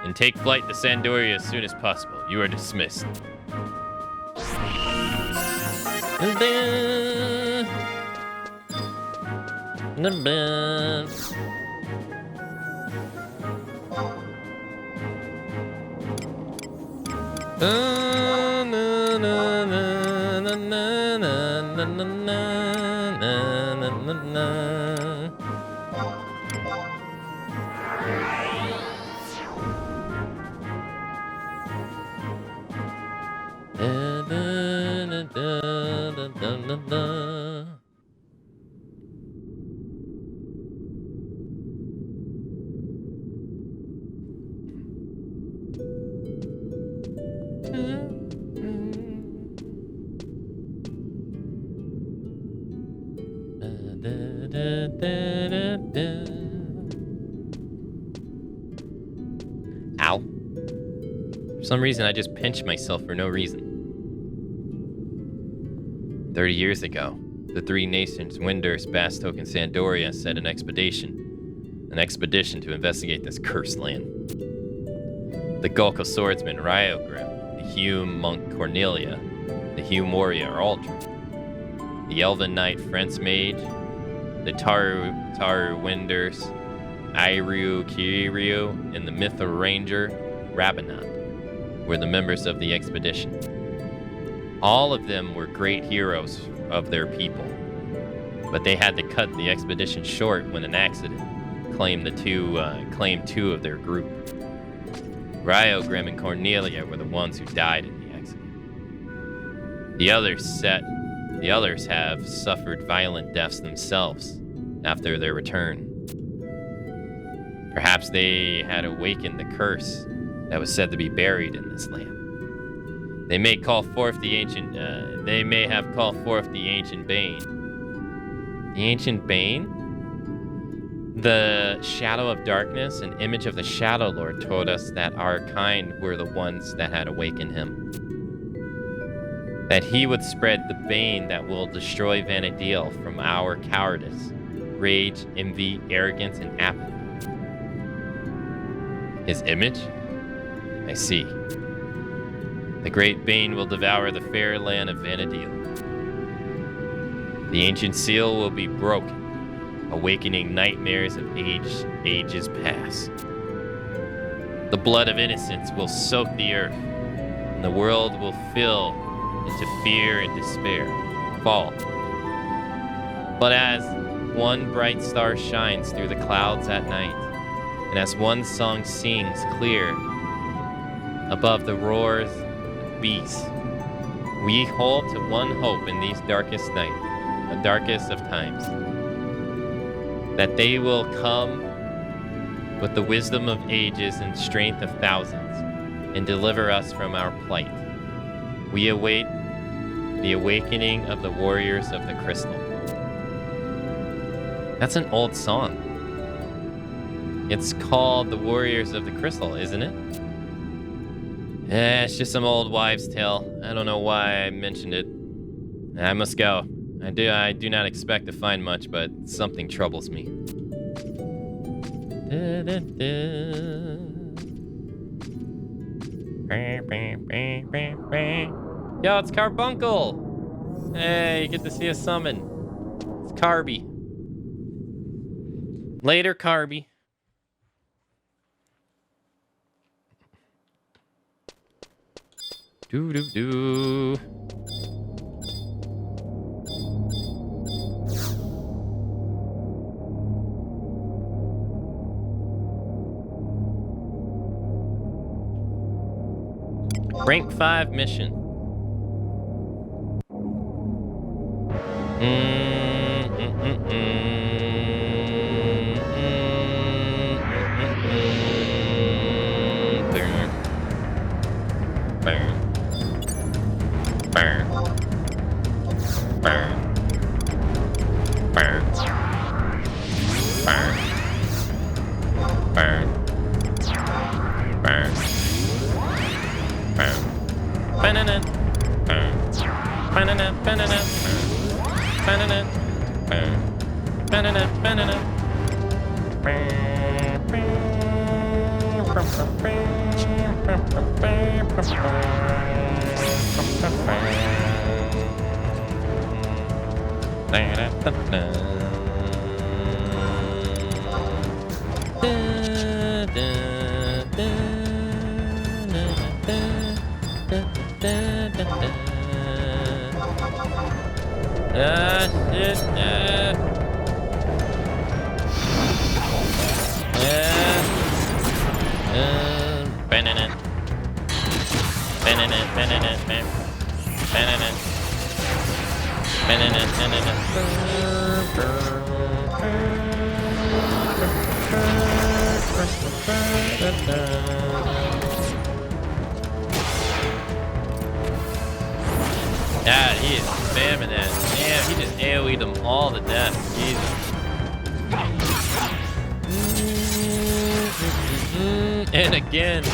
Speaker 1: and take flight to Sandoria as soon as possible. You are dismissed. Ow. For some reason, I just pinched myself for no reason. 30 years ago, the three nations, Windurst, Bastok, and Sandoria, set an expedition to investigate this cursed land. The Gulka swordsman Ryogrim, the Hume monk Cornelia, the Hume warrior Aldrin, the Elven knight Frentz mage, the Taru Windurst, Iru Kiryu, and the Mithril ranger Rabanat were the members of the expedition. All of them were great heroes of their people, but they had to cut the expedition short when an accident claimed two of their group. Ryogrim and Cornelia were the ones who died in the accident. The others have suffered violent deaths themselves after their return. Perhaps they had awakened the curse that was said to be buried in this land. They may have called forth the ancient Bane. The ancient Bane? The Shadow of Darkness, an image of the Shadow Lord, told us that our kind were the ones that had awakened him. That he would spread the bane that will destroy Vanadil from our cowardice, rage, envy, arrogance, and apathy. His image? I see. The great bane will devour the fair land of Vanadil. The ancient seal will be broken, awakening nightmares of ages past. The blood of innocence will soak the earth, and the world will fill into fear and despair, fall. But as one bright star shines through the clouds at night, and as one song sings clear above the roars of beasts, we hold to one hope in these darkest nights, the darkest of times, that they will come with the wisdom of ages and strength of thousands, and deliver us from our plight. We await the awakening of the warriors of the crystal. That's an old song. It's called the Warriors of the Crystal, isn't it? It's just some old wives' tale. I don't know why I mentioned it. I must go. I do not expect to find much, but something troubles me. Yo, it's Carbuncle! Hey, you get to see a summon. It's Carby. Later, Carby. Do do do. Rank 5 mission. God, he is spamming that. Damn, he just AoE'd them all to death. Jesus. And again.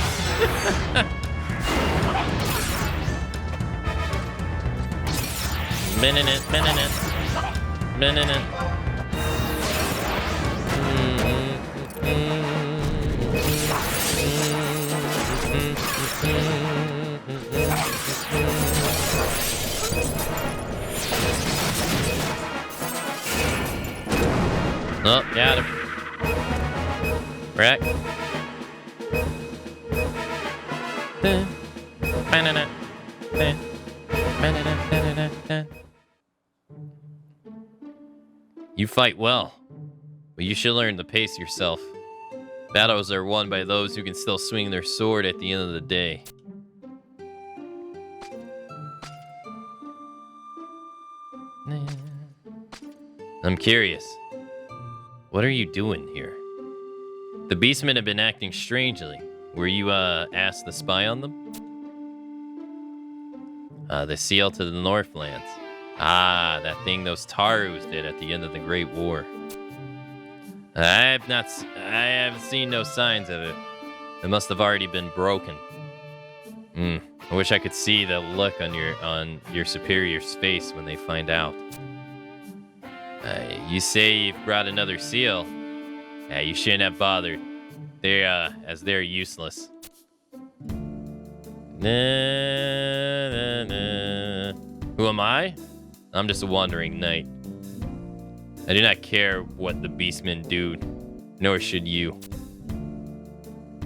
Speaker 1: Oh, got him. Wreck. You fight well, but you should learn to pace yourself. Battles are won by those who can still swing their sword at the end of the day. I'm curious. What are you doing here? The beastmen have been acting strangely. Were you, asked to spy on them? The seal to the Northlands. Ah, that thing those Tarus did at the end of the Great War. I haven't seen no signs of it. It must have already been broken. I wish I could see the look on your superior's face when they find out. You say you've brought another seal. Yeah, you shouldn't have bothered. They're useless. Who am I? I'm just a wandering knight. I do not care what the beastmen do, nor should you.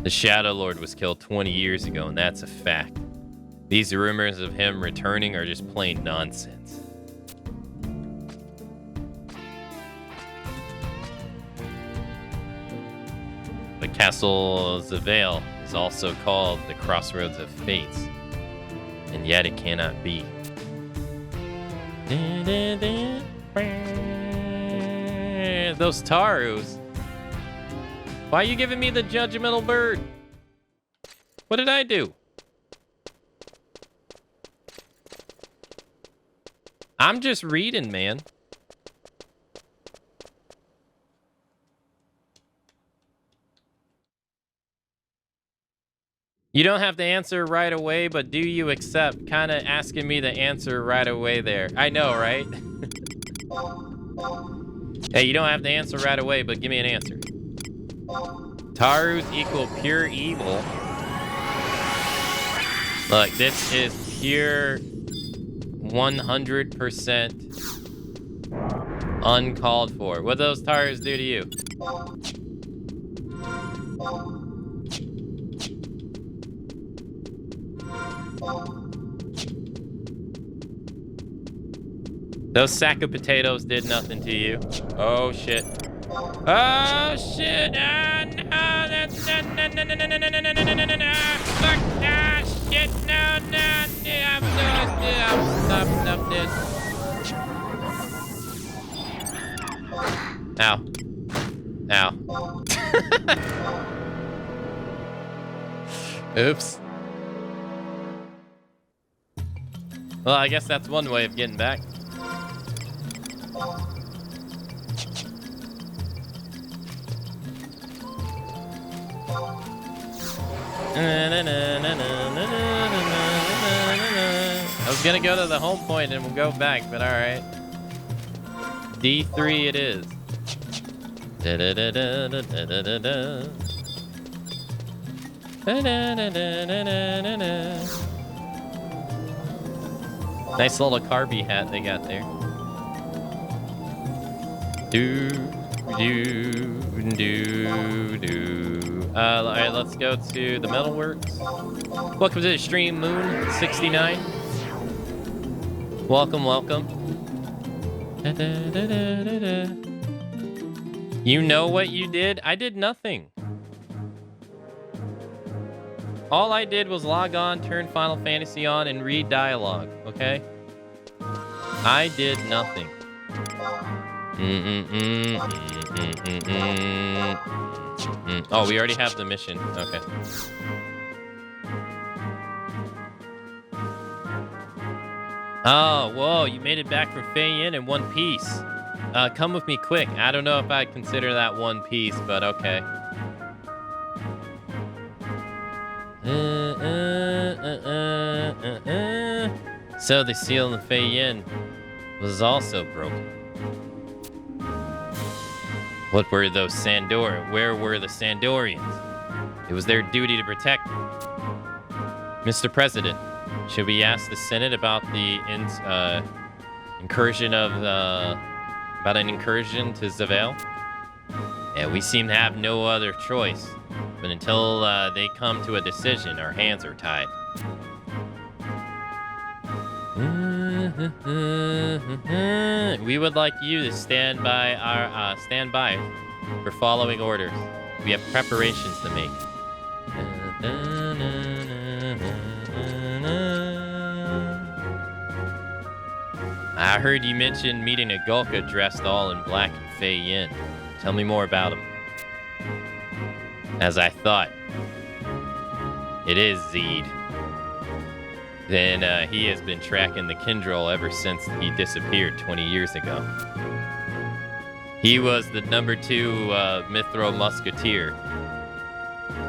Speaker 1: The Shadow Lord was killed 20 years ago, and that's a fact. These rumors of him returning are just plain nonsense. The Castle Zavale is also called the Crossroads of Fates, and yet it cannot be. Those Tarus. Why are you giving me the judgmental bird? What did I do? I'm just reading, man. You don't have to answer right away, but do you accept? Kind of asking me the answer right away there. I know, right? Hey, you don't have to answer right away, but give me an answer. Tarus equal pure evil. Look, this is pure 100% uncalled for. What those Tarus do to you? Those sack of potatoes did nothing to you. Oh shit. Oh shit! Ah, no! That's no! Fuck! Ah, shit! No! Ow! Ow! Oops. Well, I guess that's one way of getting back. I was gonna go to the home point and we'll go back, but all right. D3 it is. Nice little carby hat they got there. All right, let's go to the metalworks. Welcome to the stream, Moon69. Welcome, welcome. You know what you did? I did nothing. All I did was log on, turn Final Fantasy on, and read dialogue, okay? I did nothing. Oh, we already have the mission. Okay. Oh, whoa, you made it back from Fei-Yin in one piece. Come with me quick. I don't know if I'd consider that one piece, but okay. So the seal in Fei-Yin was also broken. What were those Sandor? Where were the Sandorians? It was their duty to protect them. Mr. President, should we ask the Senate about the incursion of about an incursion to Zavale? Yeah, we seem to have no other choice. But until they come to a decision, our hands are tied. We would like you to stand by for following orders. We have preparations to make. I heard you mention meeting a Gulka dressed all in black in Fei-Yin. Tell me more about him. As I thought, it is Zeed. Then he has been tracking the Kindrel ever since he disappeared 20 years ago. He was the number 2 Mithro Musketeer,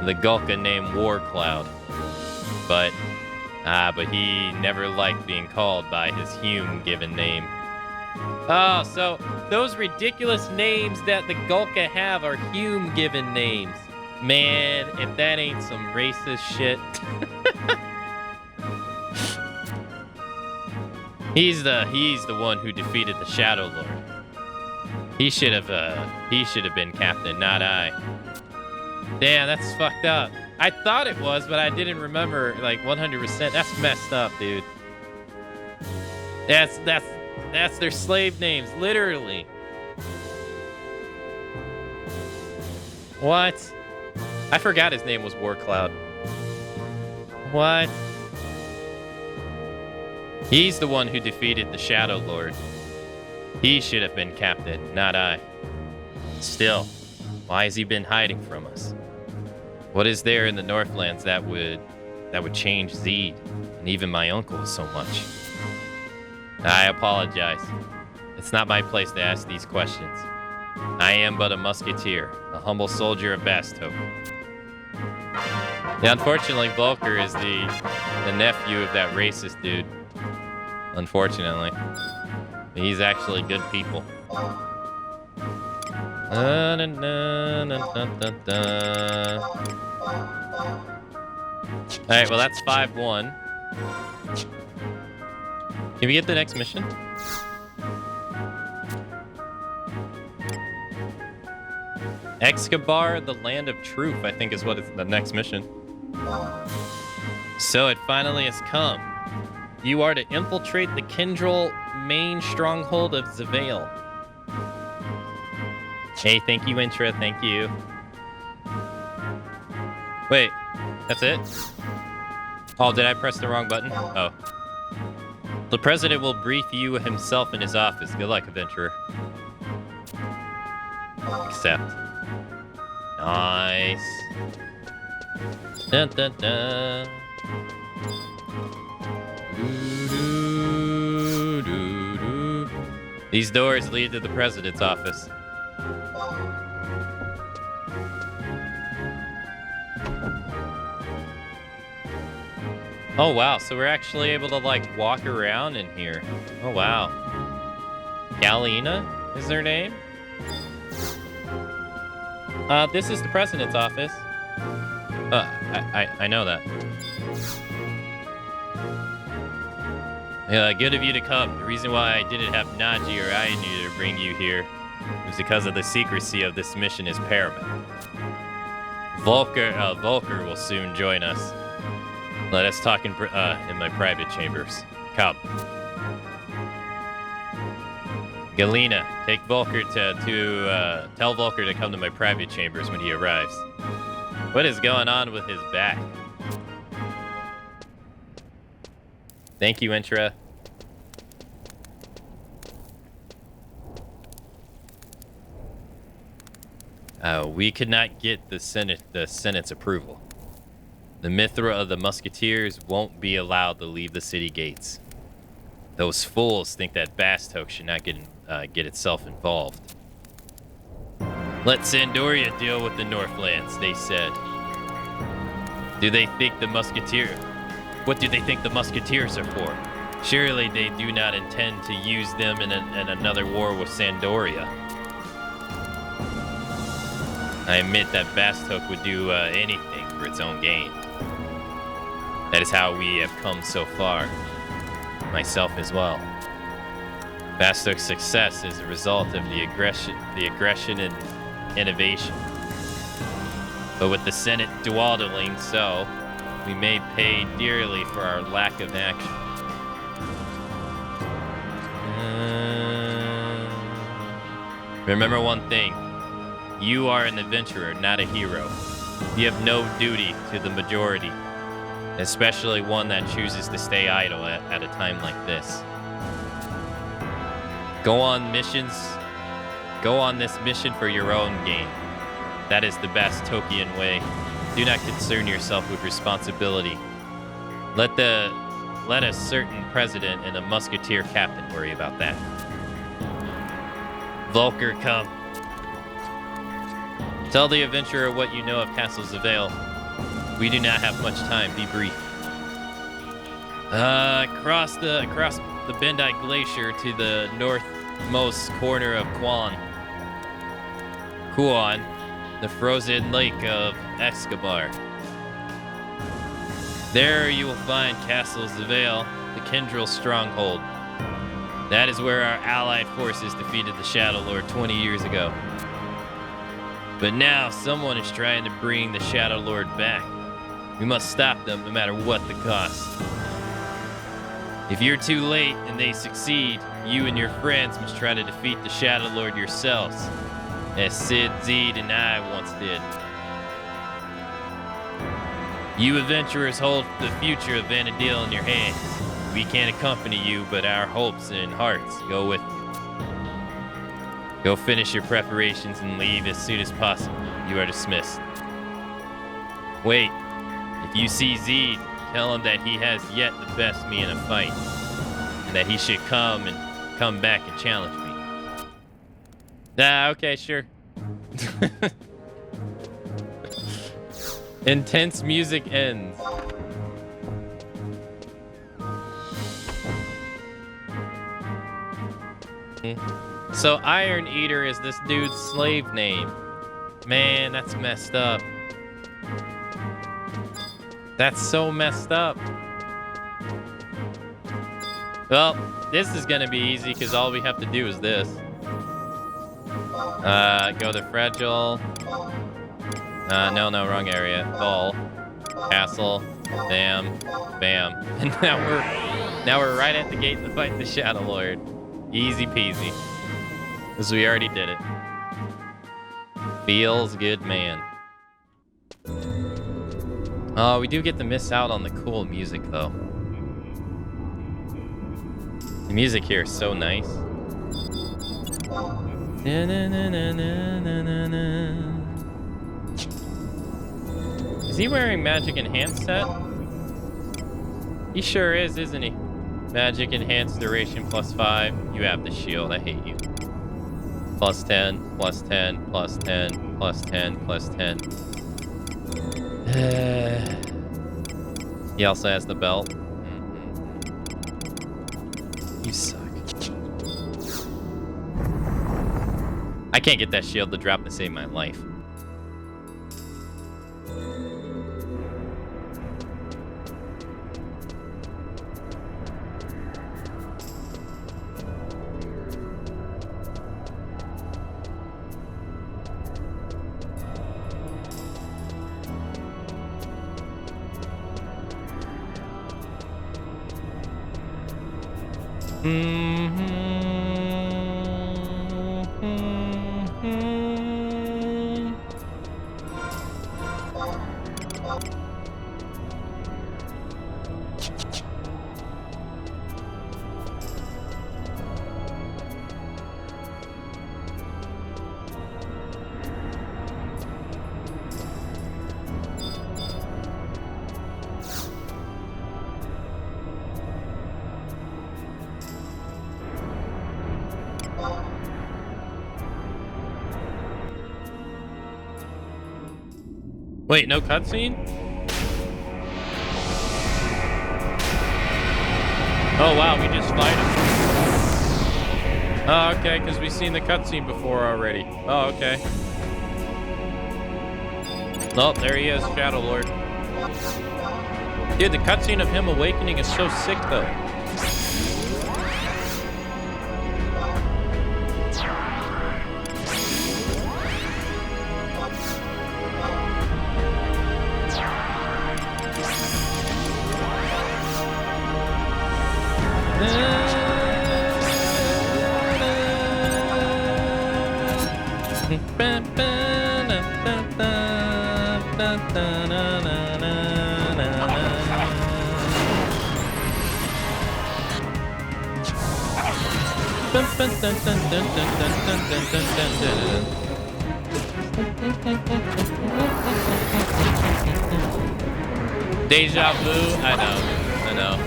Speaker 1: the Gulka named Warcloud. But he never liked being called by his Hume given name. Oh, so those ridiculous names that the Gulka have are Hume given names. Man, if that ain't some racist shit. He's the one who defeated the Shadow Lord. He should have been captain, not I. Damn, that's fucked up. I thought it was, but I didn't remember like 100%. That's messed up, dude. That's their slave names, literally. What? I forgot his name was Warcloud. What? He's the one who defeated the Shadow Lord. He should have been captain, not I. Still, why has he been hiding from us? What is there in the Northlands that would change Zeed and even my uncle so much? I apologize. It's not my place to ask these questions. I am but a musketeer, a humble soldier of Basthope. Yeah, unfortunately, Volker is the nephew of that racist dude. Unfortunately. He's actually good people. Alright, well, that's 5-1. Can we get the next mission? Escobar, the Land of Truth, I think is what is the next mission. So it finally has come. You are to infiltrate the Kindrel main stronghold of Zavale. Hey, thank you, Intra, thank you. Wait, that's it? Oh, did I press the wrong button? Oh. The president will brief you himself in his office. Good luck, adventurer. Accept. Nice. Dun, dun, dun. Doo, doo, doo. These doors lead to the president's office. Oh wow, so we're actually able to like walk around in here. Oh wow. Galena is their name? This is the president's office. I know that. Good of you to come. The reason why I didn't have Naji or Ayanu to bring you here was because of the secrecy of this mission is paramount. Volker will soon join us. Let us talk in my private chambers. Come. Galena, take Volker tell Volker to come to my private chambers when he arrives. What is going on with his back? Thank you, Intra. We could not get the Senate's approval. The Mithra of the Musketeers won't be allowed to leave the city gates. Those fools think that Bastok should not get itself involved. Let Sandoria deal with the Northlands, they said. Do they think the Musketeer? What do they think the Musketeers are for? Surely they do not intend to use them in another war with Sandoria. I admit that Bastok would do anything for its own gain. That is how we have come so far. Myself as well. Bastok's success is a result of the aggression and innovation. But with the Senate dawdling so, we may pay dearly for our lack of action. Remember one thing. You are an adventurer, not a hero. You have no duty to the majority, especially one that chooses to stay idle at a time like this. Go on this mission for your own gain. That is the Bastokian way. Do not concern yourself with responsibility. Let a certain president and a musketeer captain worry about that. Volker, come. Tell the adventurer what you know of Castle Zavale. We do not have much time. Be brief. Across the Bendite Glacier to the northmost corner of Kuon, the frozen lake of Escobar. There you will find Castle Zavale, the Kindrel stronghold. That is where our allied forces defeated the Shadow Lord 20 years ago. But now someone is trying to bring the Shadow Lord back. We must stop them no matter what the cost. If you're too late and they succeed, you and your friends must try to defeat the Shadow Lord yourselves, as Sid, Zed, and I once did. You adventurers hold the future of Vanadil in your hands. We can't accompany you, but our hopes and hearts go with you. Go finish your preparations and leave as soon as possible. You are dismissed. Wait, if you see Zed, tell him that he has yet to best me in a fight, and that he should come back and challenge me. Okay, sure. Intense music ends. So Iron Eater is this dude's slave name. Man, that's messed up. That's so messed up. Well, this is gonna be easy because all we have to do is this. Go to Fragile. No, wrong area. Ball. Castle. Bam. Bam. And now we're right at the gate to fight the Shadow Lord. Easy peasy. Because we already did it. Feels good, man. Oh, we do get to miss out on the cool music, though. The music here is so nice. Is he wearing Magic Enhanced set? He sure is, isn't he? Magic Enhanced Duration +5. You have the shield. I hate you. +10, +10, +10, +10, +10. He also has the belt. You suck. I can't get that shield to drop to save my life. Wait, no cutscene? Oh wow, we just fight him. Oh, okay, because we've seen the cutscene before already. Oh, okay. Oh, there he is, Shadow Lord. Dude, the cutscene of him awakening is so sick, though. Deja vu? I know.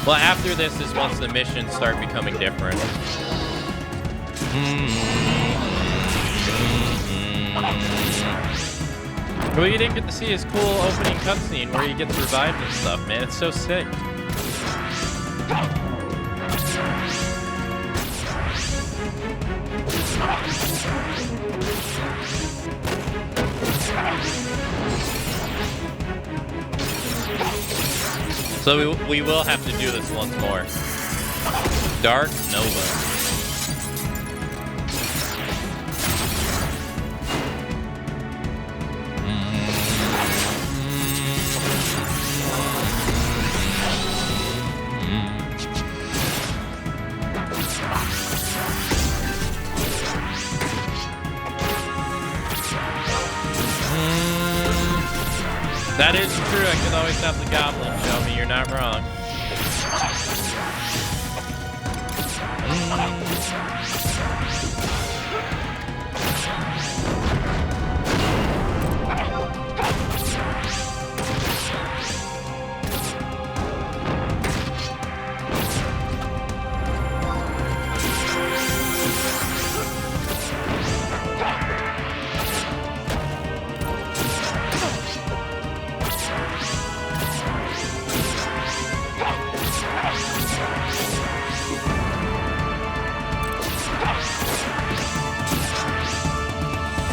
Speaker 1: Well, after this is once the missions start becoming different. Well, you didn't get to see his cool opening cutscene where he gets revived and stuff, man. It's so sick. So we will have to do this once more. Dark Nova. That is true. I could always have the goblin show me. You're not wrong.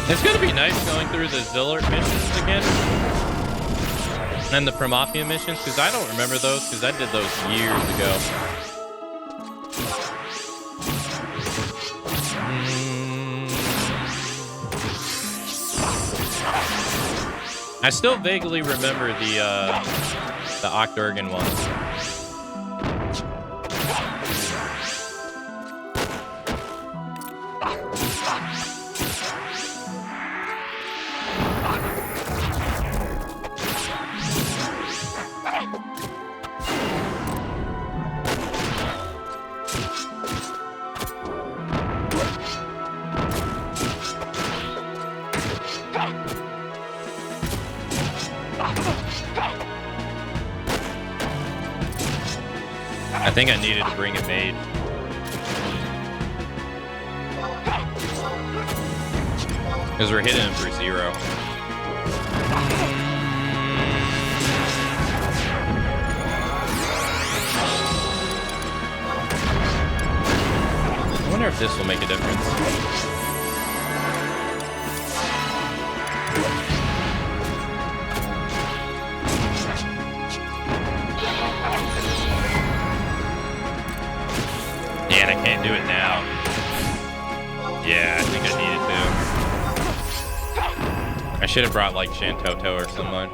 Speaker 1: It's gonna be nice going through the Zillert missions again. And the Promafia missions, because I don't remember those, because I did those years ago. I still vaguely remember the Octorgan ones. I think I needed to bring a mage. Because we're hitting him for 0. I wonder if this will make a difference. Man, I can't do it now. Yeah, I think I needed to. I should have brought like Shantoto or someone.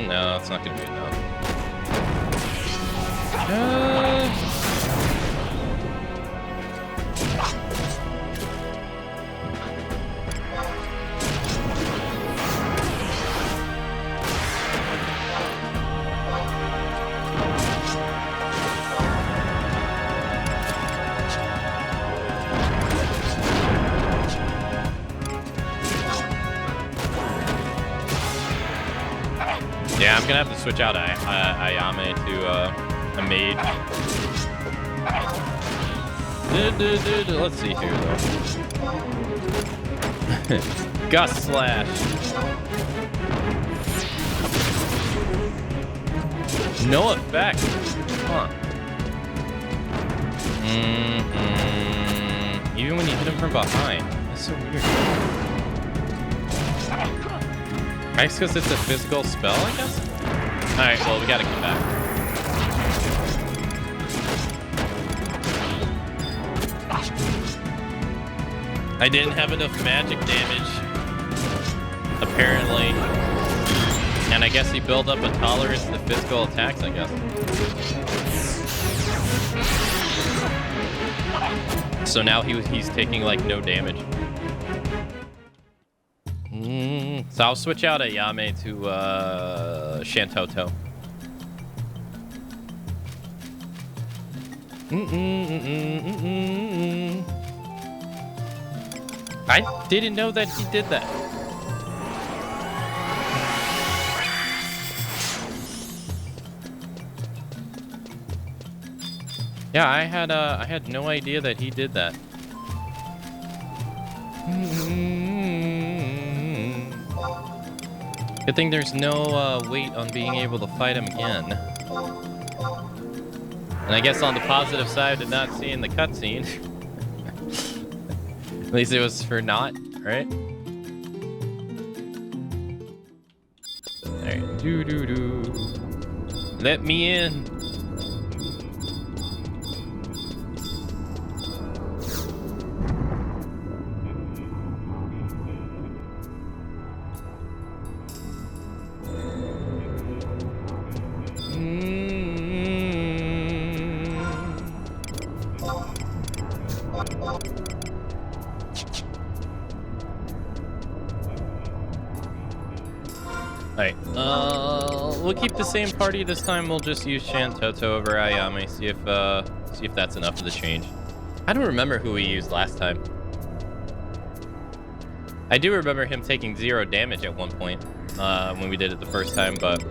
Speaker 1: No, it's not gonna be enough. Yeah, I'm gonna have to switch out Ayame to a mage. Let's see here though. Gust Slash. No effect. Huh. Even when you hit him from behind. That's so weird. I guess because it's a physical spell, I guess? Alright, well, we gotta come back. I didn't have enough magic damage, apparently. And I guess he built up a tolerance to physical attacks, I guess. So now he's taking, like, no damage. So I'll switch out Ayame to Shantoto. I didn't know that he did that. Yeah, I had no idea that he did that. Good thing there's no weight on being able to fight him again. And I guess on the positive side of not seeing the cutscene, at least it was for naught, right? Alright, doo-doo-doo. Let me in. Alright, we'll keep the same party this time. We'll just use Shantoto over Ayame, see if that's enough of the change. I don't remember who we used last time. I do remember him taking 0 damage at one point when we did it the first time, but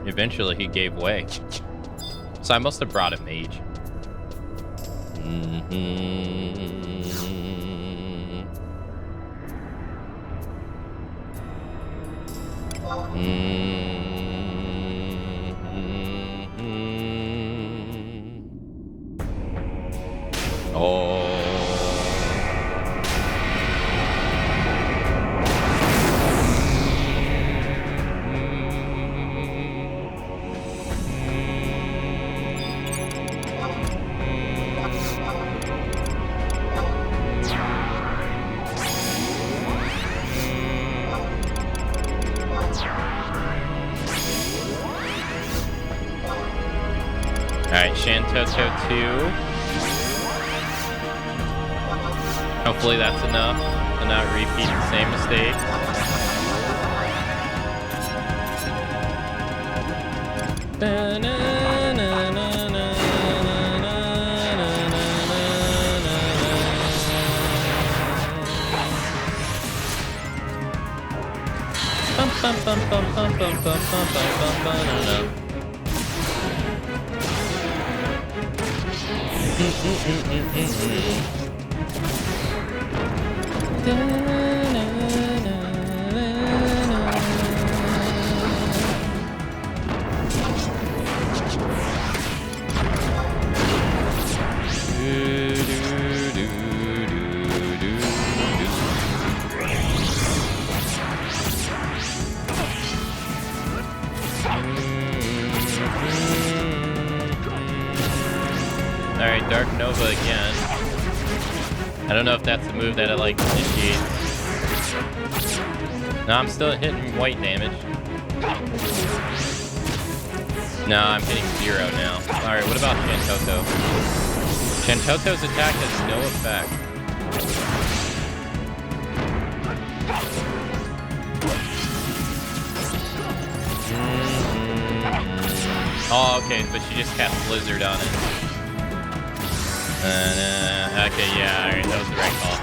Speaker 1: eventually he gave way. So I must have brought a mage. Oh. Alright, Shantoto 2. Hopefully that's enough to not repeat the same mistake. Alright, Dark Nova again. I don't know if that's the move that it like initiates. No, I'm still hitting white damage. No, I'm hitting 0 now. Alright, what about Shantoto? Shantoto's attack has no effect. Oh, okay, but she just cast Blizzard on it. Okay, yeah, alright, that was the right call.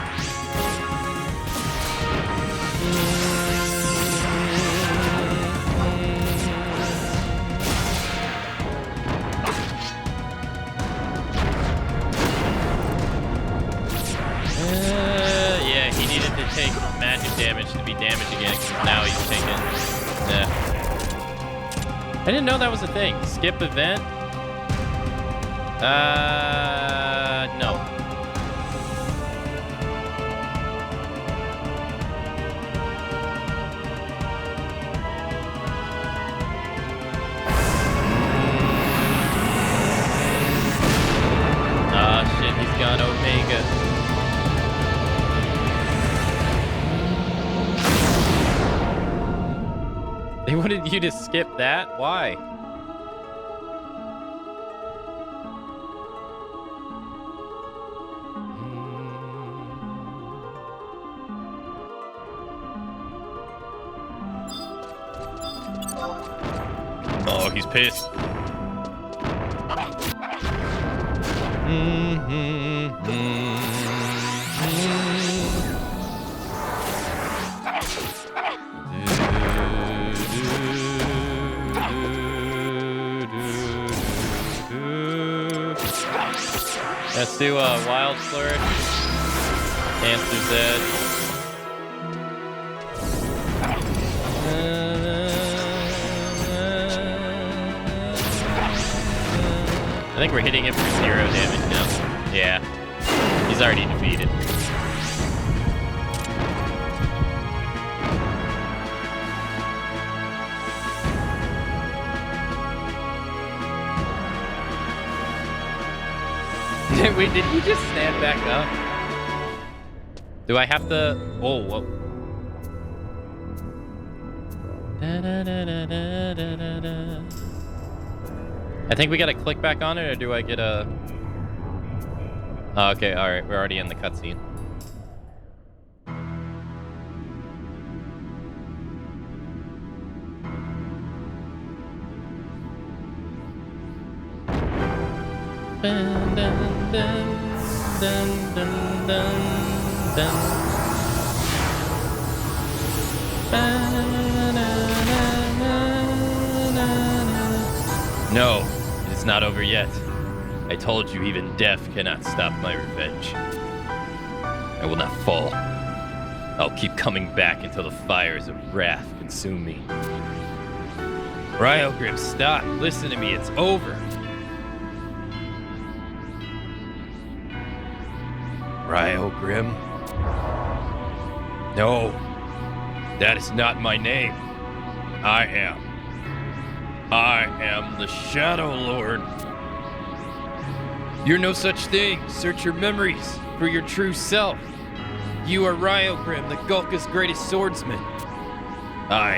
Speaker 1: Yeah, he needed to take magic damage to be damaged again, because now he's taking... I didn't know that was a thing. Skip event? No. Oh shit, he's gone Omega. They wanted you to skip that? Why? Oh, he's pissed. Let's do a Wild Flourish. Cancer's dead. I think we're hitting him for 0 damage now. Yeah. He's already defeated. Wait, did he just stand back up? Do I have to... Oh, whoa. I think we gotta click back on it, or do I get a... Oh, okay, alright, we're already in the cutscene. Dun, dun, dun, dun, dun, dun, dun. No, it is not over yet. I told you even death cannot stop my revenge. I will not fall. I'll keep coming back until the fires of wrath consume me.
Speaker 2: Ryogrim, stop. Listen to me. It's over. Ryogrim? No. That is not my name. I am the Shadow Lord. You're no such thing. Search your memories for your true self. You are Ryogrim, the Gulka's greatest swordsman. I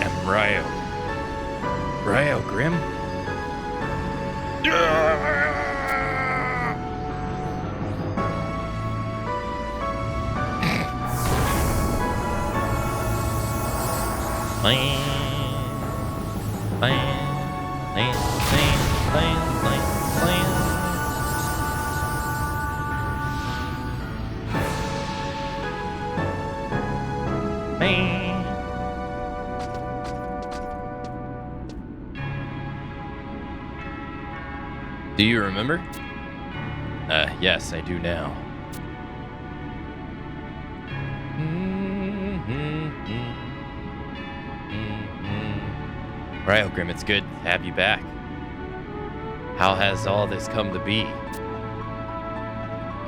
Speaker 2: am Ryogrim? Do you remember? Yes, I do now. Ryogrim, it's good to have you back. How has all this come to be?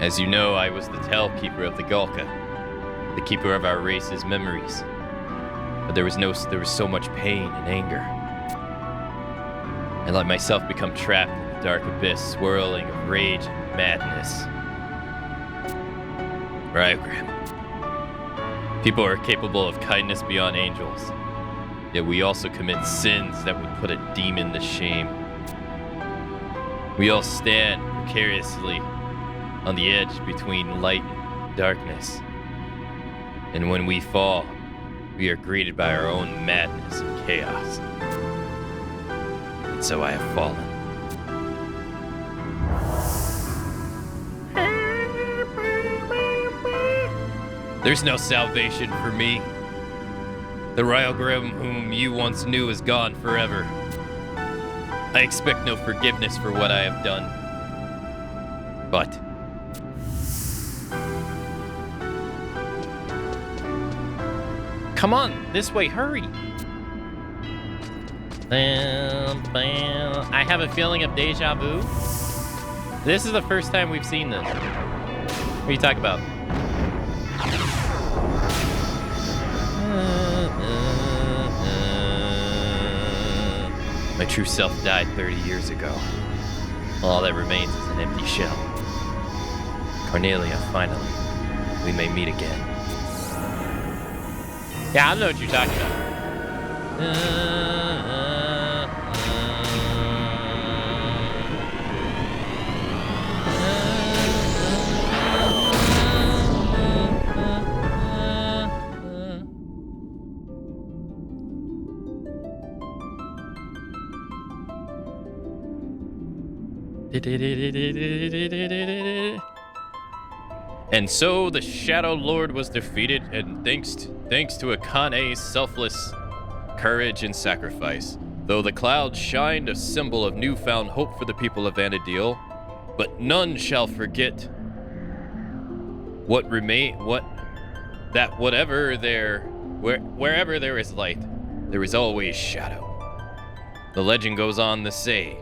Speaker 2: As you know, I was the Tell Keeper of the Gulka, the keeper of our race's memories. But there was so much pain and anger. I let myself become trapped in the dark abyss, swirling of rage and madness. Ryogrim. People are capable of kindness beyond angels. Yet we also commit sins that would put a demon to shame. We all stand precariously on the edge between light and darkness. And when we fall, we are greeted by our own madness and chaos. And so I have fallen. There's no salvation for me. The Ryogrim whom you once knew is gone forever. I expect no forgiveness for what I have done. But
Speaker 1: Come on, this way, hurry. I have a feeling of deja vu. This is the first time we've seen this. What are you talking about?
Speaker 2: my true self died 30 years ago.
Speaker 1: All that remains is an empty shell.
Speaker 2: Cornelia, finally, we may meet again.
Speaker 1: Yeah, I don't know what you're talking about.
Speaker 2: And so the Shadow Lord was defeated, and thanks to Akane's selfless courage and sacrifice, though the clouds shined a symbol of newfound hope for the people of Vanadil, but none shall forget wherever there is light, there is always shadow. The legend goes on to say,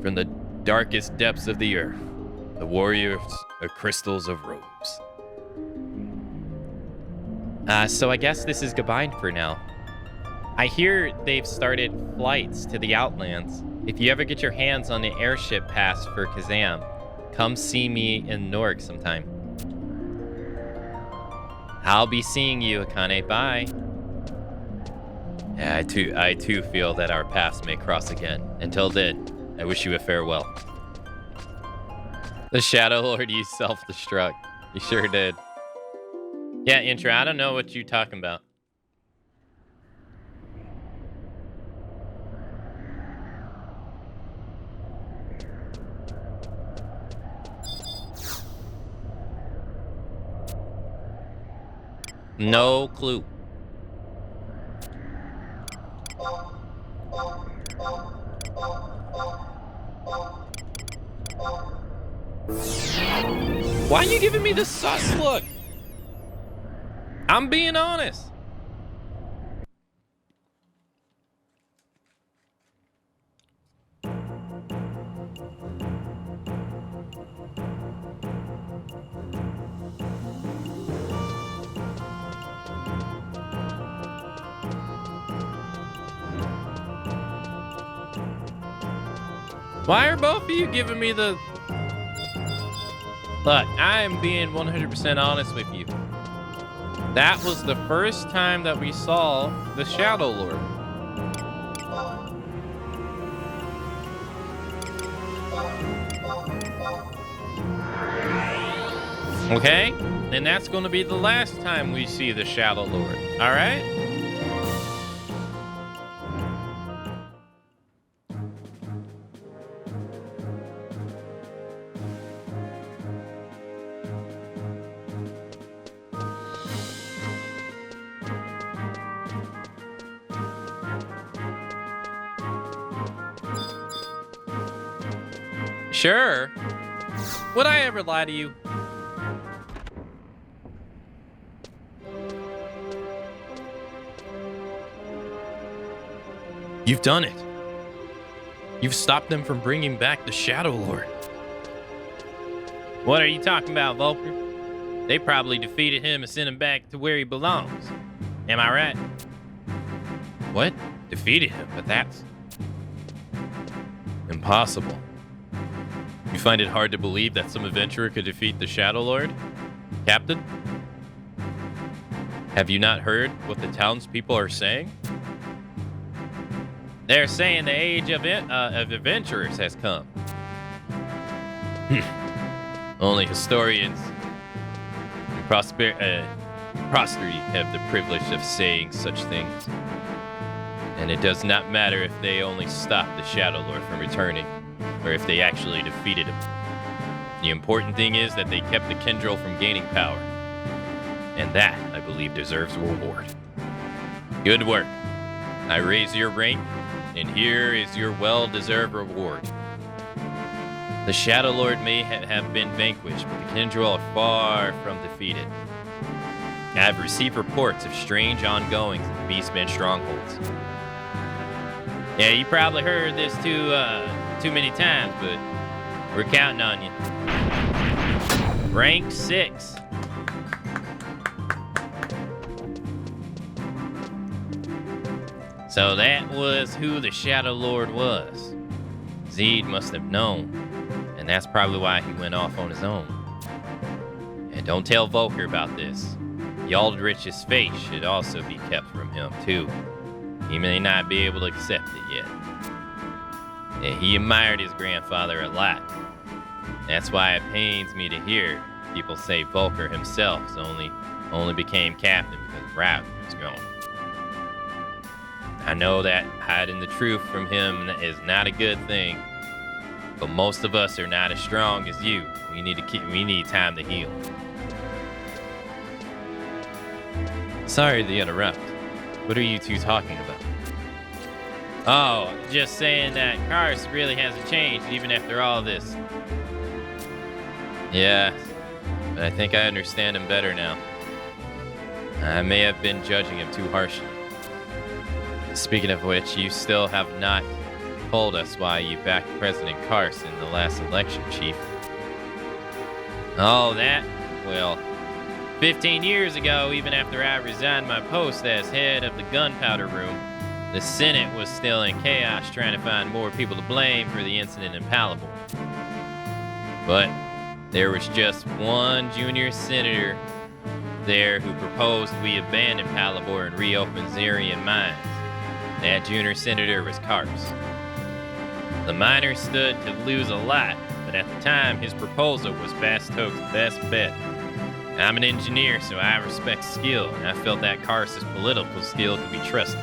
Speaker 2: from the darkest depths of the earth, the warriors are crystals of robes.
Speaker 1: So I guess this is goodbye for now. I hear they've started flights to the Outlands. If you ever get your hands on the airship pass for Kazam, come see me in Norg sometime. I'll be seeing you, Akane. Bye.
Speaker 2: Yeah, I too feel that our paths may cross again. Until then, I wish you a farewell.
Speaker 1: The Shadow Lord used self-destruct. You sure did. Yeah, Intra, I don't know what you're talking about. No clue. Why are you giving me this sus look? I'm being honest. Why are both of you giving me the... Look, I am being 100% honest with you. That was the first time that we saw the Shadow Lord. Okay? And that's going to be the last time we see the Shadow Lord. All right? Sure. Would I ever lie to you? You've done it. You've stopped them from bringing back the Shadow Lord. What are you talking about, Volker? They probably defeated him and sent him back to where he belongs. Am I right? What? Defeated him? But that's... impossible. You find it hard to believe that some adventurer could defeat the Shadow Lord? Captain? Have you not heard what the townspeople are saying? They're saying the age of adventurers has come. Only historians and posterity have the privilege of saying such things. And it does not matter if they only stopped the Shadow Lord from returning, or if they actually defeated him. The important thing is that they kept the Kindrel from gaining power. And that, I believe, deserves a reward. Good work. I raise your rank, and here is your well-deserved reward. The Shadow Lord may have been vanquished, but the Kindrel are far from defeated. I have received reports of strange ongoings in the Beastmen strongholds. Yeah, you probably heard this too many times, but we're counting on you. Rank 6. So that was who the Shadow Lord was. Zed must have known, and that's probably why he went off on his own. And don't tell Volker about this. The Aldrich's face should also be kept from him, too. He may not be able to accept it yet. And he admired his grandfather a lot. That's why it pains me to hear people say Volker himself only became captain because Rav was gone. I know that hiding the truth from him is not a good thing, but most of us are not as strong as you. We need time to heal. Sorry to interrupt. What are you two talking about? Oh, just saying that Kars really hasn't changed even after all this. Yeah, but I think I understand him better now. I may have been judging him too harshly. Speaking of which, you still have not told us why you backed President Kars in the last election, Chief. Oh, that? Well, 15 years ago, even after I resigned my post as head of the gunpowder room, the Senate was still in chaos trying to find more people to blame for the incident in Palabor. But there was just one junior senator there who proposed we abandon Palabor and reopen Zarian mines. That junior senator was Kars. The miners stood to lose a lot, but at the time his proposal was Bastok's best bet. I'm an engineer, so I respect skill, and I felt that Kars' political skill could be trusted.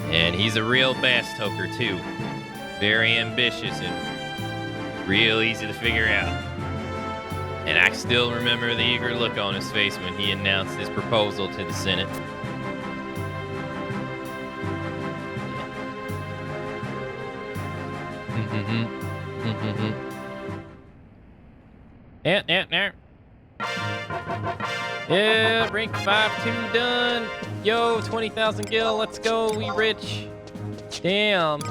Speaker 1: And he's a real Bastoker too. Very ambitious and real easy to figure out. And I still remember the eager look on his face when he announced his proposal to the Senate. Yeah, rank 5-2 done. Yo, 20,000 gil. Let's go. We rich. Damn.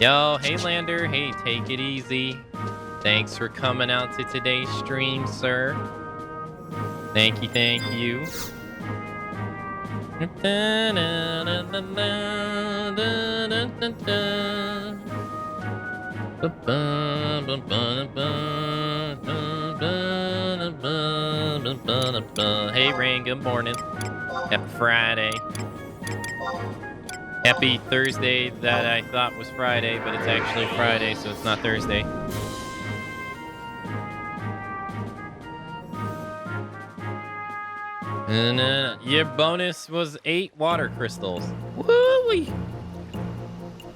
Speaker 1: Yo, hey Lander. Hey, take it easy. Thanks for coming out to today's stream, sir. Thank you, thank you. Hey Rain, good morning. Happy Friday. Happy Thursday that I thought was Friday, but it's actually Friday, so it's not Thursday. And your bonus was 8 water crystals. Woo-wee!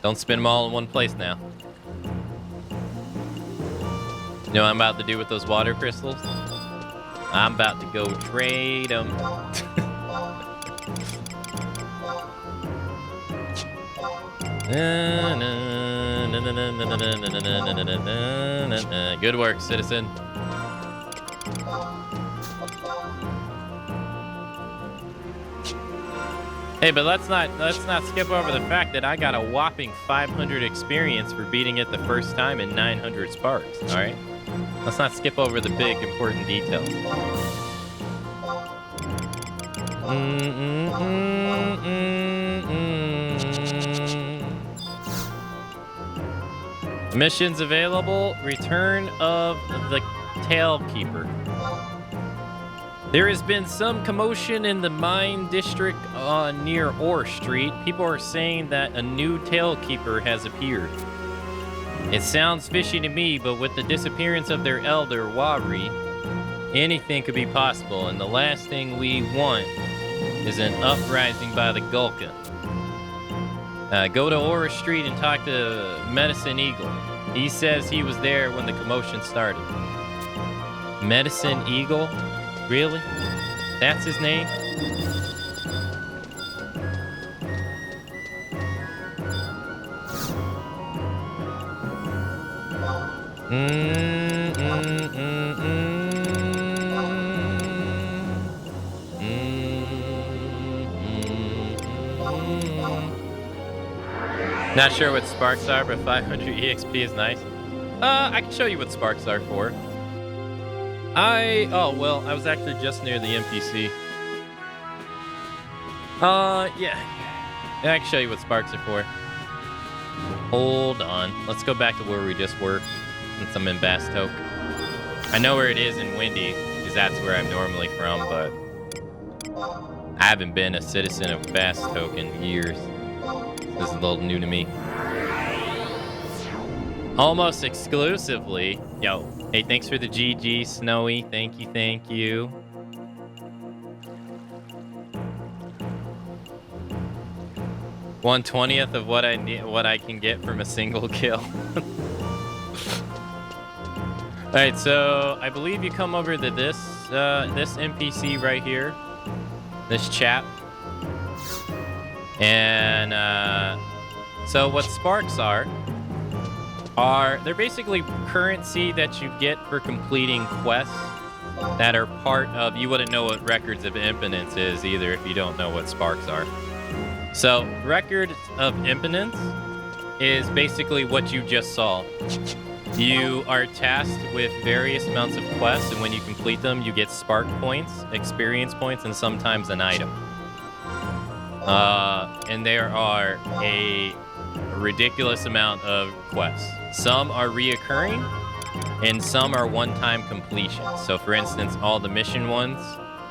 Speaker 1: Don't spend them all in one place now. You know what I'm about to do with those water crystals? I'm about to go trade them. Good work, citizen. Hey, but let's not skip over the fact that I got a whopping 500 experience for beating it the first time and 900 sparks. All right, let's not skip over the big important details. Missions available. Return of the Tailkeeper. There has been some commotion in the mine district near Ore Street. People are saying that a new Tailkeeper has appeared. It sounds fishy to me, but with the disappearance of their elder, Wari, anything could be possible, and the last thing we want is an uprising by the Gulka. Go to Ore Street and talk to Medicine Eagle. He says he was there when the commotion started. Medicine Eagle? Really? That's his name? Not sure what sparks are, but 500 EXP is nice. I can show you what sparks are for. Oh, well, I was actually just near the NPC. Yeah. I can show you what sparks are for. Hold on. Let's go back to where we just were, since I'm in Bastoke. I know where it is in Windy, because that's where I'm normally from, but I haven't been a citizen of Bastoke in years. This is a little new to me. Almost exclusively. Yo, hey, thanks for the GG, Snowy. Thank you, thank you. (1/20th) of what I need, what I can get from a single kill. All right, so I believe you come over to this NPC right here, this chap, and so what sparks are they're basically currency that you get for completing quests that are part of. You wouldn't know what Records of Impotence is either if you don't know what sparks are. So Records of Impotence is basically what you just saw. You are tasked with various amounts of quests, and when you complete them, you get spark points, experience points, and sometimes an item. And there are a ridiculous amount of quests. Some are reoccurring, and some are one-time completion. So, for instance, all the mission ones,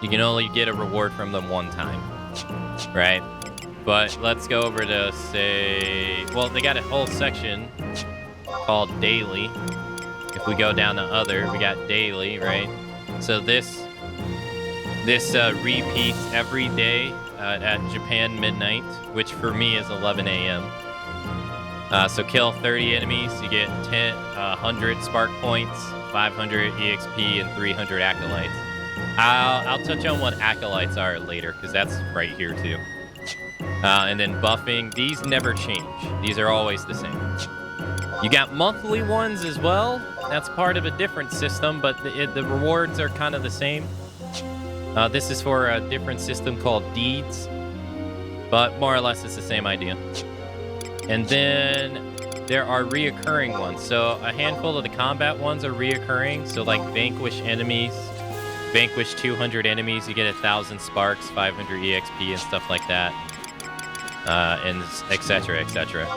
Speaker 1: you can only get a reward from them one time, right? But let's go over to, say, well, they got a whole section called Daily. If we go down to Other, we got Daily, right? So this repeats every day at Japan midnight, which for me is 11 a.m. So kill 30 enemies, you get 100 spark points, 500 EXP, and 300 acolytes. I'll touch on what acolytes are later, because that's right here too. And then buffing, these never change. These are always the same. You got monthly ones as well, That's part of a different system, but the rewards are kind of the same. This is for a different system called Deeds, but more or less it's the same idea. And then there are reoccurring ones. So a handful of the combat ones are reoccurring. So like vanquish enemies, vanquish 200 enemies, you get 1,000 sparks, 500 EXP and stuff like that, and etc, etc.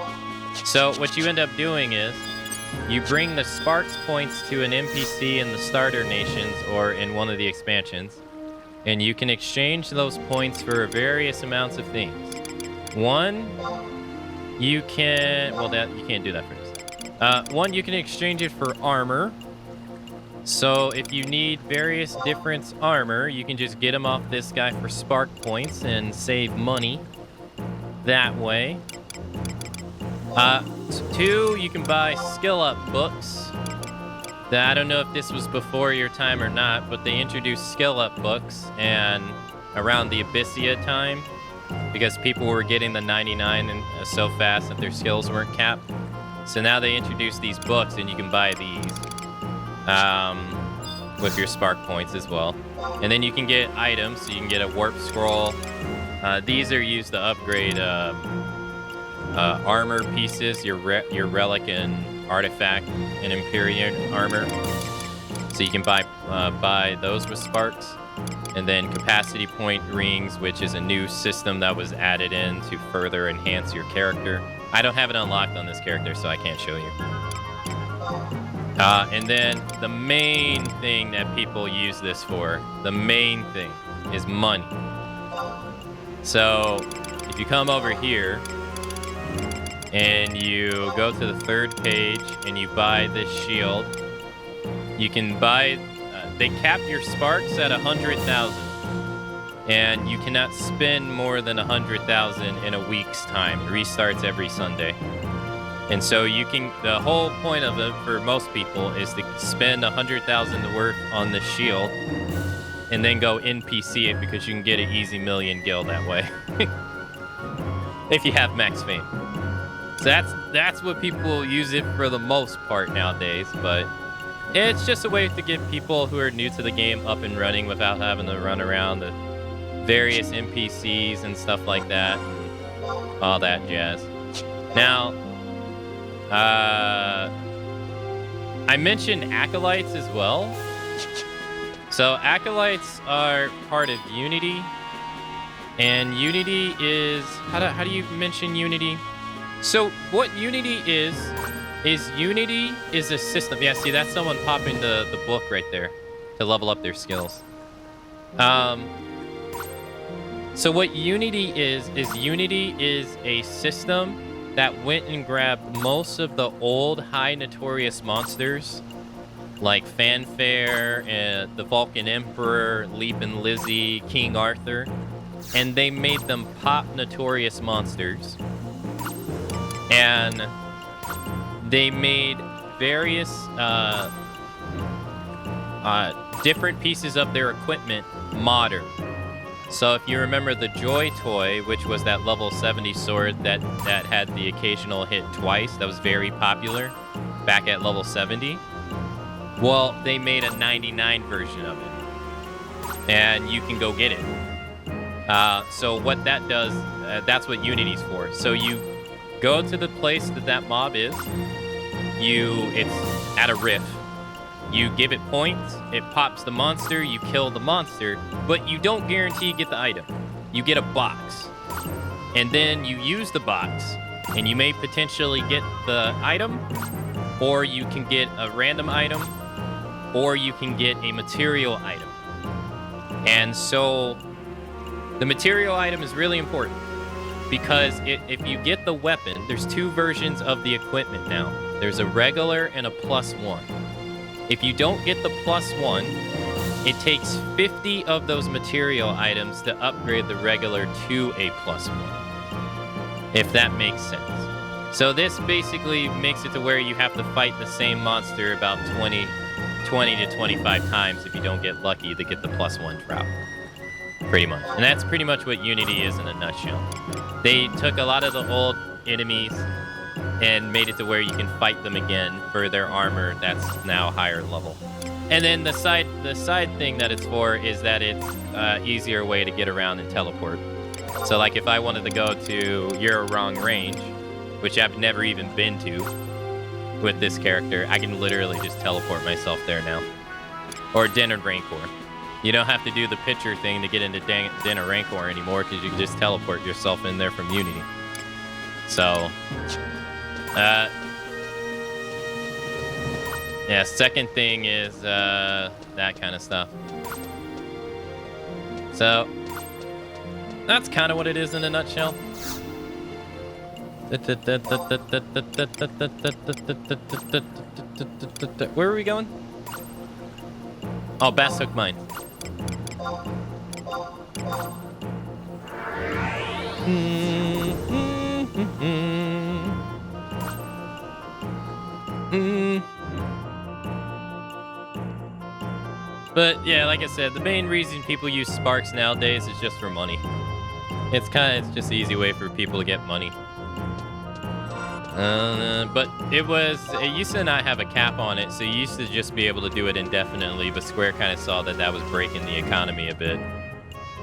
Speaker 1: So what you end up doing is you bring the sparks points to an NPC in the starter nations or in one of the expansions, and you can exchange those points for various amounts of things. One, you can, well, that you can't do that first. One, you can exchange it for armor. So if you need various different armor, you can just get them off this guy for spark points and save money that way. Two, you can buy skill up books. I don't know if this was before your time or not, but they introduced skill up books and around the Abyssia time, because people were getting the 99 and so fast that their skills weren't capped. So now they introduced these books, and you can buy these with your spark points as well. And then you can get items, so you can get a warp scroll. These are used to upgrade armor pieces, your relic and artifact and Empyrean armor. So you can buy those with sparks. And then capacity point rings, which is a new system that was added in to further enhance your character. I don't have it unlocked on this character, so I can't show you. And then the main thing that people use this for, the main thing, is money. So if you come over here and you go to the third page and you buy this shield, you can buy... they cap your sparks at 100,000, and you cannot spend more than 100,000 in a week's time. It restarts every Sunday. And so you can, the whole point of it for most people is to spend 100,000 worth on the shield and then go NPC it, because you can get an easy million gil that way. If you have max fame. So that's what people use it for the most part nowadays, but it's just a way to get people who are new to the game up and running without having to run around the various NPCs and stuff like that, and all that jazz. Now, I mentioned acolytes as well. So acolytes are part of Unity, and Unity is, how do you mention Unity? So what Unity is Unity is a system. Yeah, see, that's someone popping the book right there to level up their skills. So what Unity is Unity is a system that went and grabbed most of the old high notorious monsters, like Fanfare, and the Vulcan Emperor, Leap and Lizzie, King Arthur, and they made them pop notorious monsters. And they made various different pieces of their equipment modern. So if you remember the Joy Toy, which was that level 70 sword that had the occasional hit twice, that was very popular back at level 70. Well, they made a 99 version of it, and you can go get it. So what that does, that's what Unity's for. So you go to the place that mob is. It's at a rift. You give it points, it pops the monster, you kill the monster, but you don't guarantee get the item. You get a box, and then you use the box, and you may potentially get the item, or you can get a random item, or you can get a material item. And so the material item is really important, because if you get the weapon, there's two versions of the equipment now. There's a regular and a +1. If you don't get the +1, it takes 50 of those material items to upgrade the regular to a +1, if that makes sense. So this basically makes it to where you have to fight the same monster about 20 to 25 times if you don't get lucky to get the +1 drop. Pretty much. And that's pretty much what Unity is in a nutshell. They took a lot of the old enemies and made it to where you can fight them again for their armor that's now higher level. And then the side thing that it's for is that it's easier way to get around and teleport. So like if I wanted to go to You're Wrong Range, which I've never even been to with this character, I can literally just teleport myself there now. Or Den of Rancor. You don't have to do the picture thing to get into Den of Rancor anymore because you can just teleport yourself in there from Unity. So, yeah, second thing is that kind of stuff. So, that's kind of what it is in a nutshell. Where are we going? Oh, Bass Hook Mine. But yeah, like I said, the main reason people use Sparks nowadays is just for money. It's just the easy way for people to get money. But it used to not have a cap on it, so you used to just be able to do it indefinitely, but Square kind of saw that was breaking the economy a bit.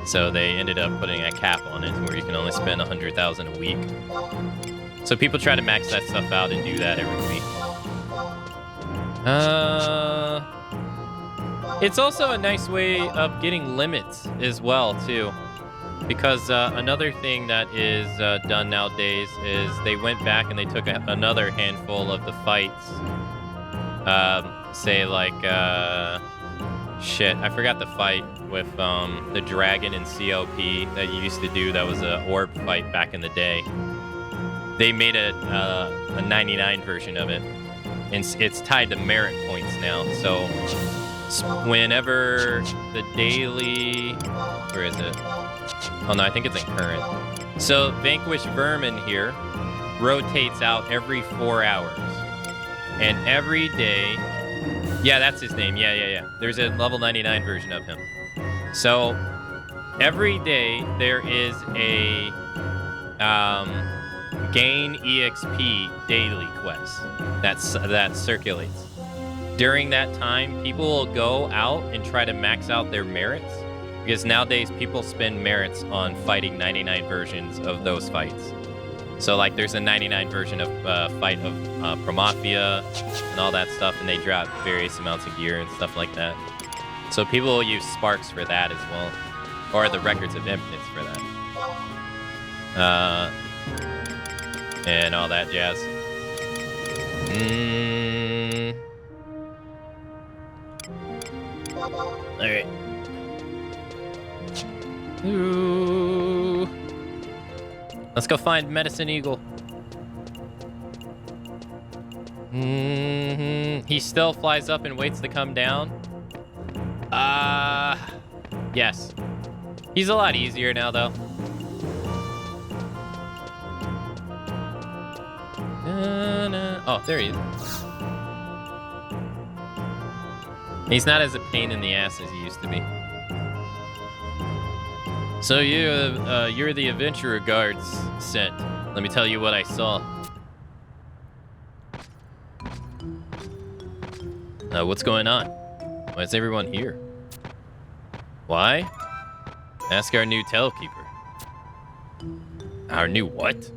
Speaker 1: So they ended up putting a cap on it where you can only spend 100,000 a week. So people try to max that stuff out and do that every week. It's also a nice way of getting limits as well, too. Because another thing that is done nowadays is they went back and they took another handful of the fights. Say like, shit, I forgot the fight with the dragon and COP that you used to do. That was a orb fight back in the day. They made a 99 version of it. And it's tied to merit points now. So whenever the daily, where is it? Oh no, I think it's in current. So Vanquish Vermin here rotates out every 4 hours. And every day, yeah, that's his name. Yeah. There's a level 99 version of him. So every day there is a gain EXP daily quest that circulates. During that time, people will go out and try to max out their merits. Because nowadays, people spend merits on fighting 99 versions of those fights. So, like, there's a 99 version of fight of Promafia and all that stuff, and they drop various amounts of gear and stuff like that. So people will use Sparks for that as well. Or the Records of Impotence for that. And all that jazz. Alright. Ooh. Let's go find Medicine Eagle. He still flies up and waits to come down. Yes. He's a lot easier now, though. Oh, there he is. He's not as a pain in the ass as he used to be. So you're the adventurer guards sent. Let me tell you what I saw. What's going on? Why is everyone here? Why? Ask our new Tailkeeper. Our new what?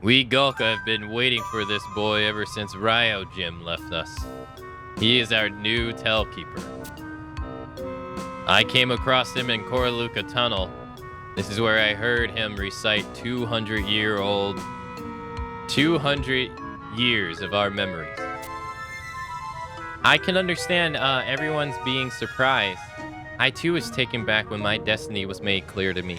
Speaker 1: We Gulka have been waiting for this boy ever since Ryo Jim left us. He is our new Tailkeeper. I came across him in Koraluka Tunnel. This is where I heard him recite 200 years of our memories. I can understand everyone's being surprised. I too was taken back when my destiny was made clear to me.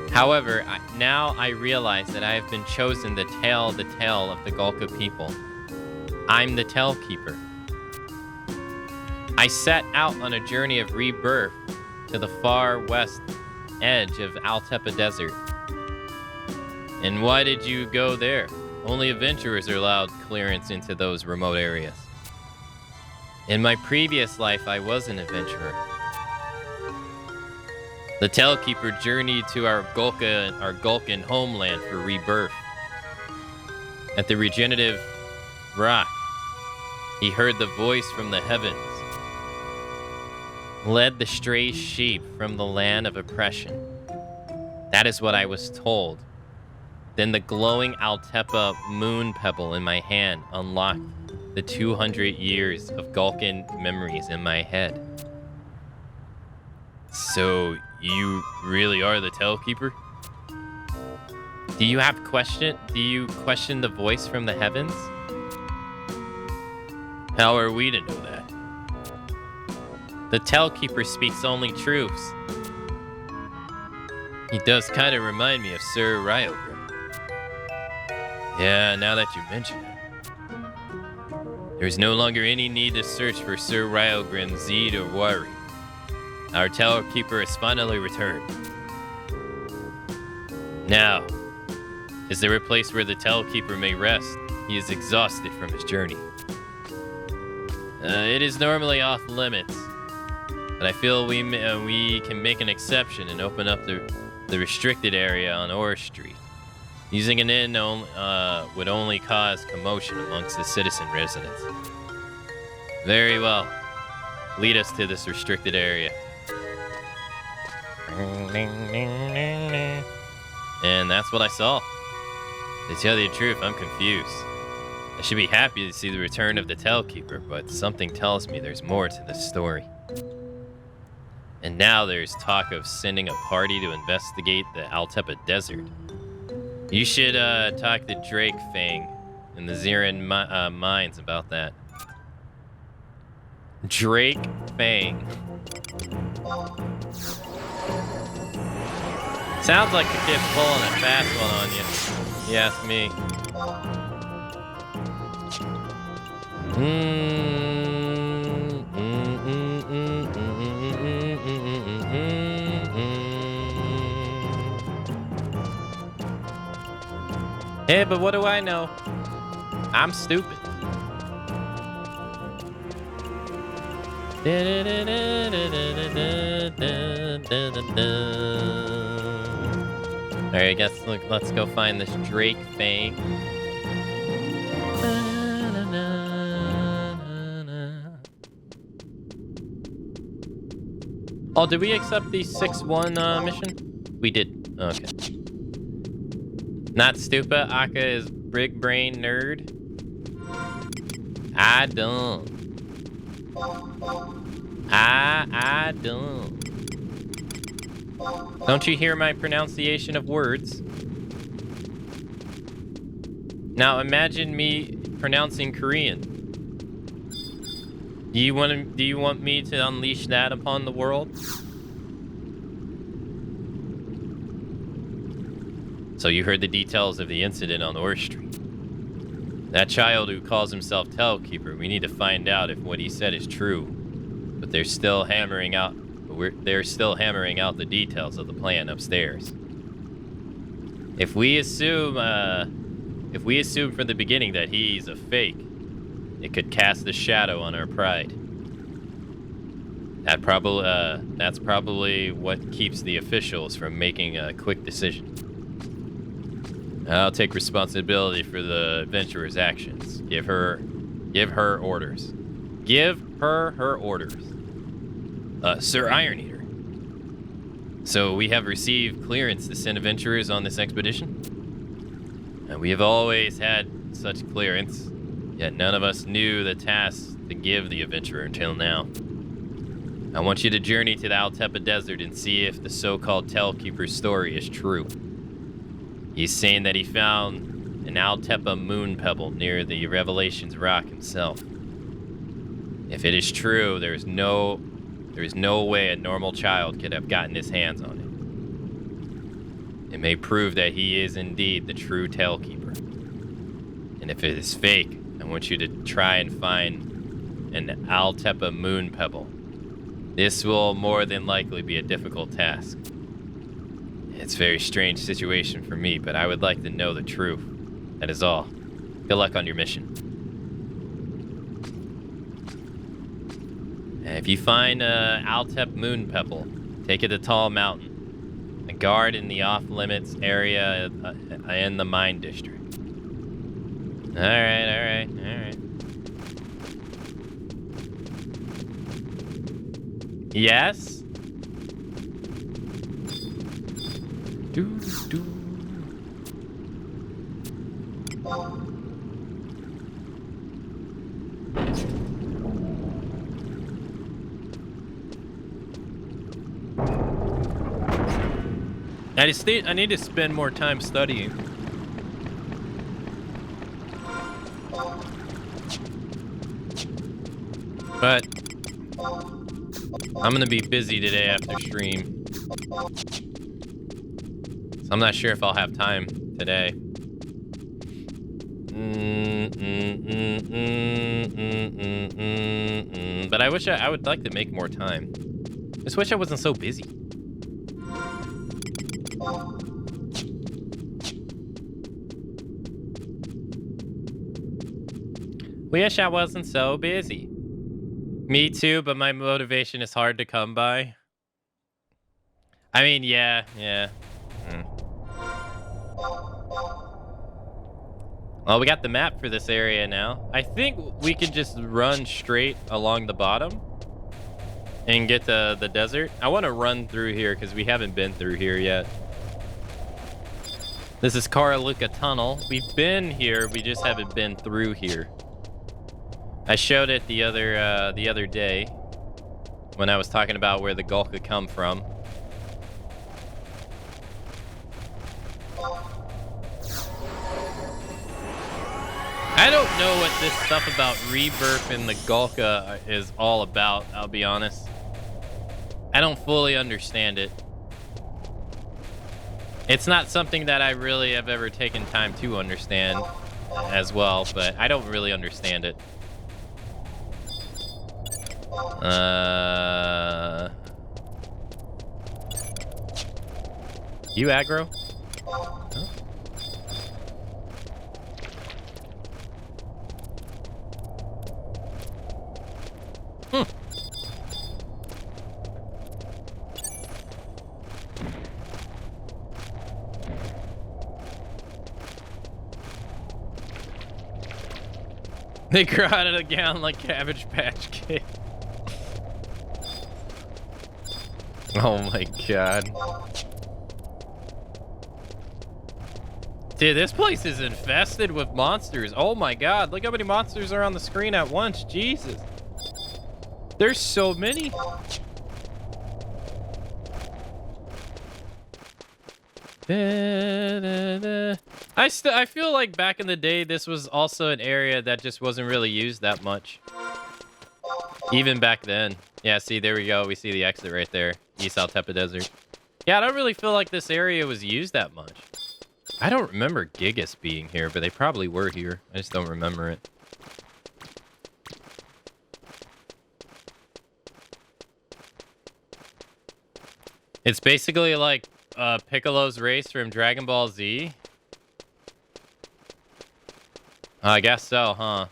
Speaker 1: However, now I realize that I have been chosen to tell the tale of the Gulka people. I'm the Tailkeeper. I set out on a journey of rebirth to the far west edge of Altepa Desert. And why did you go there? Only adventurers are allowed clearance into those remote areas. In my previous life, I was an adventurer.
Speaker 2: The Tellkeeper journeyed to our Gulkan homeland for rebirth. At the regenerative rock, he heard the voice from the heavens, led the stray sheep from the land of oppression. That is what I was told. Then the glowing Altepa moon pebble in my hand unlocked the 200 years of Gulkan memories in my head. So, you really are the Tellkeeper? Do you question the voice from the heavens? How are we to know that? The Tellkeeper speaks only truths. He does kind of remind me of Sir Ryogrim. Yeah, now that you mention it. There's no longer any need to search for Sir Ryogrim, Zeed, or Wari. Our Tellkeeper has finally returned. Now, is there a place where the Tellkeeper may rest? He is exhausted from his journey. It is normally off limits, but I feel we can make an exception and open up the restricted area on Orr Street. Using an inn would only cause commotion amongst the citizen residents. Very well. Lead us to this restricted area. And that's what I saw. To tell you the truth, I'm confused. I should be happy to see the return of the Tellkeeper, but something tells me there's more to this story. And now there's talk of sending a party to investigate the Altepa Desert. You should talk to Drake Fang in the Zirin mines about that. Drake Fang. Sounds like the kid's pulling a fast one on you, if you ask me. Hey, but what do I know? I'm stupid. Alright, I guess let's go find this Drake Fang. Oh, did we accept the 6-1 mission? We did. Okay. Not stupid. Aka is big brain nerd. I don't. I don't. Don't you hear my pronunciation of words? Now imagine me pronouncing Korean. Do you want me to unleash that upon the world? So you heard the details of the incident on Orr Street. That child who calls himself Tellkeeper, we need to find out if what he said is true. But they're still hammering out the details of the plan upstairs. If we assume from the beginning that he's a fake, it could cast a shadow on our pride. That's probably what keeps the officials from making a quick decision. I'll take responsibility for the adventurer's actions. Give her orders. Give her orders. Sir Iron Eater. So we have received clearance to send adventurers on this expedition? And we have always had such clearance, yet none of us knew the task to give the adventurer until now. I want you to journey to the Altepa Desert and see if the so-called Tellkeeper's story is true. He's saying that he found an Altepa moon pebble near the Revelations rock himself. If it is true, there is no way a normal child could have gotten his hands on it. It may prove that he is indeed the true Tellkeeper. And if it is fake, I want you to try and find an Altepa moon pebble. This will more than likely be a difficult task. It's a very strange situation for me, but I would like to know the truth. That is all. Good luck on your mission. If you find Altep moon pebble, Take it to Tall Mountain. A guard in the off-limits area in the mine district. Alright. Yes? Do. I need to spend more time studying. But I'm gonna be busy today after stream. So I'm not sure if I'll have time today. But I would like to make more time. Just wish I wasn't so busy. Wish I wasn't so busy. Me too, but my motivation is hard to come by. I mean, yeah. Well, we got the map for this area now. I think we can just run straight along the bottom and get to the desert. I want to run through here because we haven't been through here yet. This is Karaluka Tunnel. We've been here, we just haven't been through here. I showed it the other day when I was talking about where the Gulka come from. I don't know what this stuff about rebirth in the Gulka is all about, I'll be honest. I don't fully understand it. It's not something that I really have ever taken time to understand as well, but I don't really understand it. You aggro? Huh? They grow out of the gown like Cabbage Patch Kid. Oh my god. Dude, this place is infested with monsters. Oh my god, look how many monsters are on the screen at once. Jesus. There's so many. I feel like back in the day, this was also an area that just wasn't really used that much. Even back then. Yeah, see, there we go. We see the exit right there. East Altepa Desert. Yeah, I don't really feel like this area was used that much. I don't remember Gigas being here, but they probably were here. I just don't remember it. It's basically like Piccolo's race from Dragon Ball Z. I guess so, huh?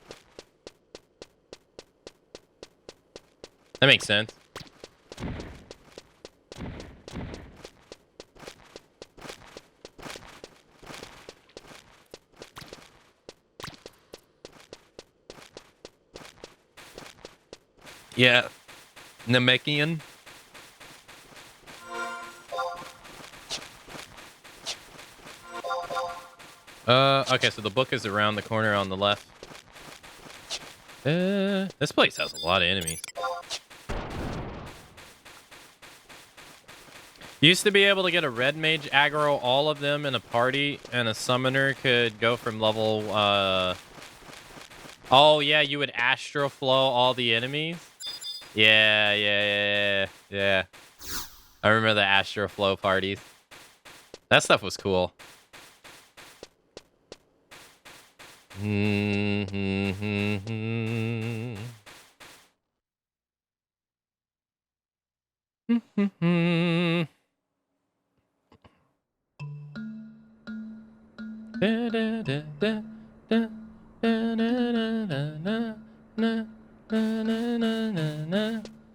Speaker 2: That makes sense. Yeah. Namekian. Okay, so the book is around the corner on the left. This place has a lot of enemies. Used to be able to get a red mage aggro all of them in a party, and a summoner could go from level, Oh, yeah, you would astral flow all the enemies? Yeah. I remember the astral flow parties. That stuff was cool.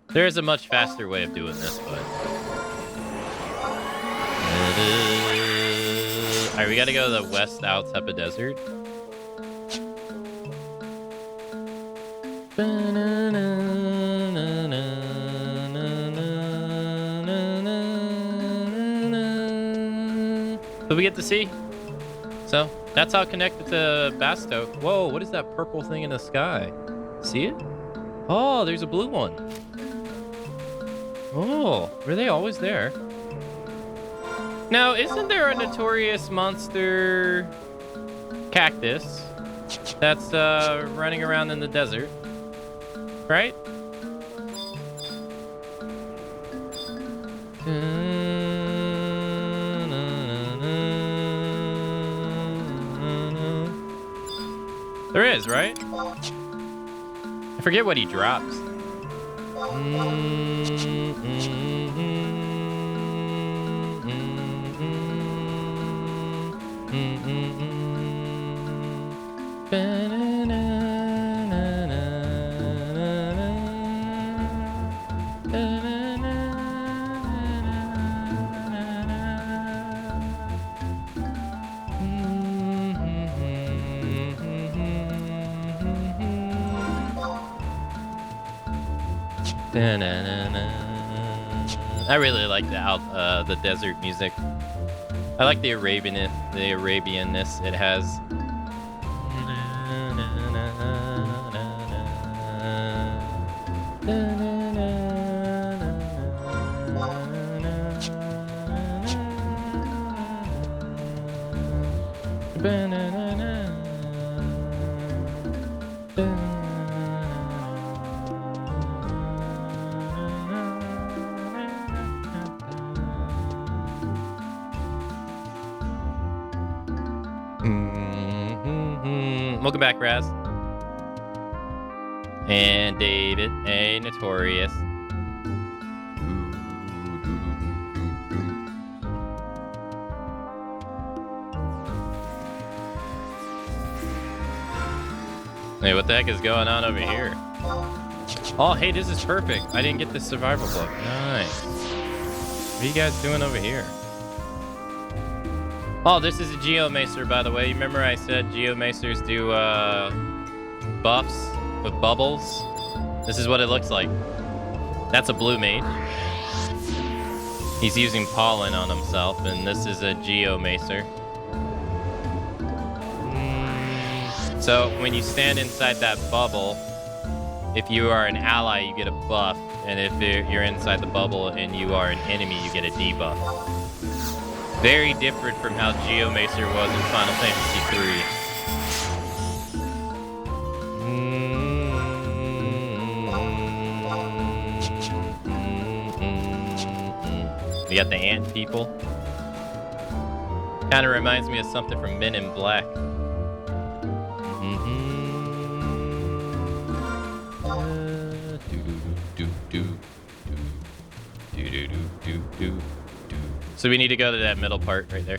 Speaker 2: There is a much faster way of doing this, but
Speaker 1: Alright, we gotta go to the West Altepa Desert. But we get to see. So that's how connected to Bastoke. Whoa, what is that purple thing in the sky? See it? Oh, there's a blue one. Oh, were they always there? Now, isn't there a notorious monster cactus that's running around in the desert? Right? There is, right? I forget what he drops. I really like the desert music. I like the Arabianness it has. Welcome back, Raz. And David, a Notorious. Hey, what the heck is going on over here? Oh, hey, this is perfect. I didn't get the survival book. Nice. What are you guys doing over here? Oh, this is a Geomacer, by the way. You remember I said Geomacers do buffs with bubbles? This is what it looks like. That's a blue mage. He's using pollen on himself, and this is a Geomacer. So when you stand inside that bubble, if you are an ally, you get a buff. And if you're inside the bubble and you are an enemy, you get a debuff. Very different from how Geomacer was in Final Fantasy III. We got the ant people. Kind of reminds me of something from Men in Black. So we need to go to that middle part right there.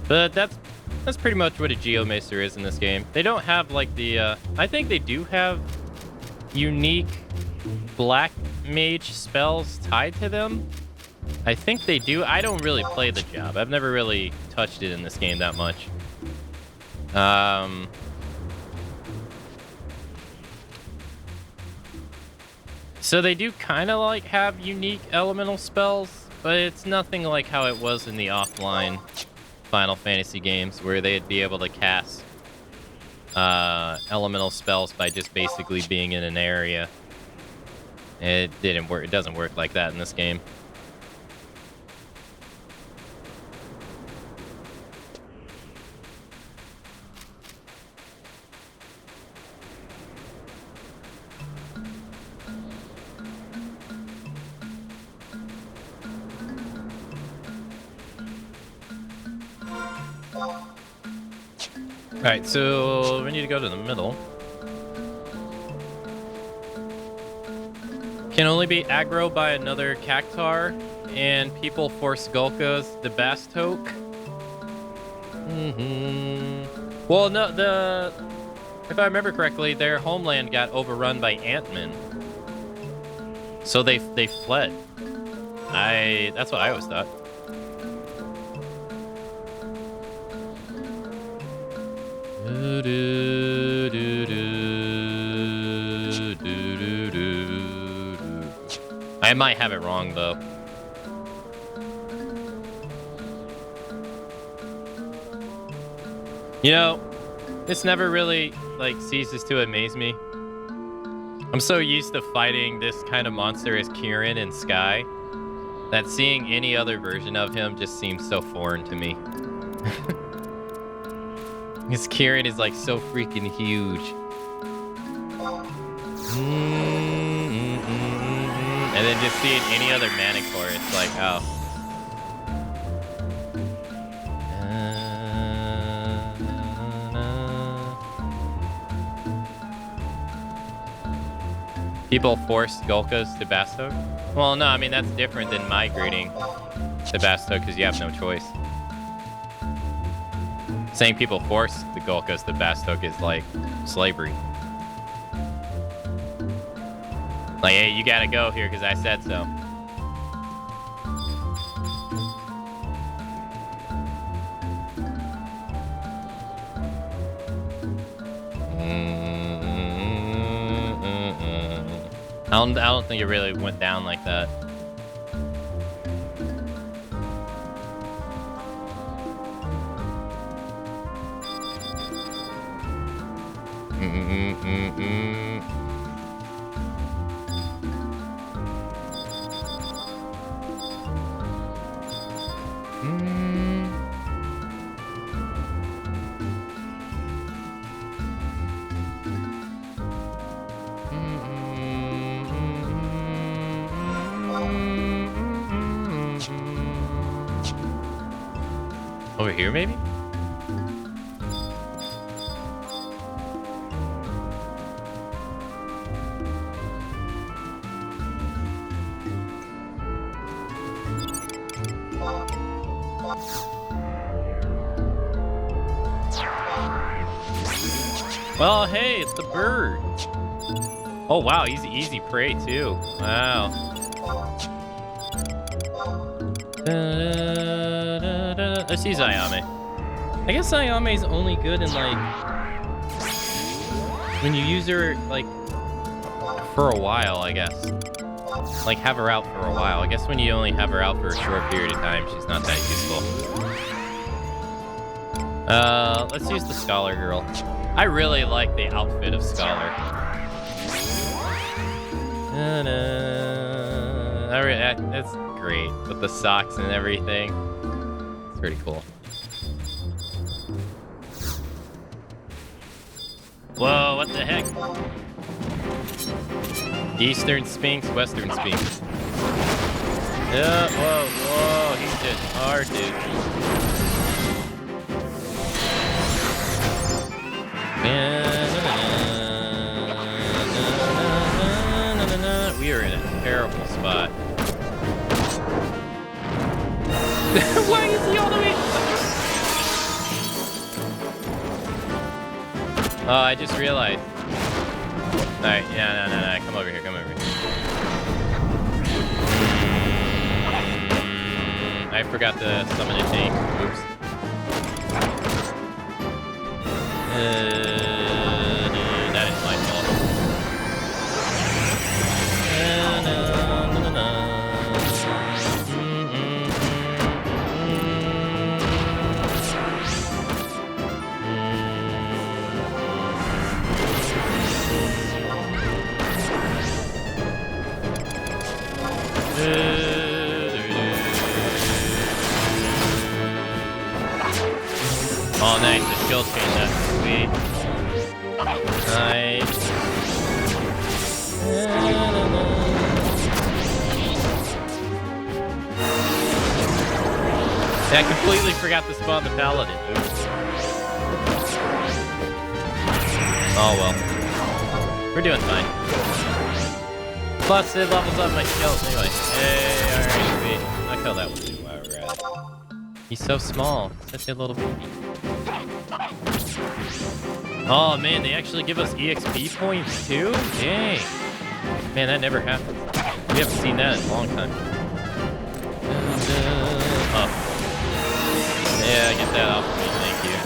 Speaker 1: But that's pretty much what a Geomacer is in this game. They don't have like the I think they do have unique black mage spells tied to them. I think they do. I don't really play the job. I've never really touched it in this game that much. So they do kind of like have unique elemental spells, but it's nothing like how it was in the offline Final Fantasy games where they'd be able to cast elemental spells by just basically being in an area. It didn't work. It doesn't work like that in this game. Alright, so we need to go to the middle. Can only be aggro by another Cactar, and people force Gulka's the Bastoke. Well, no, if I remember correctly, their homeland got overrun by Ant-Men. So they fled. That's what I always thought. I might have it wrong though. You know, this never really like ceases to amaze me. I'm so used to fighting this kind of monster as Kieran in Sky that seeing any other version of him just seems so foreign to me. Because Kieran is like so freaking huge. And then just seeing any other Manicore, it's like, oh. People force Golkos to Bastok? Well, no, I mean, that's different than migrating to Bastok because you have no choice. Saying people force the Golkos to Bastok is like slavery. Like, hey, you gotta go here because I said so. I don't think it really went down like that. Over here, maybe? Well, hey, it's the bird. Oh, wow, he's easy prey, too. Wow. I see Zayame. I guess Zayame is only good in, like, when you use her, like, for a while, I guess. Like, have her out for a while. I guess when you only have her out for a short period of time, she's not that useful. Let's use the Scholar Girl. I really like the outfit of Scholar. That's great with the socks and everything. It's pretty cool. Whoa, what the heck? Eastern Sphinx, Western Sphinx. Yeah, whoa, he's just hard, dude. We are in a terrible spot. Why is he all the way? Oh, I just realized. Alright, yeah, no. Come over here, I forgot to summon a tank. Oops. That is my fault. Oh, nice. The skill chain, that's sweet. Nice. I completely forgot to spawn the Paladin. Oops. Oh, well. We're doing fine. Plus, it levels up my skills anyway. Hey, alright, sweet. I'll kill that one too while we're at it. He's so small. Such a little baby. Oh man, they actually give us EXP points too? Dang. Man, that never happened. We haven't seen that in a long time. Yeah, get that off me, thank you.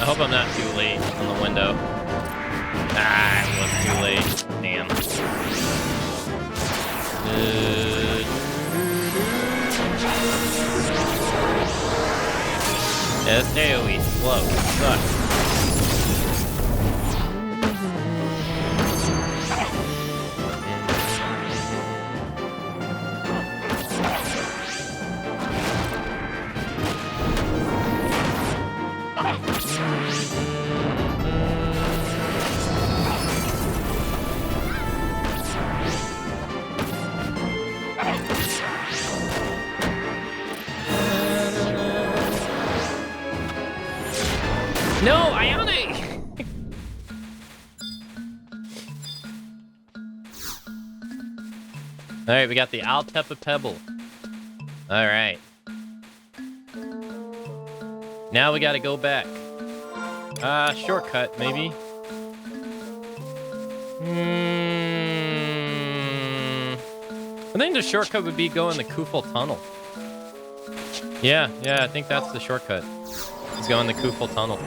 Speaker 1: I hope I'm not too late on the window. Ah, it was too late. Damn. Yeah, this AoE slow. Sucks. No, Ionic! Alright, we got the Altepa Pebble. Alright. Now we gotta go back. Shortcut, maybe. I think the shortcut would be going the Kufel Tunnel. Yeah, I think that's the shortcut. Let's go in the Kufel Tunnel.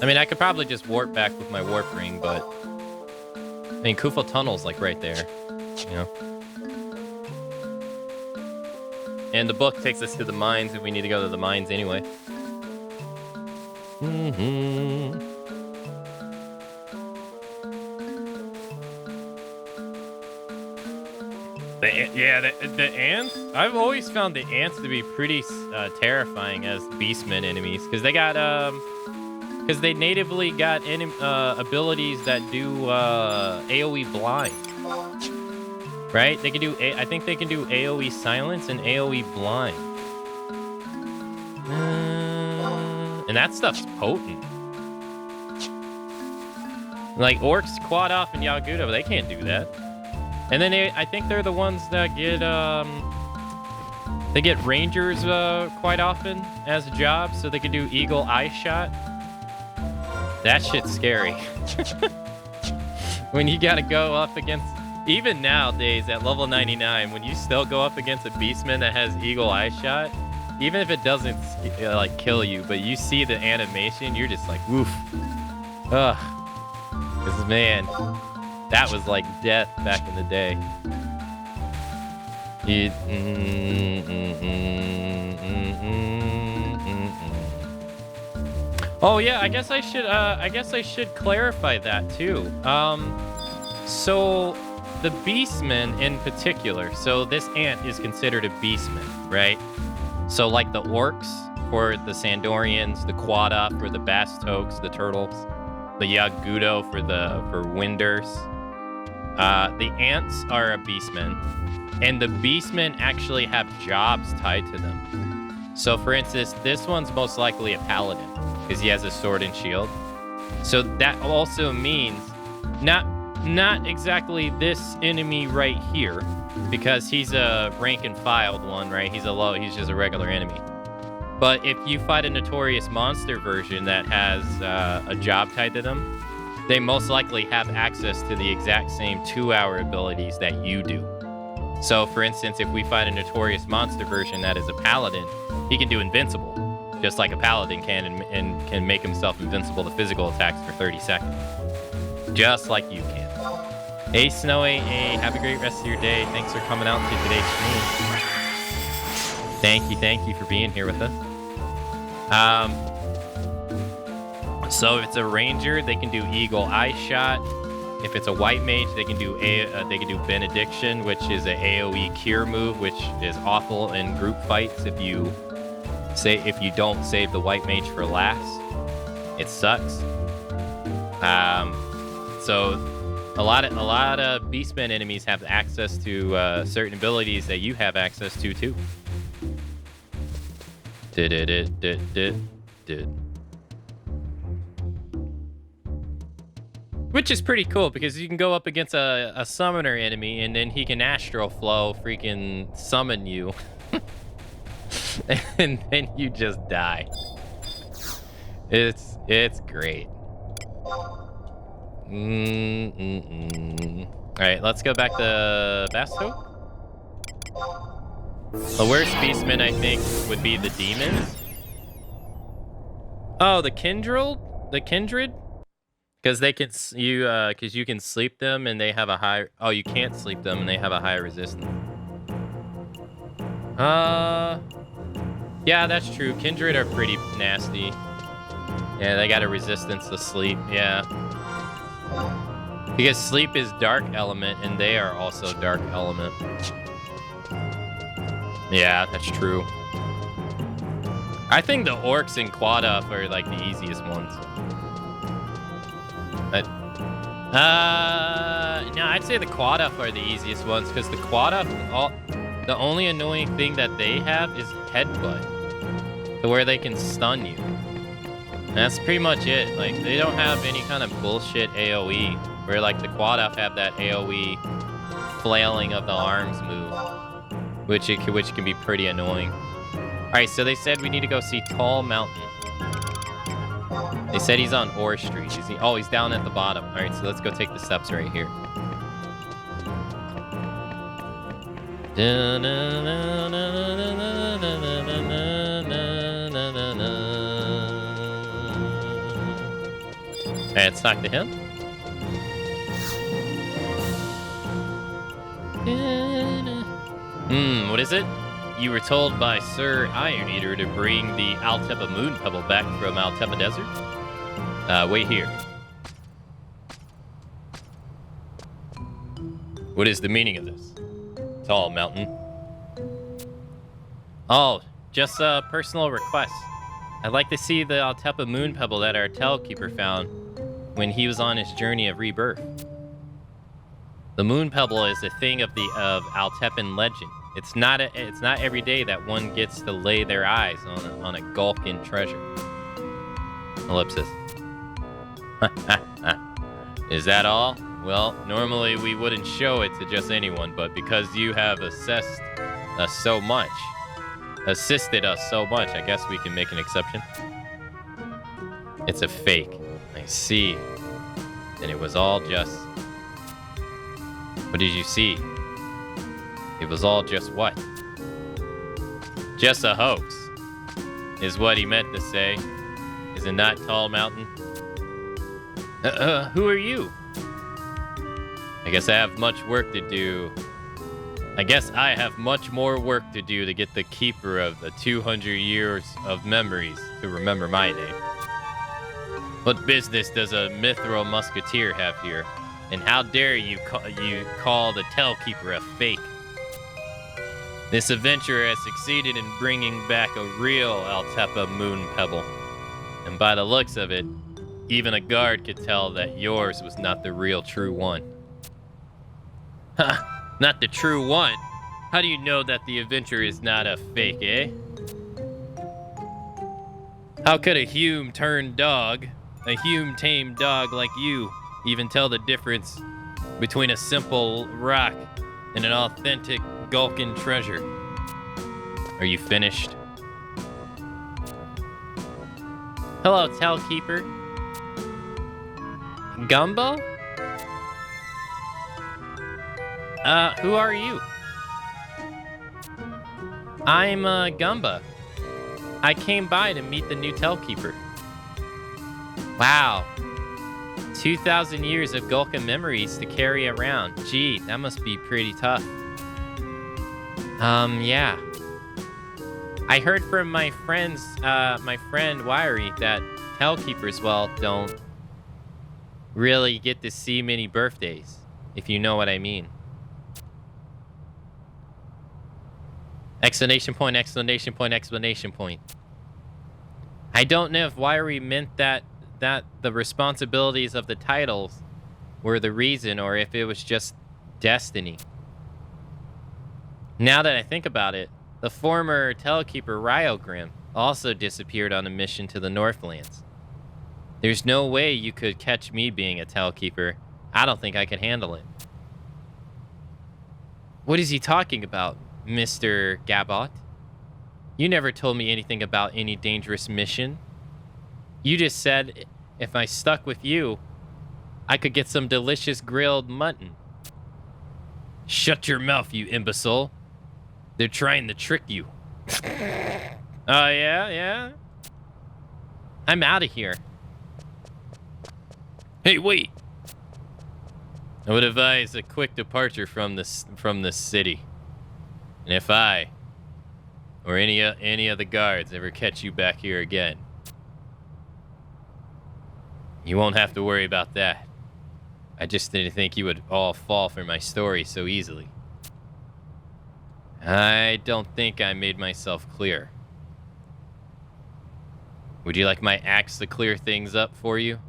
Speaker 1: I mean, I could probably just warp back with my warp ring, but I mean, Kufel Tunnel's like right there, you know. And the book takes us to the mines if we need to go to the mines anyway. The ants? I've always found the ants to be pretty terrifying as beastmen enemies, because they got because they natively got abilities that do AoE blind. Right? They can do I think they can do AoE silence and AoE blind. And that stuff's potent. Like orcs, quad off, and Yagudo, they can't do that. And then I think they're the ones that get they get rangers quite often as a job, so they can do eagle eye shot. That shit's scary. When you gotta go up against, even nowadays at level 99, when you still go up against a beastman that has eagle eye shot, even if it doesn't like kill you, but you see the animation, you're just like, woof. Ugh. Because man, that was like death back in the day. Oh yeah, I guess I should clarify that too. So the beastmen in particular, so this ant is considered a beastman, right? So like the orcs for the Sandorians, the Quada for the Bastokes, the turtles, the Yagudo for Winders. The ants are a beastman, and the beastmen actually have jobs tied to them. So for instance, this one's most likely a paladin because he has a sword and shield. So that also means not exactly this enemy right here, because he's a rank and filed one, right? He's just a regular enemy. But if you fight a notorious monster version that has a job tied to them, they most likely have access to the exact same 2-hour abilities that you do. So for instance, if we fight a notorious monster version that is a paladin, he can do invincible, just like a paladin can, and can make himself invincible to physical attacks for 30 seconds. Just like you can. Hey Snowy, hey, have a great rest of your day. Thanks for coming out to today's stream. Thank you for being here with us. So if it's a ranger, they can do eagle eye shot. If it's a white mage, they can do benediction, which is a AoE cure move, which is awful in group fights. If you don't save the white mage for last, it sucks. So a lot of beastmen enemies have access to certain abilities that you have access to too. Which is pretty cool, because you can go up against a summoner enemy, and then he can astral flow freaking summon you. And then you just die. It's great. Alright, let's go back to Bastho. The worst beastmen, I think, would be the demons. Oh, the kindred? The kindred? Because they can because you can sleep them and they have a high. Oh, you can't sleep them and they have a high resistance. Yeah, that's true. Kindred are pretty nasty. Yeah, they got a resistance to sleep. Yeah, because sleep is dark element and they are also dark element. Yeah, that's true. I think the orcs and Quaduff are like the easiest ones. But no, I'd say the Quaduff are the easiest ones because the Quaduff, the only annoying thing that they have is headbutt, to where they can stun you. And that's pretty much it. Like they don't have any kind of bullshit AOE, where like the Quaduff have that AOE flailing of the arms move, which can be pretty annoying. All right, so they said we need to go see Tall Mountain. They said he's on Ore Street. He's down at the bottom. All right, so let's go take the steps right here. Hey, let's talk to him. What is it? You were told by Sir Iron Eater to bring the Altepa Moon Pebble back from Altepa Desert? Wait here. What is the meaning of this? Tall Mountain. Oh, just a personal request. I'd like to see the Altepa Moon Pebble that our Tailkeeper found when he was on his journey of rebirth. The Moon Pebble is a thing of Altepan legend. It's not every day that one gets to lay their eyes on a Gulkin treasure. Ellipsis. Is that all? Well, normally we wouldn't show it to just anyone, but because you have assisted us so much, I guess we can make an exception. It's a fake. I see. And it was all just... What did you see? It was all just what? Just a hoax, is what he meant to say. Is it not, Tall Mountain? Who are you? I guess I have much work to do. I guess I have much more work to do to get the keeper of the 200 years of memories to remember my name. What business does a Mithril Musketeer have here? And how dare you call the Tailkeeper a fake? This adventurer has succeeded in bringing back a real Altepa Moon Pebble. And by the looks of it, even a guard could tell that yours was not the real true one. Ha! Not the true one? How do you know that the adventurer is not a fake, eh? How could a Hume-tamed dog like you, even tell the difference between a simple rock and an authentic Gulkin treasure? Are you finished? Hello, Tailkeeper. Gumbo? Who are you? I'm, Gumba. I came by to meet the new Tailkeeper. Wow. 2,000 years of Gulkin memories to carry around. Gee, that must be pretty tough. Yeah. I heard from my friend Wiry that Tailkeepers, well, don't really get to see many birthdays, if you know what I mean. Exclamation point, exclamation point, exclamation point. I don't know if Wiry meant that the responsibilities of the titles were the reason, or if it was just destiny. Now that I think about it, the former Tailkeeper Ryogrim also disappeared on a mission to the Northlands. There's no way you could catch me being a Tailkeeper. I don't think I could handle it. What is he talking about, Mr. Gabot? You never told me anything about any dangerous mission. You just said if I stuck with you, I could get some delicious grilled mutton. Shut your mouth, you imbecile. They're trying to trick you. Oh, yeah? I'm out of here. Hey, wait. I would advise a quick departure from this city. And if I or any of the guards ever catch you back here again, you won't have to worry about that. I just didn't think you would all fall for my story so easily. I don't think I made myself clear. Would you like my axe to clear things up for you?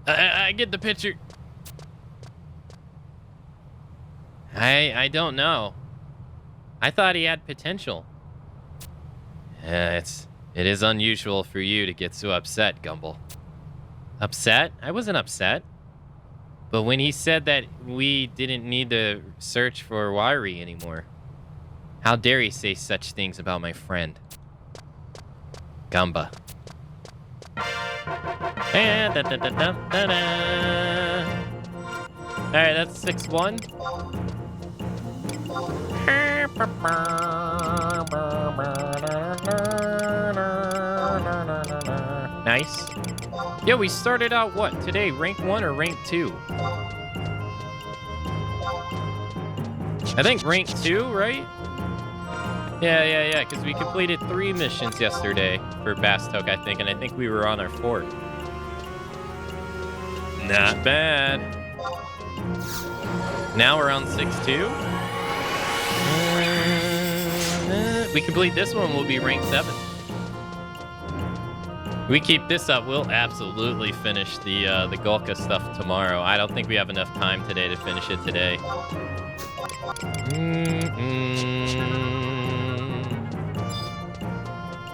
Speaker 1: I get the picture. I don't know. I thought he had potential. It is unusual for you to get so upset, Gumble. Upset? I wasn't upset. But when he said that we didn't need to search for Wari anymore, how dare he say such things about my friend? Gumba. Alright, that's 6-1. Nice. Yeah, we started out what today? Rank 1 or rank 2? I think rank 2, right? Yeah, because we completed 3 missions yesterday for Bastok, I think, and I think we were on our 4th. Not bad. Now we're on 6-2. We complete this one, we'll be rank 7. We keep this up, we'll absolutely finish the Golka stuff tomorrow. I don't think we have enough time today to finish it today.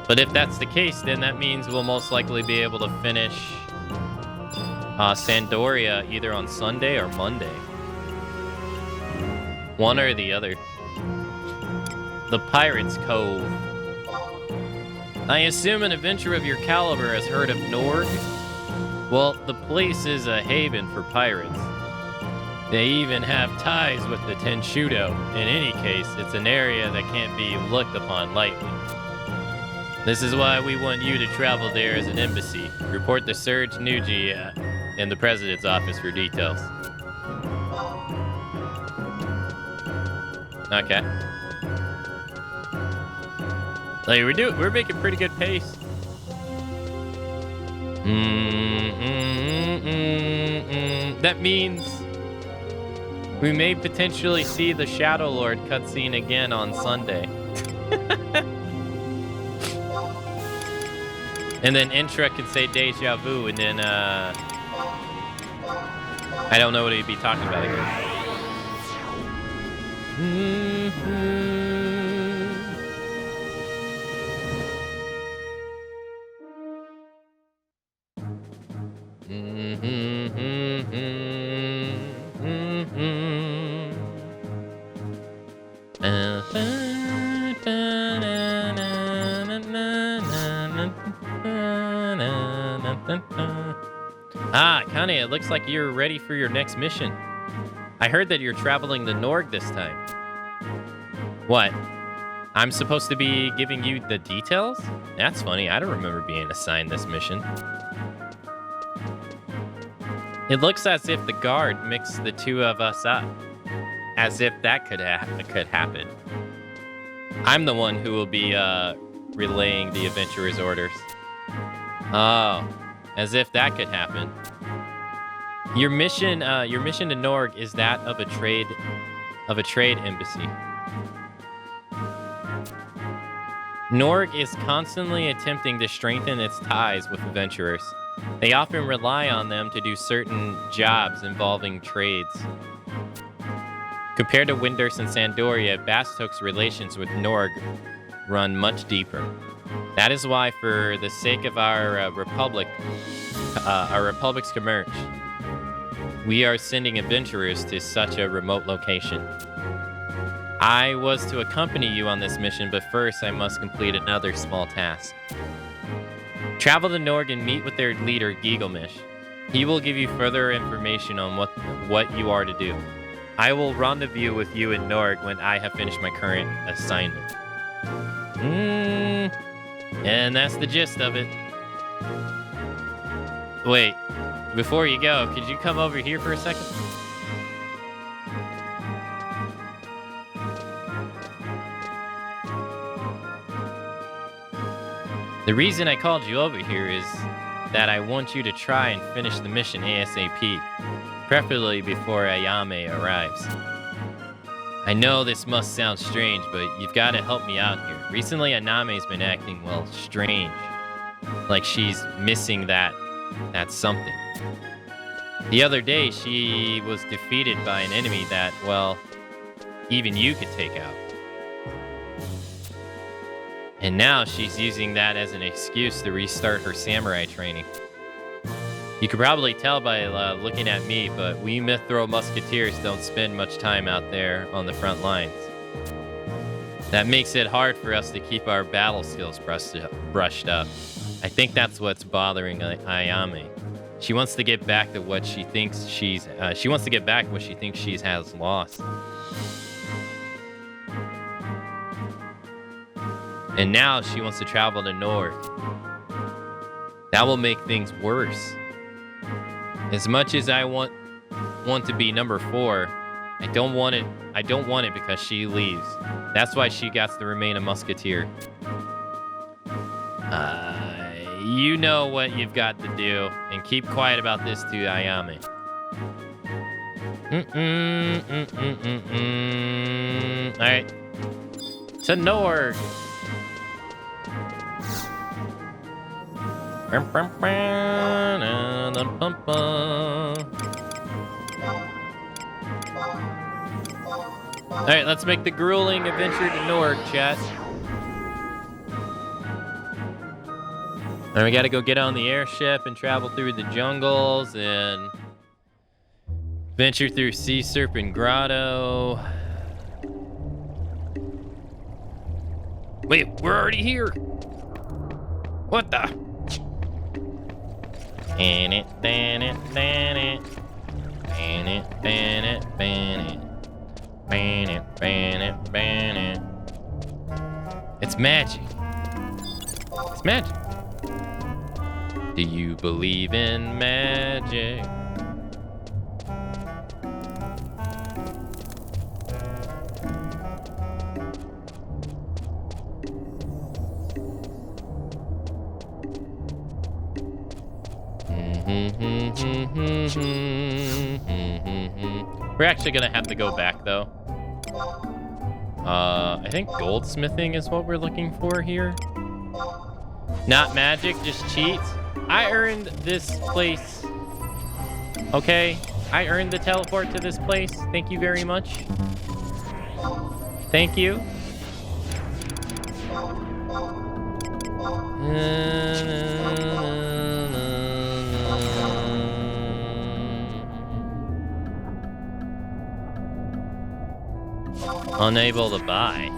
Speaker 1: But if that's the case, then that means we'll most likely be able to finish Sandoria either on Sunday or Monday. One or the other. The Pirates Cove. I assume an adventurer of your caliber has heard of Norg? Well, the place is a haven for pirates. They even have ties with the Tenshudo. In any case, it's an area that can't be looked upon lightly. This is why we want you to travel there as an embassy. Report to Serge Nuji in the president's office for details. Okay. Like we're making pretty good pace. That means we may potentially see the Shadow Lord cutscene again on Sunday. And then Intra can say deja vu, and then I don't know what he'd be talking about again. Kane, it looks like you're ready for your next mission. I heard that you're traveling to Norg this time. What? I'm supposed to be giving you the details? That's funny. I don't remember being assigned this mission. It looks as if the guard mixed the two of us up. As if that could happen. I'm the one who will be relaying the adventurer's orders. Oh, as if that could happen. Your mission to Norg is that of a trade embassy. Norg is constantly attempting to strengthen its ties with adventurers. They often rely on them to do certain jobs involving trades. Compared to Windurst and Sandoria, Bastok's relations with Norg run much deeper. That is why, for the sake of our Republic's commerce, we are sending adventurers to such a remote location. I was to accompany you on this mission, but first I must complete another small task. Travel to Norg and meet with their leader, Gilgamesh. He will give you further information on what you are to do. I will rendezvous with you in Norg when I have finished my current assignment. And that's the gist of it. Wait, before you go, could you come over here for a second? The reason I called you over here is that I want you to try and finish the mission ASAP, preferably before Ayame arrives. I know this must sound strange, but you've got to help me out here. Recently, Aname's been acting, well, strange. Like she's missing that something. The other day, she was defeated by an enemy that, well, even you could take out. And now she's using that as an excuse to restart her samurai training. You could probably tell by looking at me, but we Mithril musketeers don't spend much time out there on the front lines. That makes it hard for us to keep our battle skills brushed up. I think that's what's bothering Ayame. She wants to get back to what she thinks she has lost. And now she wants to travel to Norg. That will make things worse. As much as I want to be number 4, I don't want it because she leaves. That's why she gets to remain a musketeer. You know what you've got to do, and keep quiet about this to Ayame. All right, to Norg. Alright, let's make the grueling adventure to Norg, chat. And we gotta go get on the airship and travel through the jungles and venture through Sea Serpent Grotto. Wait, we're already here. What the? Ban it, ban it, ban it. Ban it, ban it, ban it. Ban it, ban it, ban it. It's magic. It's magic. Do you believe in magic? We're actually gonna have to go back though. I think goldsmithing is what we're looking for here. Not magic, just cheats. I earned this place. Okay, I earned the teleport to this place. Thank you very much. Thank you. Unable to buy.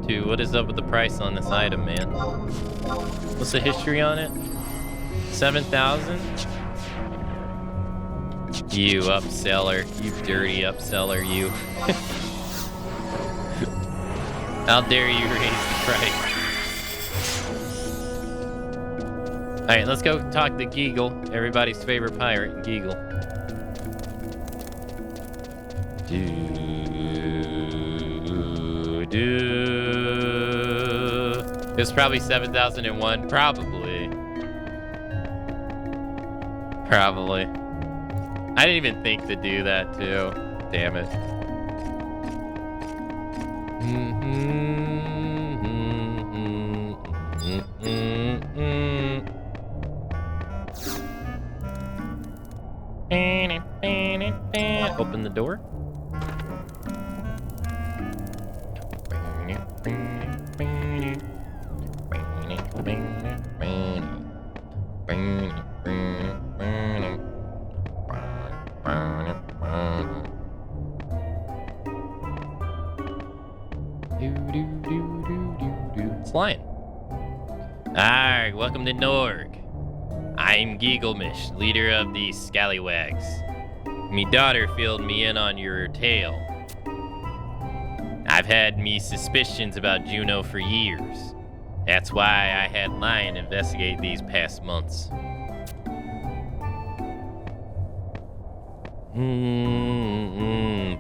Speaker 1: Dude, what is up with the price on this item, man? What's the history on it? 7,000? You upseller, you dirty upseller, you. How dare you raise the price? Alright, let's go talk to Geagle, everybody's favorite pirate, Geagle. It's probably 7001, probably. Probably. I didn't even think to do that too. Damn it. Open the door. flying. Alright, welcome to Norg. I'm Gigglemish, leader of the Scallywags. Me daughter filled me in on your tale. I've had me suspicions about Juno for years. That's why I had Lion investigate these past months.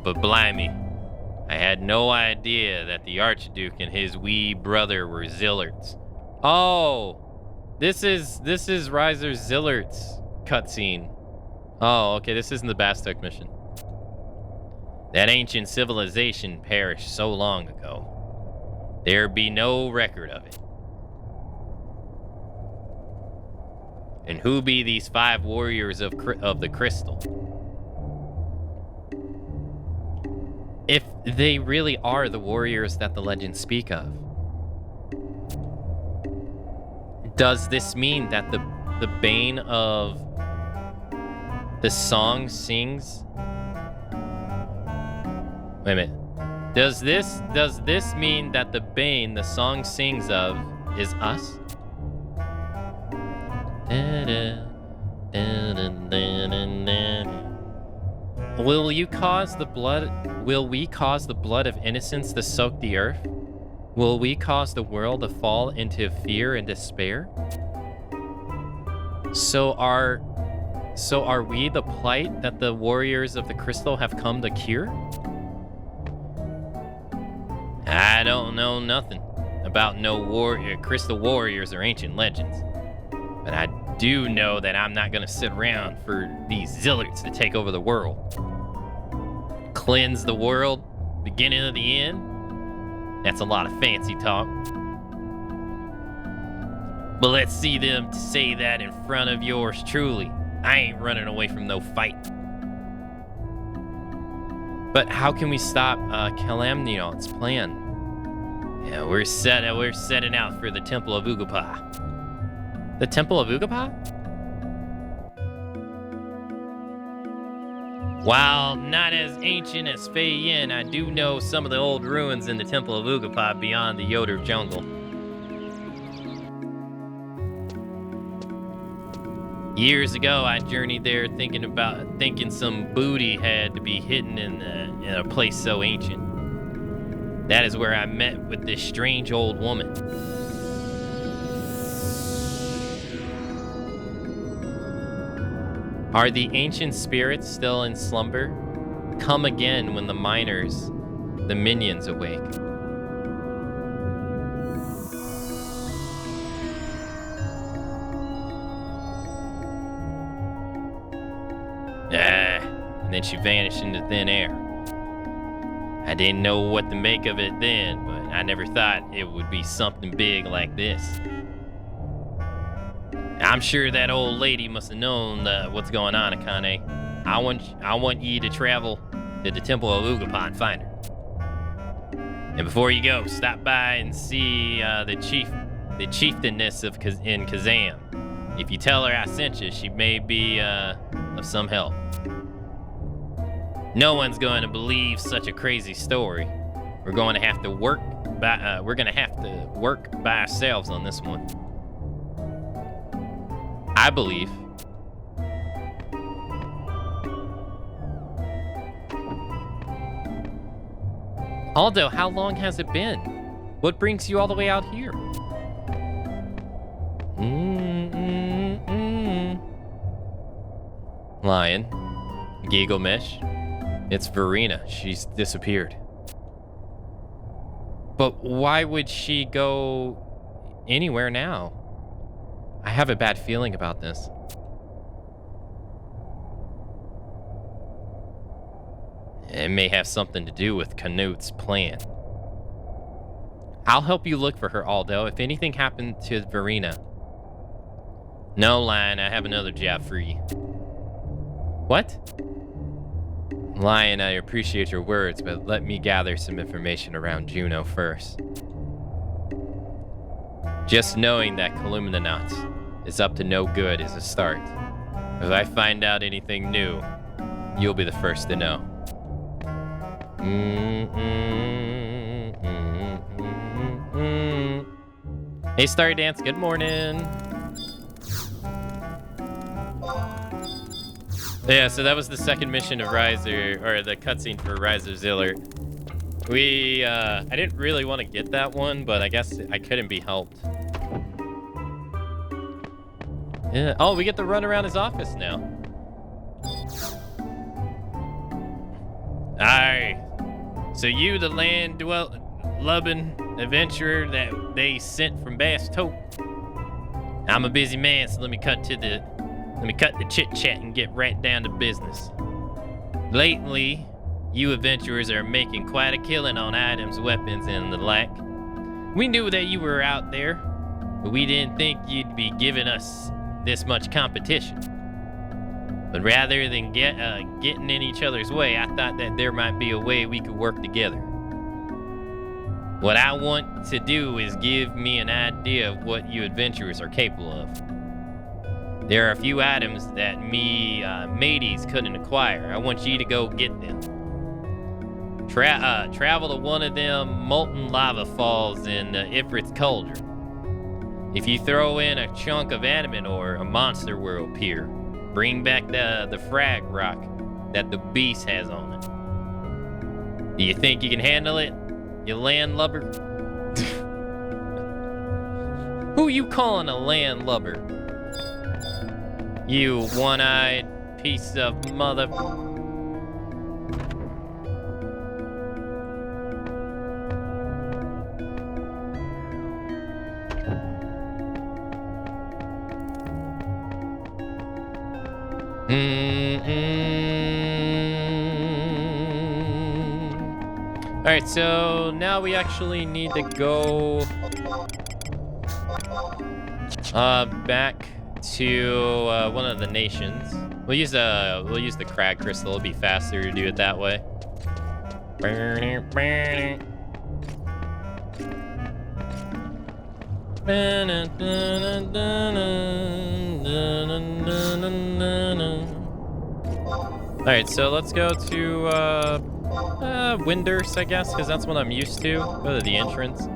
Speaker 1: But blimey, I had no idea that the Archduke and his wee brother were Zillarts. Oh, this is Riser Zillart's cutscene. Oh, okay, this isn't the Bastok mission. That ancient civilization perished so long ago. There be no record of it. And who be these 5 warriors of the crystal? If they really are the warriors that the legends speak of, does this mean that the bane of the song sings? Wait a minute. Does this mean that the bane the song sings of is us? Will we cause the blood of innocence to soak the earth? Will we cause the world to fall into fear and despair? So are we the plight that the warriors of the crystal have come to cure? I don't know nothing about no crystal warriors or ancient legends. But I do know that I'm not gonna sit around for these Zillarts to take over the world. Cleanse the world, beginning of the end? That's a lot of fancy talk. But let's see them say that in front of yours truly. I ain't running away from no fight. But how can we stop Calamneon's plan? Yeah, we're setting out for the Temple of Ugapa. The Temple of Ugapa? While not as ancient as Fei Yin, I do know some of the old ruins in the Temple of Ugapa beyond the Yoder jungle. Years ago, I journeyed there thinking some booty had to be hidden in a place so ancient. That is where I met with this strange old woman. Are the ancient spirits still in slumber? Come again when the minions awake. And then she vanished into thin air. I didn't know what to make of it then, but I never thought it would be something big like this. I'm sure that old lady must have known what's going on, Akane. I want you to travel to the Temple of Ugapa and find her. And before you go, stop by and see the chieftainess in Kazam. If you tell her I sent you, she may be of some help. No one's going to believe such a crazy story. We're going to have to work by ourselves on this one. I believe. Aldo, how long has it been? What brings you all the way out here? Lion. Gigglemish. It's Verena. She's disappeared. But why would she go anywhere now? I have a bad feeling about this. It may have something to do with Canute's plan. I'll help you look for her, Aldo, if anything happened to Verena. No, Lion, I have another job for you. What? Lion, I appreciate your words, but let me gather some information around Juno first. Just knowing that Caluminaut is up to no good is a start. If I find out anything new, you'll be the first to know. Hey, Starry Dance, good morning. Yeah, so that was the second mission of Riser, or the cutscene for Rise of Zillert. I didn't really want to get that one, but I guess I couldn't be helped. Yeah. Oh, we get to run around his office now. Alright. So you, the land-lubbing adventurer that they sent from Bass Tope. I'm a busy man, so let me cut the chit-chat and get right down to business. Lately, you adventurers are making quite a killing on items, weapons, and the like. We knew that you were out there, but we didn't think you'd be giving us this much competition. But rather than getting in each other's way, I thought that there might be a way we could work together. What I want to do is give me an idea of what you adventurers are capable of. There are a few items that me mateys couldn't acquire. I want you to go get them. Travel to one of them molten lava falls in Ifrit's cauldron. If you throw in a chunk of adamant ore, a monster will appear. Bring back the frag rock that the beast has on it. Do you think you can handle it, you landlubber? Who you calling a landlubber? You one-eyed piece of mother... Alright, so now we actually need to go back to one of the nations. We'll use the crag crystal. It'll be faster to do it that way. Alright, so let's go to Windurst, I guess, because that's what I'm used to. Go to the entrance.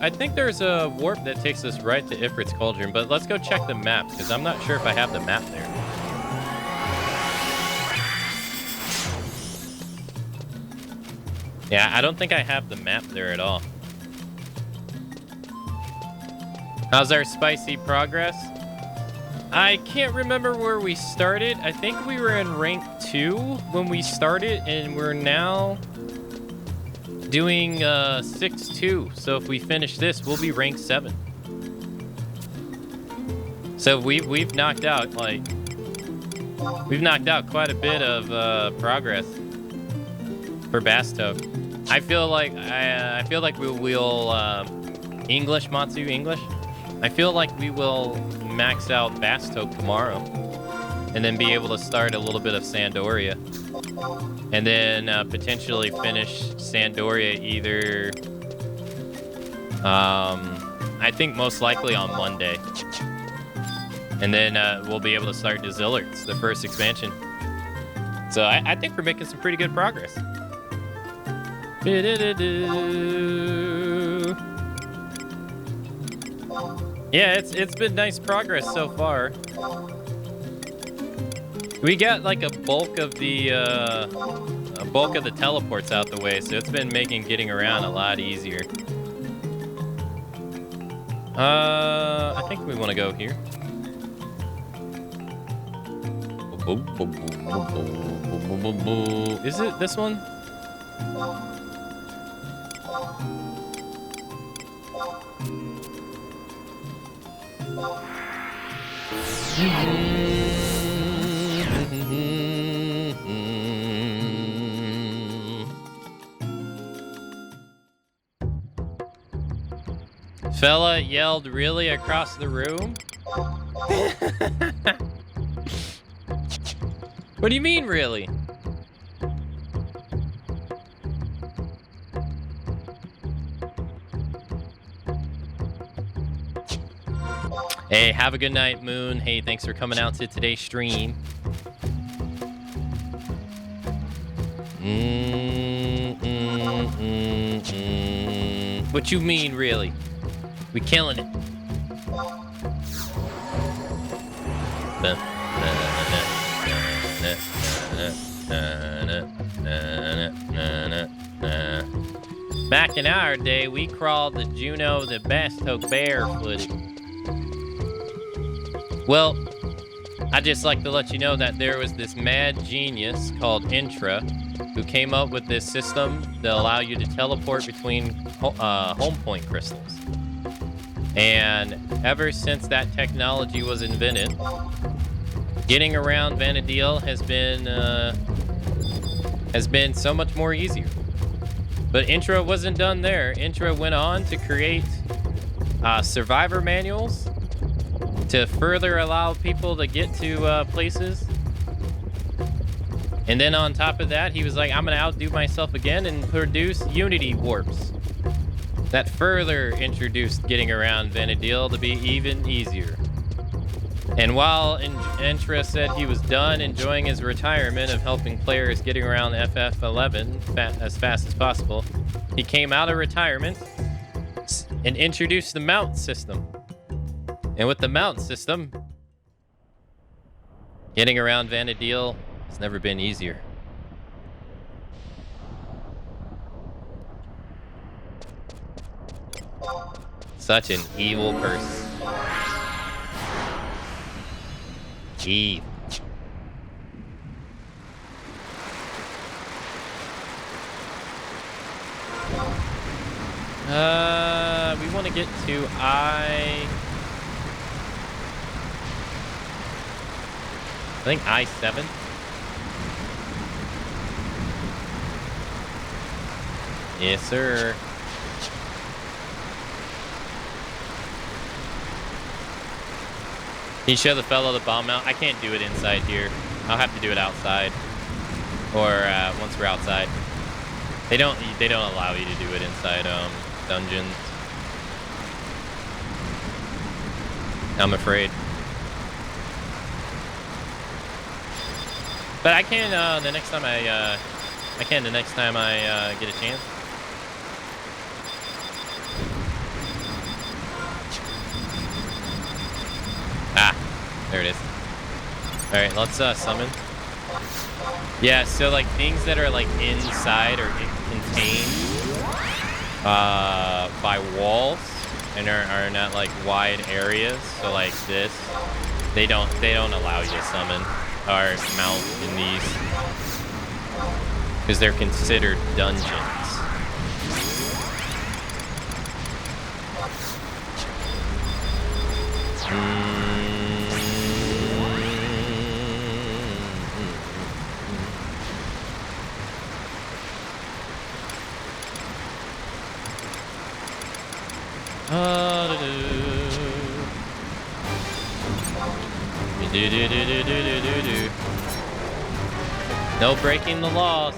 Speaker 1: I think there's a warp that takes us right to Ifrit's Cauldron, but let's go check the map, because I'm not sure if I have the map there. Yeah, I don't think I have the map there at all. How's our spicy progress? I can't remember where we started. I think we were in rank 2 when we started, and we're now doing 6-2. So if we finish this, we'll be rank 7. So we've knocked out quite a bit of progress for Bass Tope. I feel like we will English Matsu English. I feel like we will max out Bass Tope tomorrow, and then be able to start a little bit of Sandoria, and then potentially finish Sandoria either. I think most likely on Monday, and then we'll be able to start the Zillerts, the first expansion. So I think we're making some pretty good progress. Yeah, it's been nice progress so far. We got like a bulk of the teleports out the way, so it's been making getting around a lot easier. I think we want to go here. Is it this one? Fella yelled really across the room? What do you mean, really? Hey, have a good night, Moon. Hey, thanks for coming out to today's stream. What you mean, really? We killing it. Back in our day, we crawled the Juno the best took barefooted. Well, I'd just like to let you know that there was this mad genius called Intra who came up with this system that allow you to teleport between home point crystals. And ever since that technology was invented, getting around Vanadil has been so much more easier. But Intra wasn't done there. Intra went on to create survivor manuals to further allow people to get to places. And then on top of that, he was like, I'm gonna outdo myself again and produce Unity warps. That further introduced getting around Vanadil to be even easier. And while Intra said he was done enjoying his retirement of helping players getting around FF11 as fast as possible, he came out of retirement and introduced the mount system. And with the mount system, getting around Vanadil has never been easier. Such an evil person. Evil. We want to get to I think I7. Yes, sir. Can you show the fellow the bomb out? I can't do it inside here. I'll have to do it outside, or once we're outside. They don't allow you to do it inside dungeons. I'm afraid. But I can the next time I get a chance. Ah, there it is. All right, let's summon. Yeah, so like things that are like inside or contained by walls and are not like wide areas. So like this, they don't allow you to summon or mount in these because they're considered dungeons. No breaking the laws.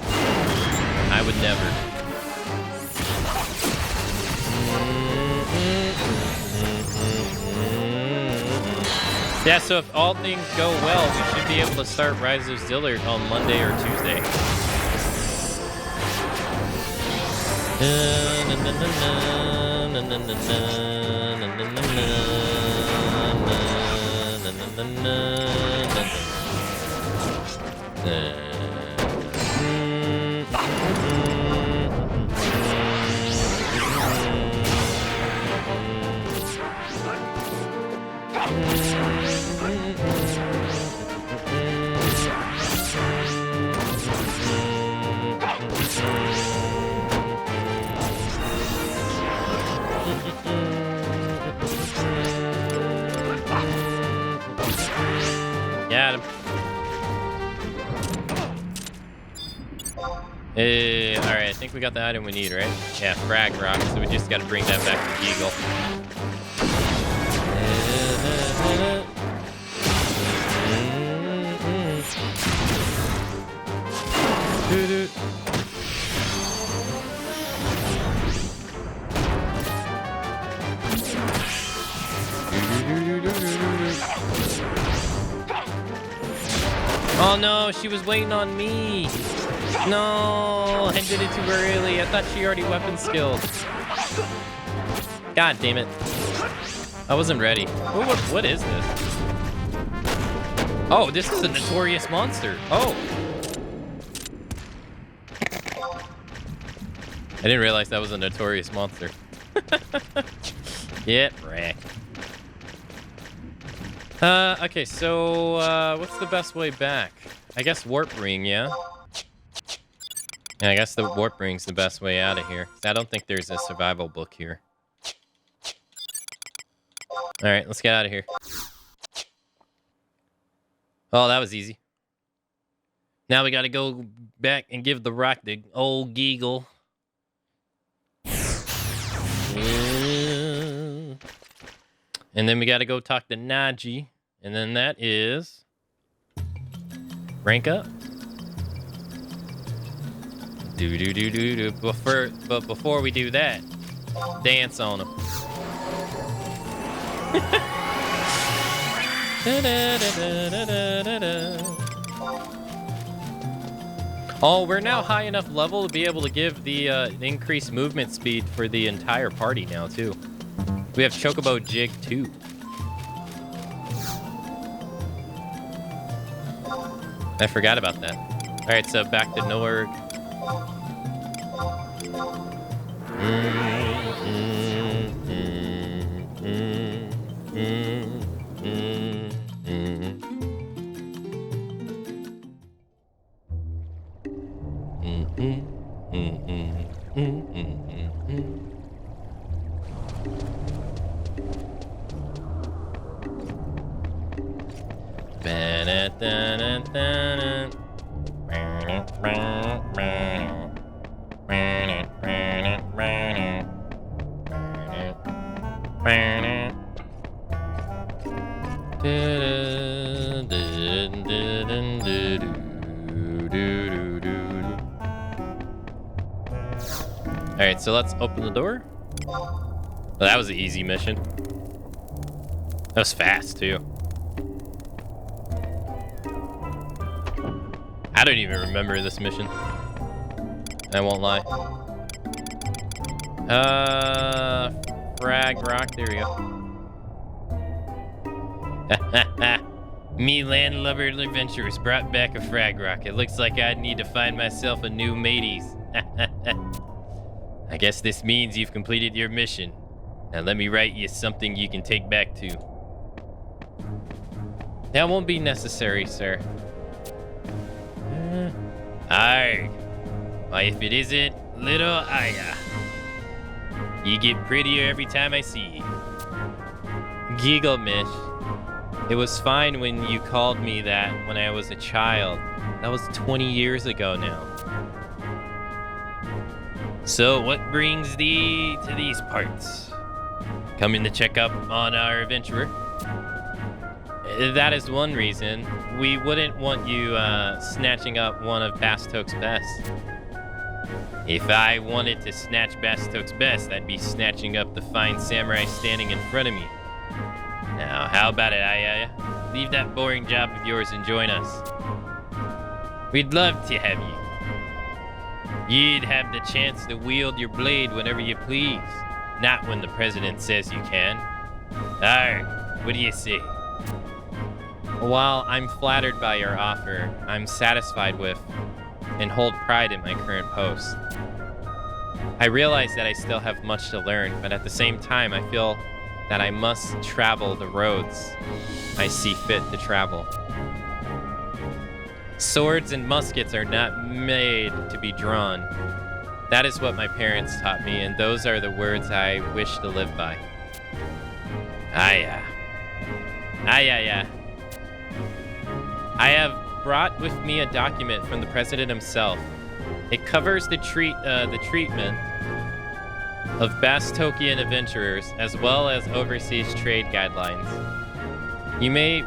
Speaker 1: I would never. Yeah, so if all things go well, we should be able to start Rise of Zillard on Monday or Tuesday. Got him. Alright, I think we got the item we need, right? Yeah, frag rock, so we just gotta bring that back to Eagle. Oh no, she was waiting on me. No, I did it too early. I thought she already weapon skilled. God damn it. I wasn't ready. What is this? Oh, this is a notorious monster. Oh. I didn't realize that was a notorious monster. Yep, wreck. Okay, so, what's the best way back? I guess warp ring, yeah? Yeah, I guess the warp ring's the best way out of here. I don't think there's a survival book here. Alright, let's get out of here. Oh, that was easy. Now we gotta go back and give the rock the old giggle. And then we gotta go talk to Naji. And then that is... rank up. Do. But before we do that, dance on him. Oh, we're now high enough level to be able to give the increased movement speed for the entire party now, too. We have Chocobo Jig, too. I forgot about that. All right, so back to Norg. Alright, so let's open the door. Well, that was an easy mission. That was fast, too. I don't even remember this mission. I won't lie. Frag rock, there we go. Me landlubber adventurers brought back a frag rock. It looks like I'd need to find myself a new mateys. I guess this means you've completed your mission. Now let me write you something you can take back to. That won't be necessary, sir. Arg. Why, if it isn't little Aya. You get prettier every time I see you. Giggle, Mish. It was fine when you called me that when I was a child. That was 20 years ago now. So what brings thee to these parts? Coming to check up on our adventurer? That is one reason. We wouldn't want you snatching up one of Bastok's best. If I wanted to snatch Bastok's best, I'd be snatching up the fine samurai standing in front of me. Now, how about it, Aya? Leave that boring job of yours and join us. We'd love to have you. You'd have the chance to wield your blade whenever you please, not when the president says you can. Arr, what do you say? While I'm flattered by your offer, I'm satisfied with and hold pride in my current post. I realize that I still have much to learn, but at the same time, I feel that I must travel the roads I see fit to travel. Swords and muskets are not made to be drawn. That is what my parents taught me, and those are the words I wish to live by. Aya. Aya. I have brought with me a document from the president himself. It covers the treatment of Bastokian adventurers as well as overseas trade guidelines. You may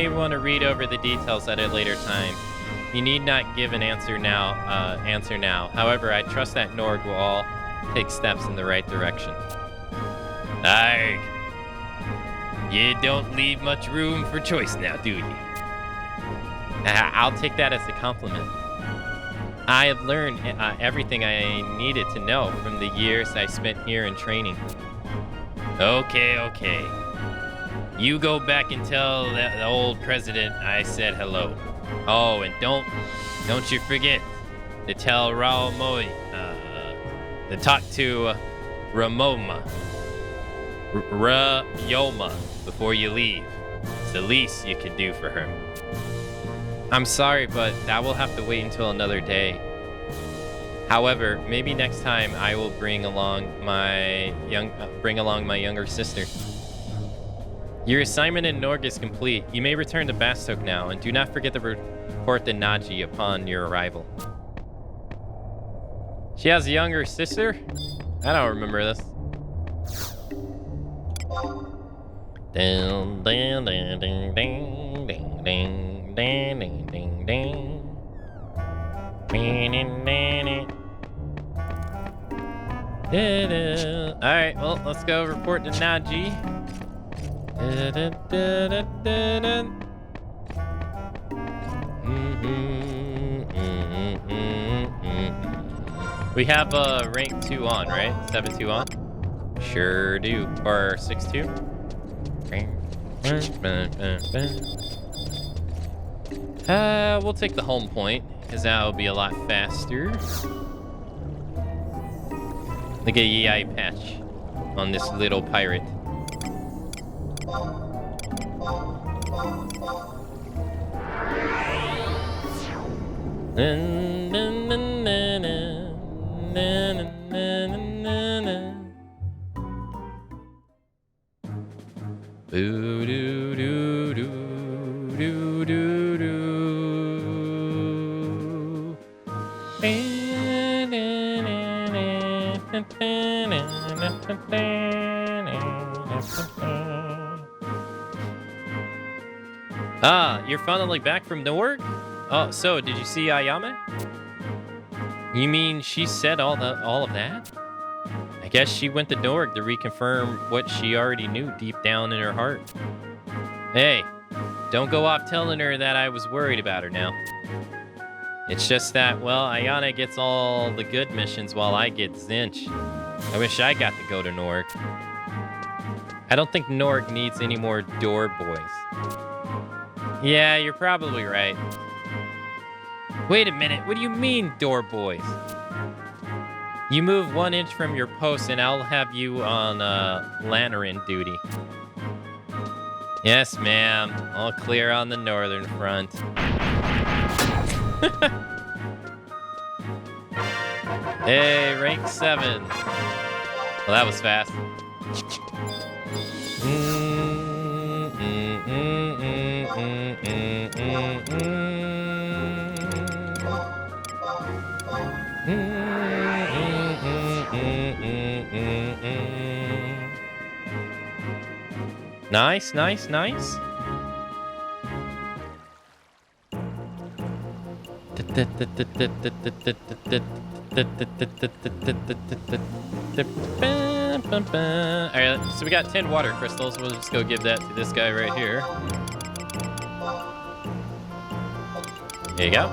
Speaker 1: want to read over the details at a later time. You need not give an answer now. However, I trust that Nord will all take steps in the right direction. Arg. You don't leave much room for choice now, do you? I'll take that as a compliment. I have learned everything I needed to know from the years I spent here in training. Okay. You go back and tell the old president I said hello. Oh, and don't you forget to tell Raomoy, to talk to Rayoma before you leave. It's the least you could do for her. I'm sorry, but that will have to wait until another day. However, maybe next time I will bring along my younger sister. Your assignment in Norg is complete. You may return to Bastok now, and do not forget to report the Naji upon your arrival. She has a younger sister? I don't remember this. Ding, ding, ding, ding, ding, ding, ding, ding, ding, ding. Alright, well, let's go report to Naji. We have rank 2 on, right? 7-2 on? Sure do. Or 6-2? We'll take the home point, because that'll be a lot faster. Look at the eye patch on this little pirate. Boo doo doo doo doo doo doo. Ah, you're finally back from Norg? Oh, so did you see Ayame? You mean she said all of that? I guess she went to Norg to reconfirm what she already knew deep down in her heart. Hey, don't go off telling her that I was worried about her now. It's just that, well, Ayane gets all the good missions while I get Zinch. I wish I got to go to Norg. I don't think Norg needs any more door boys. Yeah, you're probably right. Wait a minute, what do you mean, door boys? You move 1 inch from your post and I'll have you on lantern duty. Yes, ma'am. All clear on the northern front. Hey, rank 7. Well, that was fast. Nice. Alright, so we got 10 water crystals. We'll just go give that to this guy right here. There you go.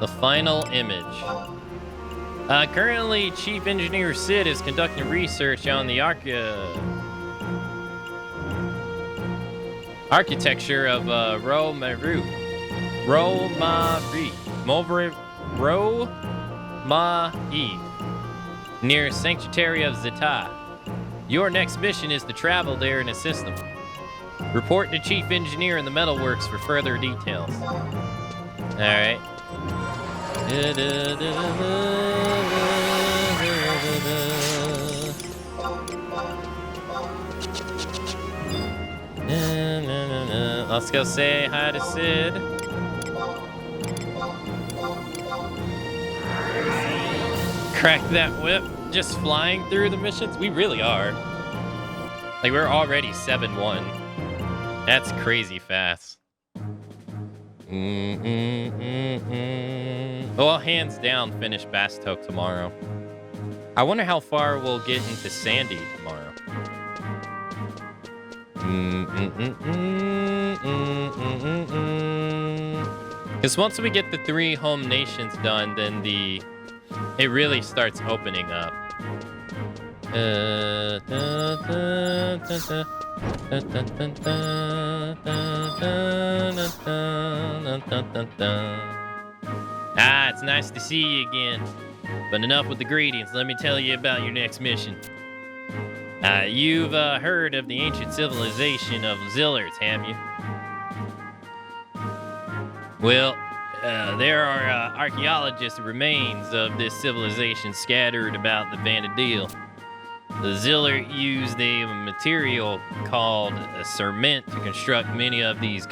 Speaker 1: The final image. Currently, Chief Engineer Sid is conducting research on the architecture of Ro-Ma-Eve, near Sanctuary of Zeta. Your next mission is to travel there and assist them. Report to Chief Engineer in the Metalworks for further details. Alright. Let's go say hi to Sid. Crack that whip, just flying through the missions. We really are. Like, we're already 7-1. That's crazy fast. Well, hands down, finish Bastok tomorrow. I wonder how far we'll get into Sandy tomorrow. Because once we get the 3 home nations done, then it really starts opening up. It's nice to see you again. But enough with the greetings. Let me tell you about your next mission. You've heard of the ancient civilization of Zillards, haven't you? Well, there are archaeologist remains of this civilization scattered about the Vanadil. The Zillard used a material called cement to construct many of these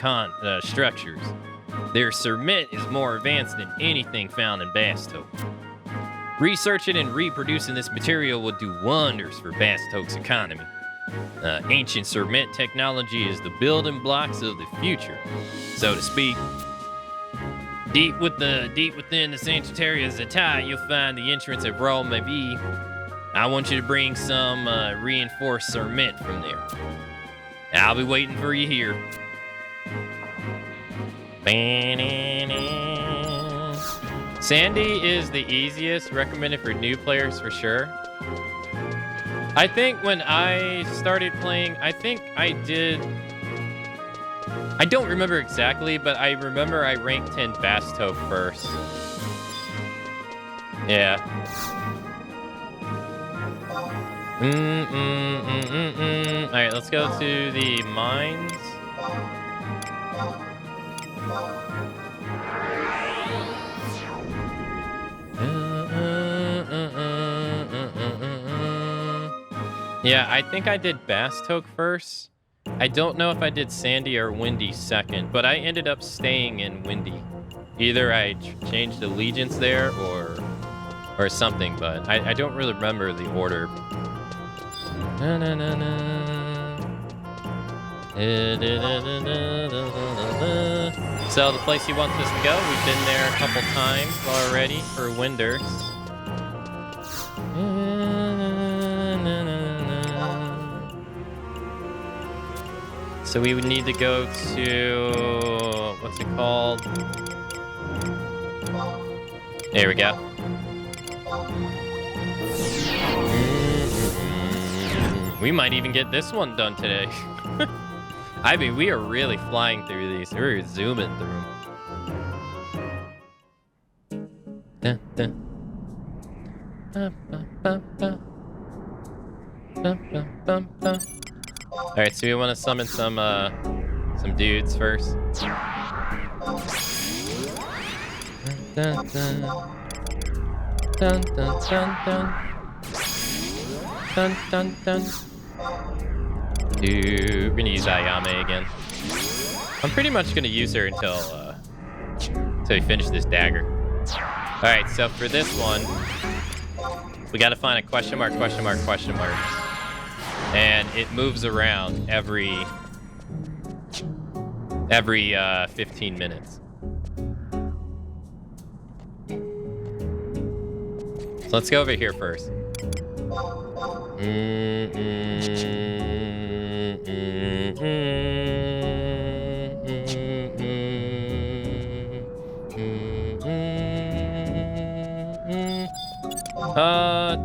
Speaker 1: structures. Their cement is more advanced than anything found in Bastoke. Researching and reproducing this material will do wonders for Bastoke's economy. Ancient cement technology is the building blocks of the future, so to speak. Deep within the Sanctuary Zatai, you'll find the entrance of Rome Mavi. I want you to bring some reinforced cement from there. I'll be waiting for you here. Sandy is the easiest, recommended for new players for sure. I think when I started playing, I don't remember exactly, but I remember I ranked in Bastoke first. Yeah. Alright, let's go to the mines. Yeah, I think I did Bastoke first. I don't know if I did Sandy or Windy second, but I ended up staying in Windy. Either I changed allegiance there or something, but I don't really remember the order. So the place he wants us to go, we've been there a couple times already for Winders. So we would need to go to, what's it called? There we go. We might even get this one done today. I mean, we are really flying through these. We're zooming through them. All right, so we want to summon some dudes first. Dun, dun. Dun, dun, dun, dun. Dun, dun, dun. We're gonna use Ayame again. I'm pretty much gonna use her until we finish this dagger. All right, so for this one, we gotta find a question mark, question mark, question mark. And it moves around every 15 minutes. So let's go over here first.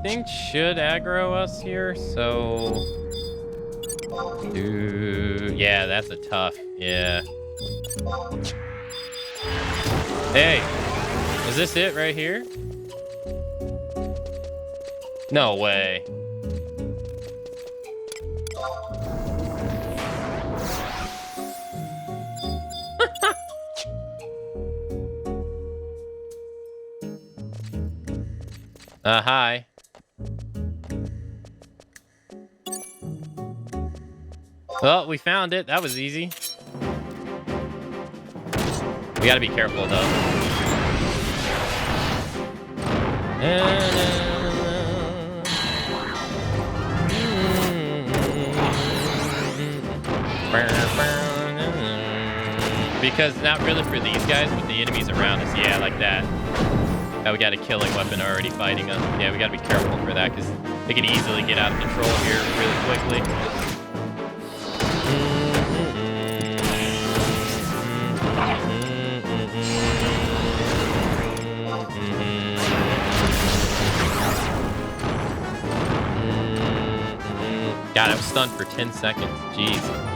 Speaker 1: Things should aggro us here, so... Yeah, that's a tough, yeah. Hey, is this it right here? No way. Hi. Well, we found it. That was easy. We gotta be careful, though. Because not really for these guys, but the enemies around us. Yeah, like that.
Speaker 2: Oh, we got a killing weapon already fighting us. Yeah, we got to be careful for that because it can easily get out of control here really quickly. God, I was stunned for 10 seconds. Jeez.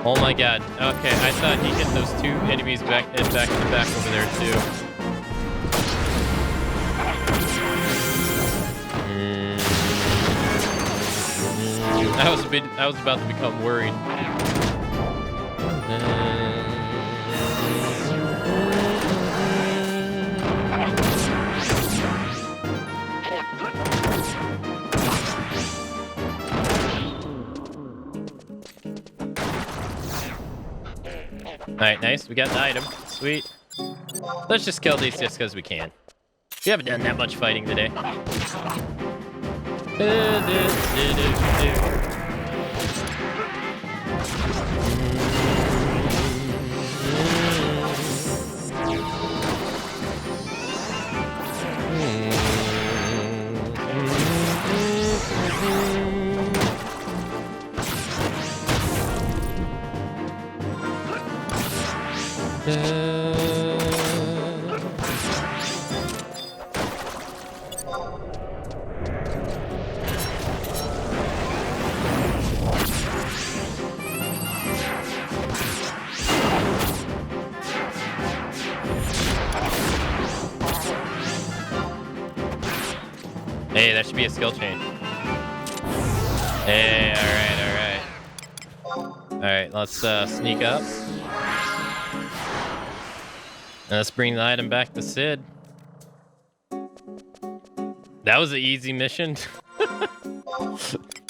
Speaker 2: Oh my god. Okay, I thought he hit those two enemies back to back over there too. I was about to become worried. Alright, nice. We got the item. Sweet. Let's just kill these just because we can. We haven't done that much fighting today. Hey, that should be a skill chain. Hey, alright. Alright, let's sneak up. And let's bring the item back to Sid. That was an easy mission.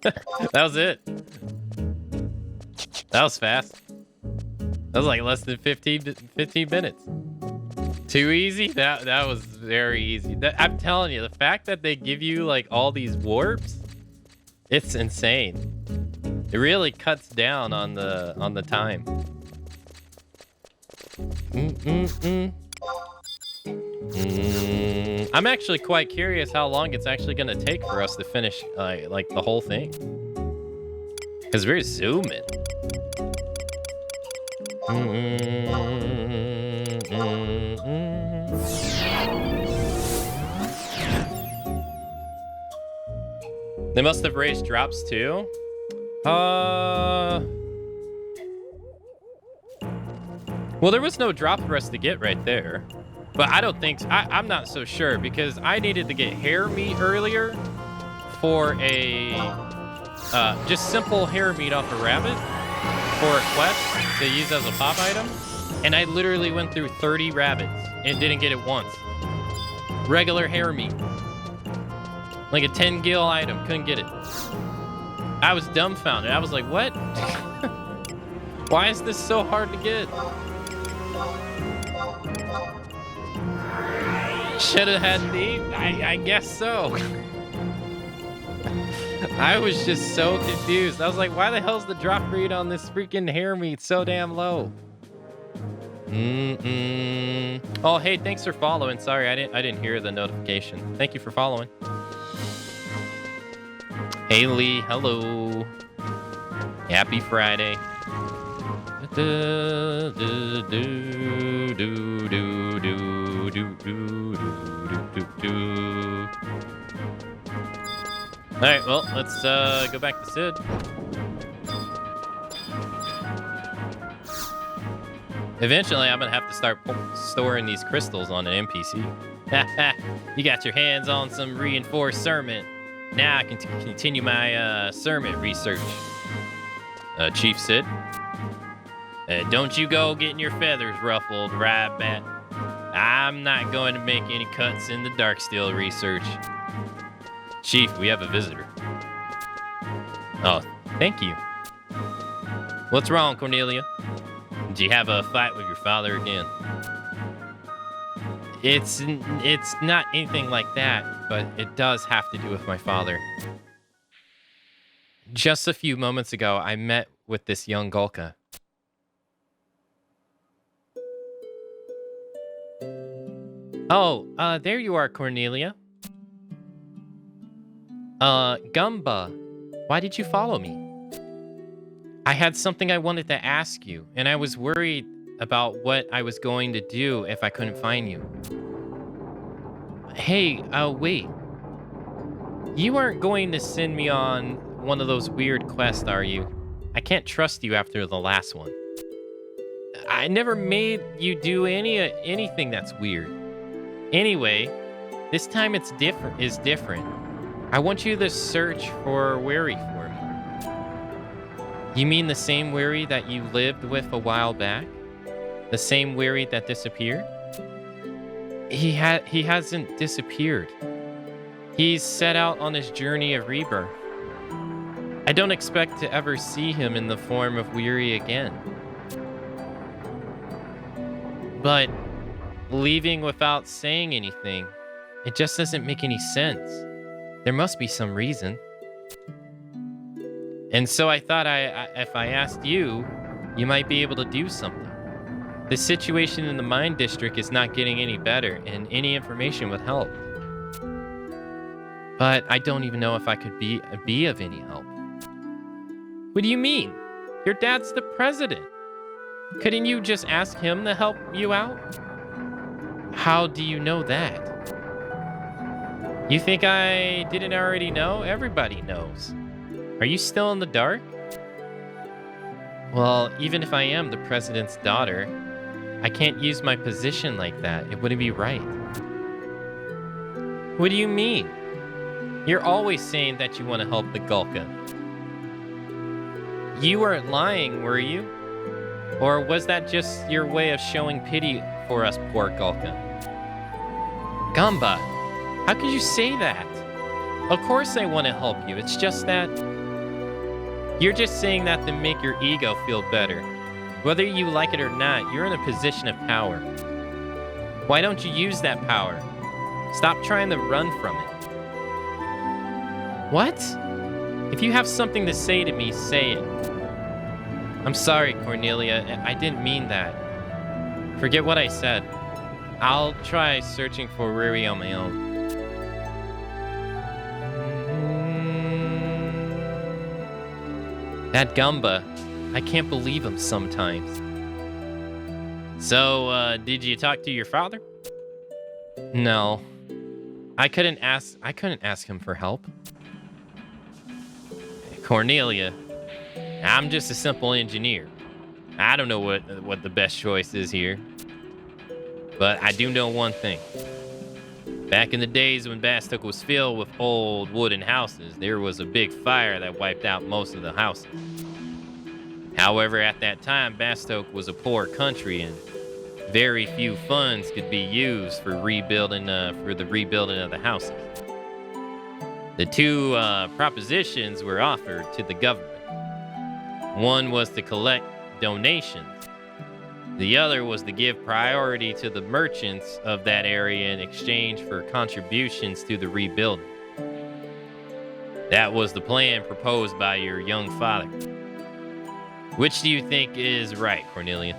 Speaker 2: That was it. That was fast. That was like less than 15 minutes. Too easy? That was very easy. I'm telling you, the fact that they give you like all these warps, it's insane. It really cuts down on the time. I'm actually quite curious how long it's actually gonna take for us to finish like the whole thing. Cause we're zooming. They must have raised drops too. Well, there was no drop for us to get right there. But I don't think... I'm not so sure because I needed to get hair meat earlier for a... just simple hair meat off a rabbit for a quest to use as a pop item. And I literally went through 30 rabbits and didn't get it once. Regular hair meat. Like a 10 gil item. Couldn't get it. I was dumbfounded. I was like, what? Why is this so hard to get? Should have had meat? I guess so. I was just so confused. I was like, why the hell's the drop rate on this freaking hair meat so damn low? Oh, hey, thanks for following. Sorry, I didn't hear the notification. Thank you for following.
Speaker 1: Haley, hello. Happy Friday. All right, well, let's go back to Sid. Eventually, I'm gonna have to start storing these crystals on an NPC. You got your hands on some reinforced sermon. Now I can continue my sermon research. Chief Sid, don't you go getting your feathers ruffled, right, Bat? I'm not going to make any cuts in the Darksteel research. Chief, we have a visitor. Oh, thank you. What's wrong, Cornelia? Did you have a fight with your father again? It's not anything like that, but it does have to do with my father. Just a few moments ago, I met with this young Gulka. Oh, there you are, Cornelia. Gumba, why did you follow me? I had something I wanted to ask you, and I was worried about what I was going to do if I couldn't find you. Hey, wait. You aren't going to send me on one of those weird quests, are you? I can't trust you after the last one. I never made you do anything that's weird. Anyway, this time it's different. I want you to search for Weary for me. You mean the same Weary that you lived with a while back? The same Weary that disappeared? He hasn't disappeared. He's set out on his journey of rebirth. I don't expect to ever see him in the form of Weary again. But leaving without saying anything, it just doesn't make any sense. There must be some reason. And so I thought if I asked you, you might be able to do something. The situation in the mine district is not getting any better, and any information would help. But I don't even know if I could be of any help. What do you mean? Your dad's the president. Couldn't you just ask him to help you out? How do you know that? You think I didn't already know? Everybody knows. Are you still in the dark? Well, even if I am the president's daughter, I can't use my position like that. It wouldn't be right. What do you mean? You're always saying that you want to help the Gulka. You weren't lying, were you? Or was that just your way of showing pity for us poor Gulka? Gamba, how could you say that? Of course I want to help you. It's just that you're just saying that to make your ego feel better. Whether you like it or not, you're in a position of power. Why don't you use that power? Stop trying to run from it. What? If you have something to say to me, say it. I'm sorry, Cornelia. I didn't mean that. Forget what I said. I'll try searching for Riri on my own. That Gumba, I can't believe him sometimes. So, did you talk to your father? No. I couldn't ask him for help. Cornelia, I'm just a simple engineer. I don't know what the best choice is here. But I do know one thing. Back in the days when Bastok was filled with old wooden houses, there was a big fire that wiped out most of the houses. However, at that time, Bastok was a poor country and very few funds could be used for the rebuilding of the houses. The two propositions were offered to the government. One was to collect donations. The other was to give priority to the merchants of that area in exchange for contributions to the rebuilding. That was the plan proposed by your young father. Which do you think is right, Cornelia?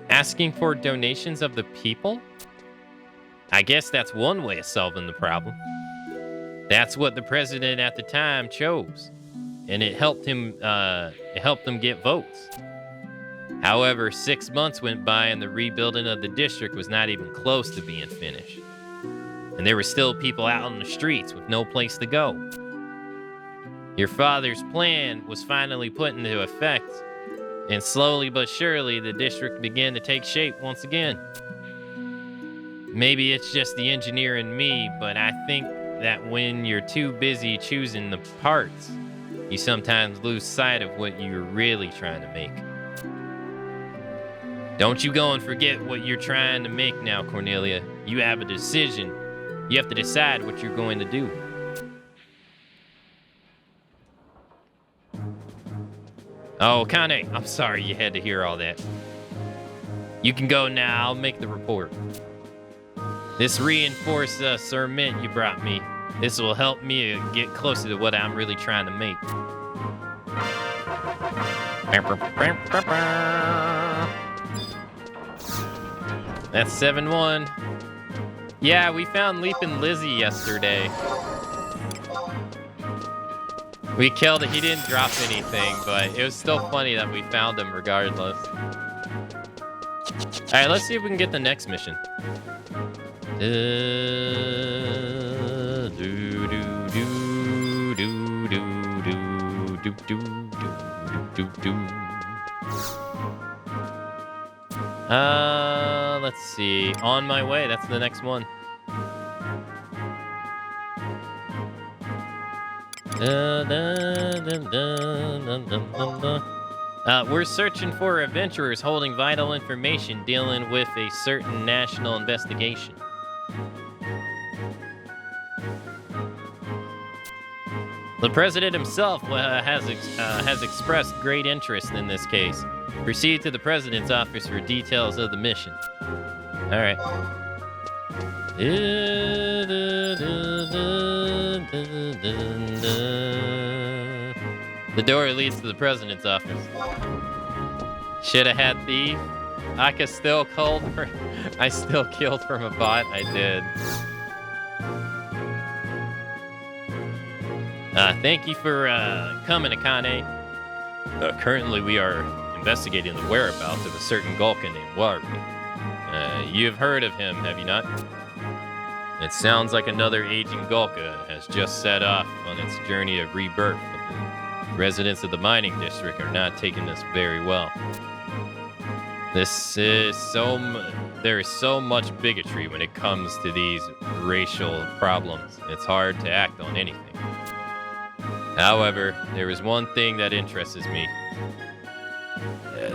Speaker 1: Asking for donations of the people? I guess that's one way of solving the problem. That's what the president at the time chose, and it helped him get votes. However, 6 months went by and the rebuilding of the district was not even close to being finished. And there were still people out on the streets with no place to go. Your father's plan was finally put into effect, and slowly but surely the district began to take shape once again. Maybe it's just the engineer in me, but I think that when you're too busy choosing the parts, you sometimes lose sight of what you're really trying to make. Don't you go and forget what you're trying to make now, Cornelia. You have a decision. You have to decide what you're going to do. Oh, Kane, I'm sorry you had to hear all that. You can go now. I'll make the report. This reinforced cement you brought me. This will help me get closer to what I'm really trying to make. That's 7-1. Yeah, we found Leapin' Lizzie yesterday. We killed it. He didn't drop anything, but it was still funny that we found him regardless. All right, let's see if we can get the next mission. Let's see. On my way. That's the next one. We're searching for adventurers holding vital information dealing with a certain national investigation. The president himself has expressed great interest in this case. Proceed to the president's office for details of the mission. All right. The door leads to the president's office. Should have had thief. I still killed from a bot. I did. Thank you for coming, Akane. Currently, we are investigating the whereabouts of a certain Gulka named Wari. You've heard of him, have you not? It sounds like another aging Gulka has just set off on its journey of rebirth, but the residents of the mining district are not taking this very well. There is so much bigotry when it comes to these racial problems. It's hard to act on anything. However, there is one thing that interests me.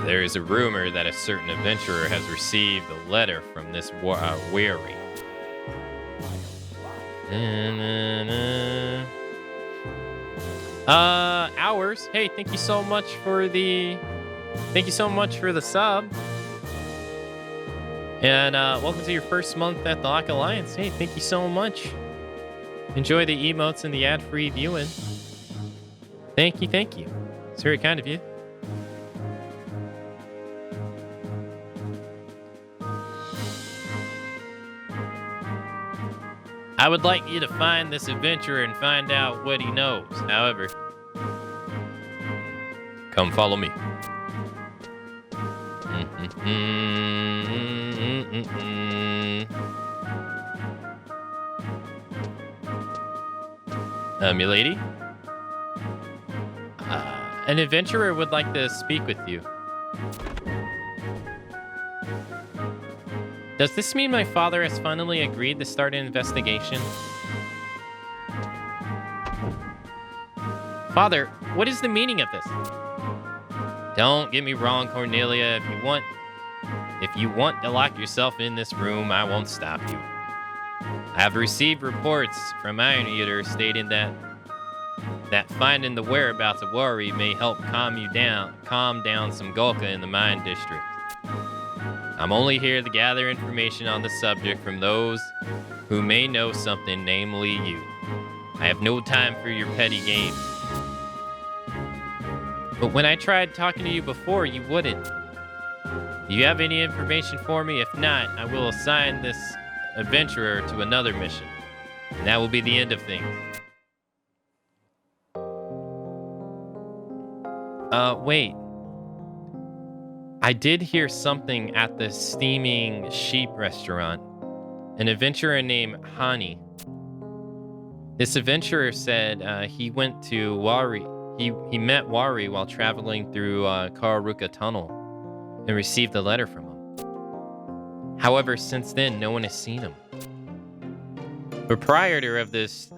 Speaker 1: There is a rumor that a certain adventurer has received a letter from this Wari. Hours. Hey, thank you so much for the sub. And welcome to your first month at the Lock Alliance. Hey, thank you so much. Enjoy the emotes and the ad-free viewing. Thank you, thank you. It's very kind of you. I would like you to find this adventurer and find out what he knows. However, come follow me. Milady? An adventurer would like to speak with you. Does this mean my father has finally agreed to start an investigation? Father, what is the meaning of this? Don't get me wrong, Cornelia. If you want to lock yourself in this room, I won't stop you. I have received reports from Iron Eater stating that finding the whereabouts of Wari may help calm down some Gulka in the mine district. I'm only here to gather information on the subject from those who may know something, namely you. I have no time for your petty games. But when I tried talking to you before, you wouldn't. Do you have any information for me? If not, I will assign this adventurer to another mission. And that will be the end of things. Wait. I did hear something at the Steaming Sheep restaurant. An adventurer named Hani. This adventurer said he went to Wari. He met Wari while traveling through Kararuka Tunnel and received a letter from him. However, since then, no one has seen him. Proprietor of this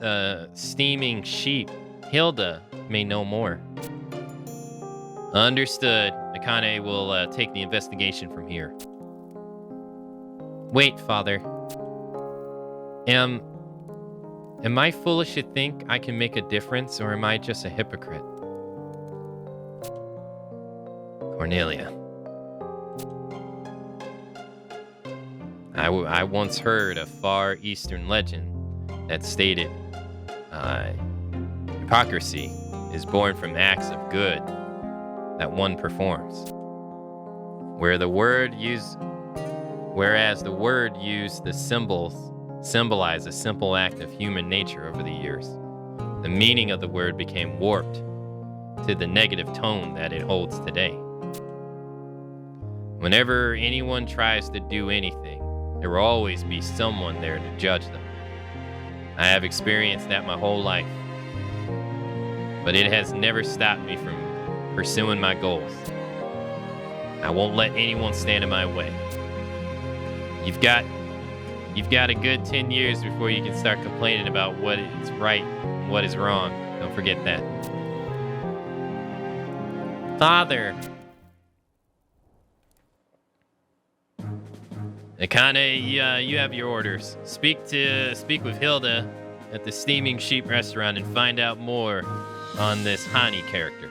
Speaker 1: Steaming Sheep, Hilda, may know more. Understood. Akane will take the investigation from here. Wait, Father. Am I foolish to think I can make a difference, or am I just a hypocrite? Cornelia. I once heard a Far Eastern legend that stated, hypocrisy is born from acts of good that one performs. Whereas the word used the symbols symbolize a simple act of human nature over the years, the meaning of the word became warped to the negative tone that it holds today. Whenever anyone tries to do anything, there will always be someone there to judge them. I have experienced that my whole life, but it has never stopped me from pursuing my goals. I won't let anyone stand in my way. You've got a good 10 years before you can start complaining about what is right and what is wrong. Don't forget that. Father. Akane, you have your orders. Speak with Hilda at the Steaming Sheep restaurant and find out more on this Hani character.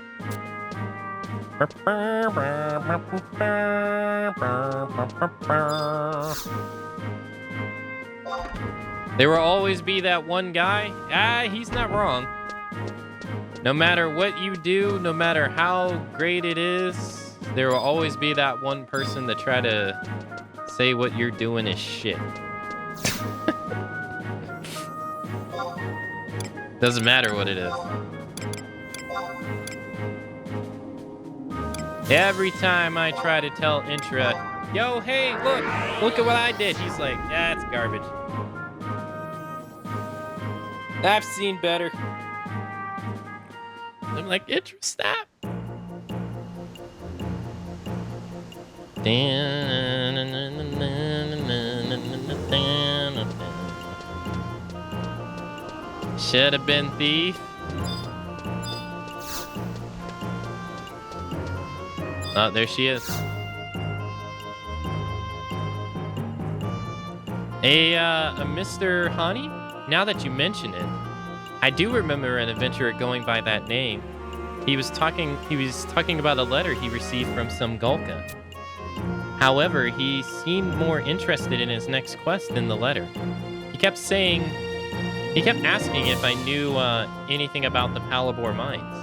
Speaker 1: There will always be that one guy. He's not wrong. No matter what you do, no matter how great it is, there will always be that one person that try to say what you're doing is shit. Doesn't matter what it is. Every time I try to tell Intra, yo, hey, look at what I did. He's like, that's garbage. I've seen better. I'm like, Intra, stop. Should have been thief. Oh, there she is. A Mr. Hani? Now that you mention it, I do remember an adventurer going by that name. He was talking about a letter he received from some Gulka. However, he seemed more interested in his next quest than the letter. He kept asking if I knew anything about the Palabor mines.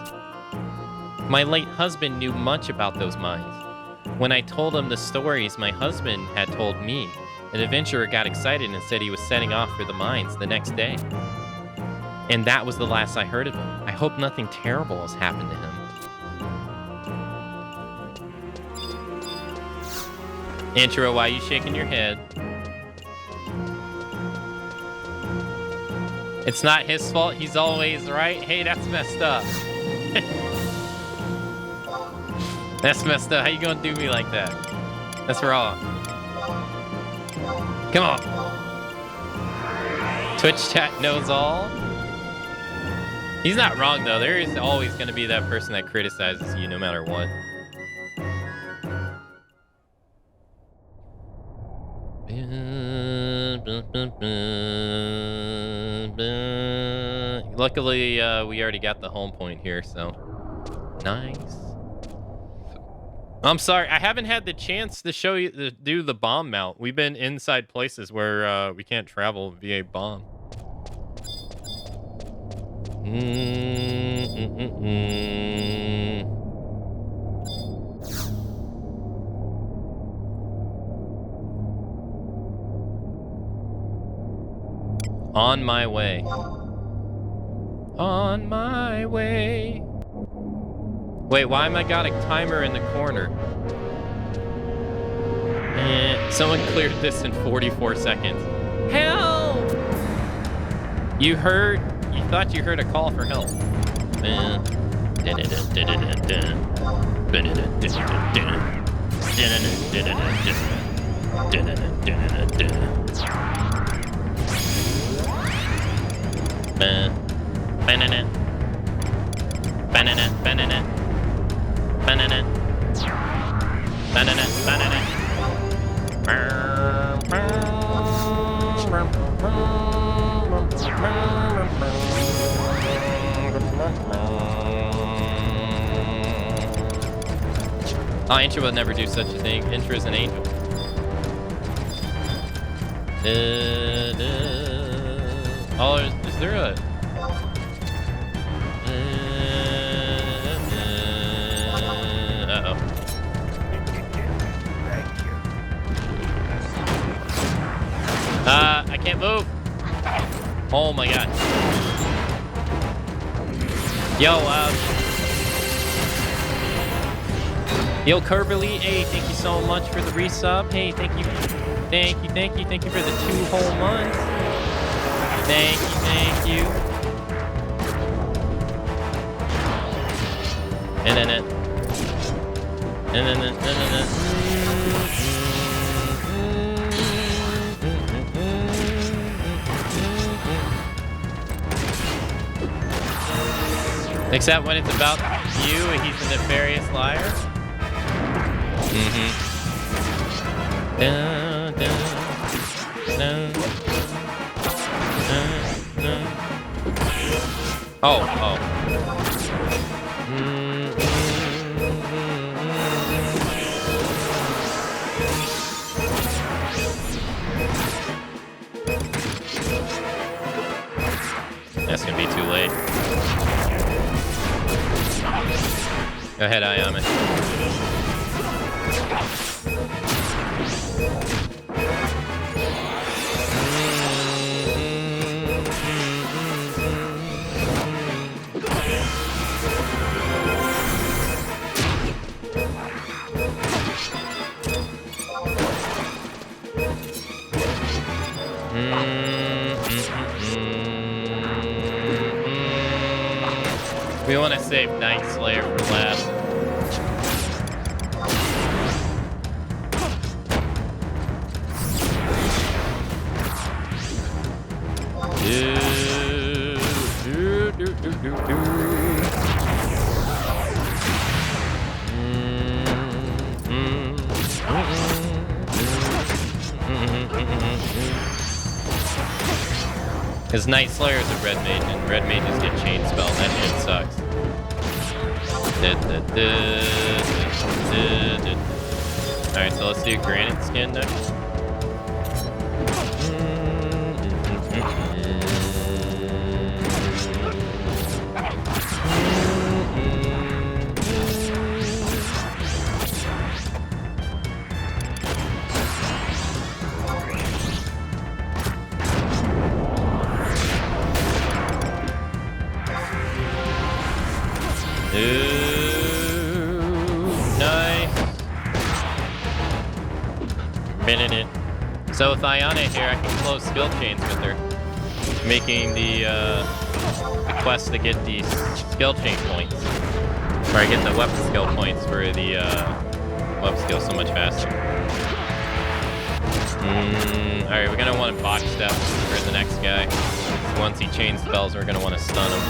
Speaker 1: My late husband knew much about those mines. When I told him the stories my husband had told me, an adventurer got excited and said he was setting off for the mines the next day. And that was the last I heard of him. I hope nothing terrible has happened to him. Intro, why are you shaking your head? It's not his fault, he's always right. Hey, that's messed up. That's messed up. How you gonna do me like that? That's wrong. Come on. Twitch chat knows all. He's not wrong though. There is always gonna be that person that criticizes you no matter what. Luckily, we already got the home point here, so nice. I'm sorry, I haven't had the chance to show you to do the bomb mount. We've been inside places where we can't travel via bomb. On my way. On my way. Wait, why am I got a timer in the corner? Someone cleared this in 44 seconds. Help! You thought you heard a call for help. Oh, Intra would never do such a thing. Intra is an angel. Oh, is there a... Uh-oh. I can't move. Oh my god. Yo, Yo, Curberly, hey, thank you so much for the resub. Hey, thank you for the 2 whole months. Thank you. Except when it's about you, he's a nefarious liar. Oh. That's gonna be too late. Go ahead, Ayame. We want to save Night Slayer for last. Because Night Slayer is a red mage, and red mages get chain spell. That shit sucks. Alright, so let's do Granite Skin next. So with Ayane here, I can close skill chains with her, making the quest to get these skill chain points, or I get the weapon skill points for the weapon skill so much faster. Alright, we're gonna want to box step for the next guy. Once he chain spells, we're gonna want to stun him,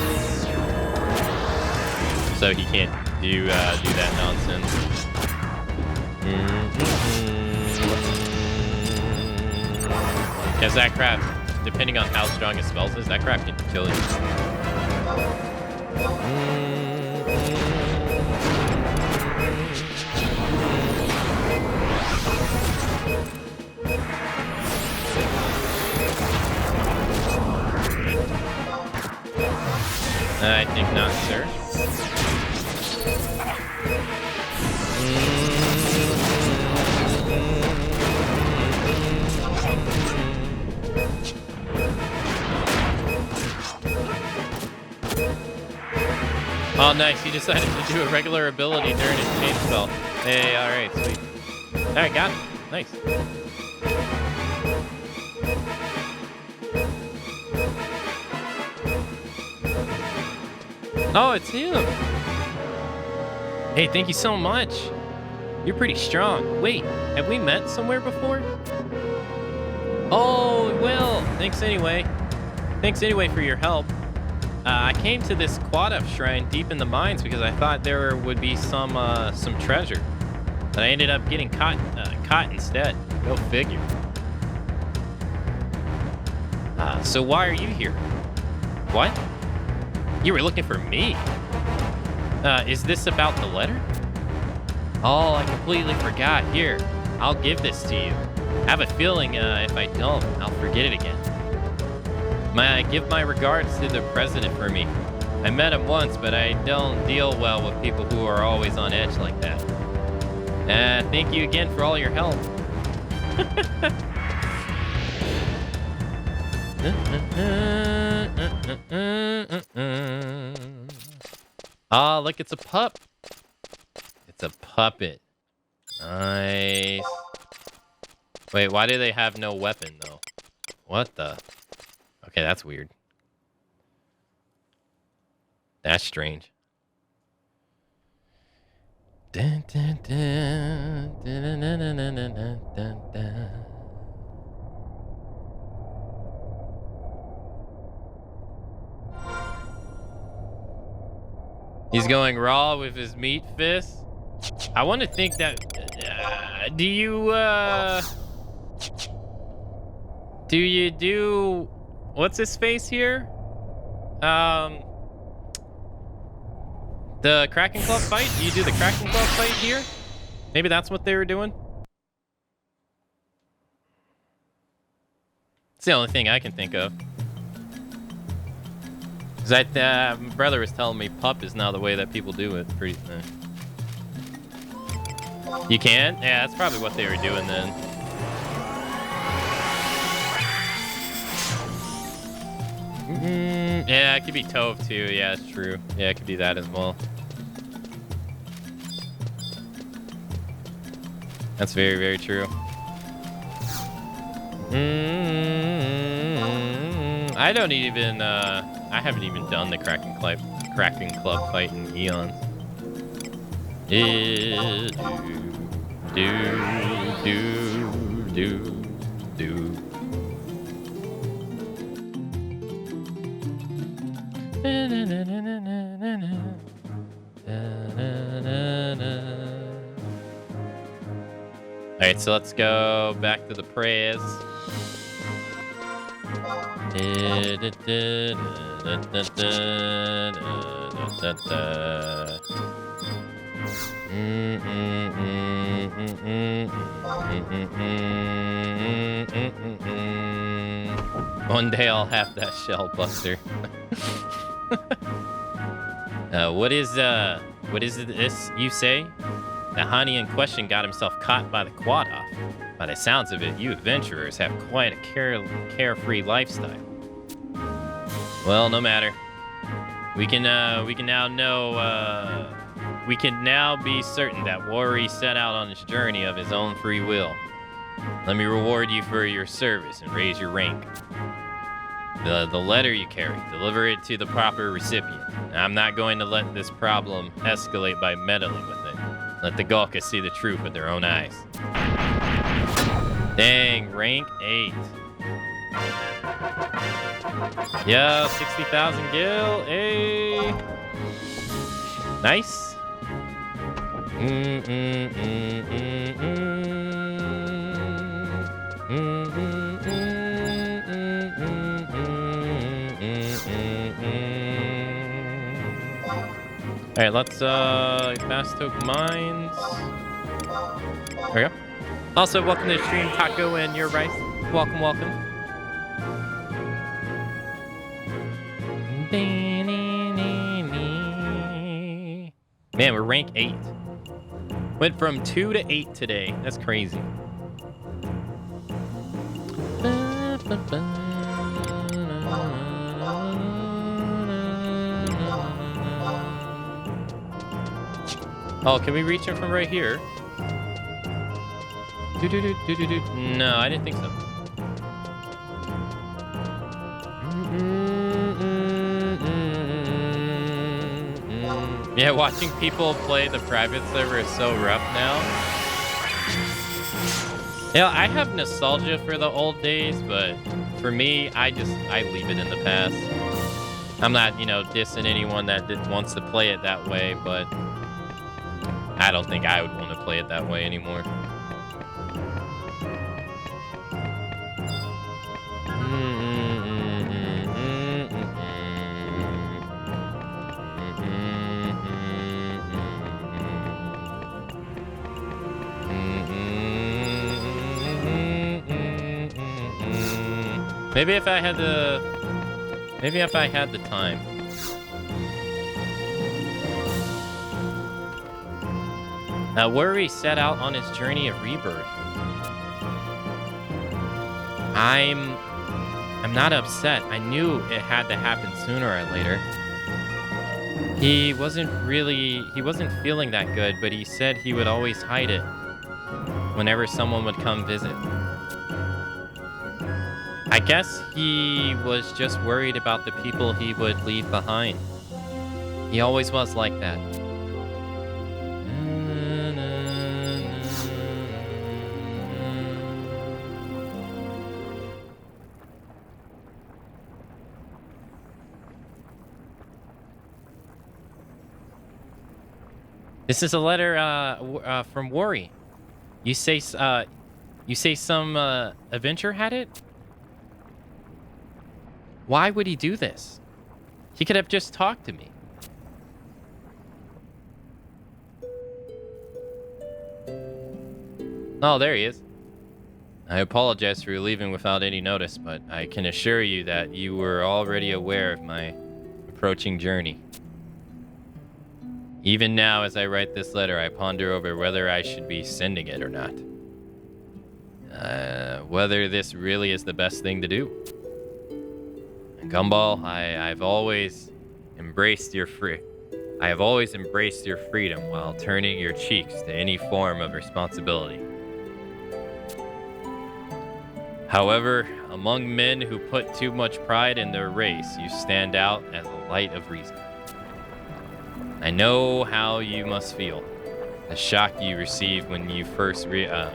Speaker 1: so he can't do that nonsense. Because that crap, depending on how strong his spells is, that crap can kill you. I think not, sir. Oh, nice. He decided to do a regular ability during his chain spell. Hey, alright, sweet. Alright, got it. Nice. Oh, it's him. Hey, thank you so much. You're pretty strong. Wait, have we met somewhere before? Oh, well, thanks anyway. Thanks anyway for your help. I came to this Quadaf shrine deep in the mines because I thought there would be some treasure. But I ended up getting caught instead. Go figure. So why are you here? What? You were looking for me? Is this about the letter? Oh, I completely forgot. Here, I'll give this to you. I have a feeling if I don't, I'll forget it again. Give my regards to the president for me. I met him once, but I don't deal well with people who are always on edge like that. Thank you again for all your help. Ah, look, it's a pup. It's a puppet. Nice. Wait, why do they have no weapon, though? What the? Okay, that's weird. That's strange. Dun, dun, dun, dun, dun, dun, dun, dun, dun, dun. He's going raw with his meat fist. I want to think that. Do you do? What's his face here? The Kraken Club fight? Do you do the Kraken Club fight here? Maybe that's what they were doing? It's the only thing I can think of. Because my brother was telling me pup is now the way that people do it. Pretty. You can? Yeah, that's probably what they were doing then. Yeah, it could be Tove too. Yeah, it's true. Yeah, it could be that as well. That's very, very true. I don't even, I haven't even done the Kraken Club fight in eons. Do. Alright, so let's go back to the prayers. One day I'll have that shell buster. What is this you say? The Hani in question got himself caught by the Quad-Off. By the sounds of it, you adventurers have quite a carefree lifestyle. Well, no matter. We can now be certain that Wari set out on his journey of his own free will. Let me reward you for your service and raise your rank. The letter you carry, deliver it to the proper recipient. I'm not going to let this problem escalate by meddling with it. Let the Gulka see the truth with their own eyes. Dang, rank 8. Yo, 60,000 gil, hey. Nice. Alright, let's fast toke mines. There we go. Also, welcome to the stream, Taco and Your Rice. Welcome, welcome. Man, we're rank 8. Went from 2 to 8 today. That's crazy. Oh, can we reach him from right here? No, I didn't think so. Yeah, watching people play the private server is so rough now. Yeah, I have nostalgia for the old days, but for me, I leave it in the past. I'm not, dissing anyone that wants to play it that way, but I don't think I would want to play it that way anymore. Maybe if I had the time. Now, Worry set out on his journey of rebirth. I'm not upset. I knew it had to happen sooner or later. He wasn't feeling that good, but he said he would always hide it whenever someone would come visit. I guess he was just worried about the people he would leave behind. He always was like that. This is a letter from Worry. You say some adventure had it? Why would he do this? He could have just talked to me. Oh, there he is. I apologize for leaving without any notice, but I can assure you that you were already aware of my approaching journey. Even now, as I write this letter, I ponder over whether I should be sending it or not. Whether this really is the best thing to do. Gumball, I've always embraced your freedom while turning your cheeks to any form of responsibility. However, among men who put too much pride in their race, you stand out as a light of reason. I know how you must feel. The shock you received when you first realized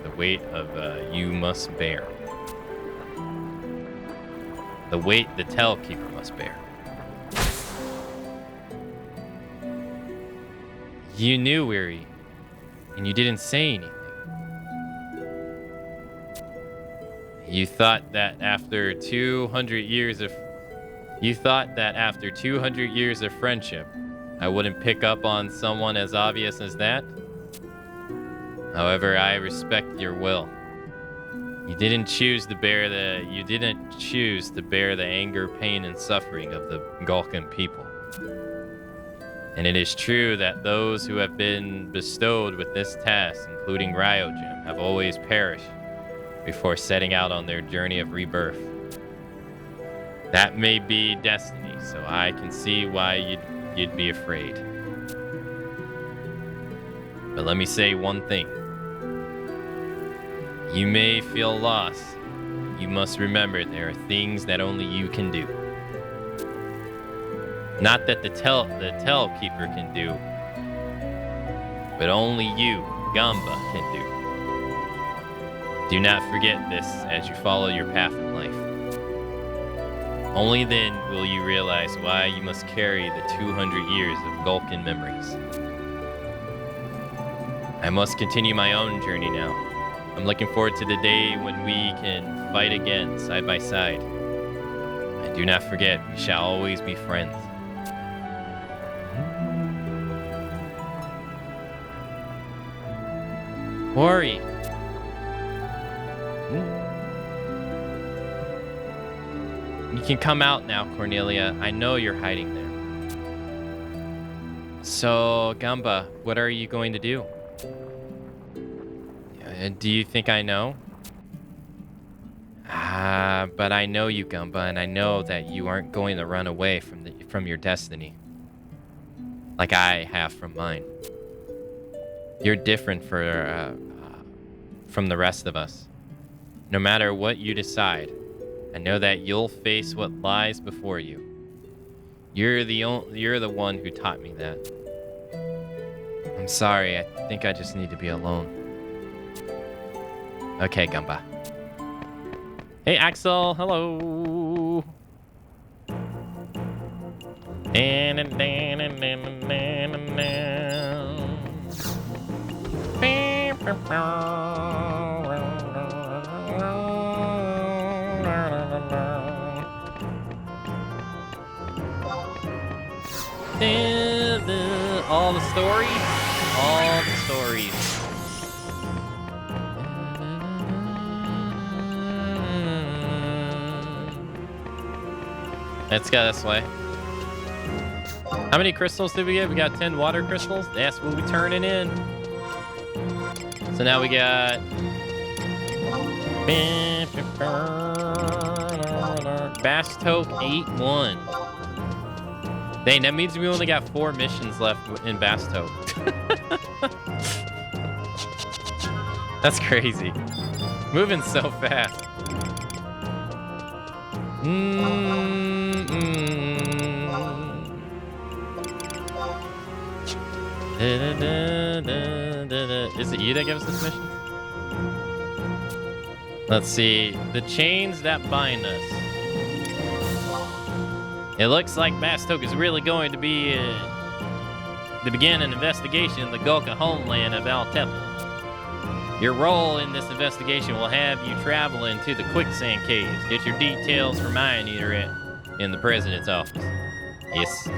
Speaker 1: the weight of you must bear. The weight the Tell Keeper must bear. You knew, Weary, and you didn't say anything. You thought that after 200 years of friendship, I wouldn't pick up on someone as obvious as that? However, I respect your will. You didn't choose to bear the anger, pain, and suffering of the Gulkan people. And it is true that those who have been bestowed with this task, including Ryojin, have always perished before setting out on their journey of rebirth. That may be destiny, so I can see why you'd be afraid. But let me say one thing. You may feel lost. You must remember there are things that only you can do. Not that the Tell Keeper can do, but only you, Gamba, can do. Do not forget this as you follow your path in life. Only then will you realize why you must carry the 200 years of Gulkan memories. I must continue my own journey now. I'm looking forward to the day when we can fight again, side by side. And do not forget, we shall always be friends. Worry. You can come out now, Cornelia. I know you're hiding there. So, Gamba, what are you going to do? Do you think I know? But I know you, Gamba, and I know that you aren't going to run away from your destiny. like I have from mine. You're different from the rest of us. No matter what you decide, I know that you'll face what lies before you. You're the one who taught me that. I'm sorry, I think I just need to be alone. Okay, Gumba. Hey, Axel, hello. All the stories. All the stories. Let's go this way. How many crystals did we get? We got 10 water crystals. That's what we turning in. So now we got... Bastoke 8-1. Dang, that means we only got 4 missions left in Bastoke. That's crazy. Moving so fast. Is it you that gives us this mission? Let's see. The chains that bind us. It looks like Bastoke is really going to be to begin an investigation in the Gulka homeland of Altepa. Your role in this investigation will have you traveling to the quicksand caves. Get your details from Iron Eater in the president's office. Yes.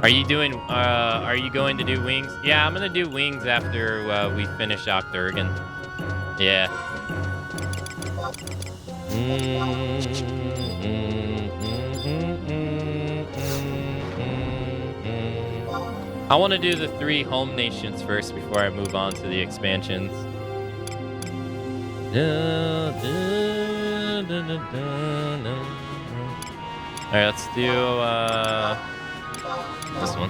Speaker 1: Are you going to do wings? Yeah, I'm gonna do wings after we finish Octurgan. Yeah. I want to do the 3 home nations first before I move on to the expansions. Alright, let's do this one.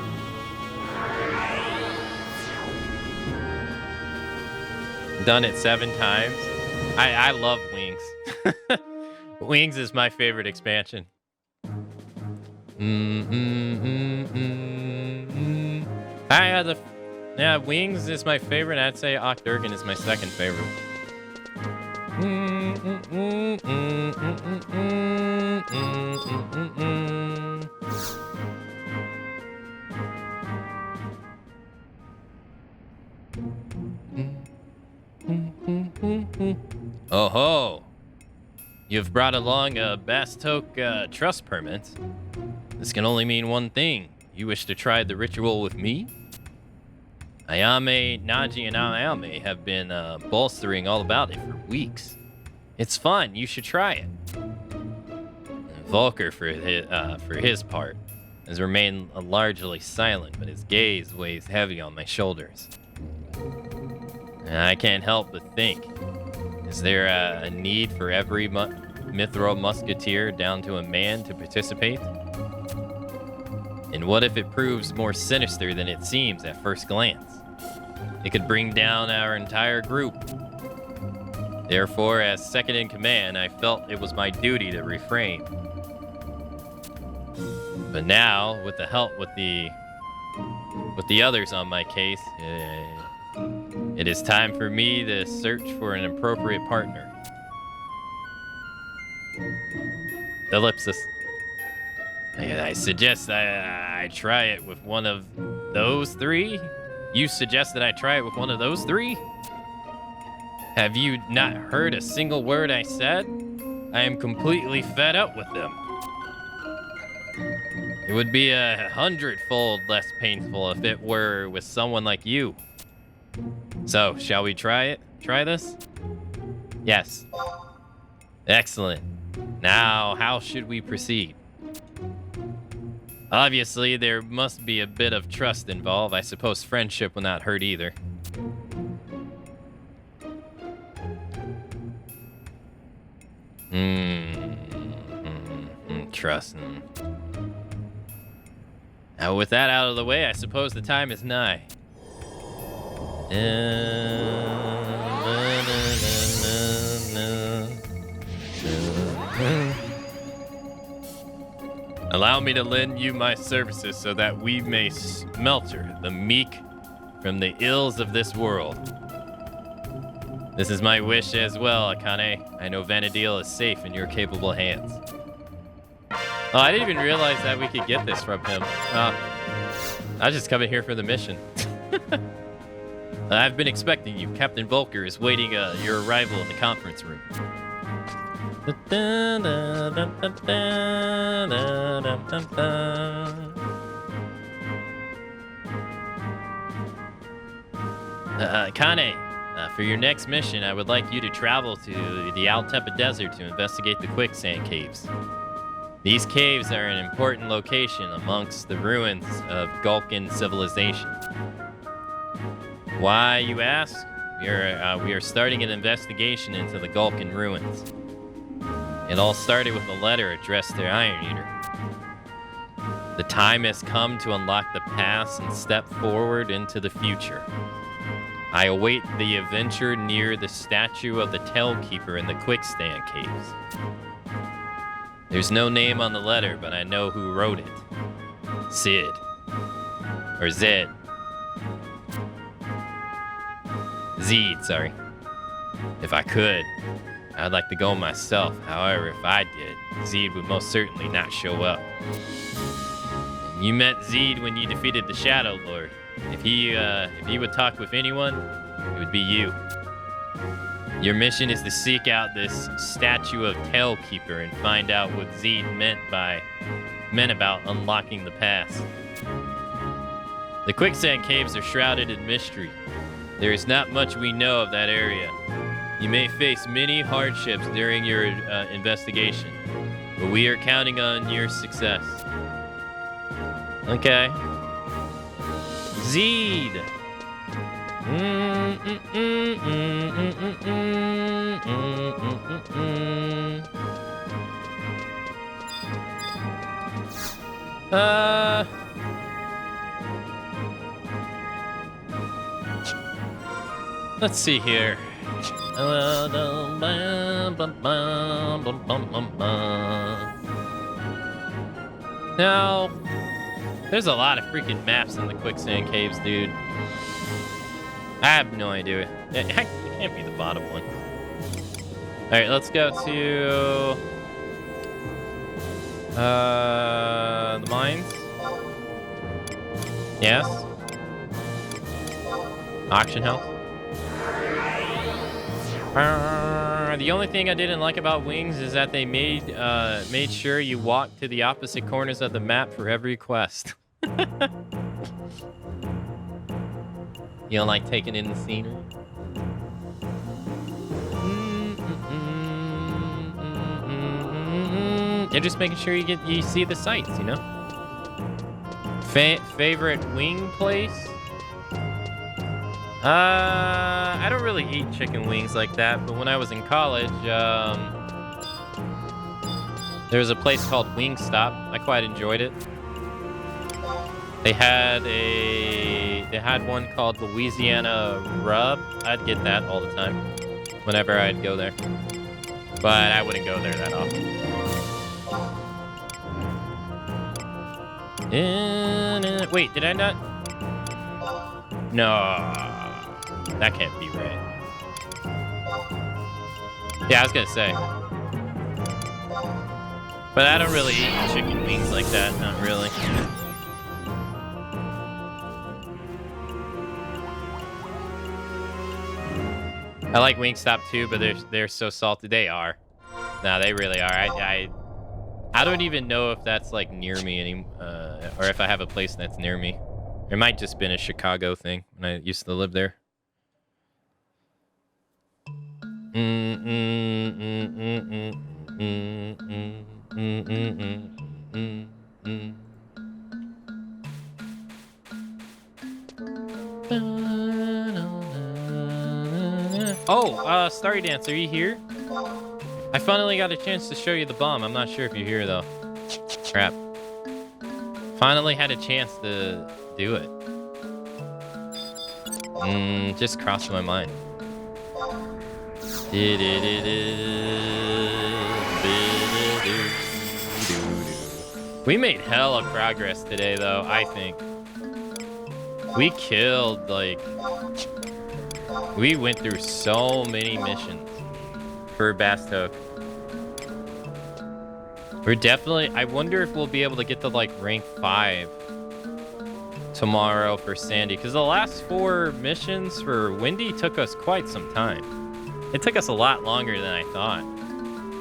Speaker 1: Done it 7 times. I love wings. Wings is my favorite expansion. Wings is my favorite. I'd say Octurgan is my second favorite. Oh ho! You've brought along a Bastoke trust permit. This can only mean one thing. You wish to try the ritual with me? Ayame, Naji, and Ayame have been bolstering all about it for weeks. It's fun. You should try it. Volker, for his part, has remained largely silent, but his gaze weighs heavy on my shoulders. And I can't help but think, is there a need for every Mithril musketeer down to a man to participate? And what if it proves more sinister than it seems at first glance? It could bring down our entire group. Therefore, as second in command, I felt it was my duty to refrain. But now, with the help with the others on my case, it is time for me to search for an appropriate partner. Ellipsis. I suggest I try it with one of those 3? You suggest that I try it with one of those 3? Have you not heard a single word I said? I am completely fed up with them. It would be 100-fold less painful if it were with someone like you. So, shall we try it? Try this? Yes. Excellent. Now, how should we proceed? Obviously, there must be a bit of trust involved. I suppose friendship will not hurt either. Trust.
Speaker 2: Now, with that out of the way, I suppose the time is nigh. Allow me to lend you my services so that we may smelter the meek from the ills of this world. This is my wish as well, Akane. I know Vanadil is safe in your capable hands. Oh, I didn't even realize that we could get this from him. I was just coming here for the mission. I've been expecting you. Captain Volker is waiting your arrival in the conference room. Kane, for your next mission, I would like you to travel to the Altepa Desert to investigate the quicksand caves. These caves are an important location amongst the ruins of Gulkan civilization. Why, you ask? We are starting an investigation into the Gulkan ruins. It all started with a letter addressed to Iron Eater. The time has come to unlock the past and step forward into the future. I await the adventure near the statue of the Tailkeeper in the Quicksand Caves. There's no name on the letter, but I know who wrote it. Sid. Or Zed. Zed, sorry. If I could, I'd like to go myself. However, if I did, Zed would most certainly not show up. And you met Zed when you defeated the Shadow Lord. If he would talk with anyone, it would be you. Your mission is to seek out this statue of Tailkeeper and find out what Zed meant about unlocking the past. The Quicksand Caves are shrouded in mystery. There is not much we know of that area. You may face many hardships during your investigation, but we are counting on your success. Okay. Zed. Let's see here. Now, there's a lot of freaking maps in the Quicksand Caves, dude. I have no idea. It can't be the bottom one. Alright, let's go to the mines. Yes. Auction house. The only thing I didn't like about Wings is that they made sure you walk to the opposite corners of the map for every quest. You don't like taking in the scenery? They're just making sure you see the sights, you know? Favorite wing place? I don't really eat chicken wings like that, but when I was in college, there was a place called Wingstop. I quite enjoyed it. They had one called Louisiana Rub. I'd get that all the time, whenever I'd go there. But I wouldn't go there that often. Wait, did I not? No. That can't be right. Yeah, I was gonna say. But I don't really eat chicken wings like that, not really. I like Wingstop too, but they're so salty. They are. No, they really are. I don't even know if that's like near me anymore, or if I have a place that's near me. It might just been a Chicago thing when I used to live there. Oh, Starry Dance, are you here? I finally got a chance to show you the bomb. I'm not sure if you're here though. Crap.
Speaker 1: Finally had a chance to do it. Just crossed my mind. We made hella progress today, though, I think. We killed, like... We went through so many missions for Bastok. We're definitely... I wonder if we'll be able to get to, like, rank 5 tomorrow for Sandy. Because the last 4 missions for Wendy took us quite some time. It took us a lot longer than I thought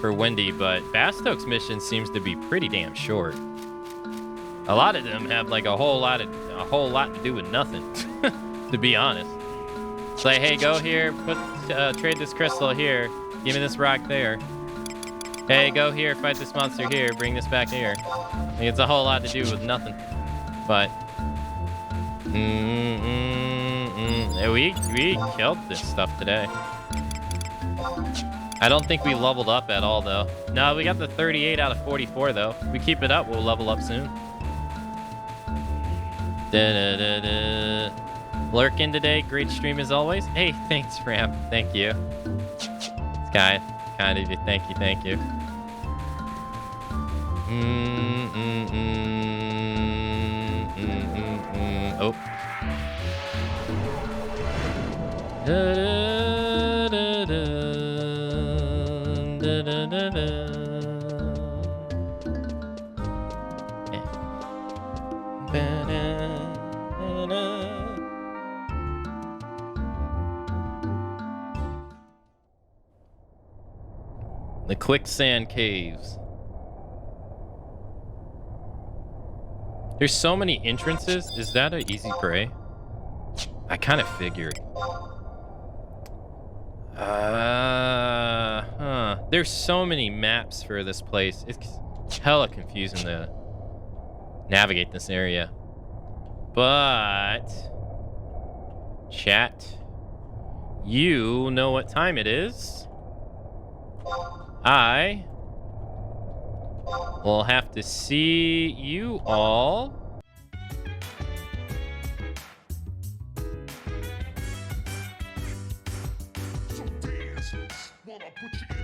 Speaker 1: for Wendy, but Bastok's mission seems to be pretty damn short. A lot of them have like a whole lot to do with nothing, to be honest. It's like, hey, go here, trade this crystal here, give me this rock there. Hey, go here, fight this monster here, bring this back here. Like, it's a whole lot to do with nothing. But we killed this stuff today. I don't think we leveled up at all, though. No, we got the 38 out of 44, though. If we keep it up, we'll level up soon. Lurking today. Great stream as always. Hey, thanks, Ramp. Thank you. It's kind of you. Thank you. Oh. The quicksand caves. There's so many entrances. Is that an easy prey? I kind of figured. There's so many maps for this place. It's hella confusing to navigate this area. But chat, you know what time it is. I will have to see you all
Speaker 3: Wanna put your